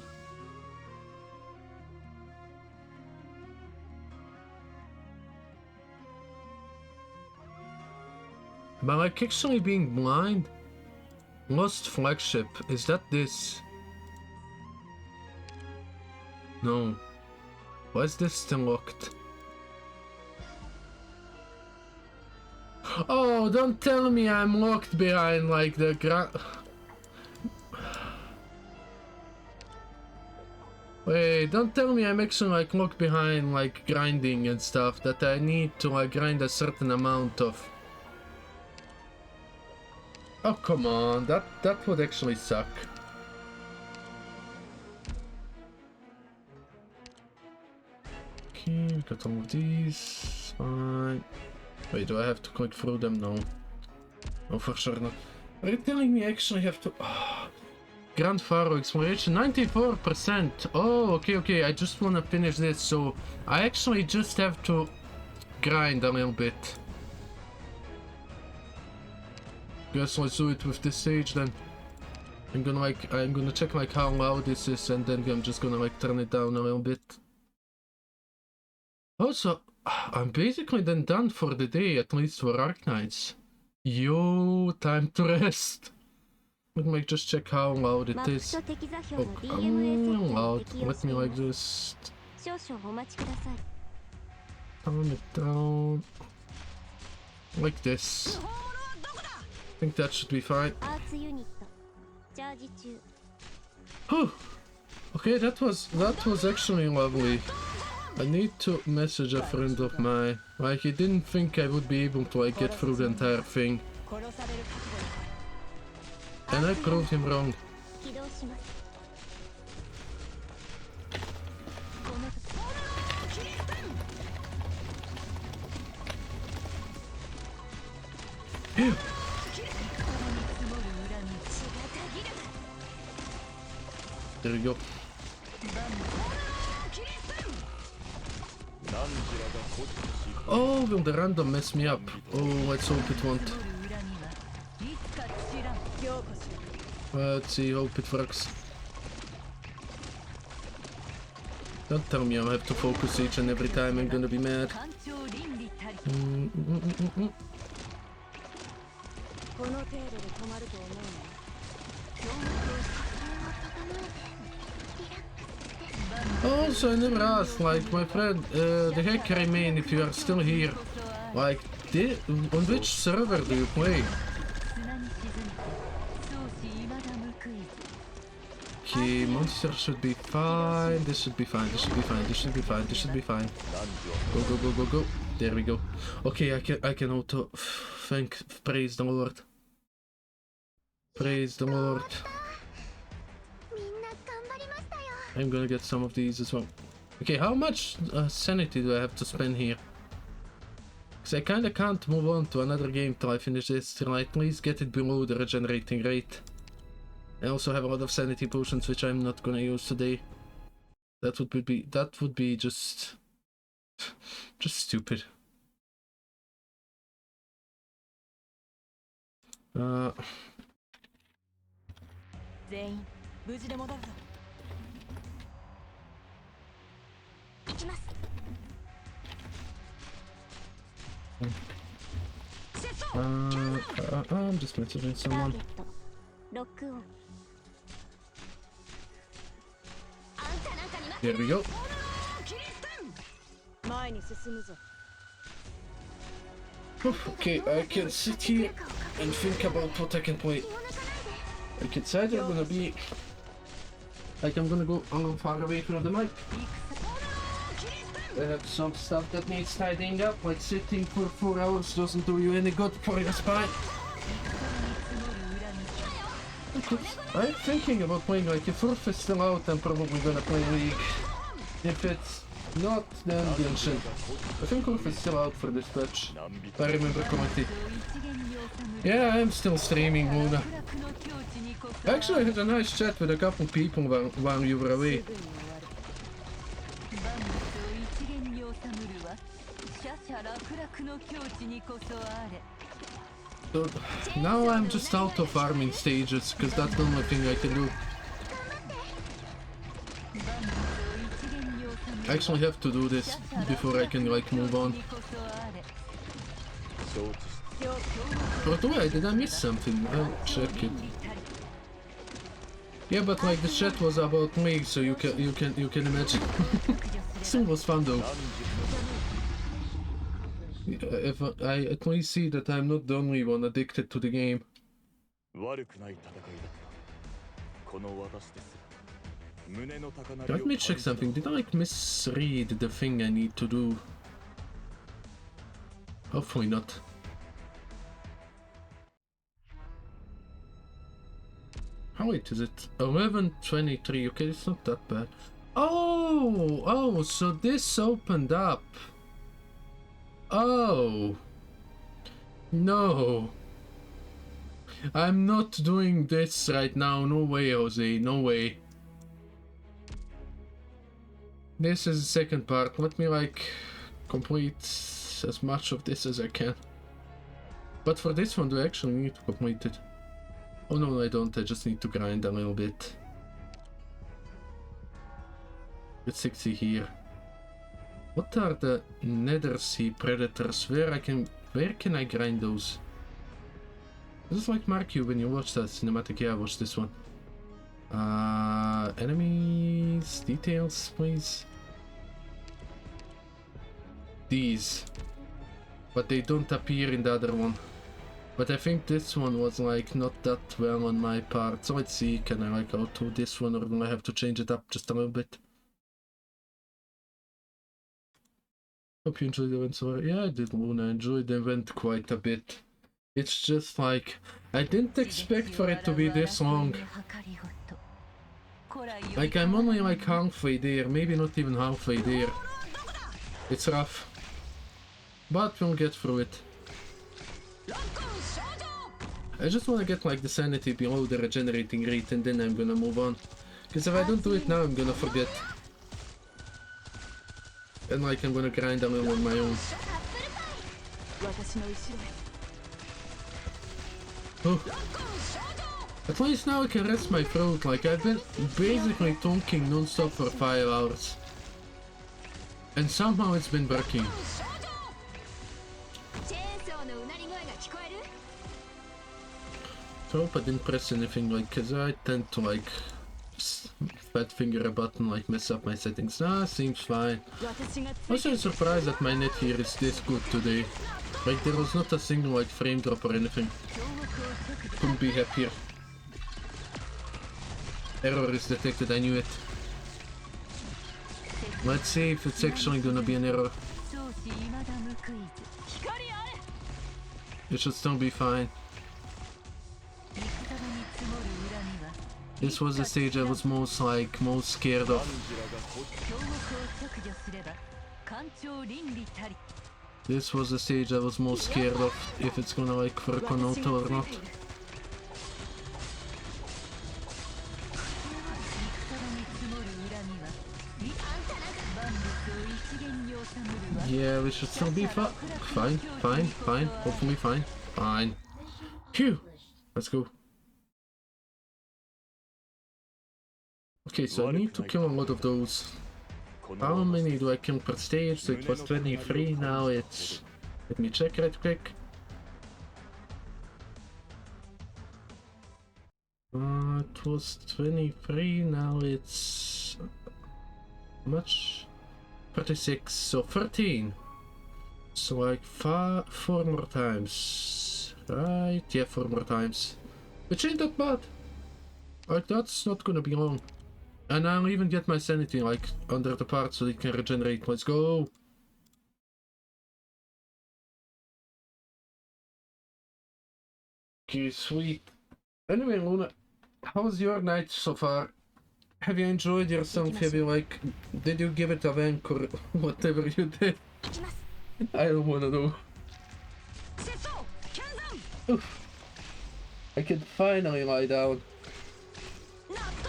Am I like actually being blind? Lost flagship, is that this? No. Why is this still locked? Oh, don't tell me I'm locked behind like the Wait, don't tell me I'm actually like locked behind like grinding and stuff, that I need to like grind a certain amount of. Oh, come on, that would actually suck. Okay, got all of these. Fine. Wait, do I have to click through them? No. Oh, for sure not. Are you telling me I actually have to... Oh. Grand Faro exploration, 94%. Oh, okay, I just want to finish this, so I actually just have to grind a little bit. Guess let's do it with this stage then. I'm gonna check like how loud this is, and then I'm just gonna like turn it down a little bit. Also, I'm basically then done for the day, at least for Arknights. Yo, time to rest. Let me just check how loud it is. Oh, loud. Let me like just turn it down like this. I think that should be fine. Oh, okay, that was actually lovely. I need to message a friend of mine. Like, he didn't think I would be able to like get through the entire thing. And I proved him wrong. Ew. There we go. Oh, will the random mess me up? Oh, let's hope it won't. Let's see, hope it works. Don't tell me I have to focus each and every time, I'm gonna be mad. Also, I never asked, like, my friend, the hacker remain, if you are still here, like, on which server do you play? Okay, monster should be fine, this should be fine, this should be fine, this should be fine, this should be fine. Go, go, go, go, go. There we go. Okay, I can auto... Praise the Lord. Praise the Lord. I'm gonna get some of these as well. Okay, how much sanity do I have to spend here? Because I kinda can't move on to another game till I finish this, till I at least get it below the regenerating rate. I also have a lot of sanity potions which I'm not gonna use today. That would be just stupid. I'm just messaging someone. There we go. Okay, I can sit here and think about what I can play. Like, it's either gonna be like I'm gonna go a little far away from the mic. I have some stuff that needs tidying up, like sitting for 4 hours doesn't do you any good for your spine. I'm thinking about playing, like, if Urf is still out, I'm probably gonna play League. If it's not, then Genshin. I think Urf is still out for this patch, if I remember correctly. Yeah, I'm still streaming, Luna. Actually, I had a nice chat with a couple people while you were away. So now I'm just out of farming stages, because that's the only thing I can do. I actually have to do this before I can, like, move on. By the way, did I miss something? I'll check it. Yeah, but like the chat was about me, so you can imagine. Still was fun though. If I at least see that I'm not the only one addicted to the game. Let me check something. Did I like misread the thing I need to do? Hopefully not. How late is it? 11:23. Okay, it's not that bad. Oh, so this opened up. Oh. No. I'm not doing this right now. No way, Jose. No way. This is the second part. Let me, like, complete as much of this as I can. But for this one, do I actually need to complete it? Oh no, I don't. I just need to grind a little bit. Get 60 here. What are the nether sea predators? Where can I grind those? This is like mark you when you watch that cinematic. Yeah, watch this one. Enemies, details, please. These. But they don't appear in the other one. But I think this one was like not that well on my part. So let's see, can I like auto this one, or do I have to change it up just a little bit? Hope you enjoyed the event so far. Yeah, I did, Luna. I enjoyed the event quite a bit. It's just like, I didn't expect for it to be this long. Like, I'm only like halfway there, maybe not even halfway there. It's rough. But we'll get through it. I just want to get like the sanity below the regenerating rate and then I'm gonna move on. Because if I don't do it now, I'm gonna forget. And like I'm gonna grind a little on my own. Oh. At least now I can rest my throat. Like I've been basically talking non-stop for 5 hours. And somehow it's been working. I hope I didn't press anything, like, cause I tend to, like, fat finger a button, like, mess up my settings. Nah, seems fine. Also surprised that my net here is this good today. Like, there was not a single, like, frame drop or anything. Couldn't be happier. Error is detected, I knew it. Let's see if it's actually gonna be an error. It should still be fine. This was the stage I was most scared of. This was the stage I was most scared of, if it's gonna like work on auto or not. Yeah, we should still be fine, hopefully fine. Phew! Let's go. Okay, so I need to kill a lot of those. How many do I kill per stage? So it was 23, now it's... Let me check right quick. It was 23, now it's... How much? 36, so 13. So like 4 more times. Right, yeah, 4 more times. Which ain't that bad. Like, that's not gonna be long. And I'll even get my sanity, like, under the part so it can regenerate. Let's go! Okay, sweet. Anyway, Luna, how was your night so far? Have you enjoyed yourself? Have you, like, did you give it a wank or whatever you did? I don't wanna know. Oof. I can finally lie down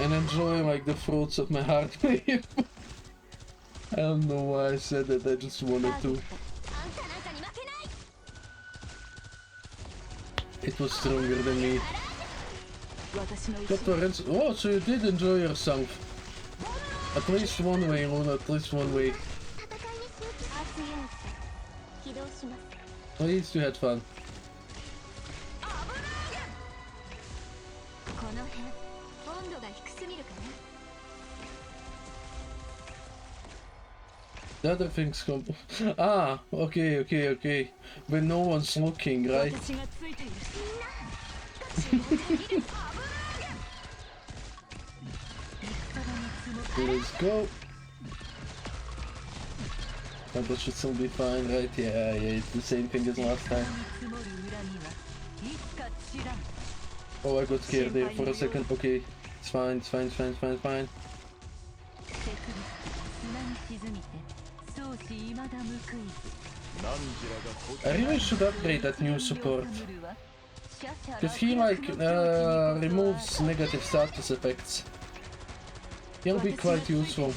and enjoy, like, the fruits of my heart. I don't know why I said that, I just wanted to. It was stronger than me. Oh, so you did enjoy yourself. At least one way, Luna, at least one way. At least you had fun. The other things come... Ah, okay. When no one's looking, right? Let's go. Oh, that should still be fine, right? Yeah, it's the same thing as last time. Oh, I got scared there for a second. Okay, it's fine. I really should upgrade that new support. Because he like removes negative status effects. He'll be quite useful.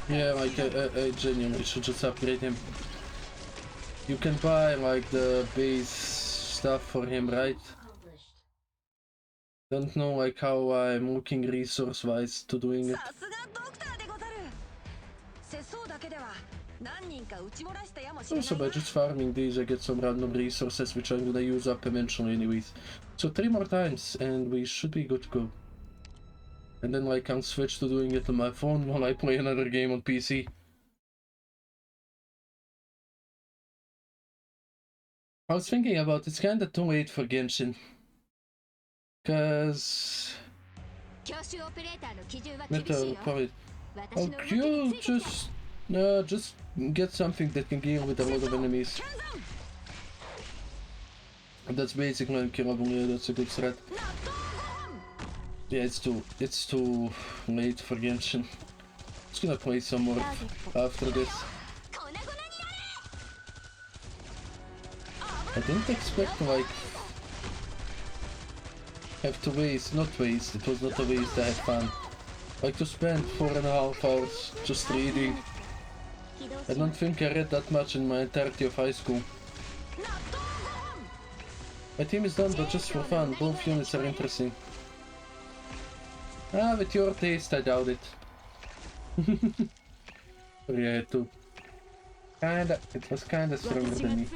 Yeah, like I genuinely should just upgrade him. You can buy like the base stuff for him, right? Don't know like how I'm looking resource wise to doing it. Also by just farming these I get some random resources which I'm gonna use up eventually anyways. So 3 more times and we should be good to go. And then like I'll switch to doing it on my phone while I play another game on PC. I was thinking about it's kinda too late for Genshin. Cause... probably... Oh, you just get something that can deal with a lot of enemies. That's basically unkillable, yeah, that's a good threat. Yeah, it's too late for Genshin. Just gonna play some more after this. I didn't expect to like have to waste, it was not a waste, I had fun. Like to spend 4.5 hours just reading. I don't think I read that much in my entirety of high school. My team is done, but just for fun. Both units are interesting. Ah, with your taste, I doubt it. Yeah, too. It was kinda stronger than me.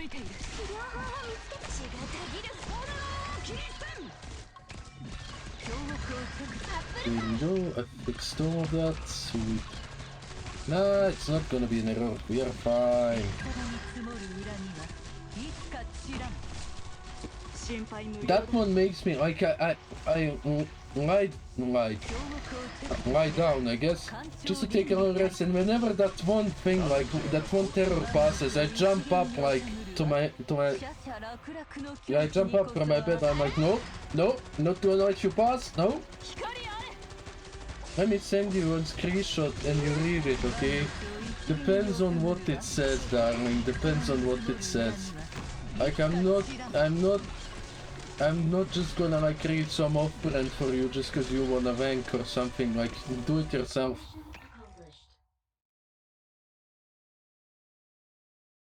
There we go, I fixed all of that, sweet. Nah, it's not gonna be an error, we are fine. That one makes me like I lie down, I guess, just to take a little rest, and whenever that one thing, like that one terror passes, I jump up like to my yeah, I jump up from my bed. I'm like, no, not to let you pass, no. Let me send you a screenshot and you read it, okay? Depends on what it says, darling. Depends on what it says. Like I'm not just gonna like create some off-brand for you just cause you wanna rank or something. Like, do it yourself.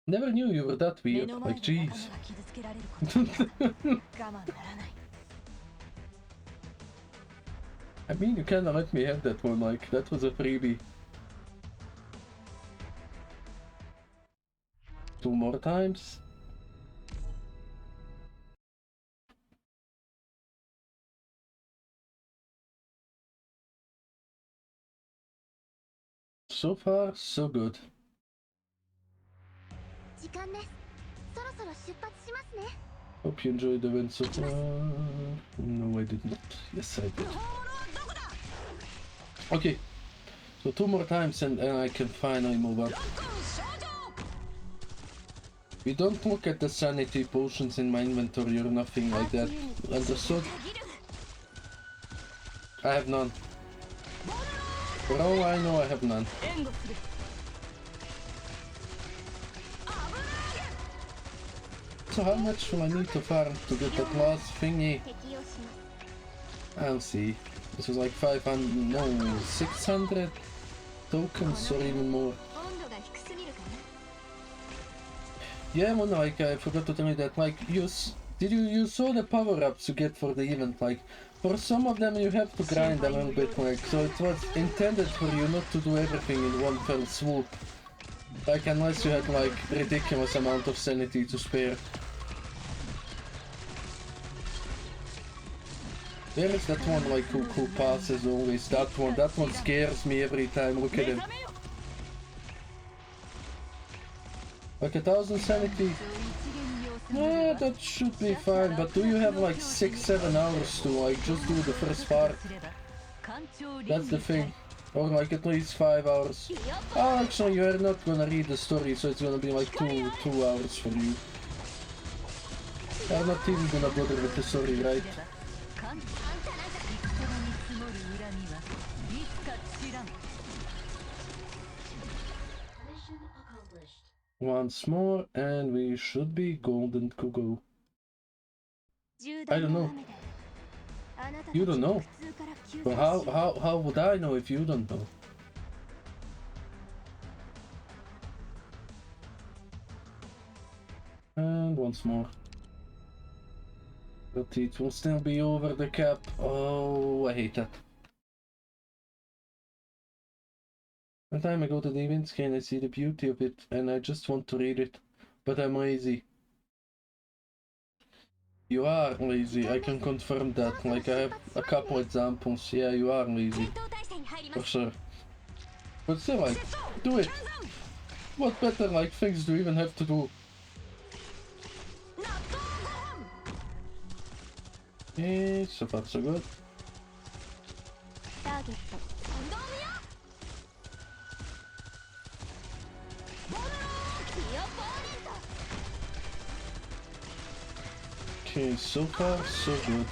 Never knew you were that weird. Like, jeez. I mean, you kinda let me have that one, like, that was a freebie. 2 more times. So far, so good. Hope you enjoyed the win so far. No, I did not. Yes, I did. Okay, so 2 more times and I can finally move up. We don't look at the sanity potions in my inventory or nothing like that. Understood? I have none. For all I know, I have none. So how much will I need to farm to get that last thingy? I'll see. This was like 500, no, 600 tokens or even more. Yeah, well, like, I forgot to tell you that, like, you saw the power-ups you get for the event, like, for some of them you have to grind a little bit, like, so it was intended for you not to do everything in one fell swoop. Like, unless you had, like, ridiculous amount of sanity to spare. There is that one, like, who passes always, that one scares me every time, look at him. Like 1000 sanity. Yeah, that should be fine, but do you have like 6-7 hours to like just do the first part? That's the thing. Or like at least 5 hours. Oh, actually you are not gonna read the story, so it's gonna be like 2 hours for you. I'm not even gonna bother with the story, right? Once more, and we should be golden to go. I don't know. You don't know. But how would I know if you don't know? And once more. But it will still be over the cap. Oh, I hate that. Every time I go to the event scan, I see the beauty of it, and I just want to read it. But I'm lazy. You are lazy, I can confirm that. Like, I have a couple examples. Yeah, you are lazy. For sure. But still, like, do it. What better, like, things do you even have to do? Okay, so far so good. Okay, so far so good.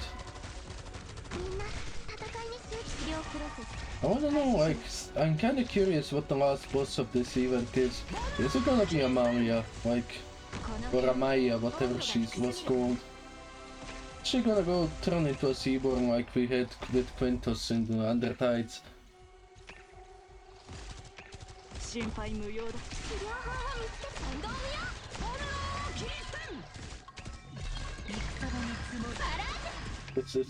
I wanna know, like, I'm kinda curious what the last boss of this event is. Is it gonna be Amalia, like, or Amaya, whatever she was called? Is she gonna go turn into a Seaborn like we had with Quintus in the Undertides? What's it?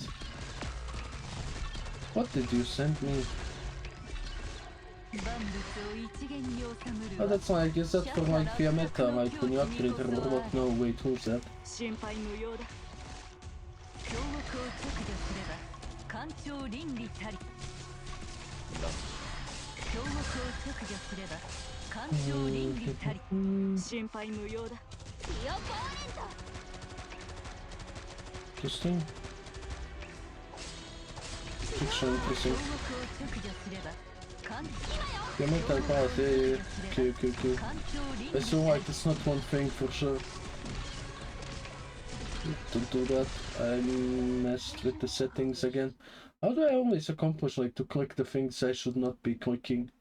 What did you send me? Oh, that's like, is that for like via meta, like when you upgrade her robot? No, wait, who's that? Interesting. Interesting. Yeah, mental path, yeah. Okay. I saw like it's not one thing for sure. Don't do that. I messed with the settings again. How do I always accomplish like to click the things I should not be clicking?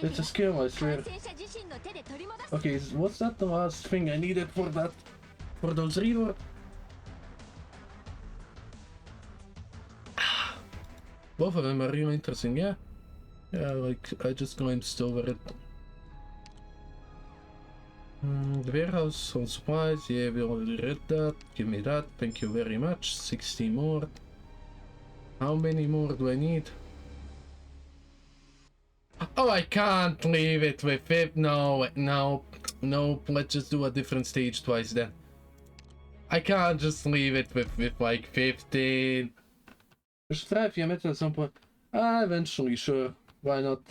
It's a skill, I swear. Okay, what's that the last thing I needed for that? For those rewards? Both of them are really interesting, yeah. Yeah, like, I just glimpsed over it. The warehouse on supplies, yeah, we already read that. Give me that, thank you very much. 60 more. How many more do I need? Oh, I can't leave it with it. No, let's just do a different stage twice then. I can't just leave it with like 15. We should try via metal at some point. Eventually, sure. Why not?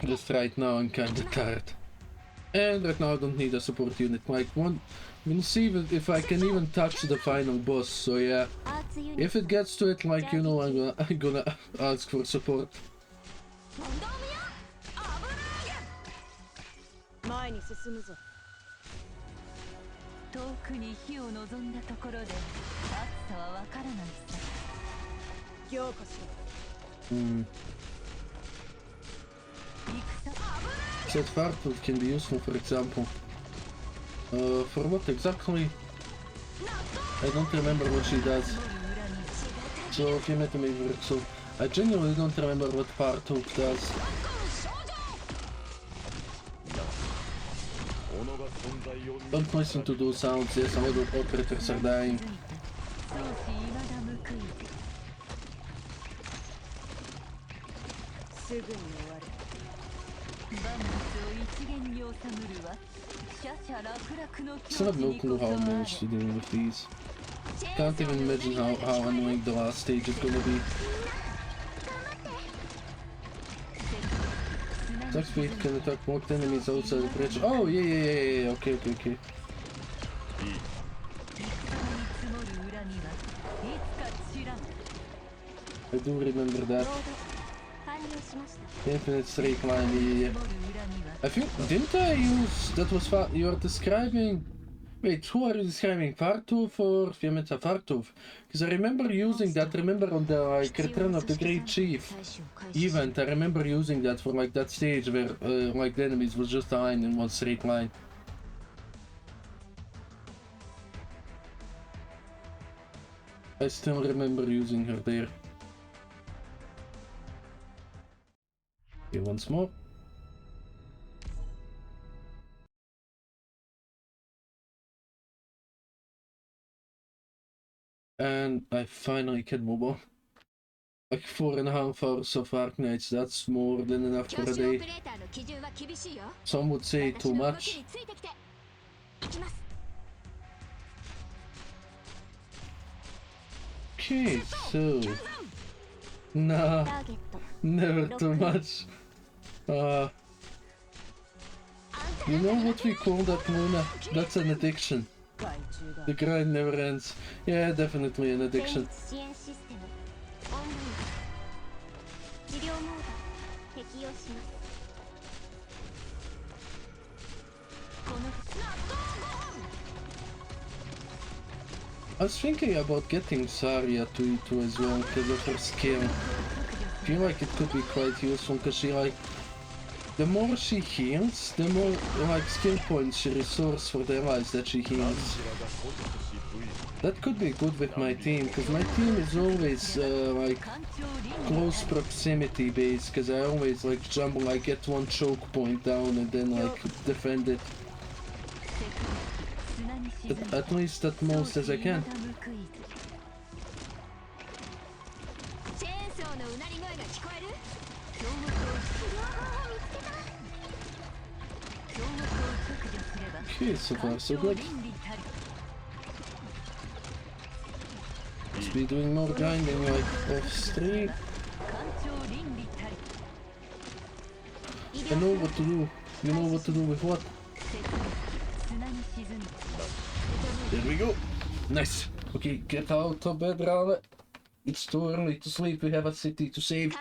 Just right now I'm kinda tired. And right now I don't need a support unit. Like one, we'll see if I can even touch the final boss. So yeah, if it gets to it, like you know, I'm gonna ask for support. That part1 can be useful, for example. For what exactly? I don't remember what she does. So if you met me, so I genuinely don't remember what part2 does. Don't listen to those sounds, yes, some other operators are dying. Still have no clue how I managed to deal with these. Can't even imagine how annoying the last stage is gonna be. Attack speed can attack blocked enemies outside the bridge. Oh, yeah. Okay. I do remember that. Infinite straight line, yeah. I think, didn't I use, that was, you're describing, wait, who are you describing, part2 for Fiametta part2? Because I remember using that, remember on the, like, Return of the Great Chief event, I remember using that for, like, that stage where, like, the enemies was just a line in one straight line. I still remember using her there. Okay, once more. And I finally can move on. Like 4.5 hours of Arc Nights, that's more than enough for a day. Some would say too much. Okay, so... Nah, never too much. You know what we call that, Luna? That's an addiction. The grind never ends. Yeah, definitely an addiction. I was thinking about getting Saria to E2 as well because of her skill. I feel like it could be quite useful because she like The more she heals, the more like skill points she resource for the allies that she heals. That could be good with my team, because my team is always like close proximity based, because I always like jump, like get one choke point down and then like defend it. But at least at most as I can. Okay, so far so good. Let's be doing more grinding like off stream. I know what to do. You know what to do with what? There we go. Nice. Okay, get out of bed, Rale. It's too early to sleep. We have a city to save.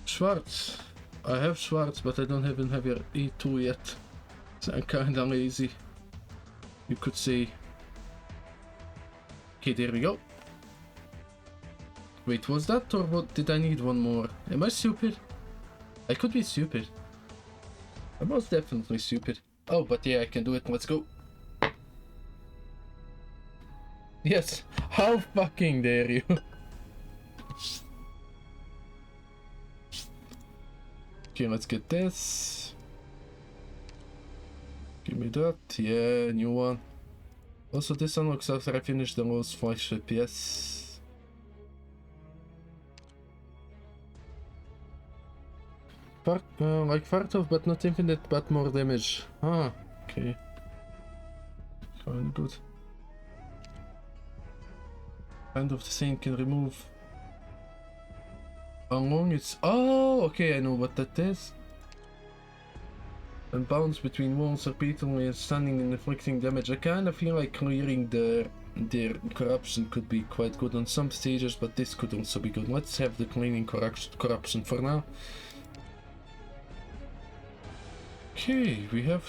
Schwarz. I have Schwarz, but I don't even have your E2 yet. So I'm kinda lazy, you could say. Okay, there we go. Wait, was that or what? Did I need one more? Am I stupid? I could be stupid. I'm most definitely stupid. Oh, but yeah, I can do it. Let's go. Yes, how fucking dare you? Okay, let's get this. Give me that. Yeah, new one. Also, this unlocks after I finish the lowest flagship. Yes. Part, like part of, but not infinite, but more damage. Ah, okay. Kind good. Kind of the same can remove. How long it's. Oh, okay, I know what that is. And bounce between walls repeatedly and standing and inflicting damage. I kind of feel like clearing their corruption could be quite good on some stages, but this could also be good. Let's have the cleaning corruption for now. Okay, we have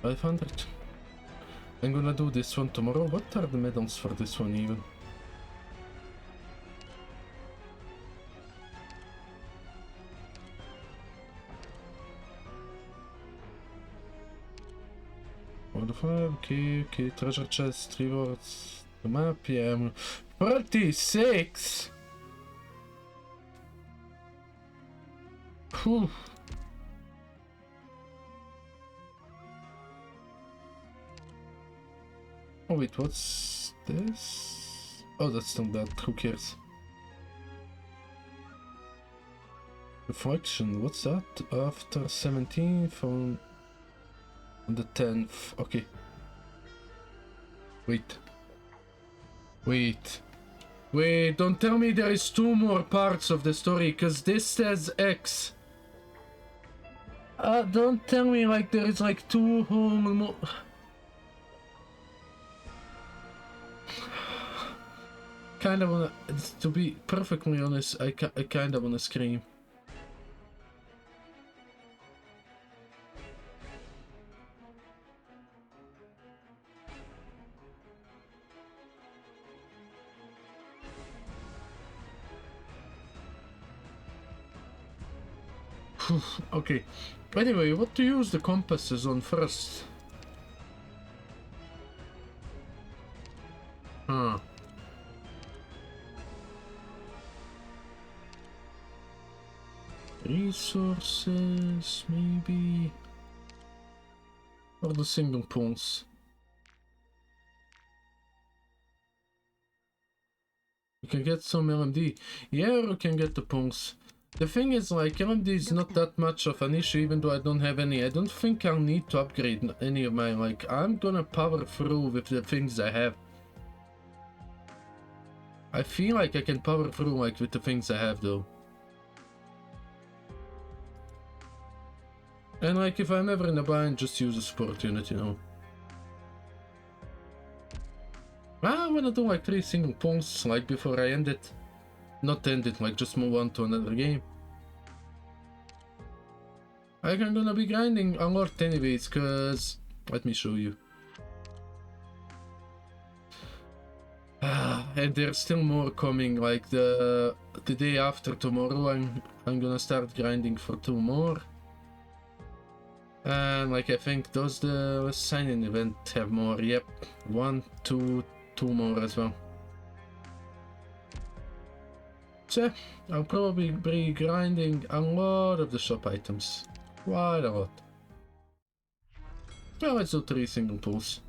500. I'm gonna do this one tomorrow. What are the medals for this one even? Okay, okay, treasure chest, rewards, the map, yeah, 36! Whew. Oh wait, what's this? Oh, that's not that, who cares? Reflection, what's that? After 17 from the 10th, okay. Wait. Wait, don't tell me there is 2 more parts of the story, cause this says X. Don't tell me like there is like 2 whole kind of wanna, to be perfectly honest, I kind of wanna scream. Okay, anyway, what to use the compasses on first? Huh. Resources, maybe? Or the single pulse? You can get some LMD. Yeah, you can get the pulse. The thing is, like, LMD is not that much of an issue, even though I don't have any. I don't think I'll need to upgrade any of mine. Like, I'm gonna power through with the things I have. I feel like I can power through, like, with the things I have, though. And, like, if I'm ever in a bind, just use a support unit, you know. I wanna do, like, 3 single pulses, like, before I end it. Not end it, like, just move on to another game. I'm gonna be grinding a lot anyways, cause... Let me show you. And there's still more coming. Like the day after tomorrow, I'm gonna start grinding for 2 more. And like I think does the sign-in event have more? Yep, 1, 2, 2 more as well. So I'll probably be grinding a lot of the shop items. Quite a lot. Well, let's do 3 single pulls.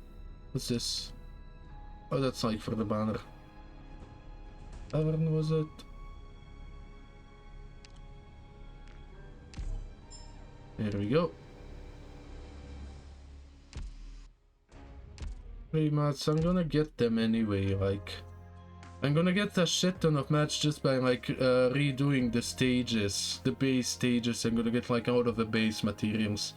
What's this? Oh, that's like for the banner. Tavern was it? There we go. 3 mats, I'm gonna get them anyway, like... I'm gonna get a shit ton of mats just by like redoing the stages, the base stages. I'm gonna get like out of the base materials.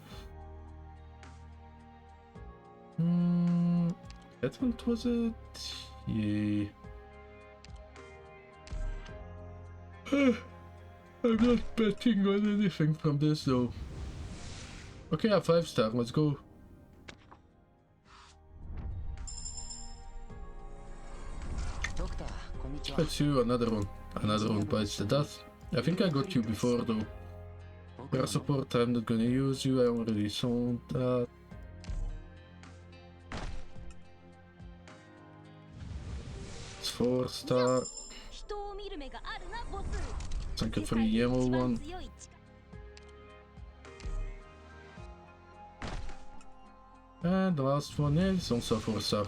That one was it? Yeah. I'm not betting on anything from this though. Okay, a 5-star, let's go. Let's do another one bites the dust. I think I got you before though. For support, I'm not gonna use you, I already saw that. It's 4-star. It's like a free yellow one. And the last one is also 4-star.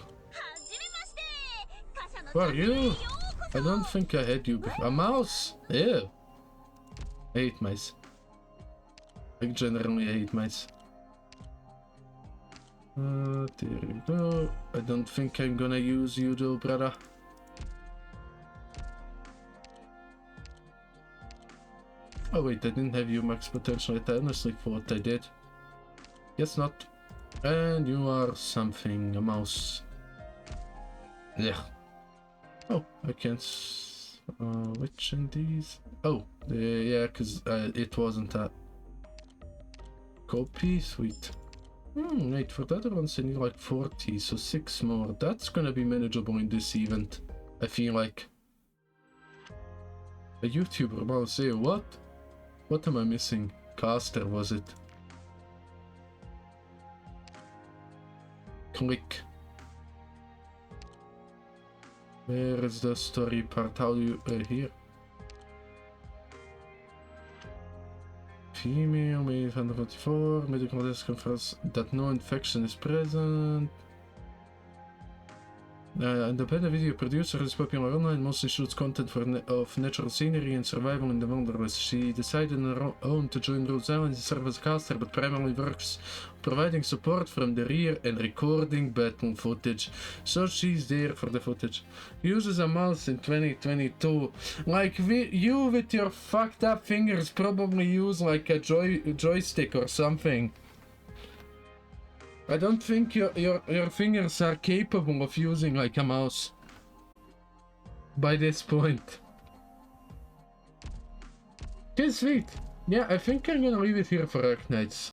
Who are you? I don't think I had you before. A mouse? Ew. I hate mice. I generally hate mice. There we go. I don't think I'm gonna use you though, brother. Oh wait, I didn't have you max potential. I honestly thought I did. Guess not. And you are something, a mouse. Yeah. Oh, I can't. Which in these? Oh, yeah, because it wasn't a copy. Sweet. Wait, for the other ones I need like 40, so 6 more. That's gonna be manageable in this event, I feel like. A YouTuber mouse, say what? What am I missing? Caster, was it? Click. Where is the story part? How do you... here. Female, male 144, medical test confirms that no infection is present. Independent video producer is popular online, mostly shoots content of natural scenery and survival in the wilderness. She decided on her own to join Rhodes Island to serve as a caster, but primarily works providing support from the rear and recording battle footage. So she's there for the footage. Uses a mouse in 2022. Like, you with your fucked up fingers probably use like a joystick or something. I don't think your fingers are capable of using like a mouse by this point. Okay, sweet. Yeah, I think I'm gonna leave it here for Arknights.